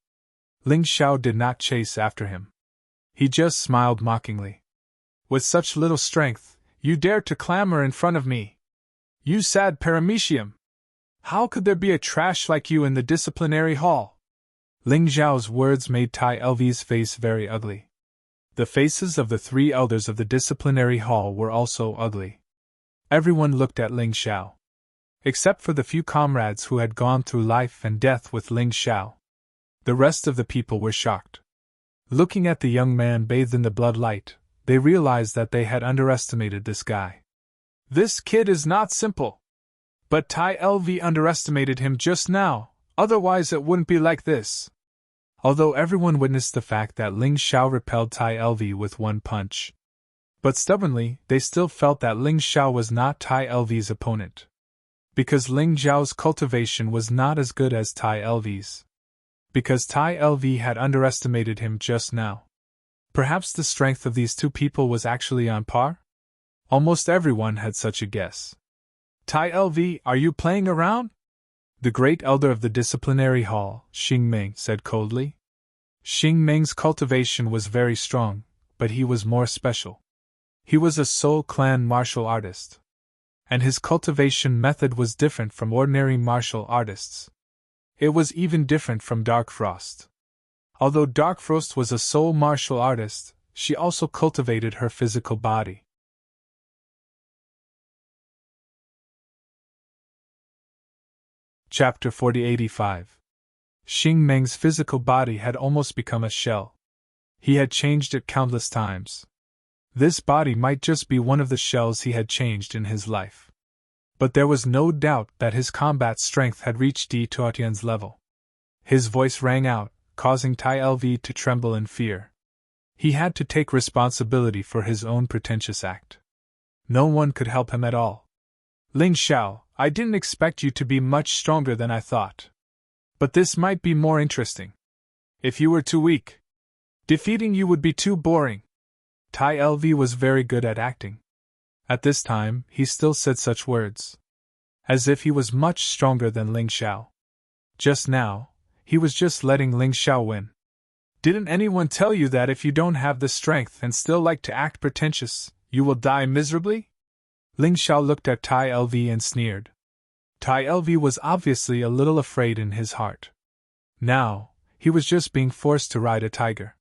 Ling Xiao did not chase after him. He just smiled mockingly. With such little strength, you dare to clamor in front of me? You sad paramecium! How could there be a trash like you in the disciplinary hall? Ling Xiao's words made Tai Lv's face very ugly. The faces of the 3 elders of the disciplinary hall were also ugly. Everyone looked at Ling Xiao. Except for the few comrades who had gone through life and death with Ling Xiao. The rest of the people were shocked. Looking at the young man bathed in the blood light, they realized that they had underestimated this guy. This kid is not simple. But Tai Lv underestimated him just now, otherwise it wouldn't be like this. Although everyone witnessed the fact that Ling Xiao repelled Tai Lv with one punch. But stubbornly, they still felt that Ling Xiao was not Tai Lv's opponent. Because Ling Zhao's cultivation was not as good as Tai Lv's. Because Tai Lv had underestimated him just now. Perhaps the strength of these two people was actually on par? Almost everyone had such a guess. Tai Lv, are you playing around? The great elder of the disciplinary hall, Xing Meng, said coldly. Xing Meng's cultivation was very strong, but he was more special. He was a Soul Clan martial artist. And his cultivation method was different from ordinary martial artists. It was even different from Dark Frost. Although Dark Frost was a soul martial artist, she also cultivated her physical body. Chapter 4085. Xing Meng's physical body had almost become a shell. He had changed it countless times. This body might just be one of the shells he had changed in his life. But there was no doubt that his combat strength had reached Di Tuotian's level. His voice rang out, causing Tai Lv to tremble in fear. He had to take responsibility for his own pretentious act. No one could help him at all. Ling Xiao, I didn't expect you to be much stronger than I thought. But this might be more interesting. If you were too weak, defeating you would be too boring. Tai Lv was very good at acting. At this time, he still said such words. As if he was much stronger than Ling Xiao. Just now, he was just letting Ling Xiao win. Didn't anyone tell you that if you don't have the strength and still like to act pretentious, you will die miserably? Ling Xiao looked at Tai Lv and sneered. Tai Lv was obviously a little afraid in his heart. Now, he was just being forced to ride a tiger.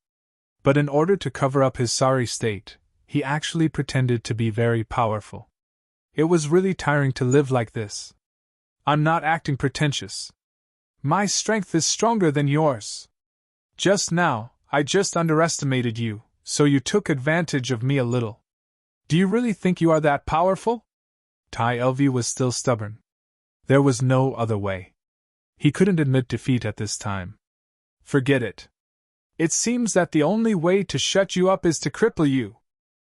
But in order to cover up his sorry state, he actually pretended to be very powerful. It was really tiring to live like this. I'm not acting pretentious. My strength is stronger than yours. Just now, I just underestimated you, so you took advantage of me a little. Do you really think you are that powerful? Tai Lv was still stubborn. There was no other way. He couldn't admit defeat at this time. Forget it. It seems that the only way to shut you up is to cripple you.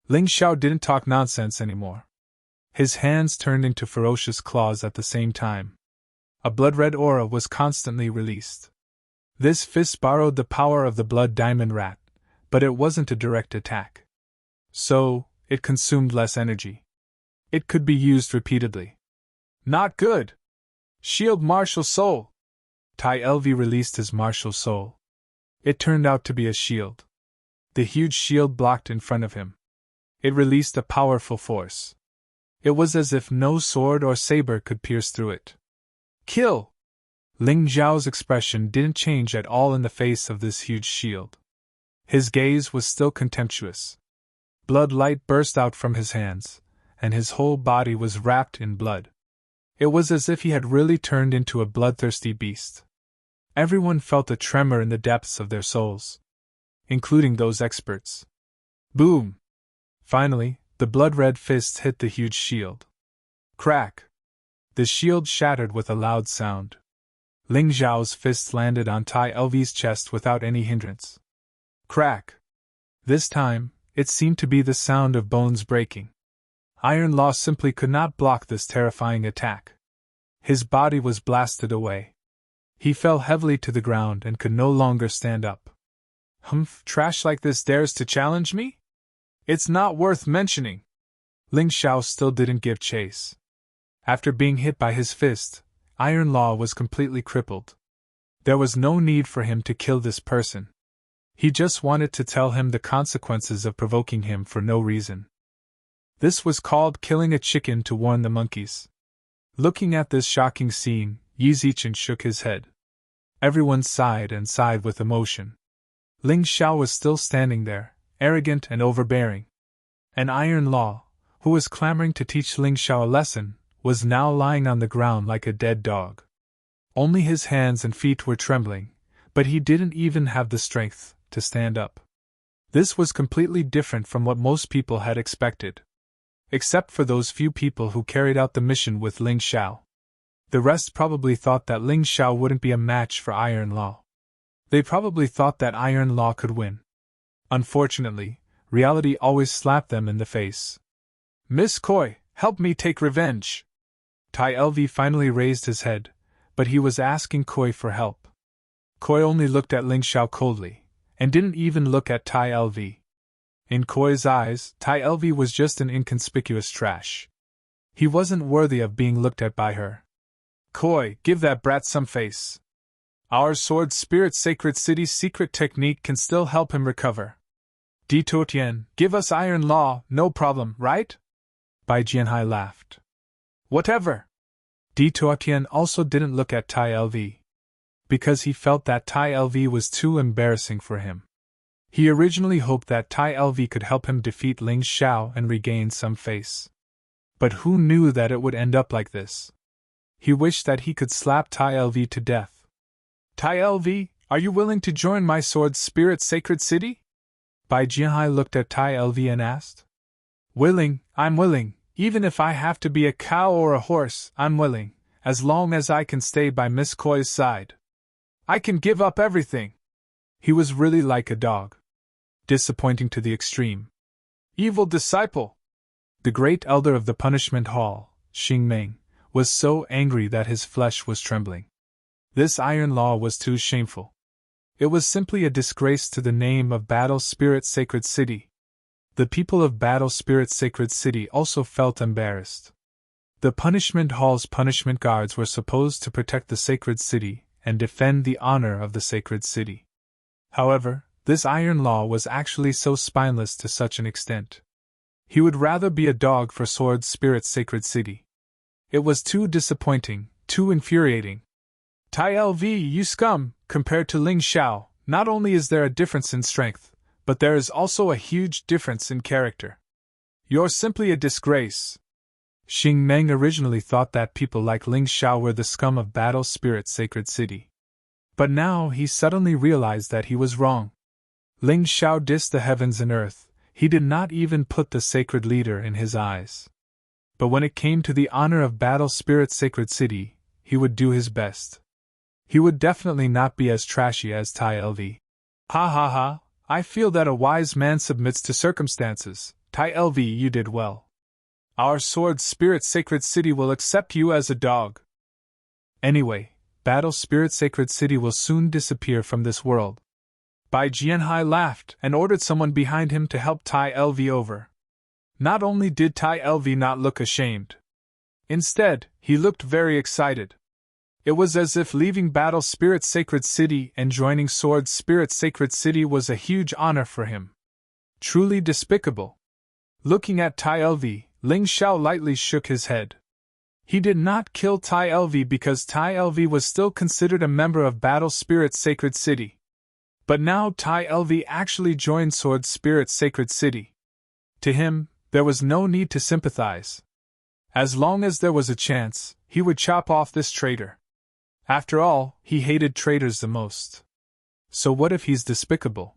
Ling Xiao didn't talk nonsense anymore. His hands turned into ferocious claws at the same time. A blood-red aura was constantly released. This fist borrowed the power of the blood diamond rat, but it wasn't a direct attack. So, it consumed less energy. It could be used repeatedly. Not good! Shield Martial Soul! Tai Lv released his martial soul. It turned out to be a shield. The huge shield blocked in front of him. It released a powerful force. It was as if no sword or saber could pierce through it. Kill! Ling Zhao's expression didn't change at all in the face of this huge shield. His gaze was still contemptuous. Blood light burst out from his hands, and his whole body was wrapped in blood. It was as if he had really turned into a bloodthirsty beast. Everyone felt a tremor in the depths of their souls, including those experts. Boom! Finally, the blood-red fists hit the huge shield. Crack! The shield shattered with a loud sound. Ling Zhao's fists landed on Tai Lv's chest without any hindrance. Crack! This time, it seemed to be the sound of bones breaking. Iron Law simply could not block this terrifying attack. His body was blasted away. He fell heavily to the ground and could no longer stand up. Humph, trash like this dares to challenge me? It's not worth mentioning. Ling Xiao still didn't give chase. After being hit by his fist, Iron Law was completely crippled. There was no need for him to kill this person. He just wanted to tell him the consequences of provoking him for no reason. This was called killing a chicken to warn the monkeys. Looking at this shocking scene, Yi Zichen shook his head. Everyone sighed and sighed with emotion. Ling Xiao was still standing there, arrogant and overbearing. And Iron Law, who was clamoring to teach Ling Xiao a lesson, was now lying on the ground like a dead dog. Only his hands and feet were trembling, but he didn't even have the strength to stand up. This was completely different from what most people had expected. Except for those few people who carried out the mission with Ling Xiao. The rest probably thought that Ling Xiao wouldn't be a match for Iron Law. They probably thought that Iron Law could win. Unfortunately, reality always slapped them in the face. "Miss Koi, help me take revenge." Tai Lv finally raised his head, but he was asking Koi for help. Koi only looked at Ling Xiao coldly, and didn't even look at Tai Lv. In Koi's eyes, Tai Lv was just an inconspicuous trash. He wasn't worthy of being looked at by her. "Koi, give that brat some face. Our sword spirit sacred city's secret technique can still help him recover. Di Totian, give us iron law, no problem, right?" Bai Jianhai laughed. "Whatever." Di Totian also didn't look at Tai Lv, because he felt that Tai Lv was too embarrassing for him. He originally hoped that Tai Lv could help him defeat Ling Xiao and regain some face. But who knew that it would end up like this? He wished that he could slap Tai Lv to death. "Tai Lv, are you willing to join my sword spirit sacred city?" Bai Jianhai looked at Tai Lv and asked. "Willing, I'm willing. Even if I have to be a cow or a horse, I'm willing, as long as I can stay by Miss Koi's side. I can give up everything." He was really like a dog. Disappointing to the extreme. "Evil disciple!" The great elder of the punishment hall, Xing Meng, was so angry that his flesh was trembling. This iron law was too shameful. It was simply a disgrace to the name of Battle Spirit Sacred City. The people of Battle Spirit Sacred City also felt embarrassed. The punishment hall's punishment guards were supposed to protect the sacred city and defend the honor of the sacred city. However, this iron law was actually so spineless to such an extent. He would rather be a dog for Sword Spirit Sacred City. It was too disappointing, too infuriating. "Tai Lv, you scum, compared to Ling Xiao, not only is there a difference in strength, but there is also a huge difference in character. You're simply a disgrace." Xing Meng originally thought that people like Ling Xiao were the scum of Battle Spirit Sacred City. But now he suddenly realized that he was wrong. Ling Xiao dissed the heavens and earth, he did not even put the sacred leader in his eyes. But when it came to the honor of Battle Spirit Sacred City, he would do his best. He would definitely not be as trashy as Tai Lv. "Ha ha ha, I feel that a wise man submits to circumstances. Tai Lv, you did well. Our Sword Spirit Sacred City will accept you as a dog. Anyway, Battle Spirit Sacred City will soon disappear from this world." Bai Jianhai laughed and ordered someone behind him to help Tai Lv over. Not only did Tai Lv not look ashamed. Instead, he looked very excited. It was as if leaving Battle Spirit Sacred City and joining Sword Spirit Sacred City was a huge honor for him. Truly despicable. Looking at Tai Lv, Ling Xiao lightly shook his head. He did not kill Tai Lv because Tai Lv was still considered a member of Battle Spirit Sacred City. But now Tai Lv actually joined Sword Spirit Sacred City. To him, there was no need to sympathize. As long as there was a chance, he would chop off this traitor. After all, he hated traitors the most. So what if he's despicable?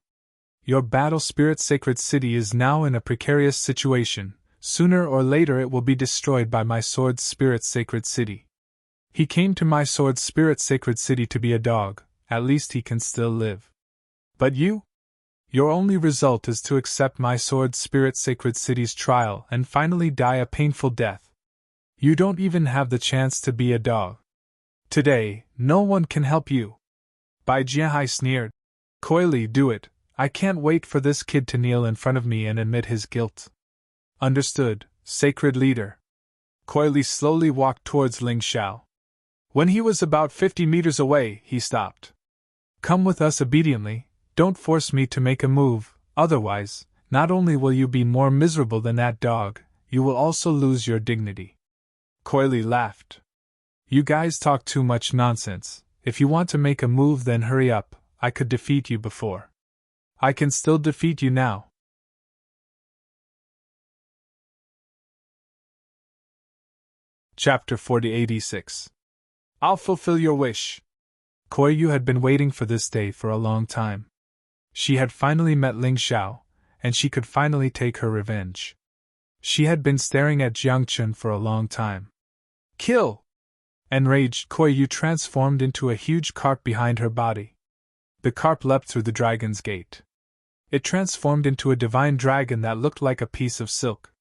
Your Battle Spirit Sacred City is now in a precarious situation. Sooner or later it will be destroyed by my Sword Spirit Sacred City. He came to my Sword Spirit Sacred City to be a dog, at least he can still live. But you? Your only result is to accept my Sword Spirit Sacred City's trial and finally die a painful death. You don't even have the chance to be a dog. Today, no one can help you. Bai Jianhai sneered. "Coyly, do it. I can't wait for this kid to kneel in front of me and admit his guilt." "Understood, Sacred Leader." Coyly slowly walked towards Ling Xiao. When he was about 50 meters away, he stopped. "Come with us obediently, don't force me to make a move, otherwise, not only will you be more miserable than that dog, you will also lose your dignity." Coyly laughed. "You guys talk too much nonsense. If you want to make a move, then hurry up. I could defeat you before. I can still defeat you now." Chapter 4086. I'll fulfill your wish. Koyu had been waiting for this day for a long time. She had finally met Ling Xiao, and she could finally take her revenge. She had been staring at Jiang Chun for a long time. "Kill!" Enraged, Koyu transformed into a huge carp behind her body. The carp leapt through the dragon's gate. It transformed into a divine dragon that looked like a piece of silk.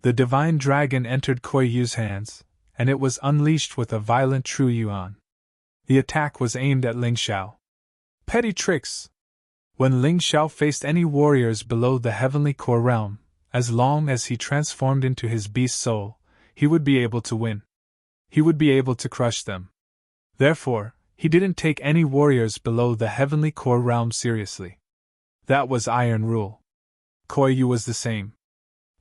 The divine dragon entered Koyu's hands, and it was unleashed with a violent true yuan. The attack was aimed at Ling Xiao. Petty tricks! When Ling Xiao faced any warriors below the heavenly core realm, as long as he transformed into his beast soul, he would be able to win. He would be able to crush them. Therefore, he didn't take any warriors below the heavenly core realm seriously. That was iron rule. Koyu was the same.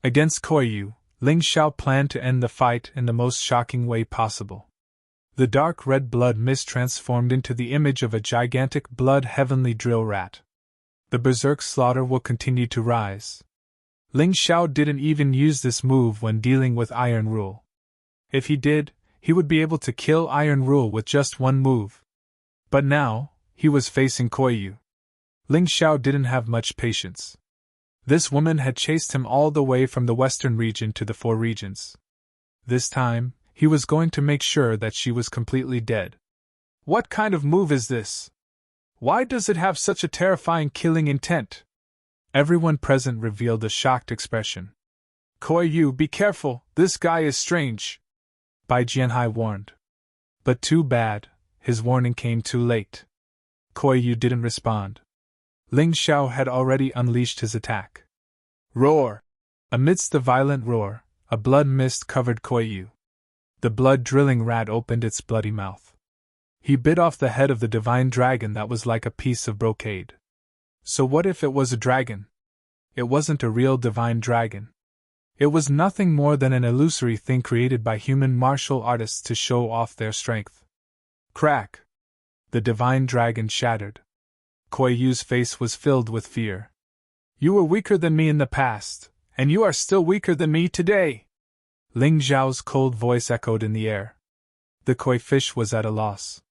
Against Koyu, Ling Xiao planned to end the fight in the most shocking way possible. The dark red blood mist transformed into the image of a gigantic blood heavenly drill rat. The berserk slaughter will continue to rise. Ling Xiao didn't even use this move when dealing with Iron Rule. If he did, he would be able to kill Iron Rule with just one move. But now, he was facing Koyu. Ling Xiao didn't have much patience. This woman had chased him all the way from the western region to the Four Regions. This time, he was going to make sure that she was completely dead. What kind of move is this? Why does it have such a terrifying killing intent? Everyone present revealed a shocked expression. Koyu, be careful, this guy is strange, Bai Jianhai warned. But too bad, his warning came too late. Koyu didn't respond. Ling Xiao had already unleashed his attack. Roar! Amidst the violent roar, a blood mist covered Koyu. The blood-drilling rat opened its bloody mouth. He bit off the head of the divine dragon that was like a piece of brocade. So what if it was a dragon? It wasn't a real divine dragon. It was nothing more than an illusory thing created by human martial artists to show off their strength. Crack! The divine dragon shattered. Koyu's face was filled with fear. You were weaker than me in the past, and you are still weaker than me today. Ling Zhao's cold voice echoed in the air. The koi fish was at a loss.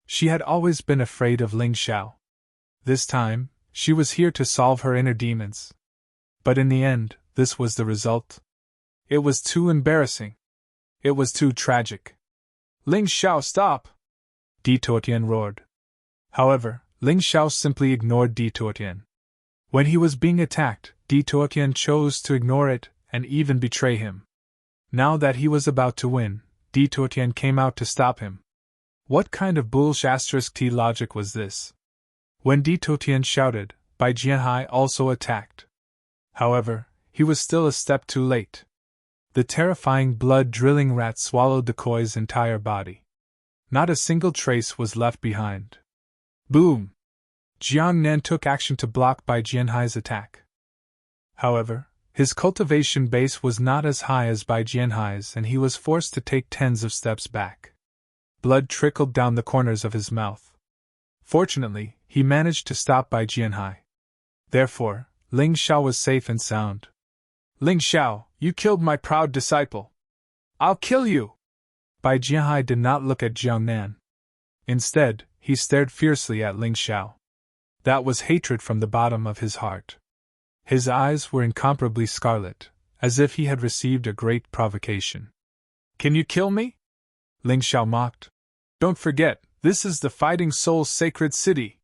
She had always been afraid of Ling Xiao. This time, she was here to solve her inner demons. But in the end, this was the result. It was too embarrassing. It was too tragic. Ling Xiao, stop! Di Tuotian roared. However, Ling Xiao simply ignored Di Tuotian. When he was being attacked, Di Tuotian chose to ignore it and even betray him. Now that he was about to win, Di Tuotian came out to stop him. What kind of bullsh*t logic was this? When Di Tuotian shouted, Bai Jianhai also attacked. However, he was still a step too late. The terrifying blood-drilling rat swallowed the koi's entire body. Not a single trace was left behind. Boom! Jiang Nan took action to block Bai Jianhai's attack. However, his cultivation base was not as high as Bai Jianhai's and he was forced to take tens of steps back. Blood trickled down the corners of his mouth. Fortunately, he managed to stop Bai Jianhai. Therefore, Ling Xiao was safe and sound. Ling Xiao, you killed my proud disciple. I'll kill you! Bai Jianhai did not look at Jiang Nan. Instead, he stared fiercely at Ling Xiao. That was hatred from the bottom of his heart. His eyes were incomparably scarlet, as if he had received a great provocation. Can you kill me? Ling Xiao mocked. Don't forget, this is the Fighting Soul's sacred city.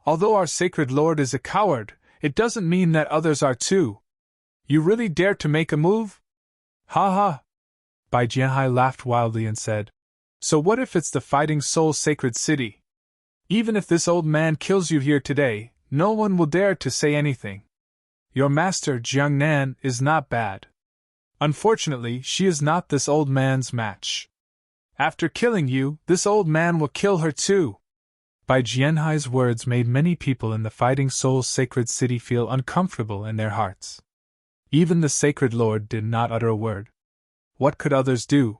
Although our sacred lord is a coward, it doesn't mean that others are too. You really dare to make a move? Ha ha! Bai Jianhai laughed wildly and said, So what if it's the Fighting Soul's sacred city? Even if this old man kills you here today, no one will dare to say anything. Your master, Jiang Nan, is not bad. Unfortunately, she is not this old man's match. After killing you, this old man will kill her too. Bai Jianhai's words made many people in the Fighting Soul's sacred city feel uncomfortable in their hearts. Even the sacred lord did not utter a word. What could others do?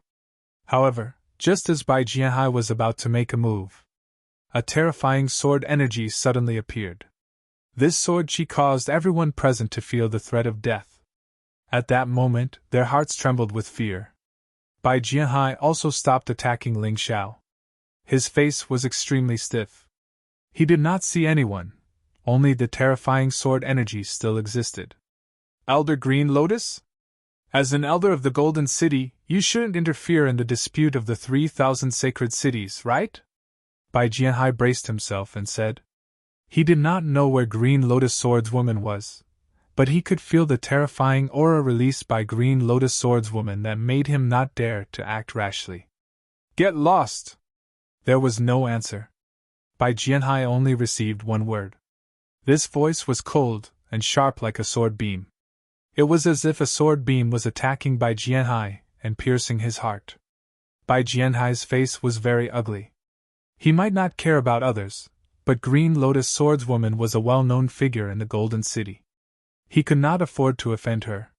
However, just as Bai Jianhai was about to make a move, a terrifying sword energy suddenly appeared. This sword chi caused everyone present to feel the threat of death. At that moment, their hearts trembled with fear. Bai Jianhai also stopped attacking Ling Xiao. His face was extremely stiff. He did not see anyone, only the terrifying sword energy still existed. Elder Green Lotus? As an elder of the Golden City, you shouldn't interfere in the dispute of the 3,000 sacred cities, right? Bai Jianhai braced himself and said. He did not know where Green Lotus Swordswoman was, but he could feel the terrifying aura released by Green Lotus Swordswoman that made him not dare to act rashly. "Get lost!" There was no answer. Bai Jianhai only received one word. This voice was cold and sharp like a sword beam. It was as if a sword beam was attacking Bai Jianhai and piercing his heart. Bai Jianhai's face was very ugly. He might not care about others, but Green Lotus Swordswoman was a well-known figure in the Golden City. He could not afford to offend her.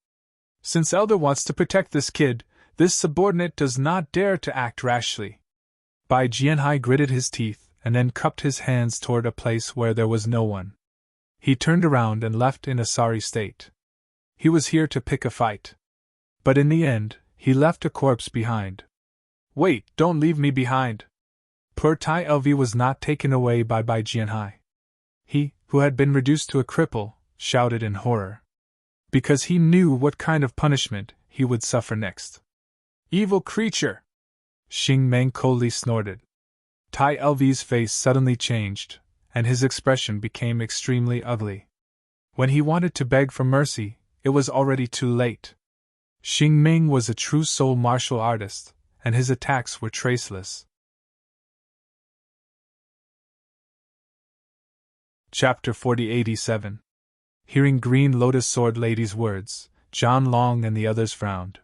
Since Elder wants to protect this kid, this subordinate does not dare to act rashly. Bai Jianhai gritted his teeth and then cupped his hands toward a place where there was no one. He turned around and left in a sorry state. He was here to pick a fight. But in the end, he left a corpse behind. "Wait, don't leave me behind!" Poor Tai Lv was not taken away by Bai Jianhai. He, who had been reduced to a cripple, shouted in horror. Because he knew what kind of punishment he would suffer next. "Evil creature!" Xing Meng coldly snorted. Tai Lv's face suddenly changed, and his expression became extremely ugly. When he wanted to beg for mercy, it was already too late. Xing Meng was a true soul martial artist, and his attacks were traceless. Chapter 4087. Hearing Green Lotus Sword Lady's words, John Long and the others frowned.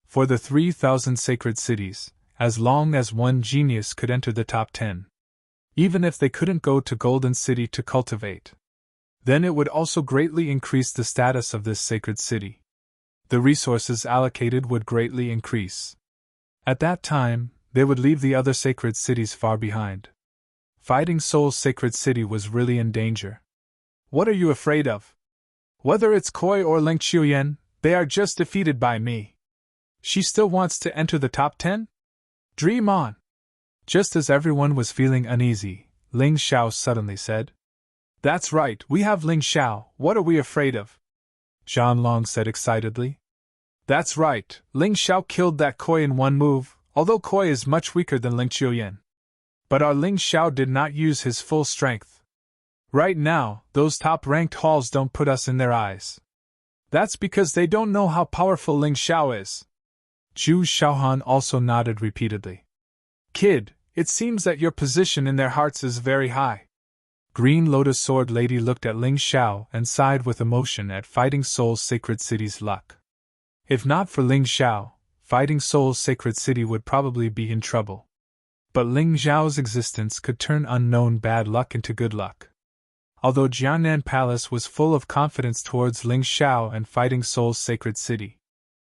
For the 3,000 sacred cities, as long as one genius could enter the top 10. Even if they couldn't go to Golden City to cultivate. Then it would also greatly increase the status of this sacred city. The resources allocated would greatly increase. At that time, they would leave the other sacred cities far behind. Fighting Soul's sacred city was really in danger. "What are you afraid of? Whether it's Koi or Ling Qiuyan, they are just defeated by me. She still wants to enter the top 10? Dream on!" Just as everyone was feeling uneasy, Ling Xiao suddenly said. "That's right, we have Ling Xiao, what are we afraid of?" John Long said excitedly. "That's right, Ling Xiao killed that Koi in one move, although Koi is much weaker than Ling Qiuyan. But our Ling Xiao did not use his full strength. Right now, those top-ranked halls don't put us in their eyes. That's because they don't know how powerful Ling Xiao is." Zhu Xiaohan also nodded repeatedly. "Kid, it seems that your position in their hearts is very high." Green Lotus Sword Lady looked at Ling Xiao and sighed with emotion at Fighting Soul's sacred city's luck. If not for Ling Xiao, Fighting Soul's sacred city would probably be in trouble. But Ling Xiao's existence could turn unknown bad luck into good luck. Although Jiangnan Palace was full of confidence towards Ling Xiao and Fighting Soul's sacred city.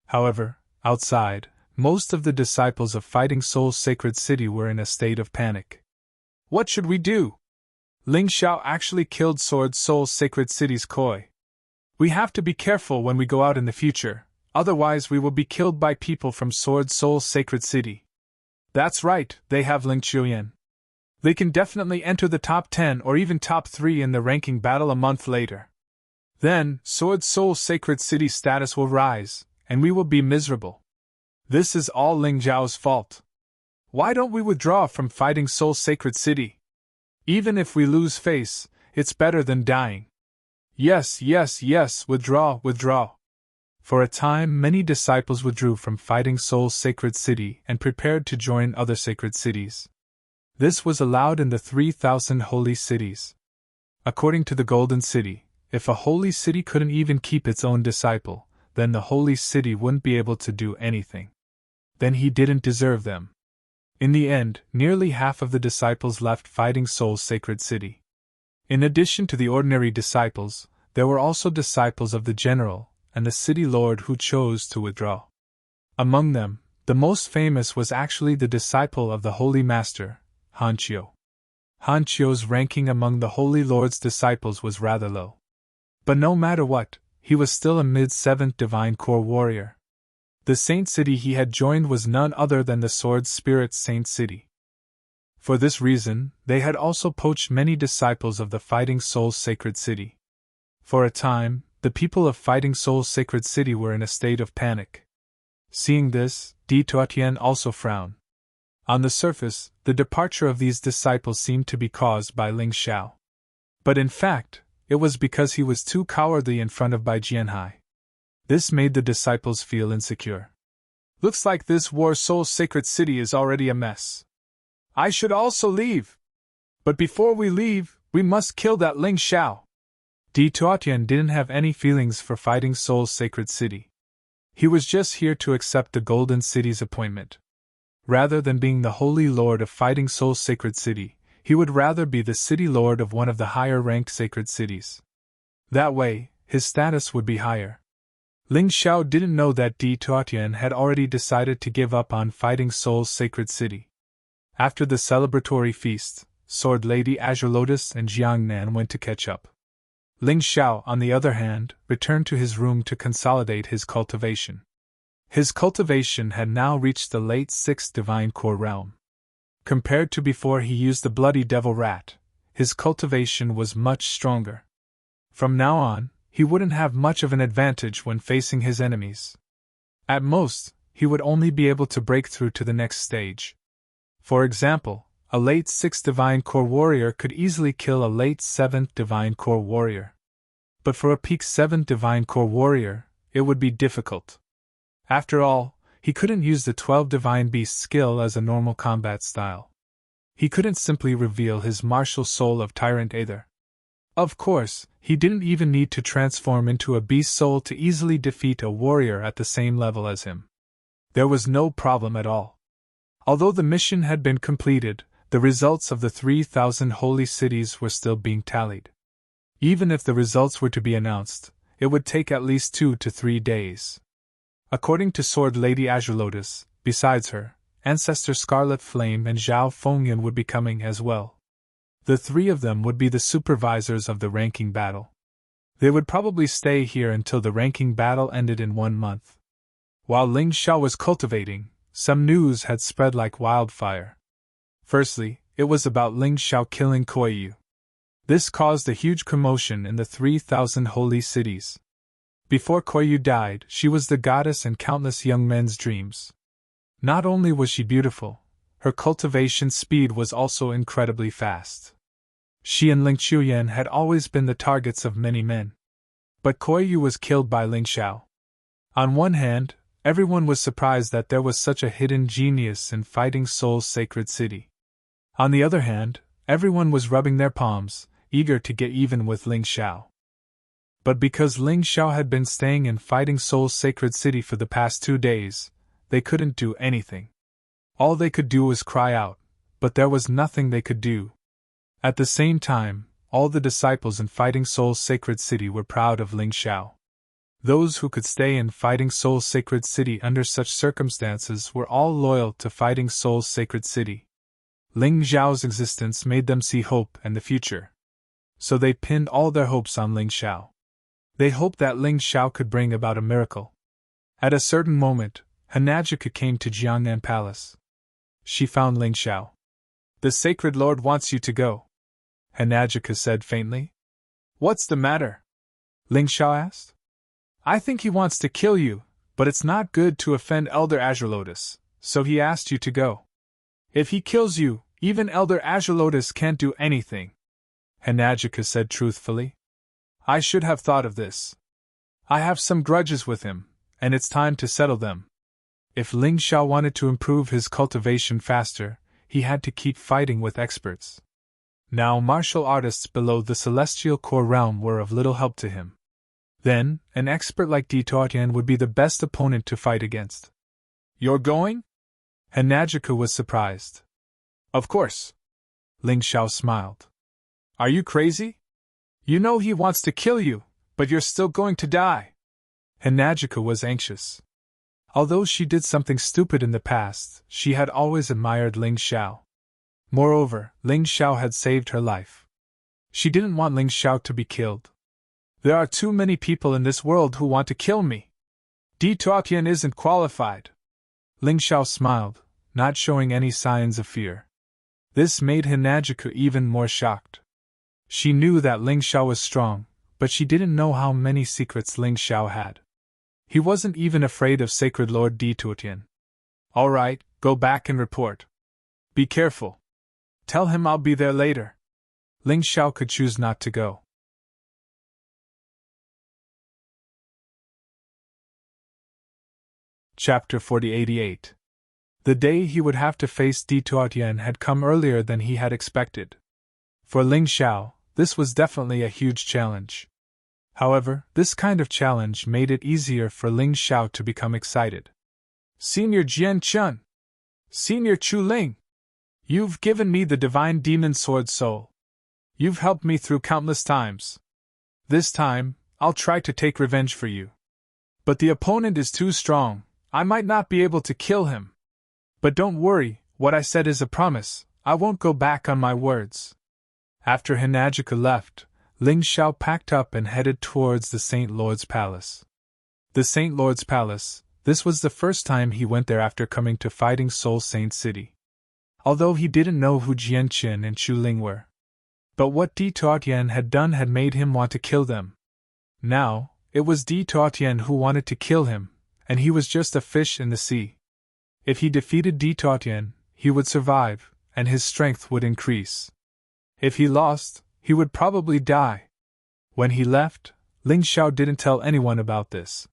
However, outside, most of the disciples of Fighting Soul's sacred city were in a state of panic. "What should we do? Ling Xiao actually killed Sword Soul's sacred city's Koi. We have to be careful when we go out in the future, otherwise we will be killed by people from Sword Soul's sacred city. That's right, they have Ling Qiuyan. They can definitely enter the top 10 or even top 3 in the ranking battle a month later. Then, Sword Soul's sacred city status will rise, and we will be miserable. This is all Ling Zhao's fault. Why don't we withdraw from Fighting Soul's sacred city? Even if we lose face, it's better than dying. Yes, yes, yes, withdraw, withdraw." For a time, many disciples withdrew from Fighting Soul's sacred city and prepared to join other sacred cities. This was allowed in the 3,000 holy cities. According to the Golden City, if a holy city couldn't even keep its own disciple, then the holy city wouldn't be able to do anything. Then he didn't deserve them. In the end, nearly half of the disciples left Fighting Soul's sacred city. In addition to the ordinary disciples, there were also disciples of the general and the city lord who chose to withdraw. Among them, the most famous was actually the disciple of the Holy Master, Han Qiu. Han Qiu's ranking among the Holy Lord's disciples was rather low. But no matter what, he was still a mid-7th Divine Core warrior. The saint city he had joined was none other than the Sword Spirit Saint City. For this reason, they had also poached many disciples of the Fighting Soul's sacred city. For a time, the people of Fighting Soul's sacred city were in a state of panic. Seeing this, Di Tuotian also frowned. On the surface, the departure of these disciples seemed to be caused by Ling Xiao. But in fact, it was because he was too cowardly in front of Bai Jianhai. This made the disciples feel insecure. Looks like this War Soul Sacred City is already a mess. I should also leave. But before we leave, we must kill that Ling Xiao. Di Tuotian didn't have any feelings for fighting Soul's Sacred City. He was just here to accept the Golden City's appointment. Rather than being the Holy Lord of fighting Soul's Sacred City, he would rather be the City Lord of one of the higher-ranked sacred cities. That way, his status would be higher. Ling Xiao didn't know that Di Tuotian had already decided to give up on fighting Soul's Sacred City. After the celebratory feast, Sword Lady Azure Lotus and Jiangnan went to catch up. Ling Xiao, on the other hand, returned to his room to consolidate his cultivation. His cultivation had now reached the late 6th Divine Core realm. Compared to before he used the Bloody Devil Rat, his cultivation was much stronger. From now on, he wouldn't have much of an advantage when facing his enemies. At most, he would only be able to break through to the next stage. For example, a late 6th Divine Core warrior could easily kill a late 7th Divine Core warrior. But for a peak 7th Divine Core warrior, it would be difficult. After all, he couldn't use the 12 Divine Beast skill as a normal combat style. He couldn't simply reveal his martial soul of Tyrant either. Of course, he didn't even need to transform into a beast soul to easily defeat a warrior at the same level as him. There was no problem at all. Although the mission had been completed, the results of the 3,000 holy cities were still being tallied. Even if the results were to be announced, it would take at least 2 to 3 days. According to Sword Lady Azure Lotus, besides her, Ancestor Scarlet Flame and Zhao Fengyan would be coming as well. The 3 of them would be the supervisors of the ranking battle. They would probably stay here until the ranking battle ended in 1 month. While Ling Xiao was cultivating, some news had spread like wildfire. Firstly, it was about Ling Xiao killing Kuei-yu. This caused a huge commotion in the 3,000 holy cities. Before Kuei-yu died, she was the goddess in countless young men's dreams. Not only was she beautiful, her cultivation speed was also incredibly fast. She and Ling Chuyan had always been the targets of many men. But Kuei-yu was killed by Ling Xiao. On one hand, everyone was surprised that there was such a hidden genius in fighting Soul's Sacred City. On the other hand, everyone was rubbing their palms, eager to get even with Ling Xiao. But because Ling Xiao had been staying in fighting Soul's Sacred City for the past 2 days, they couldn't do anything. All they could do was cry out, but there was nothing they could do. At the same time, all the disciples in fighting Soul's Sacred City were proud of Ling Xiao. Those who could stay in fighting Soul's Sacred City under such circumstances were all loyal to fighting Soul's Sacred City. Ling Xiao's existence made them see hope and the future. So they pinned all their hopes on Ling Xiao. They hoped that Ling Xiao could bring about a miracle. At a certain moment, Hanajika came to Jiangnan Palace. She found Ling Xiao. "The Sacred Lord wants you to go," Hanajika said faintly. "What's the matter?" Ling Xiao asked. "I think he wants to kill you, but it's not good to offend Elder Azure Lotus, so he asked you to go. If he kills you, even Elder Azure Lotus can't do anything," Hanajika said truthfully. "I should have thought of this. I have some grudges with him, and it's time to settle them." If Ling Xiao wanted to improve his cultivation faster, he had to keep fighting with experts. Now martial artists below the Celestial Core realm were of little help to him. Then, an expert like Di Tuotian would be the best opponent to fight against. "You're going?" Hanajika was surprised. "Of course." Ling Xiao smiled. "Are you crazy? You know he wants to kill you, but you're still going to die." Hanajika was anxious. Although she did something stupid in the past, she had always admired Ling Xiao. Moreover, Ling Xiao had saved her life. She didn't want Ling Xiao to be killed. "There are too many people in this world who want to kill me. Di Tuotian isn't qualified." Ling Xiao smiled, not showing any signs of fear. This made Hanajika even more shocked. She knew that Ling Xiao was strong, but she didn't know how many secrets Ling Xiao had. He wasn't even afraid of Sacred Lord Di Tuotian. "All right, go back and report. Be careful. Tell him I'll be there later." Ling Xiao could choose not to go. Chapter 4088. The day he would have to face Di Tuotian had come earlier than he had expected. For Ling Xiao, this was definitely a huge challenge. However, this kind of challenge made it easier for Ling Xiao to become excited. Senior Jian Chun! Senior Chu Ling! You've given me the divine demon sword soul. You've helped me through countless times. This time, I'll try to take revenge for you. But the opponent is too strong. I might not be able to kill him. But don't worry, what I said is a promise. I won't go back on my words. After Hinajika left, Ling Xiao packed up and headed towards the Saint Lord's Palace. The Saint Lord's Palace, this was the first time he went there after coming to Fighting Soul Saint City. Although he didn't know who Jian Qin and Chu Ling were. But what Di Tuotian had done had made him want to kill them. Now, it was Di Tuotian who wanted to kill him, and he was just a fish in the sea. If he defeated Di Tuotian, he would survive, and his strength would increase. If he lost, he would probably die. When he left, Ling Xiao didn't tell anyone about this,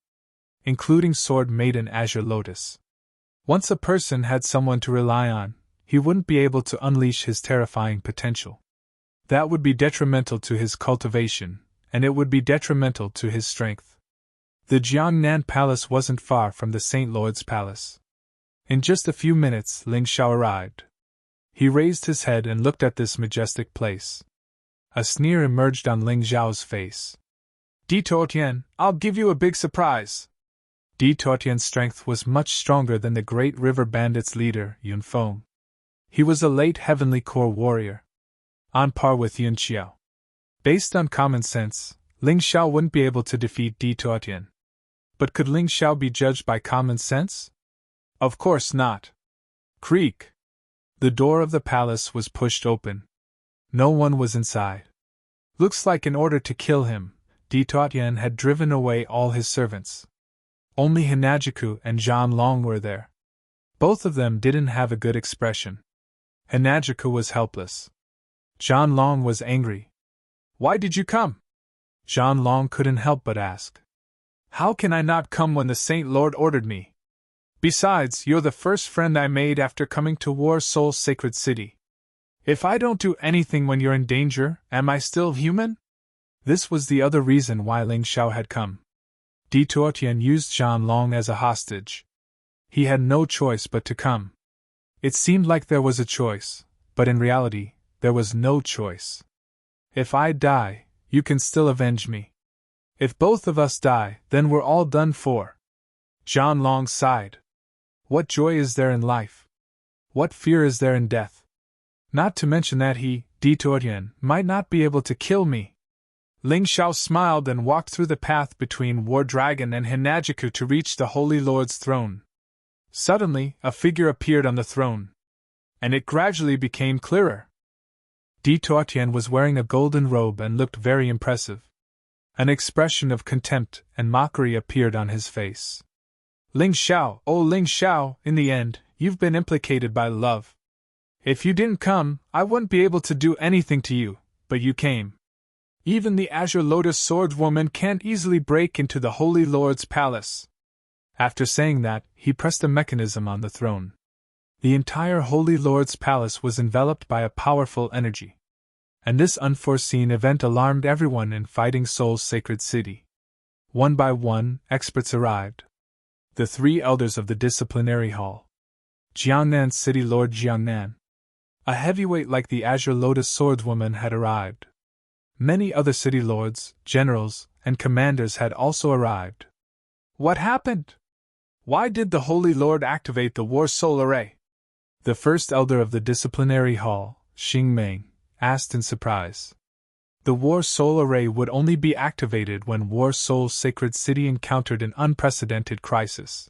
including Sword Maiden Azure Lotus. Once a person had someone to rely on, he wouldn't be able to unleash his terrifying potential. That would be detrimental to his cultivation, and it would be detrimental to his strength. The Jiangnan Palace wasn't far from the Saint Lord's Palace. In just a few minutes, Ling Xiao arrived. He raised his head and looked at this majestic place. A sneer emerged on Ling Xiao's face. Di Tuotian, I'll give you a big surprise. Di Tuotian's strength was much stronger than the Great River Bandits' leader, Yun Feng. He was a late Heavenly Core warrior, on par with Yun Xiao. Based on common sense, Ling Xiao wouldn't be able to defeat Di Tuotian. But could Ling Xiao be judged by common sense? Of course not. Creak! The door of the palace was pushed open. No one was inside. Looks like in order to kill him, Di Tuotian had driven away all his servants. Only Hinajiku and Zhan Long were there. Both of them didn't have a good expression. Hinajiku was helpless. Zhan Long was angry. Why did you come? Zhan Long couldn't help but ask. How can I not come when the Saint Lord ordered me? Besides, you're the first friend I made after coming to War Soul's sacred city. If I don't do anything when you're in danger, am I still human? This was the other reason why Ling Xiao had come. Di Tuotian used Zhan Long as a hostage. He had no choice but to come. It seemed like there was a choice, but in reality, there was no choice. If I die, you can still avenge me. If both of us die, then we're all done for. Zhan Long sighed. What joy is there in life? What fear is there in death? Not to mention that he, Di Tuotian, might not be able to kill me. Ling Xiao smiled and walked through the path between War Dragon and Hinajiku to reach the Holy Lord's throne. Suddenly, a figure appeared on the throne. And it gradually became clearer. Di Tuotian was wearing a golden robe and looked very impressive. An expression of contempt and mockery appeared on his face. Ling Xiao, oh Ling Xiao, in the end, you've been implicated by love. If you didn't come, I wouldn't be able to do anything to you, but you came. Even the Azure Lotus swordswoman can't easily break into the Holy Lord's palace. After saying that, he pressed a mechanism on the throne. The entire Holy Lord's palace was enveloped by a powerful energy. And this unforeseen event alarmed everyone in Fighting Soul's sacred city. One by one, experts arrived. The three elders of the disciplinary hall. Jiangnan's city lord Jiangnan. A heavyweight like the Azure Lotus swordswoman had arrived. Many other city lords, generals, and commanders had also arrived. What happened? Why did the Holy Lord activate the War Soul Array? The first elder of the disciplinary hall, Xing Meng, asked in surprise. The War Soul Array would only be activated when War Soul's sacred city encountered an unprecedented crisis.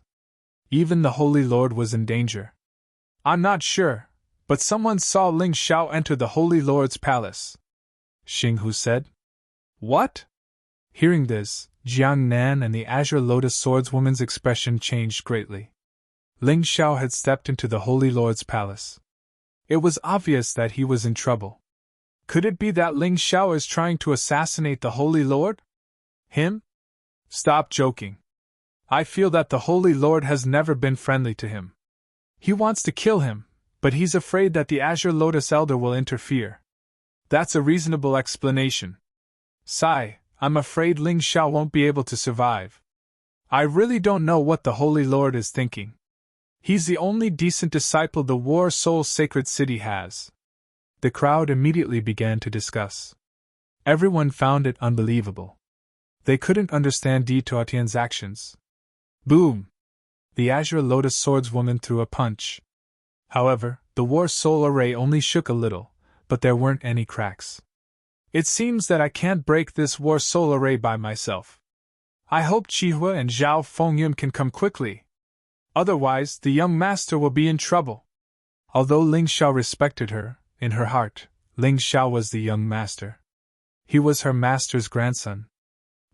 Even the Holy Lord was in danger. I'm not sure, but someone saw Ling Xiao enter the Holy Lord's palace, Xing Hu said. What? Hearing this, Jiang Nan and the Azure Lotus swordswoman's expression changed greatly. Ling Xiao had stepped into the Holy Lord's palace. It was obvious that he was in trouble. Could it be that Ling Xiao is trying to assassinate the Holy Lord? Him? Stop joking. I feel that the Holy Lord has never been friendly to him. He wants to kill him, but he's afraid that the Azure Lotus Elder will interfere. That's a reasonable explanation. Sigh, I'm afraid Ling Xiao won't be able to survive. I really don't know what the Holy Lord is thinking. He's the only decent disciple the War Soul Sacred City has. The crowd immediately began to discuss. Everyone found it unbelievable. They couldn't understand Di Tuotian's actions. Boom! The Azure Lotus Swordswoman threw a punch. However, the War Soul Array only shook a little, but there weren't any cracks. It seems that I can't break this War Soul Array by myself. I hope Qihua and Zhao Fengyun can come quickly. Otherwise, the young master will be in trouble. Although Ling Xiao respected her, in her heart, Ling Xiao was the young master. He was her master's grandson.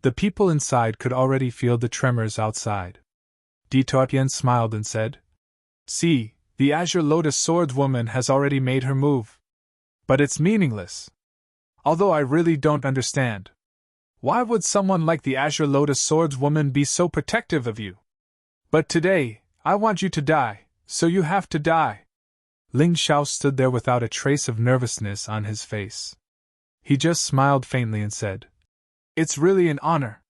The people inside could already feel the tremors outside. Di Tuotian smiled and said, "See, the Azure Lotus Swordswoman has already made her move. But it's meaningless. Although I really don't understand. Why would someone like the Azure Lotus Swordswoman be so protective of you? But today, I want you to die, so you have to die." Ling Xiao stood there without a trace of nervousness on his face. He just smiled faintly and said, "It's really an honor.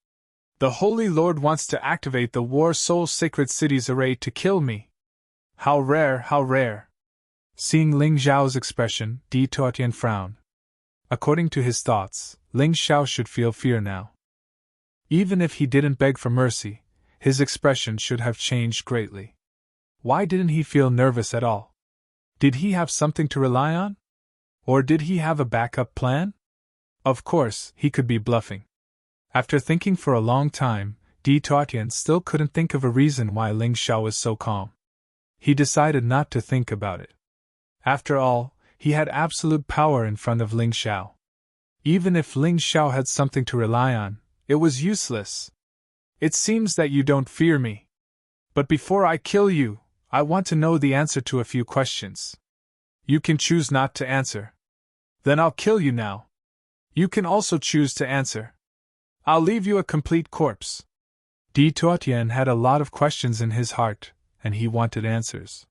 The Holy Lord wants to activate the War Soul Sacred City's array to kill me. How rare, how rare." Seeing Ling Xiao's expression, Di Tuotian frowned. According to his thoughts, Ling Xiao should feel fear now. Even if he didn't beg for mercy, his expression should have changed greatly. Why didn't he feel nervous at all? Did he have something to rely on? Or did he have a backup plan? Of course, he could be bluffing. After thinking for a long time, Di Tuotian still couldn't think of a reason why Ling Xiao was so calm. He decided not to think about it. After all, he had absolute power in front of Ling Xiao. Even if Ling Xiao had something to rely on, it was useless. "It seems that you don't fear me. But before I kill you, I want to know the answer to a few questions. You can choose not to answer. Then I'll kill you now. You can also choose to answer. I'll leave you a complete corpse." Di Tuotian had a lot of questions in his heart, and he wanted answers.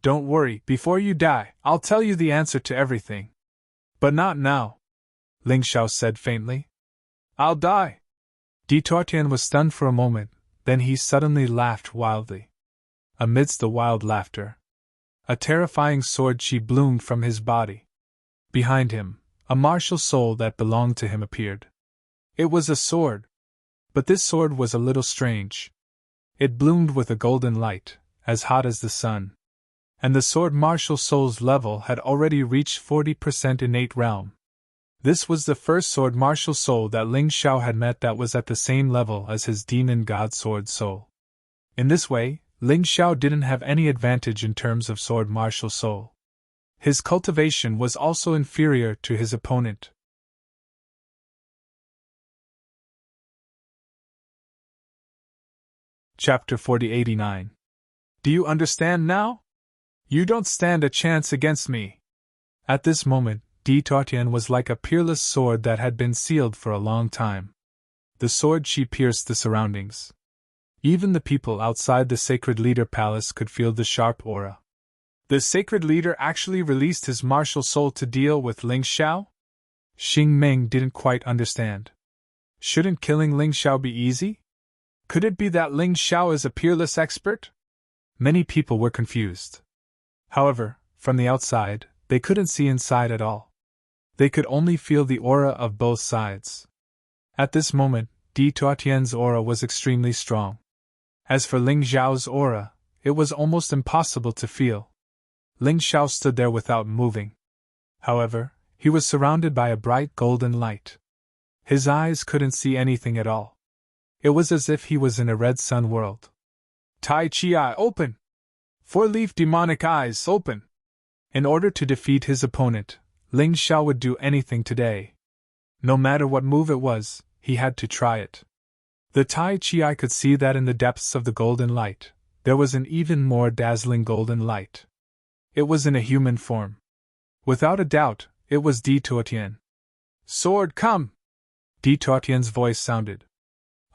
"Don't worry, before you die, I'll tell you the answer to everything. But not now," Ling Xiao said faintly. "I'll die." Di Tuotian was stunned for a moment, then he suddenly laughed wildly. Amidst the wild laughter, a terrifying sword chi bloomed from his body. Behind him, a martial soul that belonged to him appeared. It was a sword. But this sword was a little strange. It bloomed with a golden light, as hot as the sun. And the sword martial soul's level had already reached 40% innate realm. This was the first sword martial soul that Ling Xiao had met that was at the same level as his demon god sword soul. In this way, Ling Xiao didn't have any advantage in terms of sword martial soul. His cultivation was also inferior to his opponent. Chapter 4089. Do you understand now? You don't stand a chance against me. At this moment, Di Tuotian was like a peerless sword that had been sealed for a long time. The sword she pierced the surroundings. Even the people outside the Sacred Leader Palace could feel the sharp aura. The Sacred Leader actually released his martial soul to deal with Ling Xiao? Xing Meng didn't quite understand. Shouldn't killing Ling Xiao be easy? Could it be that Ling Xiao is a peerless expert? Many people were confused. However, from the outside, they couldn't see inside at all. They could only feel the aura of both sides. At this moment, Di Tuotian's aura was extremely strong. As for Ling Xiao's aura, it was almost impossible to feel. Ling Xiao stood there without moving. However, he was surrounded by a bright golden light. His eyes couldn't see anything at all. It was as if he was in a red sun world. Tai Chi Eye open! Four-leaf demonic eyes open! In order to defeat his opponent, Ling Xiao would do anything today. No matter what move it was, he had to try it. The Tai Chi Eye could see that in the depths of the golden light, there was an even more dazzling golden light. It was in a human form. Without a doubt, it was de Tourtienne. Sword, come! De Tourtienne's voice sounded.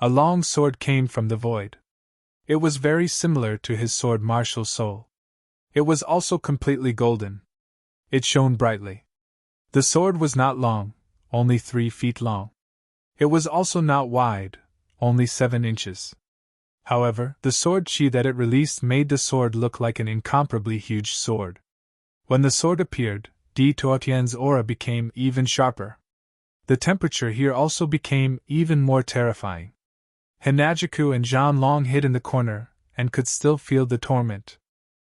A long sword came from the void. It was very similar to his sword martial soul. It was also completely golden. It shone brightly. The sword was not long, only 3 feet long. It was also not wide, only 7 inches. However, the sword chi that it released made the sword look like an incomparably huge sword. When the sword appeared, de Tourtienne's aura became even sharper. The temperature here also became even more terrifying. Hinajiku and Zhan Long hid in the corner, and could still feel the torment.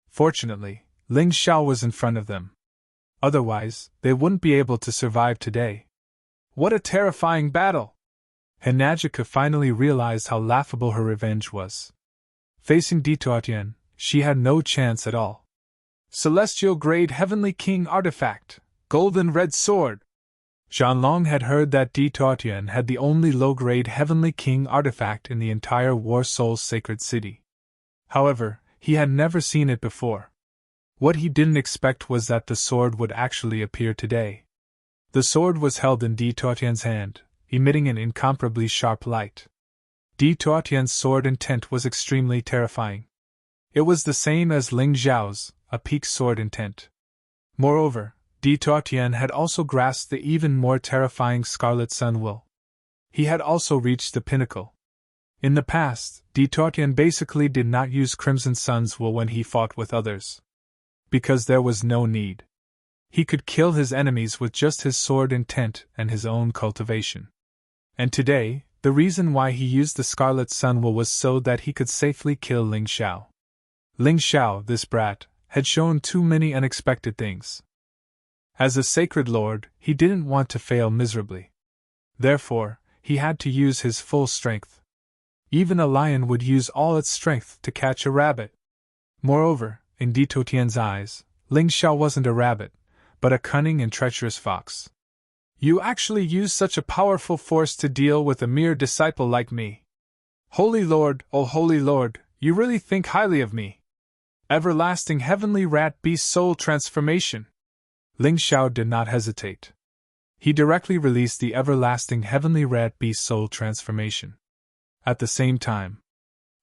Fortunately, Ling Xiao was in front of them. Otherwise, they wouldn't be able to survive today. What a terrifying battle! Hinajiku finally realized how laughable her revenge was. Facing de Tourtienne, she had no chance at all. Celestial Grade Heavenly King Artifact, Golden Red Sword! Zhan Long had heard that de Tourtienne had the only low-grade Heavenly King artifact in the entire War Soul Sacred City. However, he had never seen it before. What he didn't expect was that the sword would actually appear today. The sword was held in de Tourtienne's hand, emitting an incomparably sharp light. De Tourtienne's sword intent was extremely terrifying. It was the same as Ling Xiao's, a peak sword intent. Moreover, de Tourtienne had also grasped the even more terrifying Scarlet Sun Will. He had also reached the pinnacle. In the past, de Tourtienne basically did not use Crimson Sun's Will when he fought with others. Because there was no need. He could kill his enemies with just his sword intent and his own cultivation. And today, the reason why he used the Scarlet Sun Will was so that he could safely kill Ling Xiao. Ling Xiao, this brat, had shown too many unexpected things. As a sacred lord, he didn't want to fail miserably. Therefore, he had to use his full strength. Even a lion would use all its strength to catch a rabbit. Moreover, in de Tourtienne's eyes, Ling Xiao wasn't a rabbit, but a cunning and treacherous fox. You actually use such a powerful force to deal with a mere disciple like me. Holy Lord, oh holy Lord, you really think highly of me. Everlasting Heavenly Rat Beast Soul Transformation. Ling Xiao did not hesitate. He directly released the Everlasting Heavenly Rat Beast Soul Transformation. At the same time,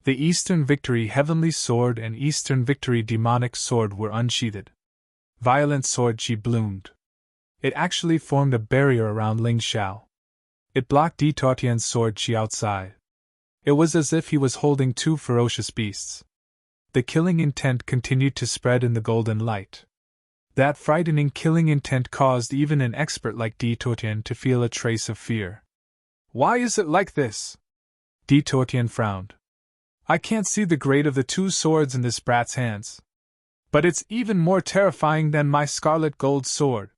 the Eastern Victory Heavenly Sword and Eastern Victory Demonic Sword were unsheathed. Violent sword chi bloomed. It actually formed a barrier around Ling Xiao. It blocked de Tourtienne's sword chi outside. It was as if he was holding 2 ferocious beasts. The killing intent continued to spread in the golden light. That frightening killing intent caused even an expert like de Tourtienne to feel a trace of fear. Why is it like this? De Tourtienne frowned. I can't see the grade of the 2 swords in this brat's hands. But it's even more terrifying than my scarlet gold sword.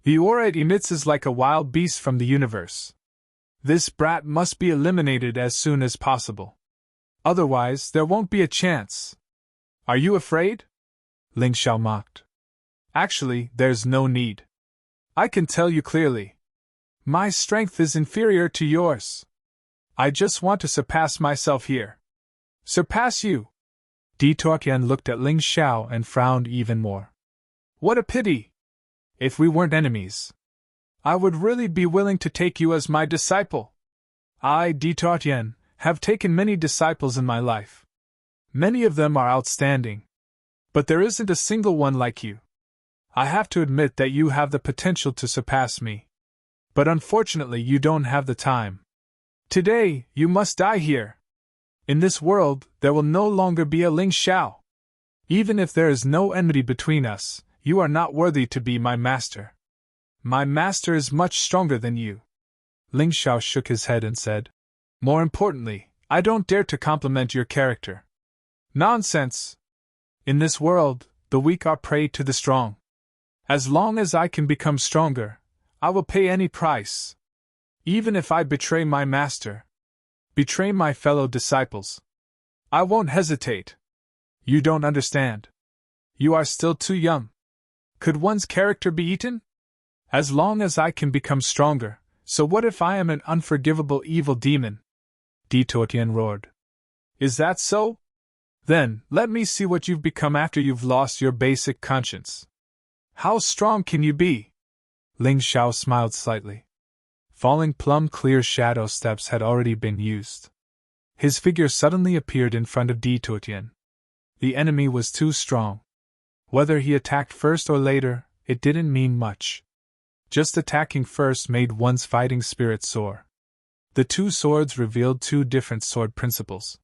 The aura it emits is like a wild beast from the universe. This brat must be eliminated as soon as possible. Otherwise, there won't be a chance. Are you afraid? Ling Xiao mocked. Actually, there's no need. I can tell you clearly. My strength is inferior to yours. I just want to surpass myself here. Surpass you? De Tourtienne looked at Ling Xiao and frowned even more. What a pity! If we weren't enemies, I would really be willing to take you as my disciple. I, de Tourtienne, have taken many disciples in my life. Many of them are outstanding. But there isn't a single one like you. I have to admit that you have the potential to surpass me. But unfortunately you don't have the time. Today, you must die here. In this world, there will no longer be a Ling Xiao. Even if there is no enmity between us, you are not worthy to be my master. My master is much stronger than you. Ling Xiao shook his head and said, More importantly, I don't dare to compliment your character. Nonsense! In this world, the weak are prey to the strong. As long as I can become stronger, I will pay any price. Even if I betray my master, betray my fellow disciples, I won't hesitate. You don't understand. You are still too young. Could one's character be eaten? As long as I can become stronger, so what if I am an unforgivable evil demon? De Tourtienne roared. Is that so? Then, let me see what you've become after you've lost your basic conscience. How strong can you be? Ling Xiao smiled slightly. Falling plum clear shadow steps had already been used. His figure suddenly appeared in front of Di Tuotian. The enemy was too strong. Whether he attacked first or later, it didn't mean much. Just attacking first made one's fighting spirit soar. The two swords revealed two different sword principles.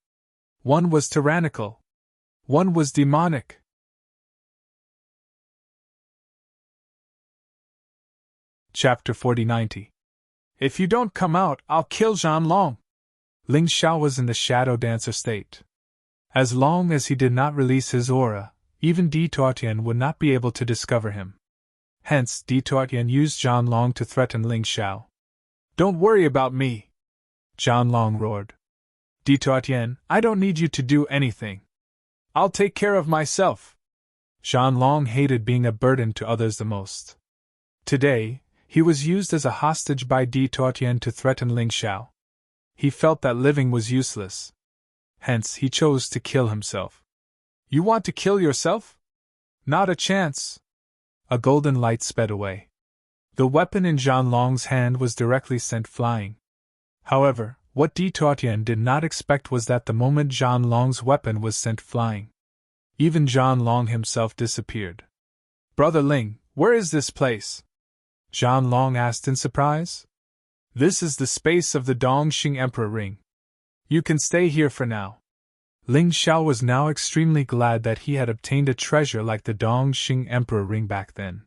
One was tyrannical. One was demonic. Chapter 4090. If you don't come out, I'll kill Zhan Long. Ling Xiao was in the shadow dancer state. As long as he did not release his aura, even Di Tuotian would not be able to discover him. Hence, Di Tuotian used Zhan Long to threaten Ling Xiao. Don't worry about me, Zhan Long roared. Di Tuotian, I don't need you to do anything. I'll take care of myself. Zhan Long hated being a burden to others the most. Today, he was used as a hostage by Di Tuotian to threaten Ling Xiao. He felt that living was useless. Hence, he chose to kill himself. You want to kill yourself? Not a chance. A golden light sped away. The weapon in Zhan Long's hand was directly sent flying. However, what Di Tuotian did not expect was that the moment Zhan Long's weapon was sent flying, even Zhan Long himself disappeared. Brother Ling, where is this place? Zhan Long asked in surprise. This is the space of the Dongxing Emperor Ring. You can stay here for now. Ling Xiao was now extremely glad that he had obtained a treasure like the Dongxing Emperor Ring back then.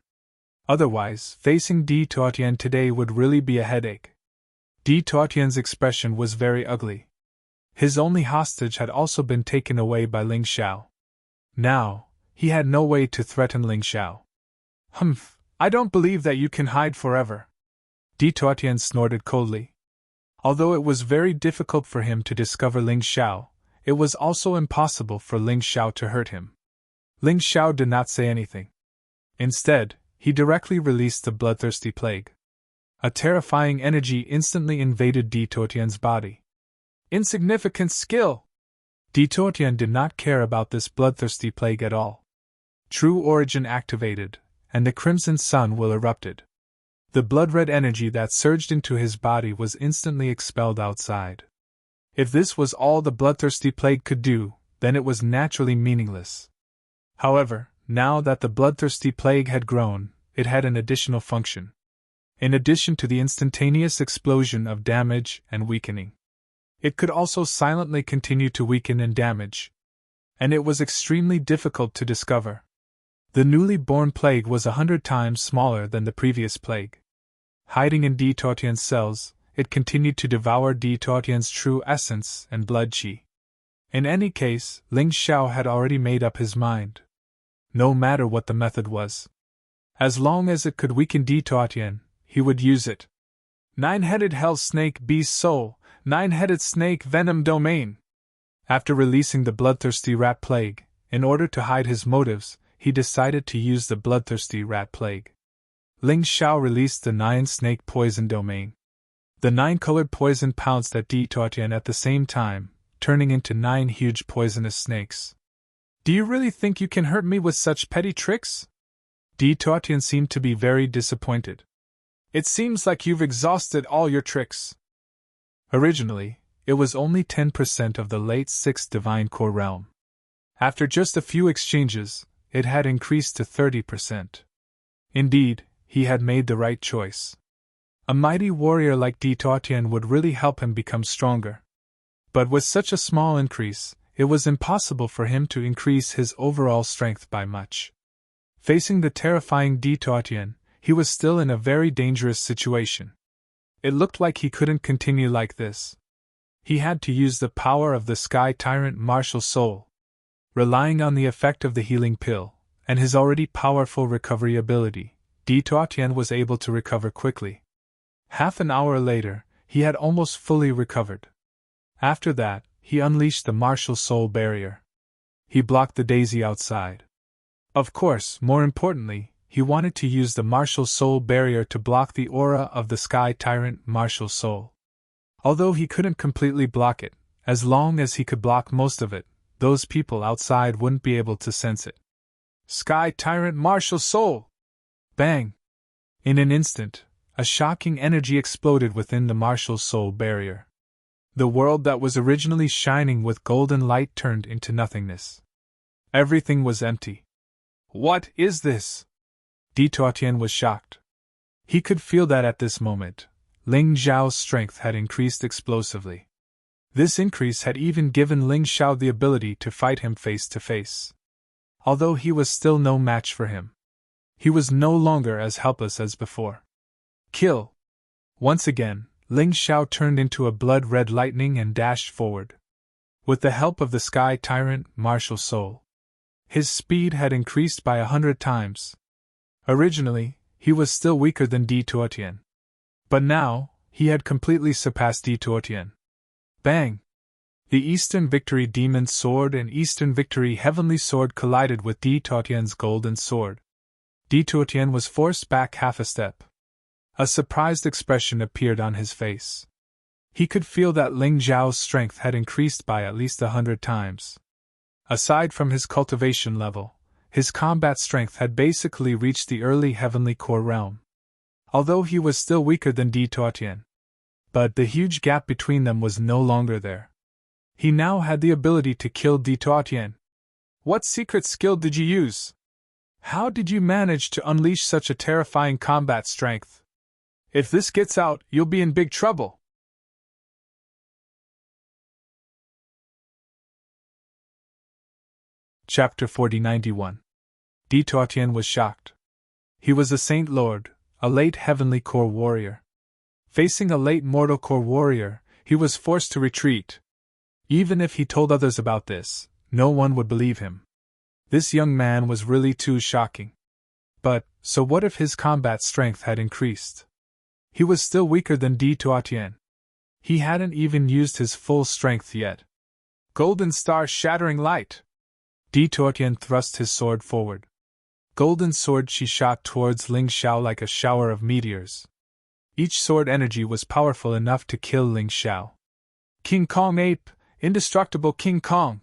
Otherwise, facing Di Tuotian today would really be a headache. Di Tuotian's expression was very ugly. His only hostage had also been taken away by Ling Xiao. Now, he had no way to threaten Ling Xiao. Humph, I don't believe that you can hide forever. Di Tuotian snorted coldly. Although it was very difficult for him to discover Ling Xiao, it was also impossible for Ling Xiao to hurt him. Ling Xiao did not say anything. Instead, he directly released the bloodthirsty plague. A terrifying energy instantly invaded Di Tuotian's body. Insignificant skill! Di Tuotian did not care about this bloodthirsty plague at all. True origin activated, and the crimson sun will erupted. The blood-red energy that surged into his body was instantly expelled outside. If this was all the bloodthirsty plague could do, then it was naturally meaningless. However, now that the bloodthirsty plague had grown, it had an additional function. In addition to the instantaneous explosion of damage and weakening, it could also silently continue to weaken and damage. And it was extremely difficult to discover. The newly born plague was 100 times smaller than the previous plague. Hiding in Di Tuotian's cells, it continued to devour Di Tuotian's true essence and blood qi. In any case, Ling Xiao had already made up his mind. No matter what the method was, as long as it could weaken Di Tuotian, he would use it. Nine-headed hell snake beast soul, nine-headed snake venom domain. After releasing the bloodthirsty rat plague, in order to hide his motives, he decided to use the bloodthirsty rat plague. Ling Xiao released the 9-snake poison domain. The 9-colored poison pounced at Di Tuotian at the same time, turning into 9 huge poisonous snakes. Do you really think you can hurt me with such petty tricks? Di Tuotian seemed to be very disappointed. It seems like you've exhausted all your tricks. Originally, it was only 10% of the late 6th Divine Core realm. After just a few exchanges, it had increased to 30%. Indeed, he had made the right choice. A mighty warrior like Di Tuotian would really help him become stronger. But with such a small increase, it was impossible for him to increase his overall strength by much. Facing the terrifying Di Tuotian, he was still in a very dangerous situation. It looked like he couldn't continue like this. He had to use the power of the Sky Tyrant martial soul. Relying on the effect of the healing pill, and his already powerful recovery ability, Di Tuotian was able to recover quickly. Half an hour later, he had almost fully recovered. After that, he unleashed the martial soul barrier. He blocked the daisy outside. Of course, more importantly, he wanted to use the martial soul barrier to block the aura of the Sky Tyrant martial soul. Although he couldn't completely block it, as long as he could block most of it, those people outside wouldn't be able to sense it. Sky Tyrant martial soul! Bang! In an instant, a shocking energy exploded within the martial soul barrier. The world that was originally shining with golden light turned into nothingness. Everything was empty. What is this? Tyrant was shocked. He could feel that at this moment, Ling Xiao's strength had increased explosively. This increase had even given Ling Xiao the ability to fight him face to face. Although he was still no match for him, he was no longer as helpless as before. Kill! Once again, Ling Xiao turned into a blood-red lightning and dashed forward. With the help of the Sky Tyrant martial soul, his speed had increased by 100 times. Originally, he was still weaker than Tyrant. But now, he had completely surpassed Tyrant. Bang! The Eastern Victory Demon Sword and Eastern Victory Heavenly Sword collided with Tyrant's golden sword. Tyrant was forced back half a step. A surprised expression appeared on his face. He could feel that Ling Xiao's strength had increased by at least 100 times. Aside from his cultivation level, his combat strength had basically reached the early heavenly core realm. Although he was still weaker than Tyrant. But the huge gap between them was no longer there. He now had the ability to kill Tyrant. What secret skill did you use? How did you manage to unleash such a terrifying combat strength? If this gets out, you'll be in big trouble. Chapter 4091. Tyrant was shocked. He was a Saint Lord, a late heavenly core warrior. Facing a late mortal core warrior, he was forced to retreat. Even if he told others about this, no one would believe him. This young man was really too shocking. But, so what if his combat strength had increased? He was still weaker than Tyrant. He hadn't even used his full strength yet. Golden Star Shattering Light! Tyrant thrust his sword forward. Golden sword she shot towards Ling Xiao like a shower of meteors. Each sword energy was powerful enough to kill Ling Xiao. King Kong Ape! Indestructible King Kong!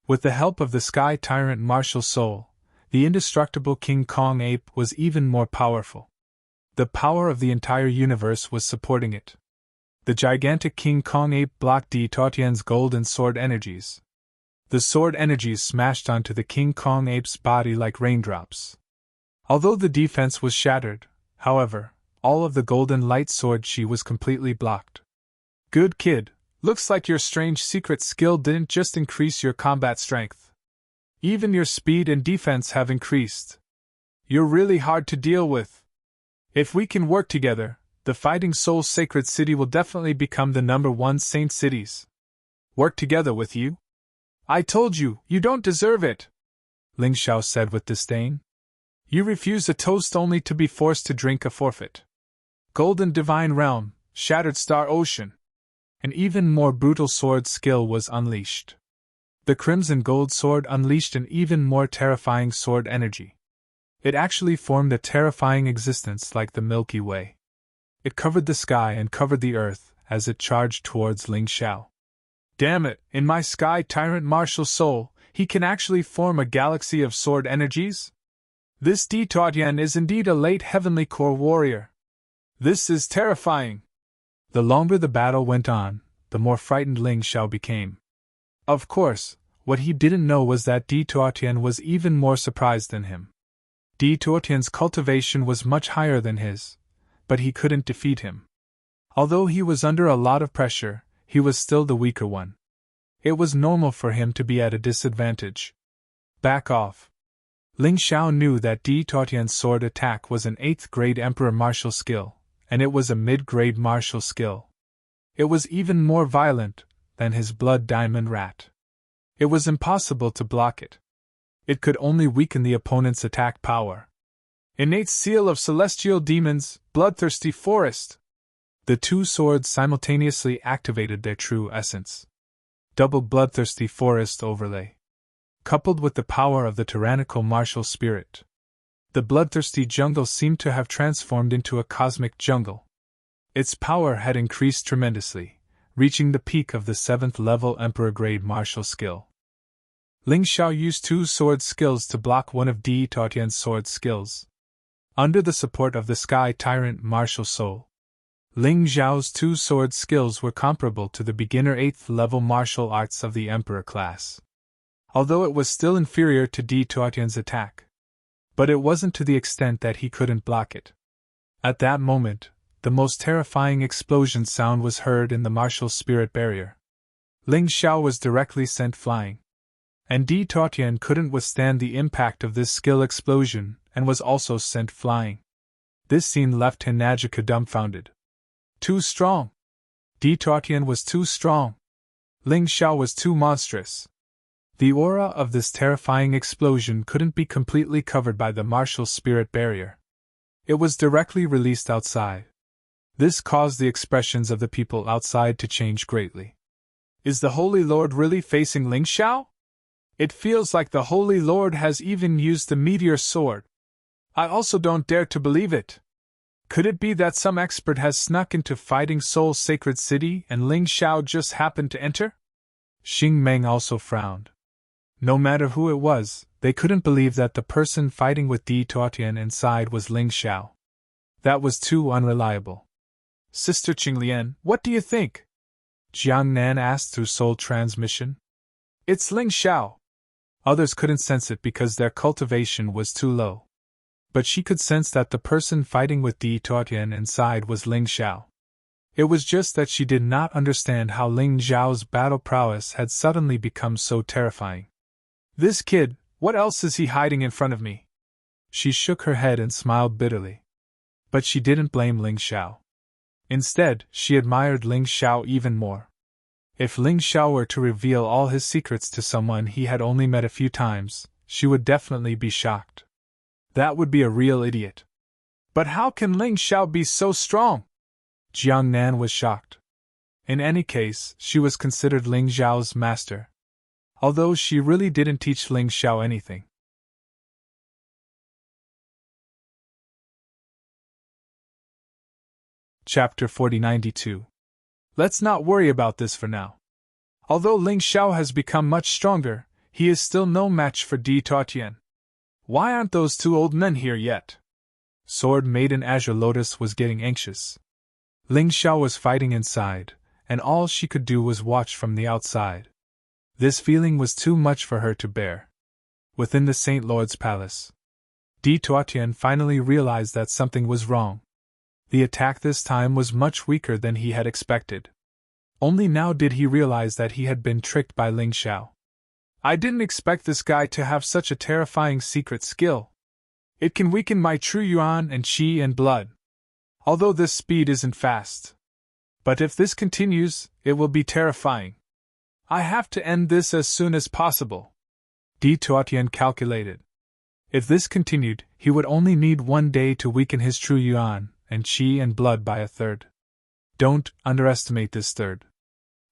With the help of the Sky Tyrant martial soul, the indestructible King Kong Ape was even more powerful. The power of the entire universe was supporting it. The gigantic King Kong Ape blocked Tyrant's golden sword energies. The sword energies smashed onto the King Kong Ape's body like raindrops. Although the defense was shattered, however, all of the golden light sword chi was completely blocked. Good kid, looks like your strange secret skill didn't just increase your combat strength. Even your speed and defense have increased. You're really hard to deal with. If we can work together, the Fighting Soul Sacred City will definitely become the #1 saint cities. Work together with you? I told you, you don't deserve it, Ling Xiao said with disdain. You refuse a toast only to be forced to drink a forfeit. Golden Divine Realm, Shattered Star Ocean. An even more brutal sword skill was unleashed. The Crimson Gold Sword unleashed an even more terrifying sword energy. It actually formed a terrifying existence like the Milky Way. It covered the sky and covered the earth as it charged towards Ling Xiao. Damn it, in my Sky Tyrant martial soul, he can actually form a galaxy of sword energies? This Tyrant is indeed a late heavenly core warrior. This is terrifying. The longer the battle went on, the more frightened Ling Xiao became. Of course, what he didn't know was that Tyrant was even more surprised than him. Tyrant's cultivation was much higher than his, but he couldn't defeat him. Although he was under a lot of pressure, he was still the weaker one. It was normal for him to be at a disadvantage. Back off. Ling Xiao knew that Tyrant's sword attack was an 8th grade Emperor martial skill, and it was a mid-grade martial skill. It was even more violent than his Blood Diamond Rat. It was impossible to block it. It could only weaken the opponent's attack power. Innate Seal of Celestial Demons, Bloodthirsty Forest. The two swords simultaneously activated their true essence. Double Bloodthirsty Forest overlay. Coupled with the power of the tyrannical martial spirit, the bloodthirsty jungle seemed to have transformed into a cosmic jungle. Its power had increased tremendously, reaching the peak of the 7th level Emperor grade martial skill. Ling Xiao used two sword skills to block one of Tyrant's sword skills. Under the support of the Sky Tyrant martial soul, Ling Xiao's two-sword skills were comparable to the beginner 8th level martial arts of the Emperor class. Although it was still inferior to Di Tuotian's attack. But it wasn't to the extent that he couldn't block it. At that moment, the most terrifying explosion sound was heard in the martial spirit barrier. Ling Xiao was directly sent flying. And Di Tuotian couldn't withstand the impact of this skill explosion and was also sent flying. This scene left Hinajika dumbfounded. Too strong. Di Tuotian was too strong. Ling Xiao was too monstrous. The aura of this terrifying explosion couldn't be completely covered by the martial spirit barrier. It was directly released outside. This caused the expressions of the people outside to change greatly. Is the Holy Lord really facing Ling Xiao? It feels like the Holy Lord has even used the meteor sword. I also don't dare to believe it. Could it be that some expert has snuck into Fighting Soul's sacred city and Ling Xiao just happened to enter? Xing Meng also frowned. No matter who it was, they couldn't believe that the person fighting with Di Tuotian inside was Ling Xiao. That was too unreliable. Sister Qinglian, what do you think? Jiang Nan asked through soul transmission. It's Ling Xiao. Others couldn't sense it because their cultivation was too low. But she could sense that the person fighting with Di Tuotian inside was Ling Xiao. It was just that she did not understand how Ling Xiao's battle prowess had suddenly become so terrifying. This kid, what else is he hiding in front of me? She shook her head and smiled bitterly. But she didn't blame Ling Xiao. Instead, she admired Ling Xiao even more. If Ling Xiao were to reveal all his secrets to someone he had only met a few times, she would definitely be shocked. That would be a real idiot. But how can Ling Xiao be so strong? Jiang Nan was shocked. In any case, she was considered Ling Xiao's master. Although she really didn't teach Ling Xiao anything. Chapter 4092. Let's not worry about this for now. Although Ling Xiao has become much stronger, he is still no match for Di Tuotian. Why aren't those two old men here yet? Sword Maiden Azure Lotus was getting anxious. Ling Xiao was fighting inside, and all she could do was watch from the outside. This feeling was too much for her to bear. Within the Saint Lord's palace, Di Tuotian finally realized that something was wrong. The attack this time was much weaker than he had expected. Only now did he realize that he had been tricked by Ling Xiao. I didn't expect this guy to have such a terrifying secret skill. It can weaken my true yuan and qi and blood. Although this speed isn't fast. But if this continues, it will be terrifying. I have to end this as soon as possible. Di Tuotian calculated. If this continued, he would only need 1 day to weaken his true yuan and qi and blood by 1/3. Don't underestimate this third.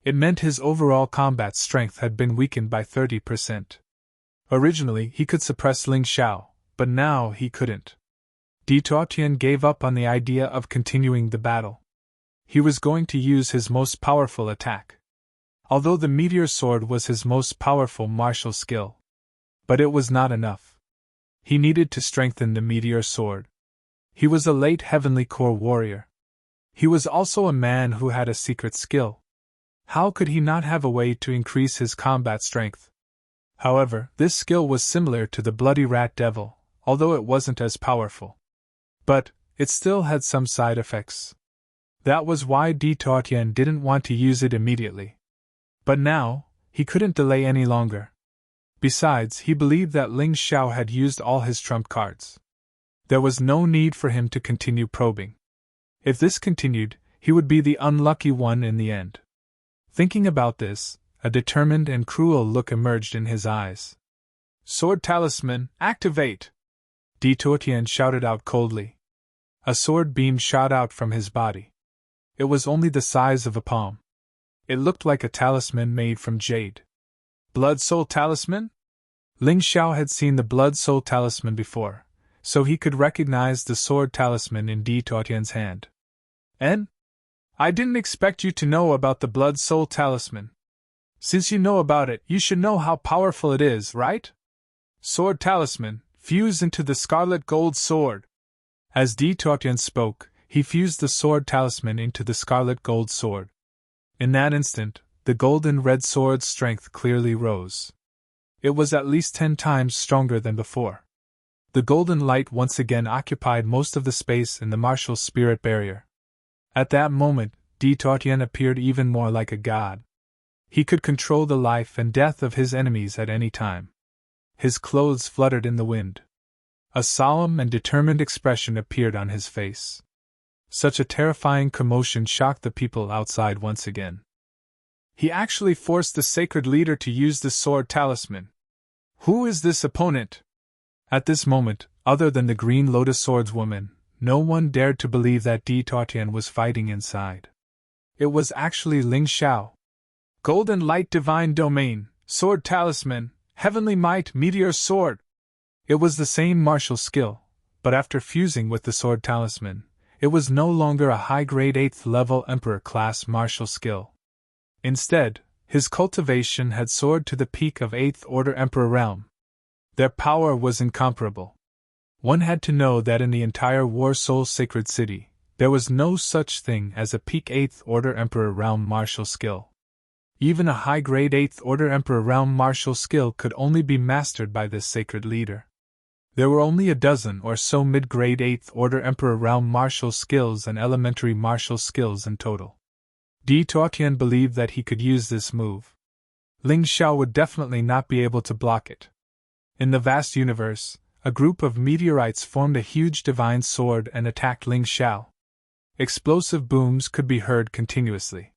It meant his overall combat strength had been weakened by 30%. Originally, he could suppress Ling Xiao, but now he couldn't. Di Tuotian gave up on the idea of continuing the battle. He was going to use his most powerful attack. Although the meteor sword was his most powerful martial skill. But it was not enough. He needed to strengthen the meteor sword. He was a late heavenly core warrior. He was also a man who had a secret skill. How could he not have a way to increase his combat strength? However, this skill was similar to the Bloody Rat Devil, although it wasn't as powerful. But it still had some side effects. That was why Di Tuotian didn't want to use it immediately. But now, he couldn't delay any longer. Besides, he believed that Ling Xiao had used all his trump cards. There was no need for him to continue probing. If this continued, he would be the unlucky one in the end. Thinking about this, a determined and cruel look emerged in his eyes. Sword Talisman, activate! Di Tuotian shouted out coldly. A sword beam shot out from his body. It was only the size of a palm. It looked like a talisman made from jade. Blood Soul Talisman? Ling Xiao had seen the Blood Soul Talisman before, so he could recognize the sword talisman in Di Tuotian's hand. I didn't expect you to know about the Blood Soul Talisman. Since you know about it, you should know how powerful it is, right? Sword Talisman, fuse into the Scarlet Gold Sword. As Di Tortian spoke, he fused the sword talisman into the scarlet gold sword. In that instant, the golden red sword's strength clearly rose. It was at least 10 times stronger than before. The golden light once again occupied most of the space in the martial spirit barrier. At that moment, Di Tortian appeared even more like a god. He could control the life and death of his enemies at any time. His clothes fluttered in the wind. A solemn and determined expression appeared on his face. Such a terrifying commotion shocked the people outside once again. He actually forced the sacred leader to use the sword talisman. Who is this opponent? At this moment, other than the green lotus swordswoman, no one dared to believe that Di Tortian was fighting inside. It was actually Ling Xiao. Golden light divine domain, sword talisman, heavenly might meteor sword. It was the same martial skill, but after fusing with the sword talisman, it was no longer a high-grade 8th level Emperor-class martial skill. Instead, his cultivation had soared to the peak of 8th Order Emperor realm. Their power was incomparable. One had to know that in the entire War Soul Sacred City, there was no such thing as a peak 8th Order Emperor realm martial skill. Even a high-grade 8th Order Emperor realm martial skill could only be mastered by this sacred leader. There were only a dozen or so mid-grade 8th Order Emperor realm martial skills and elementary martial skills in total. Di Tortian believed that he could use this move. Ling Xiao would definitely not be able to block it. In the vast universe, a group of meteorites formed a huge divine sword and attacked Ling Xiao. Explosive booms could be heard continuously.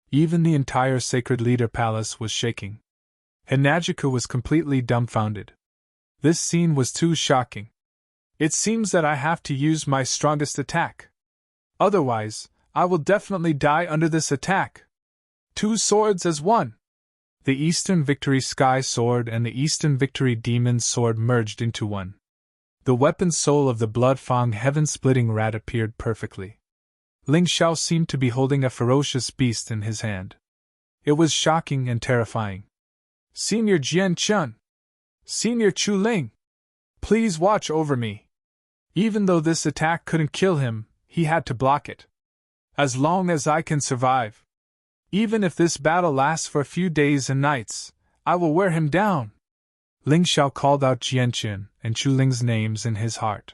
Even the entire Sacred Leader Palace was shaking. Hinajika was completely dumbfounded. This scene was too shocking. It seems that I have to use my strongest attack. Otherwise, I will definitely die under this attack. 2 swords as one. The Eastern Victory Sky Sword and the Eastern Victory Demon Sword merged into one. The weapon soul of the Blood Fang heaven-splitting rat appeared perfectly. Ling Xiao seemed to be holding a ferocious beast in his hand. It was shocking and terrifying. Senior Jian Chun! Senior Chu Ling! Please watch over me. Even though this attack couldn't kill him, he had to block it. As long as I can survive. Even if this battle lasts for a few days and nights, I will wear him down. Ling Xiao called out Jianqin and Chu Ling's names in his heart.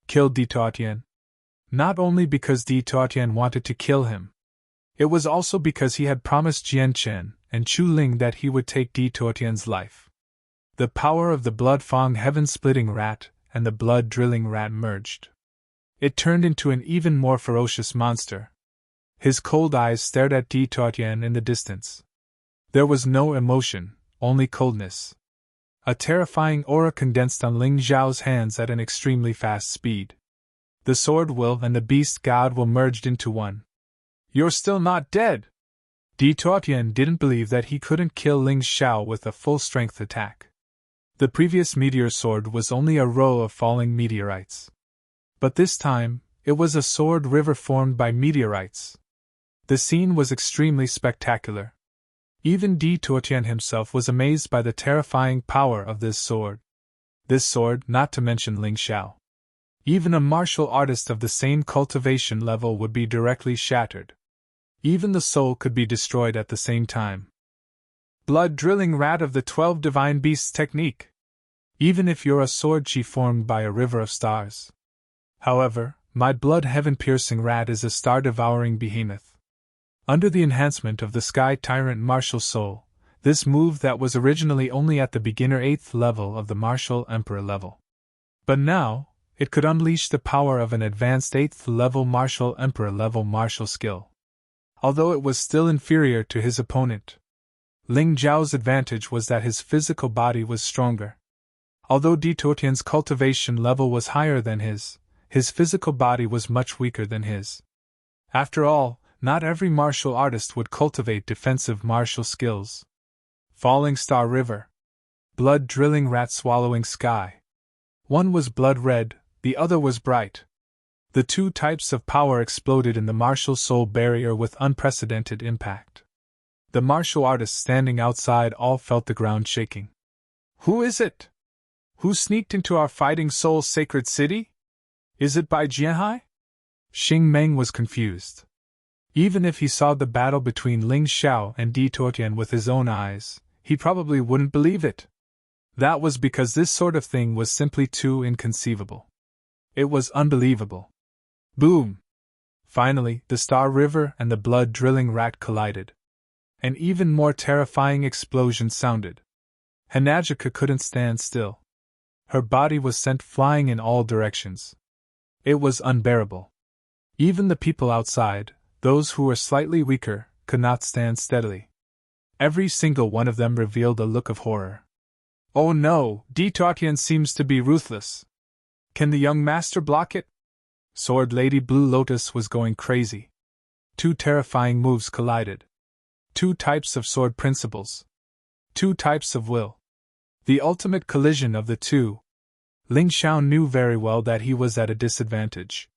Kill Di Tortian. Not only because Di Tortian wanted to kill him. It was also because he had promised Jianqin and Chu Ling that he would take Di Tortian's life. The power of the Blood Fang heaven-splitting rat and the blood-drilling rat merged. It turned into an even more ferocious monster. His cold eyes stared at Di Tortian in the distance. There was no emotion, only coldness. A terrifying aura condensed on Ling Xiao's hands at an extremely fast speed. The sword will and the beast god will merged into one. You're still not dead! Di Tortian didn't believe that he couldn't kill Ling Xiao with a full-strength attack. The previous meteor sword was only a row of falling meteorites. But this time, it was a sword river formed by meteorites. The scene was extremely spectacular. Even Di Tortian himself was amazed by the terrifying power of this sword. This sword, not to mention Ling Xiao. Even a martial artist of the same cultivation level would be directly shattered. Even the soul could be destroyed at the same time. Blood-drilling rat of the 12 divine beasts technique. Even if you're a sword chi formed by a river of stars. However, my blood heaven-piercing rat is a star-devouring behemoth. Under the enhancement of the Sky Tyrant martial soul, this move that was originally only at the beginner 8th level of the martial emperor level. But now, it could unleash the power of an advanced 8th level martial emperor level martial skill. Although it was still inferior to his opponent. Ling Zhao's advantage was that his physical body was stronger. Although Di Tortian's cultivation level was higher than his physical body was much weaker than his. After all, not every martial artist would cultivate defensive martial skills. Falling Star River. Blood-drilling rat swallowing sky. One was blood-red, the other was bright. The 2 types of power exploded in the martial soul barrier with unprecedented impact. The martial artists standing outside all felt the ground shaking. Who is it? Who sneaked into our fighting soul sacred city? Is it by Jianhai? Xing Meng was confused. Even if he saw the battle between Ling Xiao and Di Tuotian with his own eyes, he probably wouldn't believe it. That was because this sort of thing was simply too inconceivable. It was unbelievable. Boom! Finally, the Star River and the blood-drilling rat collided. An even more terrifying explosion sounded. Hanajika couldn't stand still. Her body was sent flying in all directions. It was unbearable. Even the people outside, those who were slightly weaker, could not stand steadily. Every single one of them revealed a look of horror. Oh no, Di Tuotian seems to be ruthless. Can the young master block it? Sword Lady Blue Lotus was going crazy. Two terrifying moves collided. Two types of sword principles. Two types of will. The ultimate collision of the two. Ling Xiao knew very well that he was at a disadvantage.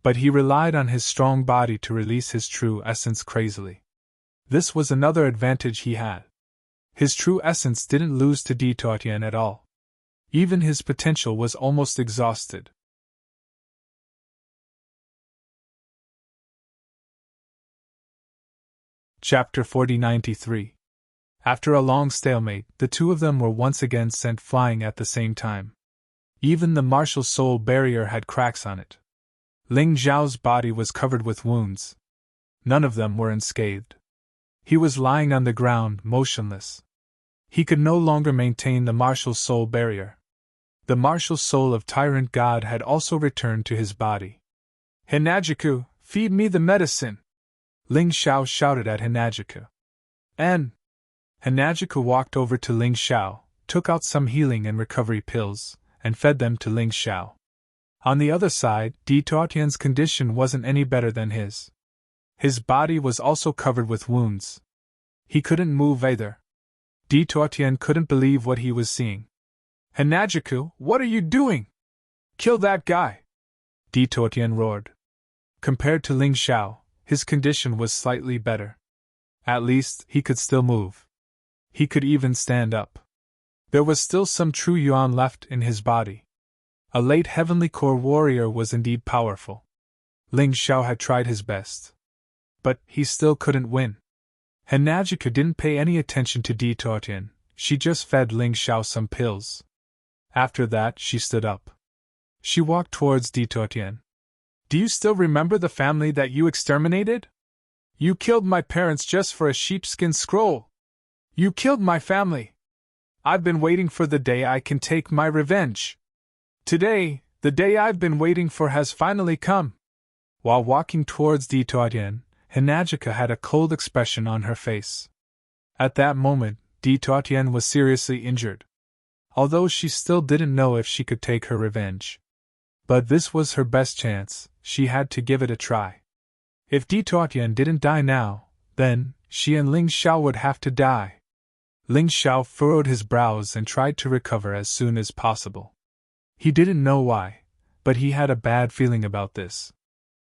But he relied on his strong body to release his true essence crazily. This was another advantage he had. His true essence didn't lose to Di Tuotian at all. Even his potential was almost exhausted. Chapter 4093. After a long stalemate, the two of them were once again sent flying at the same time. Even the martial soul barrier had cracks on it. Ling Zhao's body was covered with wounds. None of them were unscathed. He was lying on the ground, motionless. He could no longer maintain the martial soul barrier. The martial soul of Tyrant God had also returned to his body. Hinajiku, feed me the medicine! Ling Xiao shouted at Hinajiku. And Hinajiku walked over to Ling Xiao, took out some healing and recovery pills, and fed them to Ling Xiao. On the other side, Di Tuotian's condition wasn't any better than his. His body was also covered with wounds. He couldn't move either. Di Tuotian couldn't believe what he was seeing. Hinajiku, what are you doing? Kill that guy! Di Tuotian roared. Compared to Ling Xiao, his condition was slightly better. At least, he could still move. He could even stand up. There was still some true yuan left in his body. A late heavenly core warrior was indeed powerful. Ling Xiao had tried his best. But he still couldn't win. Hinajiku didn't pay any attention to Di Tuotian, she just fed Ling Xiao some pills. After that, she stood up. She walked towards Di Tuotian. Do you still remember the family that you exterminated? You killed my parents just for a sheepskin scroll. You killed my family. I've been waiting for the day I can take my revenge. Today, the day I've been waiting for has finally come. While walking towards Di Tuotian, Hinajiku had a cold expression on her face. At that moment, Di Tuotian was seriously injured. Although she still didn't know if she could take her revenge. But this was her best chance, she had to give it a try. If Di Tuotian didn't die now, then she and Ling Xiao would have to die. Ling Xiao furrowed his brows and tried to recover as soon as possible. He didn't know why, but he had a bad feeling about this.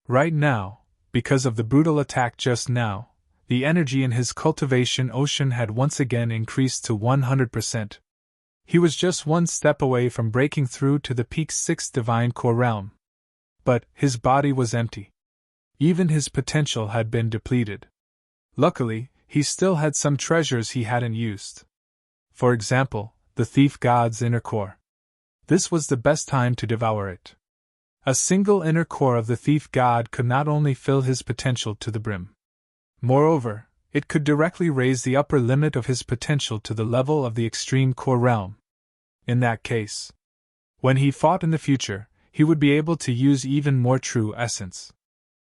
Right now, because of the brutal attack just now, the energy in his cultivation ocean had once again increased to 100%. He was just one step away from breaking through to the peak 6 divine core realm. But his body was empty. Even his potential had been depleted. Luckily, he still had some treasures he hadn't used. For example, the thief god's inner core. This was the best time to devour it. A single inner core of the thief god could not only fill his potential to the brim. Moreover, it could directly raise the upper limit of his potential to the level of the extreme core realm. In that case, when he fought in the future, he would be able to use even more true essence.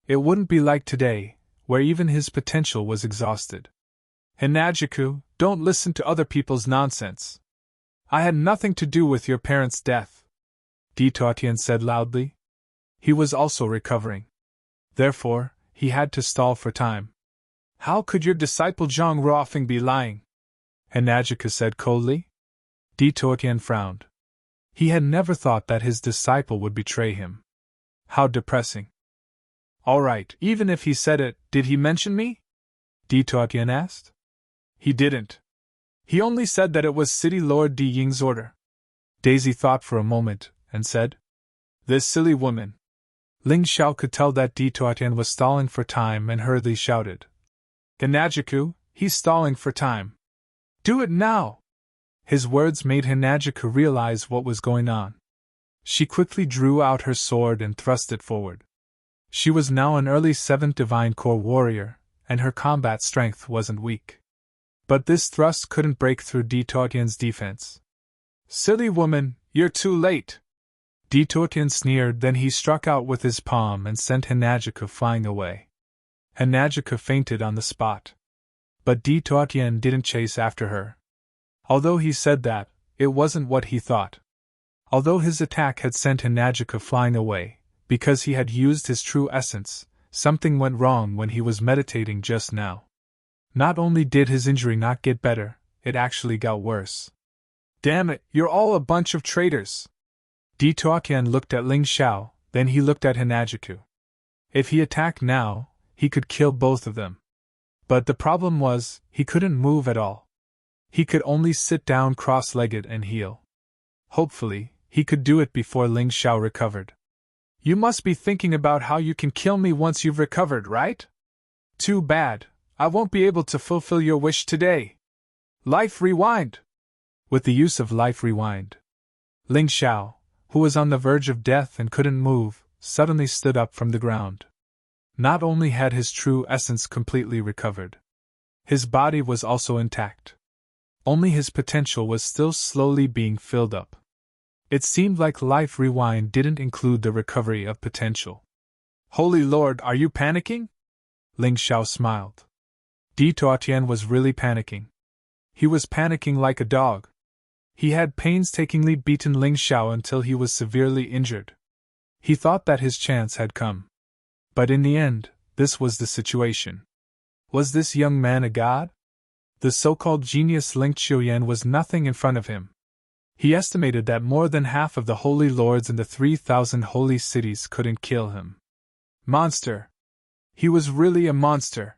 It wouldn't be like today, where even his potential was exhausted. Hinajiku, don't listen to other people's nonsense. I had nothing to do with your parents' death, Di Tuotian said loudly. He was also recovering. Therefore, he had to stall for time. How could your disciple Zhang Ruofeng be lying? Hinajiku said coldly. Di Tuotian frowned. He had never thought that his disciple would betray him. How depressing. All right, even if he said it, did he mention me? Di Tuotian asked. He didn't. He only said that it was City Lord Di Ying's order. Daisy thought for a moment, and said, This silly woman. Ling Xiao could tell that Dituatian was stalling for time and hurriedly shouted. Hinajiku, he's stalling for time. Do it now! His words made Hinajiku realize what was going on. She quickly drew out her sword and thrust it forward. She was now an early 7th Divine Core warrior, and her combat strength wasn't weak. But this thrust couldn't break through Dituatian's defense. Silly woman, you're too late! Dituatian sneered, then he struck out with his palm and sent Hinajiku flying away. Hinajiku fainted on the spot. But Dituatian didn't chase after her. Although he said that, it wasn't what he thought. Although his attack had sent Hinajiku flying away, because he had used his true essence, something went wrong when he was meditating just now. Not only did his injury not get better, it actually got worse. Damn it, you're all a bunch of traitors! Dituatian looked at Ling Xiao, then he looked at Hinajiku. If he attacked now, he could kill both of them. But the problem was, he couldn't move at all. He could only sit down cross-legged and heal. Hopefully, he could do it before Ling Xiao recovered. You must be thinking about how you can kill me once you've recovered, right? Too bad, I won't be able to fulfill your wish today. Life Rewind! With the use of Life Rewind, Ling Xiao, who was on the verge of death and couldn't move, suddenly stood up from the ground. Not only had his true essence completely recovered, his body was also intact. Only his potential was still slowly being filled up. It seemed like Life Rewind didn't include the recovery of potential. Holy Lord, are you panicking? Ling Xiao smiled. Dituatian was really panicking. He was panicking like a dog. He had painstakingly beaten Ling Xiao until he was severely injured. He thought that his chance had come. But in the end, this was the situation. Was this young man a god? The so-called genius Ling Qiuyan was nothing in front of him. He estimated that more than half of the holy lords in the 3,000 holy cities couldn't kill him. Monster! He was really a monster!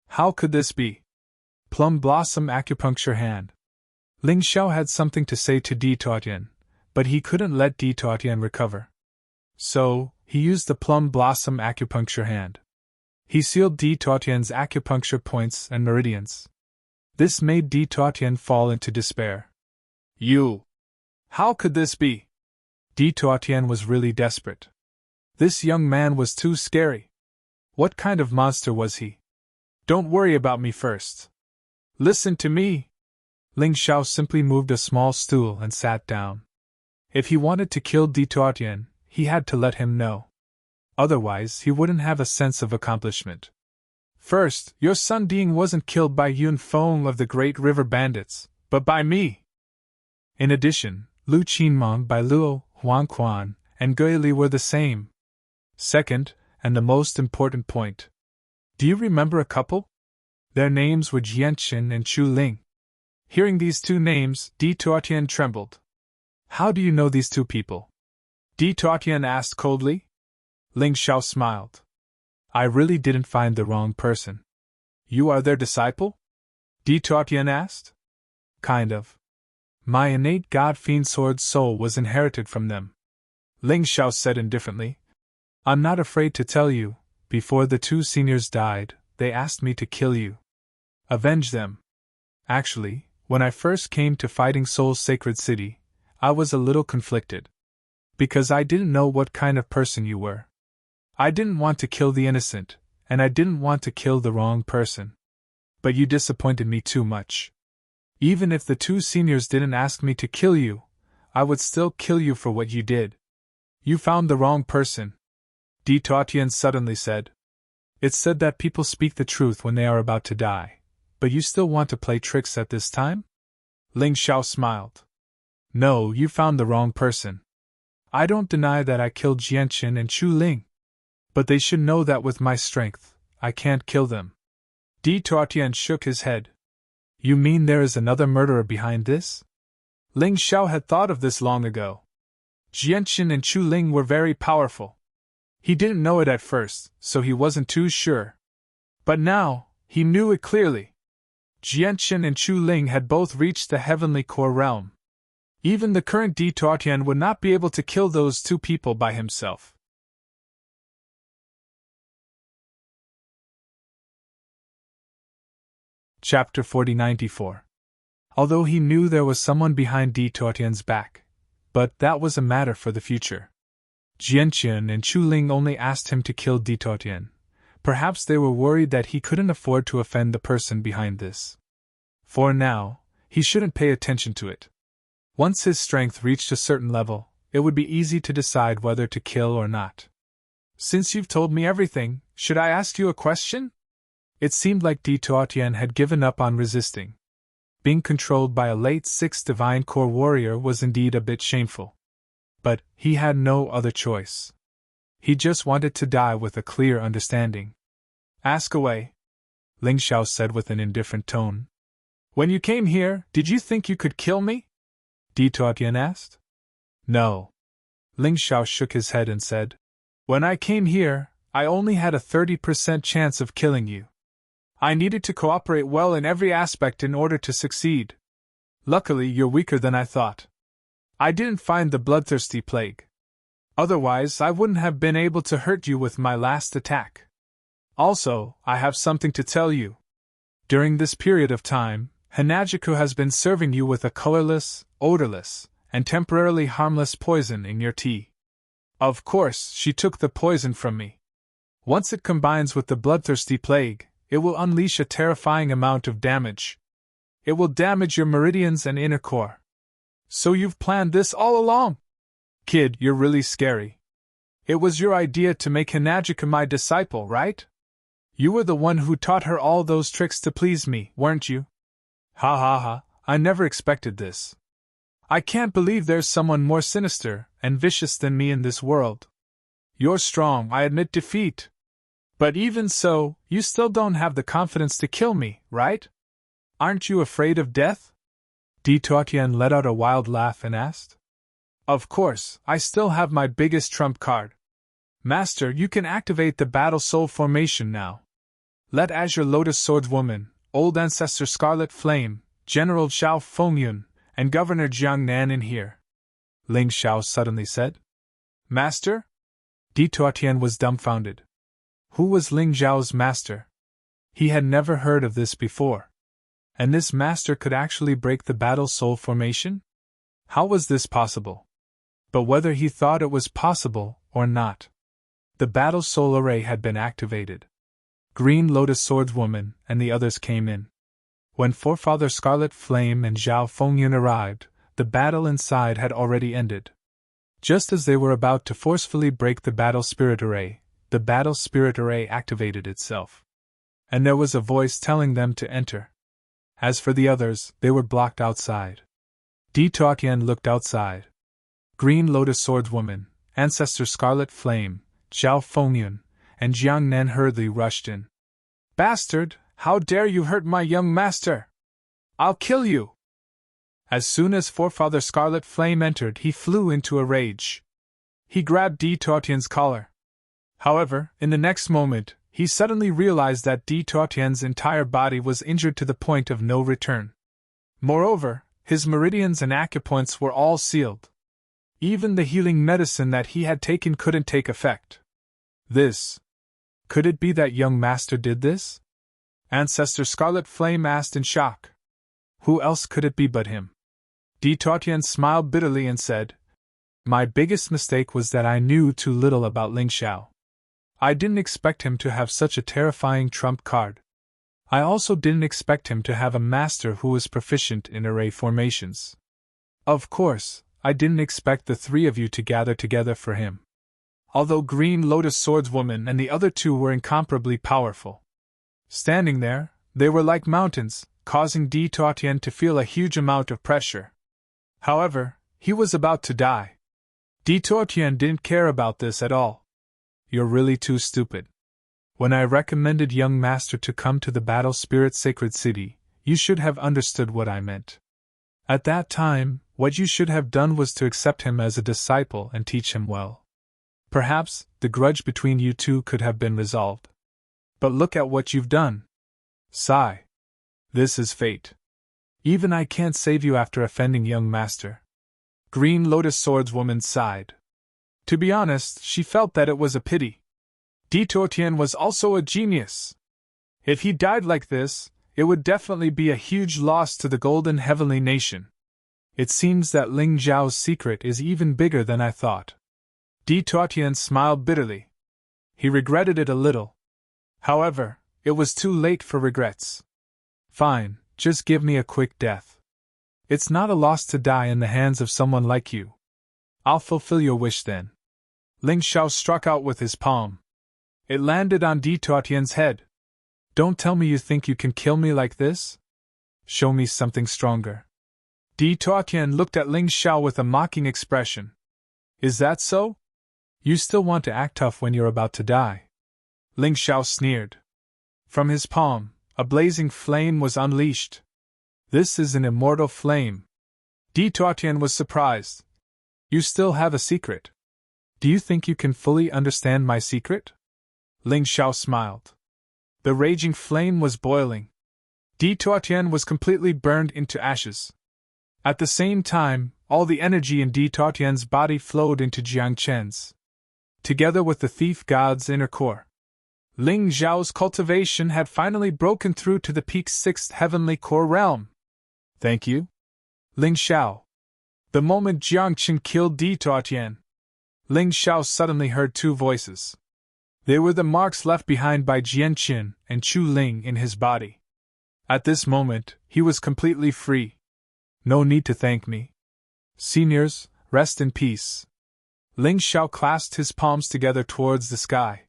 How could this be? Plum Blossom Acupuncture Hand. Ling Xiao had something to say to Dituatian, but he couldn't let Dituatian recover. So, he used the Plum Blossom Acupuncture Hand. He sealed Dituatian's acupuncture points and meridians. This made Dituatian fall into despair. You! How could this be? Dituatian was really desperate. This young man was too scary. What kind of monster was he? Don't worry about me first. Listen to me! Ling Xiao simply moved a small stool and sat down. If he wanted to kill Dituatian, he had to let him know. Otherwise, he wouldn't have a sense of accomplishment. First, your son Ding wasn't killed by Yun Feng of the Great River Bandits, but by me. In addition, Lu Qinmong by Luo, Huang Quan, and Gui Li were the same. Second, and the most important point. Do you remember a couple? Their names were Jianqin and Chu Ling. Hearing these two names, Dituatian trembled. How do you know these two people? Dituatian asked coldly. Ling Xiao smiled. I really didn't find the wrong person. You are their disciple? Dituatian asked. Kind of. My innate God-fiend sword soul was inherited from them. Ling Xiao said indifferently. I'm not afraid to tell you, before the two seniors died, they asked me to kill you. Avenge them. Actually, when I first came to Fighting Soul's sacred city, I was a little conflicted. Because I didn't know what kind of person you were. I didn't want to kill the innocent, and I didn't want to kill the wrong person. But you disappointed me too much. Even if the two seniors didn't ask me to kill you, I would still kill you for what you did. You found the wrong person. Dituatian suddenly said. It's said that people speak the truth when they are about to die, but you still want to play tricks at this time? Ling Xiao smiled. No, you found the wrong person. I don't deny that I killed Jianqin and Chu Ling. But they should know that with my strength, I can't kill them. Dituatian shook his head. You mean there is another murderer behind this? Ling Xiao had thought of this long ago. Jianqin and Chu Ling were very powerful. He didn't know it at first, so he wasn't too sure. But now, he knew it clearly. Jianqin and Chu Ling had both reached the heavenly core realm. Even the current Tyrant would not be able to kill those two people by himself. Chapter 4094. Although he knew there was someone behind Tyrant's back, but that was a matter for the future. Jianqian and Chu Ling only asked him to kill Tyrant. Perhaps they were worried that he couldn't afford to offend the person behind this. For now, he shouldn't pay attention to it. Once his strength reached a certain level, it would be easy to decide whether to kill or not. Since you've told me everything, should I ask you a question? It seemed like Tyrant had given up on resisting. Being controlled by a late 6th Divine Core warrior was indeed a bit shameful. But he had no other choice. He just wanted to die with a clear understanding. Ask away, Ling Xiao said with an indifferent tone. When you came here, did you think you could kill me? Tyrant asked. No. Ling Xiao shook his head and said, When I came here, I only had a 30% chance of killing you. I needed to cooperate well in every aspect in order to succeed. Luckily, you're weaker than I thought. I didn't find the bloodthirsty plague. Otherwise, I wouldn't have been able to hurt you with my last attack. Also, I have something to tell you. During this period of time, Hanajiku has been serving you with a colorless, odorless, and temporarily harmless poison in your tea. Of course, she took the poison from me. Once it combines with the bloodthirsty plague, it will unleash a terrifying amount of damage. It will damage your meridians and inner core. So you've planned this all along? Kid, you're really scary. It was your idea to make Hanajiku my disciple, right? You were the one who taught her all those tricks to please me, weren't you? Ha ha ha, I never expected this. I can't believe there's someone more sinister and vicious than me in this world. You're strong, I admit defeat. But even so, you still don't have the confidence to kill me, right? Aren't you afraid of death? Tyrant let out a wild laugh and asked. Of course, I still have my biggest trump card. Master, you can activate the Battle Soul formation now. Let Azure Lotus Swordswoman, Old Ancestor Scarlet Flame, General Zhao Fengyun, and Governor Jiang Nan in here. Ling Xiao suddenly said. Master? Tyrant was dumbfounded. Who was Ling Xiao's master? He had never heard of this before. And this master could actually break the Battle Soul formation? How was this possible? But whether he thought it was possible or not, the Battle Soul array had been activated. Green Lotus Swordswoman and the others came in. When Forefather Scarlet Flame and Zhao Fengyun arrived, the battle inside had already ended. Just as they were about to forcefully break the Battle Spirit Array, the Battle Spirit Array activated itself. And there was a voice telling them to enter. As for the others, they were blocked outside. Tyrant looked outside. Green Lotus Swordswoman, Ancestor Scarlet Flame, Zhao Fengyun, and Jiang Nan hurriedly rushed in. Bastard, how dare you hurt my young master? I'll kill you! As soon as Forefather Scarlet Flame entered, he flew into a rage. He grabbed Tyrant's collar. However, in the next moment, he suddenly realized that Tyrant's entire body was injured to the point of no return. Moreover, his meridians and acupoints were all sealed. Even the healing medicine that he had taken couldn't take effect. Could it be that young master did this? Ancestor Scarlet Flame asked in shock. Who else could it be but him? Tyrant smiled bitterly and said, My biggest mistake was that I knew too little about Ling Xiao. I didn't expect him to have such a terrifying trump card. I also didn't expect him to have a master who was proficient in array formations. Of course, I didn't expect the three of you to gather together for him. Although Green Lotus Swordswoman and the other two were incomparably powerful. Standing there, they were like mountains, causing Tyrant to feel a huge amount of pressure. However, he was about to die. Tyrant didn't care about this at all. You're really too stupid. When I recommended young master to come to the Battle Spirit Sacred City, you should have understood what I meant. At that time, what you should have done was to accept him as a disciple and teach him well. Perhaps the grudge between you two could have been resolved. But look at what you've done. Sigh. This is fate. Even I can't save you after offending young master. Green Lotus Swordswoman sighed. To be honest, she felt that it was a pity. Tyrant was also a genius. If he died like this, it would definitely be a huge loss to the Golden Heavenly Nation. It seems that Ling Zhao's secret is even bigger than I thought. Tyrant smiled bitterly. He regretted it a little. However, it was too late for regrets. Fine, just give me a quick death. It's not a loss to die in the hands of someone like you. I'll fulfill your wish then. Ling Zhao struck out with his palm. It landed on Tyrant's head. Don't tell me you think you can kill me like this? Show me something stronger. Tyrant looked at Ling Zhao with a mocking expression. Is that so? You still want to act tough when you're about to die? Ling Zhao sneered. From his palm, a blazing flame was unleashed. This is an immortal flame. Tyrant was surprised. You still have a secret. Do you think you can fully understand my secret? Ling Zhao smiled. The raging flame was boiling. Tyrant was completely burned into ashes. At the same time, all the energy in Tyrant's body flowed into Jiang Chen's. Together with the thief god's inner core, Ling Zhao's cultivation had finally broken through to the peak 6th heavenly core realm. Thank you, Ling Zhao. The moment Jiang Chen killed Tyrant, Ling Zhao suddenly heard two voices. They were the marks left behind by Jian Qin and Chu Ling in his body. At this moment, he was completely free. No need to thank me. Seniors, rest in peace. Ling Zhao clasped his palms together towards the sky.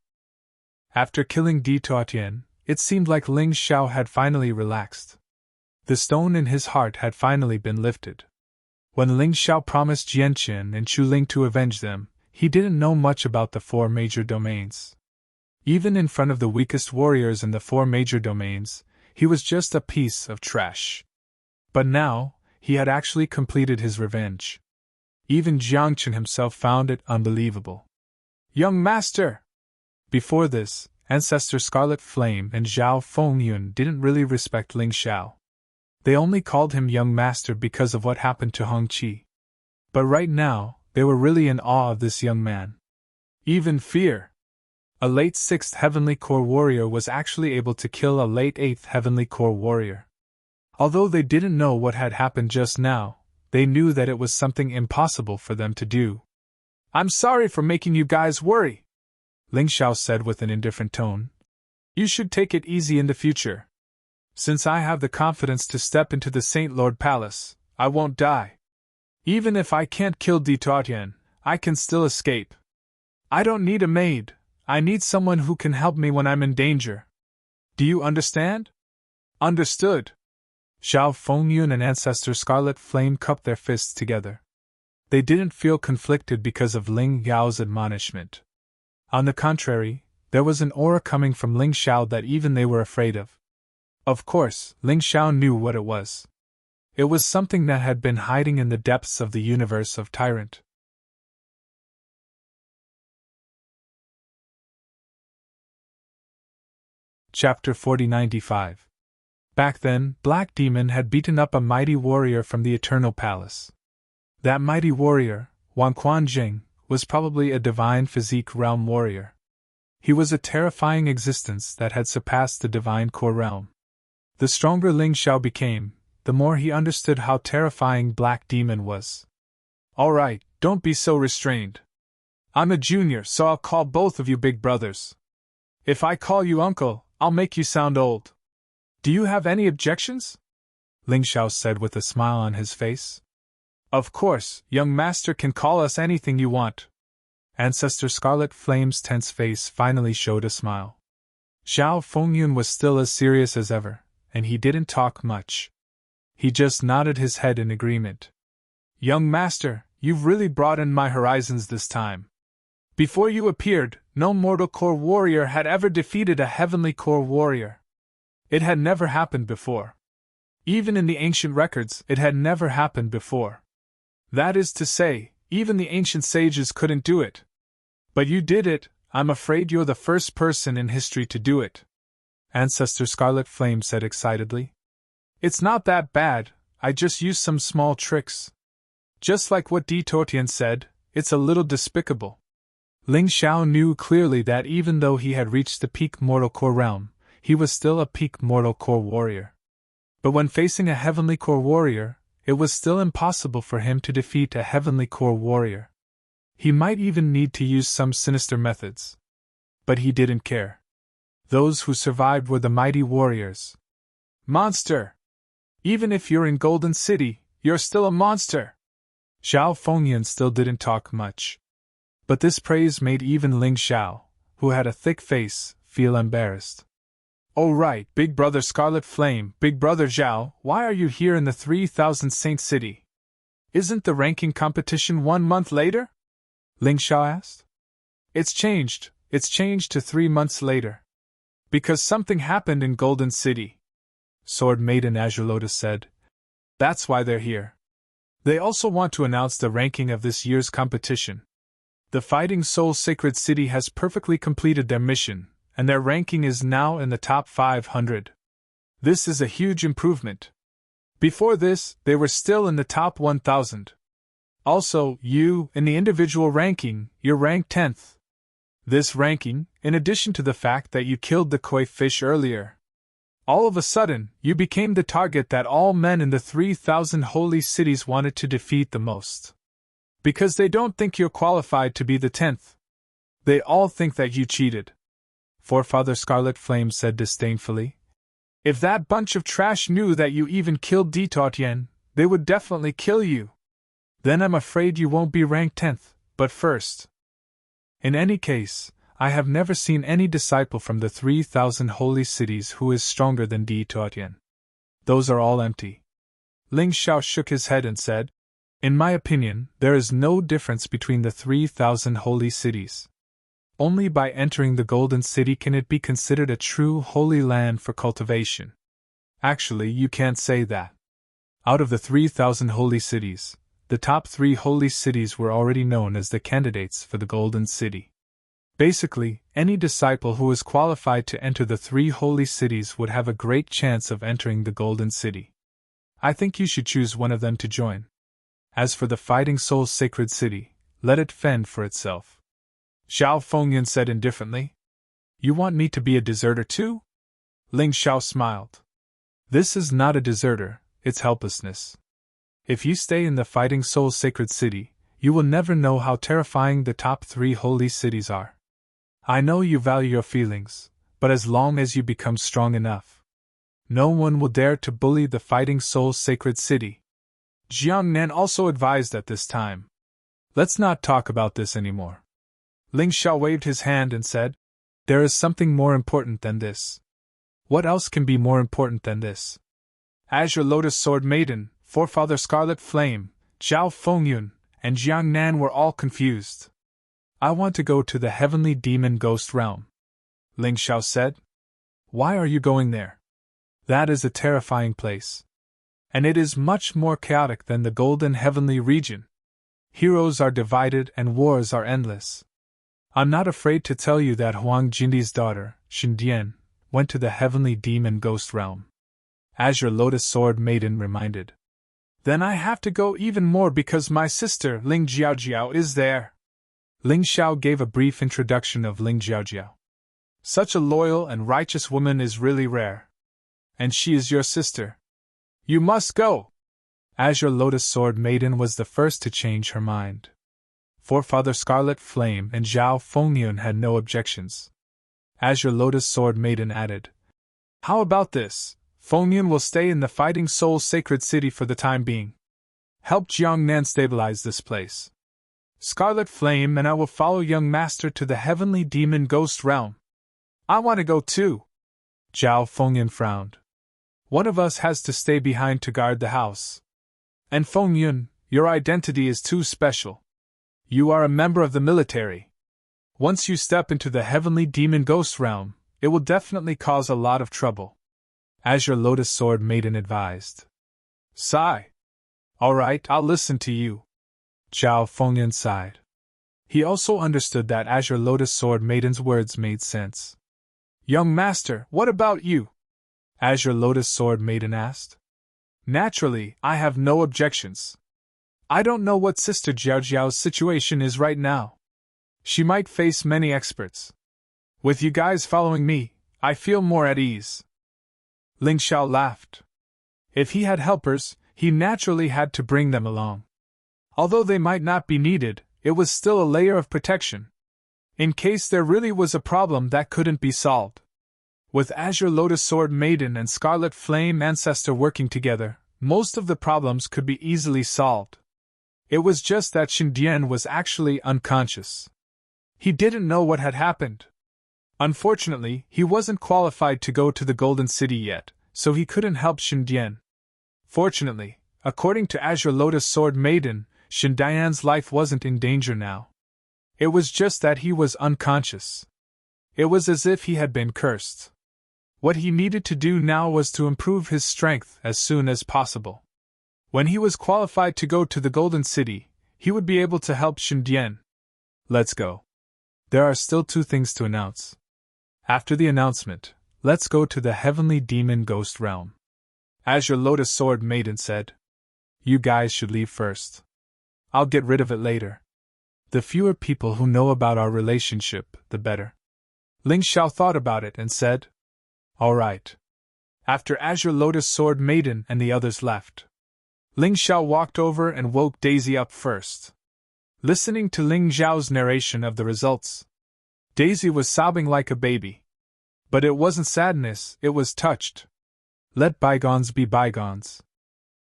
After killing Tyrant, it seemed like Ling Zhao had finally relaxed. The stone in his heart had finally been lifted. When Ling Zhao promised Jian Qin and Chu Ling to avenge them, he didn't know much about the 4 major domains. Even in front of the weakest warriors in the 4 major domains, he was just a piece of trash. But now, he had actually completed his revenge. Even Jiang Chen himself found it unbelievable. Young Master! Before this, Ancestor Scarlet Flame and Zhao Fengyun didn't really respect Ling Zhao. They only called him Young Master because of what happened to Hong Qi. But right now, they were really in awe of this young man. Even fear. A late 6th Heavenly Core warrior was actually able to kill a late 8th Heavenly Core warrior. Although they didn't know what had happened just now, they knew that it was something impossible for them to do. I'm sorry for making you guys worry, Ling Zhao said with an indifferent tone. You should take it easy in the future. Since I have the confidence to step into the Saint Lord Palace, I won't die. Even if I can't kill Tyrant, I can still escape. I don't need a maid, I need someone who can help me when I'm in danger. Do you understand? Understood. Zhao Fengyun and Ancestor Scarlet Flame cupped their fists together. They didn't feel conflicted because of Ling Yao's admonishment. On the contrary, there was an aura coming from Ling Zhao that even they were afraid of. Of course, Ling Zhao knew what it was. It was something that had been hiding in the depths of the universe of Tyrant. Chapter 4095. Back then, Black Demon had beaten up a mighty warrior from the Eternal Palace. That mighty warrior, Wang Quanjing, was probably a divine physique realm warrior. He was a terrifying existence that had surpassed the divine core realm. The stronger Ling Zhao became, the more he understood how terrifying Black Demon was. Alright, don't be so restrained. I'm a junior, so I'll call both of you big brothers. If I call you uncle, I'll make you sound old. Do you have any objections? Ling Zhao said with a smile on his face. Of course, young master can call us anything you want. Ancestor Scarlet Flame's tense face finally showed a smile. Zhao Fengyun was still as serious as ever, and he didn't talk much. He just nodded his head in agreement. Young master, you've really broadened my horizons this time. Before you appeared, no mortal core warrior had ever defeated a heavenly core warrior. It had never happened before. Even in the ancient records, it had never happened before. That is to say, even the ancient sages couldn't do it. But you did it. I'm afraid you're the first person in history to do it. Ancestor Scarlet Flame said excitedly. It's not that bad, I just used some small tricks. Just like what Di Tortian said, it's a little despicable. Ling Xiao knew clearly that even though he had reached the peak mortal core realm, he was still a peak mortal core warrior. But when facing a heavenly core warrior, it was still impossible for him to defeat a heavenly core warrior. He might even need to use some sinister methods. But he didn't care. Those who survived were the mighty warriors. Monster! Even if you're in Golden City, you're still a monster! Xiao Fengyan still didn't talk much. But this praise made even Ling Xiao, who had a thick face, feel embarrassed. Oh right, Big Brother Scarlet Flame, Big Brother Zhao, why are you here in the 3000 Saint City? Isn't the ranking competition 1 month later? Ling Xiao asked. It's changed to 3 months later. Because something happened in Golden City. Sword Maiden Azure Lotus said. That's why they're here. They also want to announce the ranking of this year's competition. The Fighting Soul Sacred City has perfectly completed their mission, and their ranking is now in the top 500. This is a huge improvement. Before this, they were still in the top 1000. Also, you, in the individual ranking, you're ranked 10th. This ranking, in addition to the fact that you killed the koi fish earlier. All of a sudden, you became the target that all men in the 3000 holy cities wanted to defeat the most. Because they don't think you're qualified to be the 10th. They all think that you cheated. Forefather Scarlet Flame said disdainfully. If that bunch of trash knew that you even killed Di Tortian, they would definitely kill you. Then I'm afraid you won't be ranked 10th, but first. In any case, I have never seen any disciple from the 3000 holy cities who is stronger than Di Tortian. Those are all empty. Ling Xiao shook his head and said, in my opinion, there is no difference between the 3000 holy cities. Only by entering the Golden City can it be considered a true holy land for cultivation. Actually, you can't say that. Out of the 3000 holy cities, the top 3 holy cities were already known as the candidates for the Golden City. Basically, any disciple who is qualified to enter the 3 holy cities would have a great chance of entering the Golden City. I think you should choose one of them to join. As for the Fighting Soul Sacred City, let it fend for itself. Xiao Fengyan said indifferently. You want me to be a deserter too? Ling Xiao smiled. This is not a deserter, it's helplessness. If you stay in the Fighting Soul Sacred City, you will never know how terrifying the top 3 holy cities are. I know you value your feelings, but as long as you become strong enough, no one will dare to bully the Fighting Soul Sacred City. Jiang Nan also advised at this time. Let's not talk about this anymore. Ling Xiao waved his hand and said, there is something more important than this. What else can be more important than this? Azure Lotus Sword Maiden, Forefather Scarlet Flame, Zhao Fengyun, and Jiang Nan were all confused. I want to go to the Heavenly Demon Ghost Realm. Ling Xiao said. Why are you going there? That is a terrifying place. And it is much more chaotic than the Golden Heavenly Region. Heroes are divided and wars are endless. I'm not afraid to tell you that Huang Jindi's daughter, Xindian, went to the Heavenly Demon Ghost Realm. Azure Lotus Sword Maiden reminded. Then I have to go even more because my sister, Ling Jiaojiao, is there. Ling Xiao gave a brief introduction of Ling Jiaojiao. Such a loyal and righteous woman is really rare. And she is your sister. You must go! Azure Lotus Sword Maiden was the first to change her mind. Forefather Scarlet Flame and Zhao Fengyun had no objections. Azure Lotus Sword Maiden added, how about this? Fengyun will stay in the Fighting Soul Sacred City for the time being. Help Jiang Nan stabilize this place. Scarlet Flame and I will follow young master to the Heavenly Demon Ghost Realm. I want to go too. Zhao Fengyun frowned. One of us has to stay behind to guard the house. And Fengyun, your identity is too special. You are a member of the military. Once you step into the Heavenly Demon Ghost Realm, it will definitely cause a lot of trouble. Azure Lotus Sword Maiden advised. Sigh. Alright, I'll listen to you. Zhao Fengyun sighed. He also understood that Azure Lotus Sword Maiden's words made sense. Young master, what about you? Azure Lotus Sword Maiden asked. Naturally, I have no objections. I don't know what Sister Jiaojiao's situation is right now. She might face many experts. With you guys following me, I feel more at ease. Ling Xiao laughed. If he had helpers, he naturally had to bring them along. Although they might not be needed, it was still a layer of protection, in case there really was a problem that couldn't be solved. With Azure Lotus Sword Maiden and Scarlet Flame Ancestor working together, most of the problems could be easily solved. It was just that Xindian was actually unconscious. He didn't know what had happened. Unfortunately, he wasn't qualified to go to the Golden City yet, so he couldn't help Xindian. Fortunately, according to Azure Lotus Sword Maiden, Xindian's life wasn't in danger now. It was just that he was unconscious. It was as if he had been cursed. What he needed to do now was to improve his strength as soon as possible. When he was qualified to go to the Golden City, he would be able to help Xindian. Let's go. There are still 2 things to announce. After the announcement, let's go to the Heavenly Demon Ghost Realm. Azure Lotus Sword Maiden said. You guys should leave first. I'll get rid of it later. The fewer people who know about our relationship, the better. Ling Xiao thought about it and said, All right. After Azure Lotus Sword Maiden and the others left, Ling Xiao walked over and woke Daisy up first. Listening to Ling Xiao's narration of the results, Daisy was sobbing like a baby. But it wasn't sadness, it was touched. Let bygones be bygones.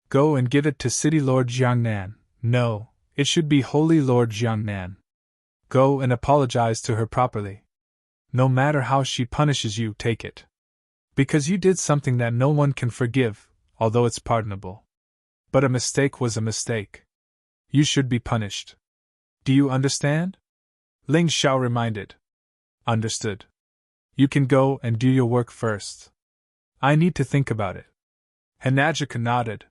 Go and give it to City Lord Jiangnan. No, it should be Holy Lord Jiangnan. Go and apologize to her properly. No matter how she punishes you, take it. Because you did something that no one can forgive, although it's pardonable. But a mistake was a mistake. You should be punished. Do you understand? Ling Xiao reminded. Understood. You can go and do your work first. I need to think about it. Hanajika nodded.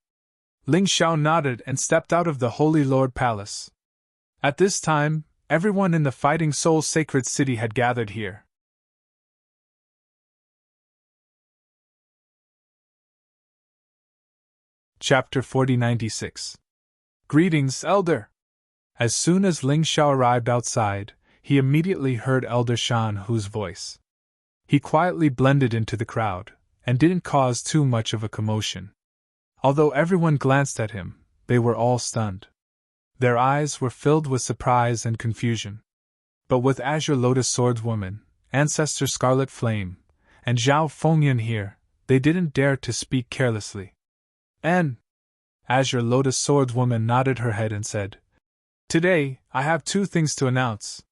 Ling Xiao nodded and stepped out of the Holy Lord Palace. At this time, everyone in the Fighting Soul Sacred City had gathered here. Chapter 4096. Greetings, Elder! As soon as Ling Xiao arrived outside, he immediately heard Elder Shan Hu's voice. He quietly blended into the crowd, and didn't cause too much of a commotion. Although everyone glanced at him, they were all stunned. Their eyes were filled with surprise and confusion. But with Azure Lotus Swordswoman, Ancestor Scarlet Flame, and Zhao Fengyan here, they didn't dare to speak carelessly. And Azure Lotus Swordswoman nodded her head and said, Today, I have 2 things to announce.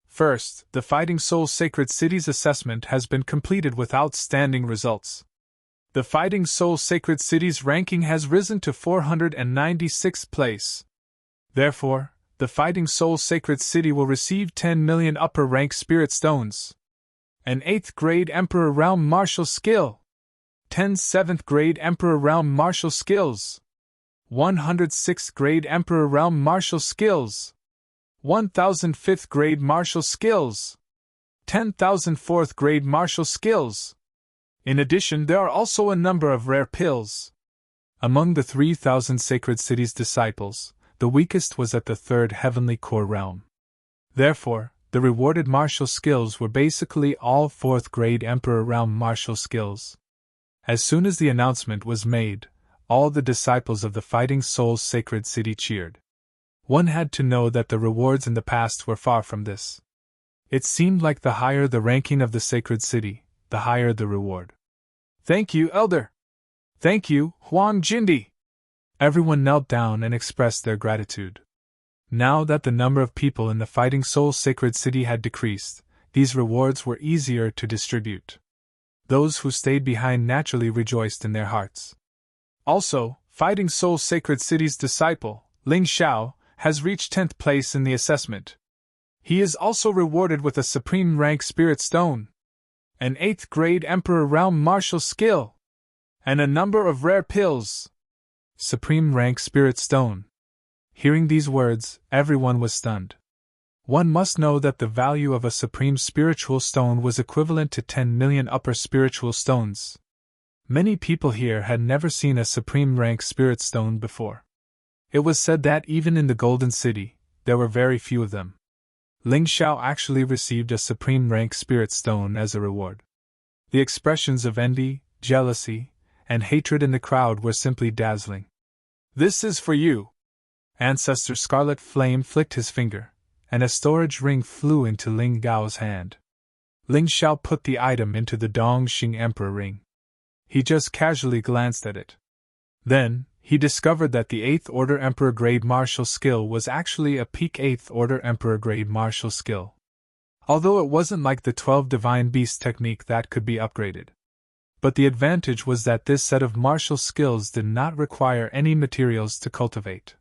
First, the Fighting Soul Sacred City's assessment has been completed with outstanding results. The Fighting Soul Sacred City's ranking has risen to 496th place. Therefore, the Fighting Soul Sacred City will receive 10 million upper rank Spirit Stones, an 8th grade Emperor Realm Martial Skill, 10 7th grade Emperor Realm Martial Skills, 106th grade Emperor Realm Martial Skills, 1000 5th grade Martial Skills, 10,000 4th grade Martial Skills. In addition, there are also a number of rare pills. Among the 3,000 Sacred City's disciples, the weakest was at the 3rd Heavenly Core Realm. Therefore, the rewarded martial skills were basically all 4th grade Emperor Realm martial skills. As soon as the announcement was made, all the disciples of the Fighting Souls Sacred City cheered. One had to know that the rewards in the past were far from this. It seemed like the higher the ranking of the Sacred City, the higher the reward. Thank you, Elder! Thank you, Huang Jindi! Everyone knelt down and expressed their gratitude. Now that the number of people in the Fighting Soul Sacred City had decreased, these rewards were easier to distribute. Those who stayed behind naturally rejoiced in their hearts. Also, Fighting Soul Sacred City's disciple, Ling Xiao, has reached 10th place in the assessment. He is also rewarded with a Supreme Rank Spirit Stone, an 8th grade Emperor Realm Martial Skill, and a number of rare pills. Supreme Rank Spirit Stone. Hearing these words, everyone was stunned. One must know that the value of a Supreme Spiritual Stone was equivalent to 10 million Upper Spiritual Stones. Many people here had never seen a Supreme Rank Spirit Stone before. It was said that even in the Golden City, there were very few of them. Ling Xiao actually received a supreme rank spirit stone as a reward. The expressions of envy, jealousy, and hatred in the crowd were simply dazzling. "This is for you!" Ancestor Scarlet Flame flicked his finger, and a storage ring flew into Ling Gao's hand. Ling Xiao put the item into the Dongxing Emperor ring. He just casually glanced at it. Then, he discovered that the 8th Order Emperor Grade martial skill was actually a peak 8th Order Emperor Grade martial skill. Although it wasn't like the 12 Divine Beast technique that could be upgraded. But the advantage was that this set of martial skills did not require any materials to cultivate.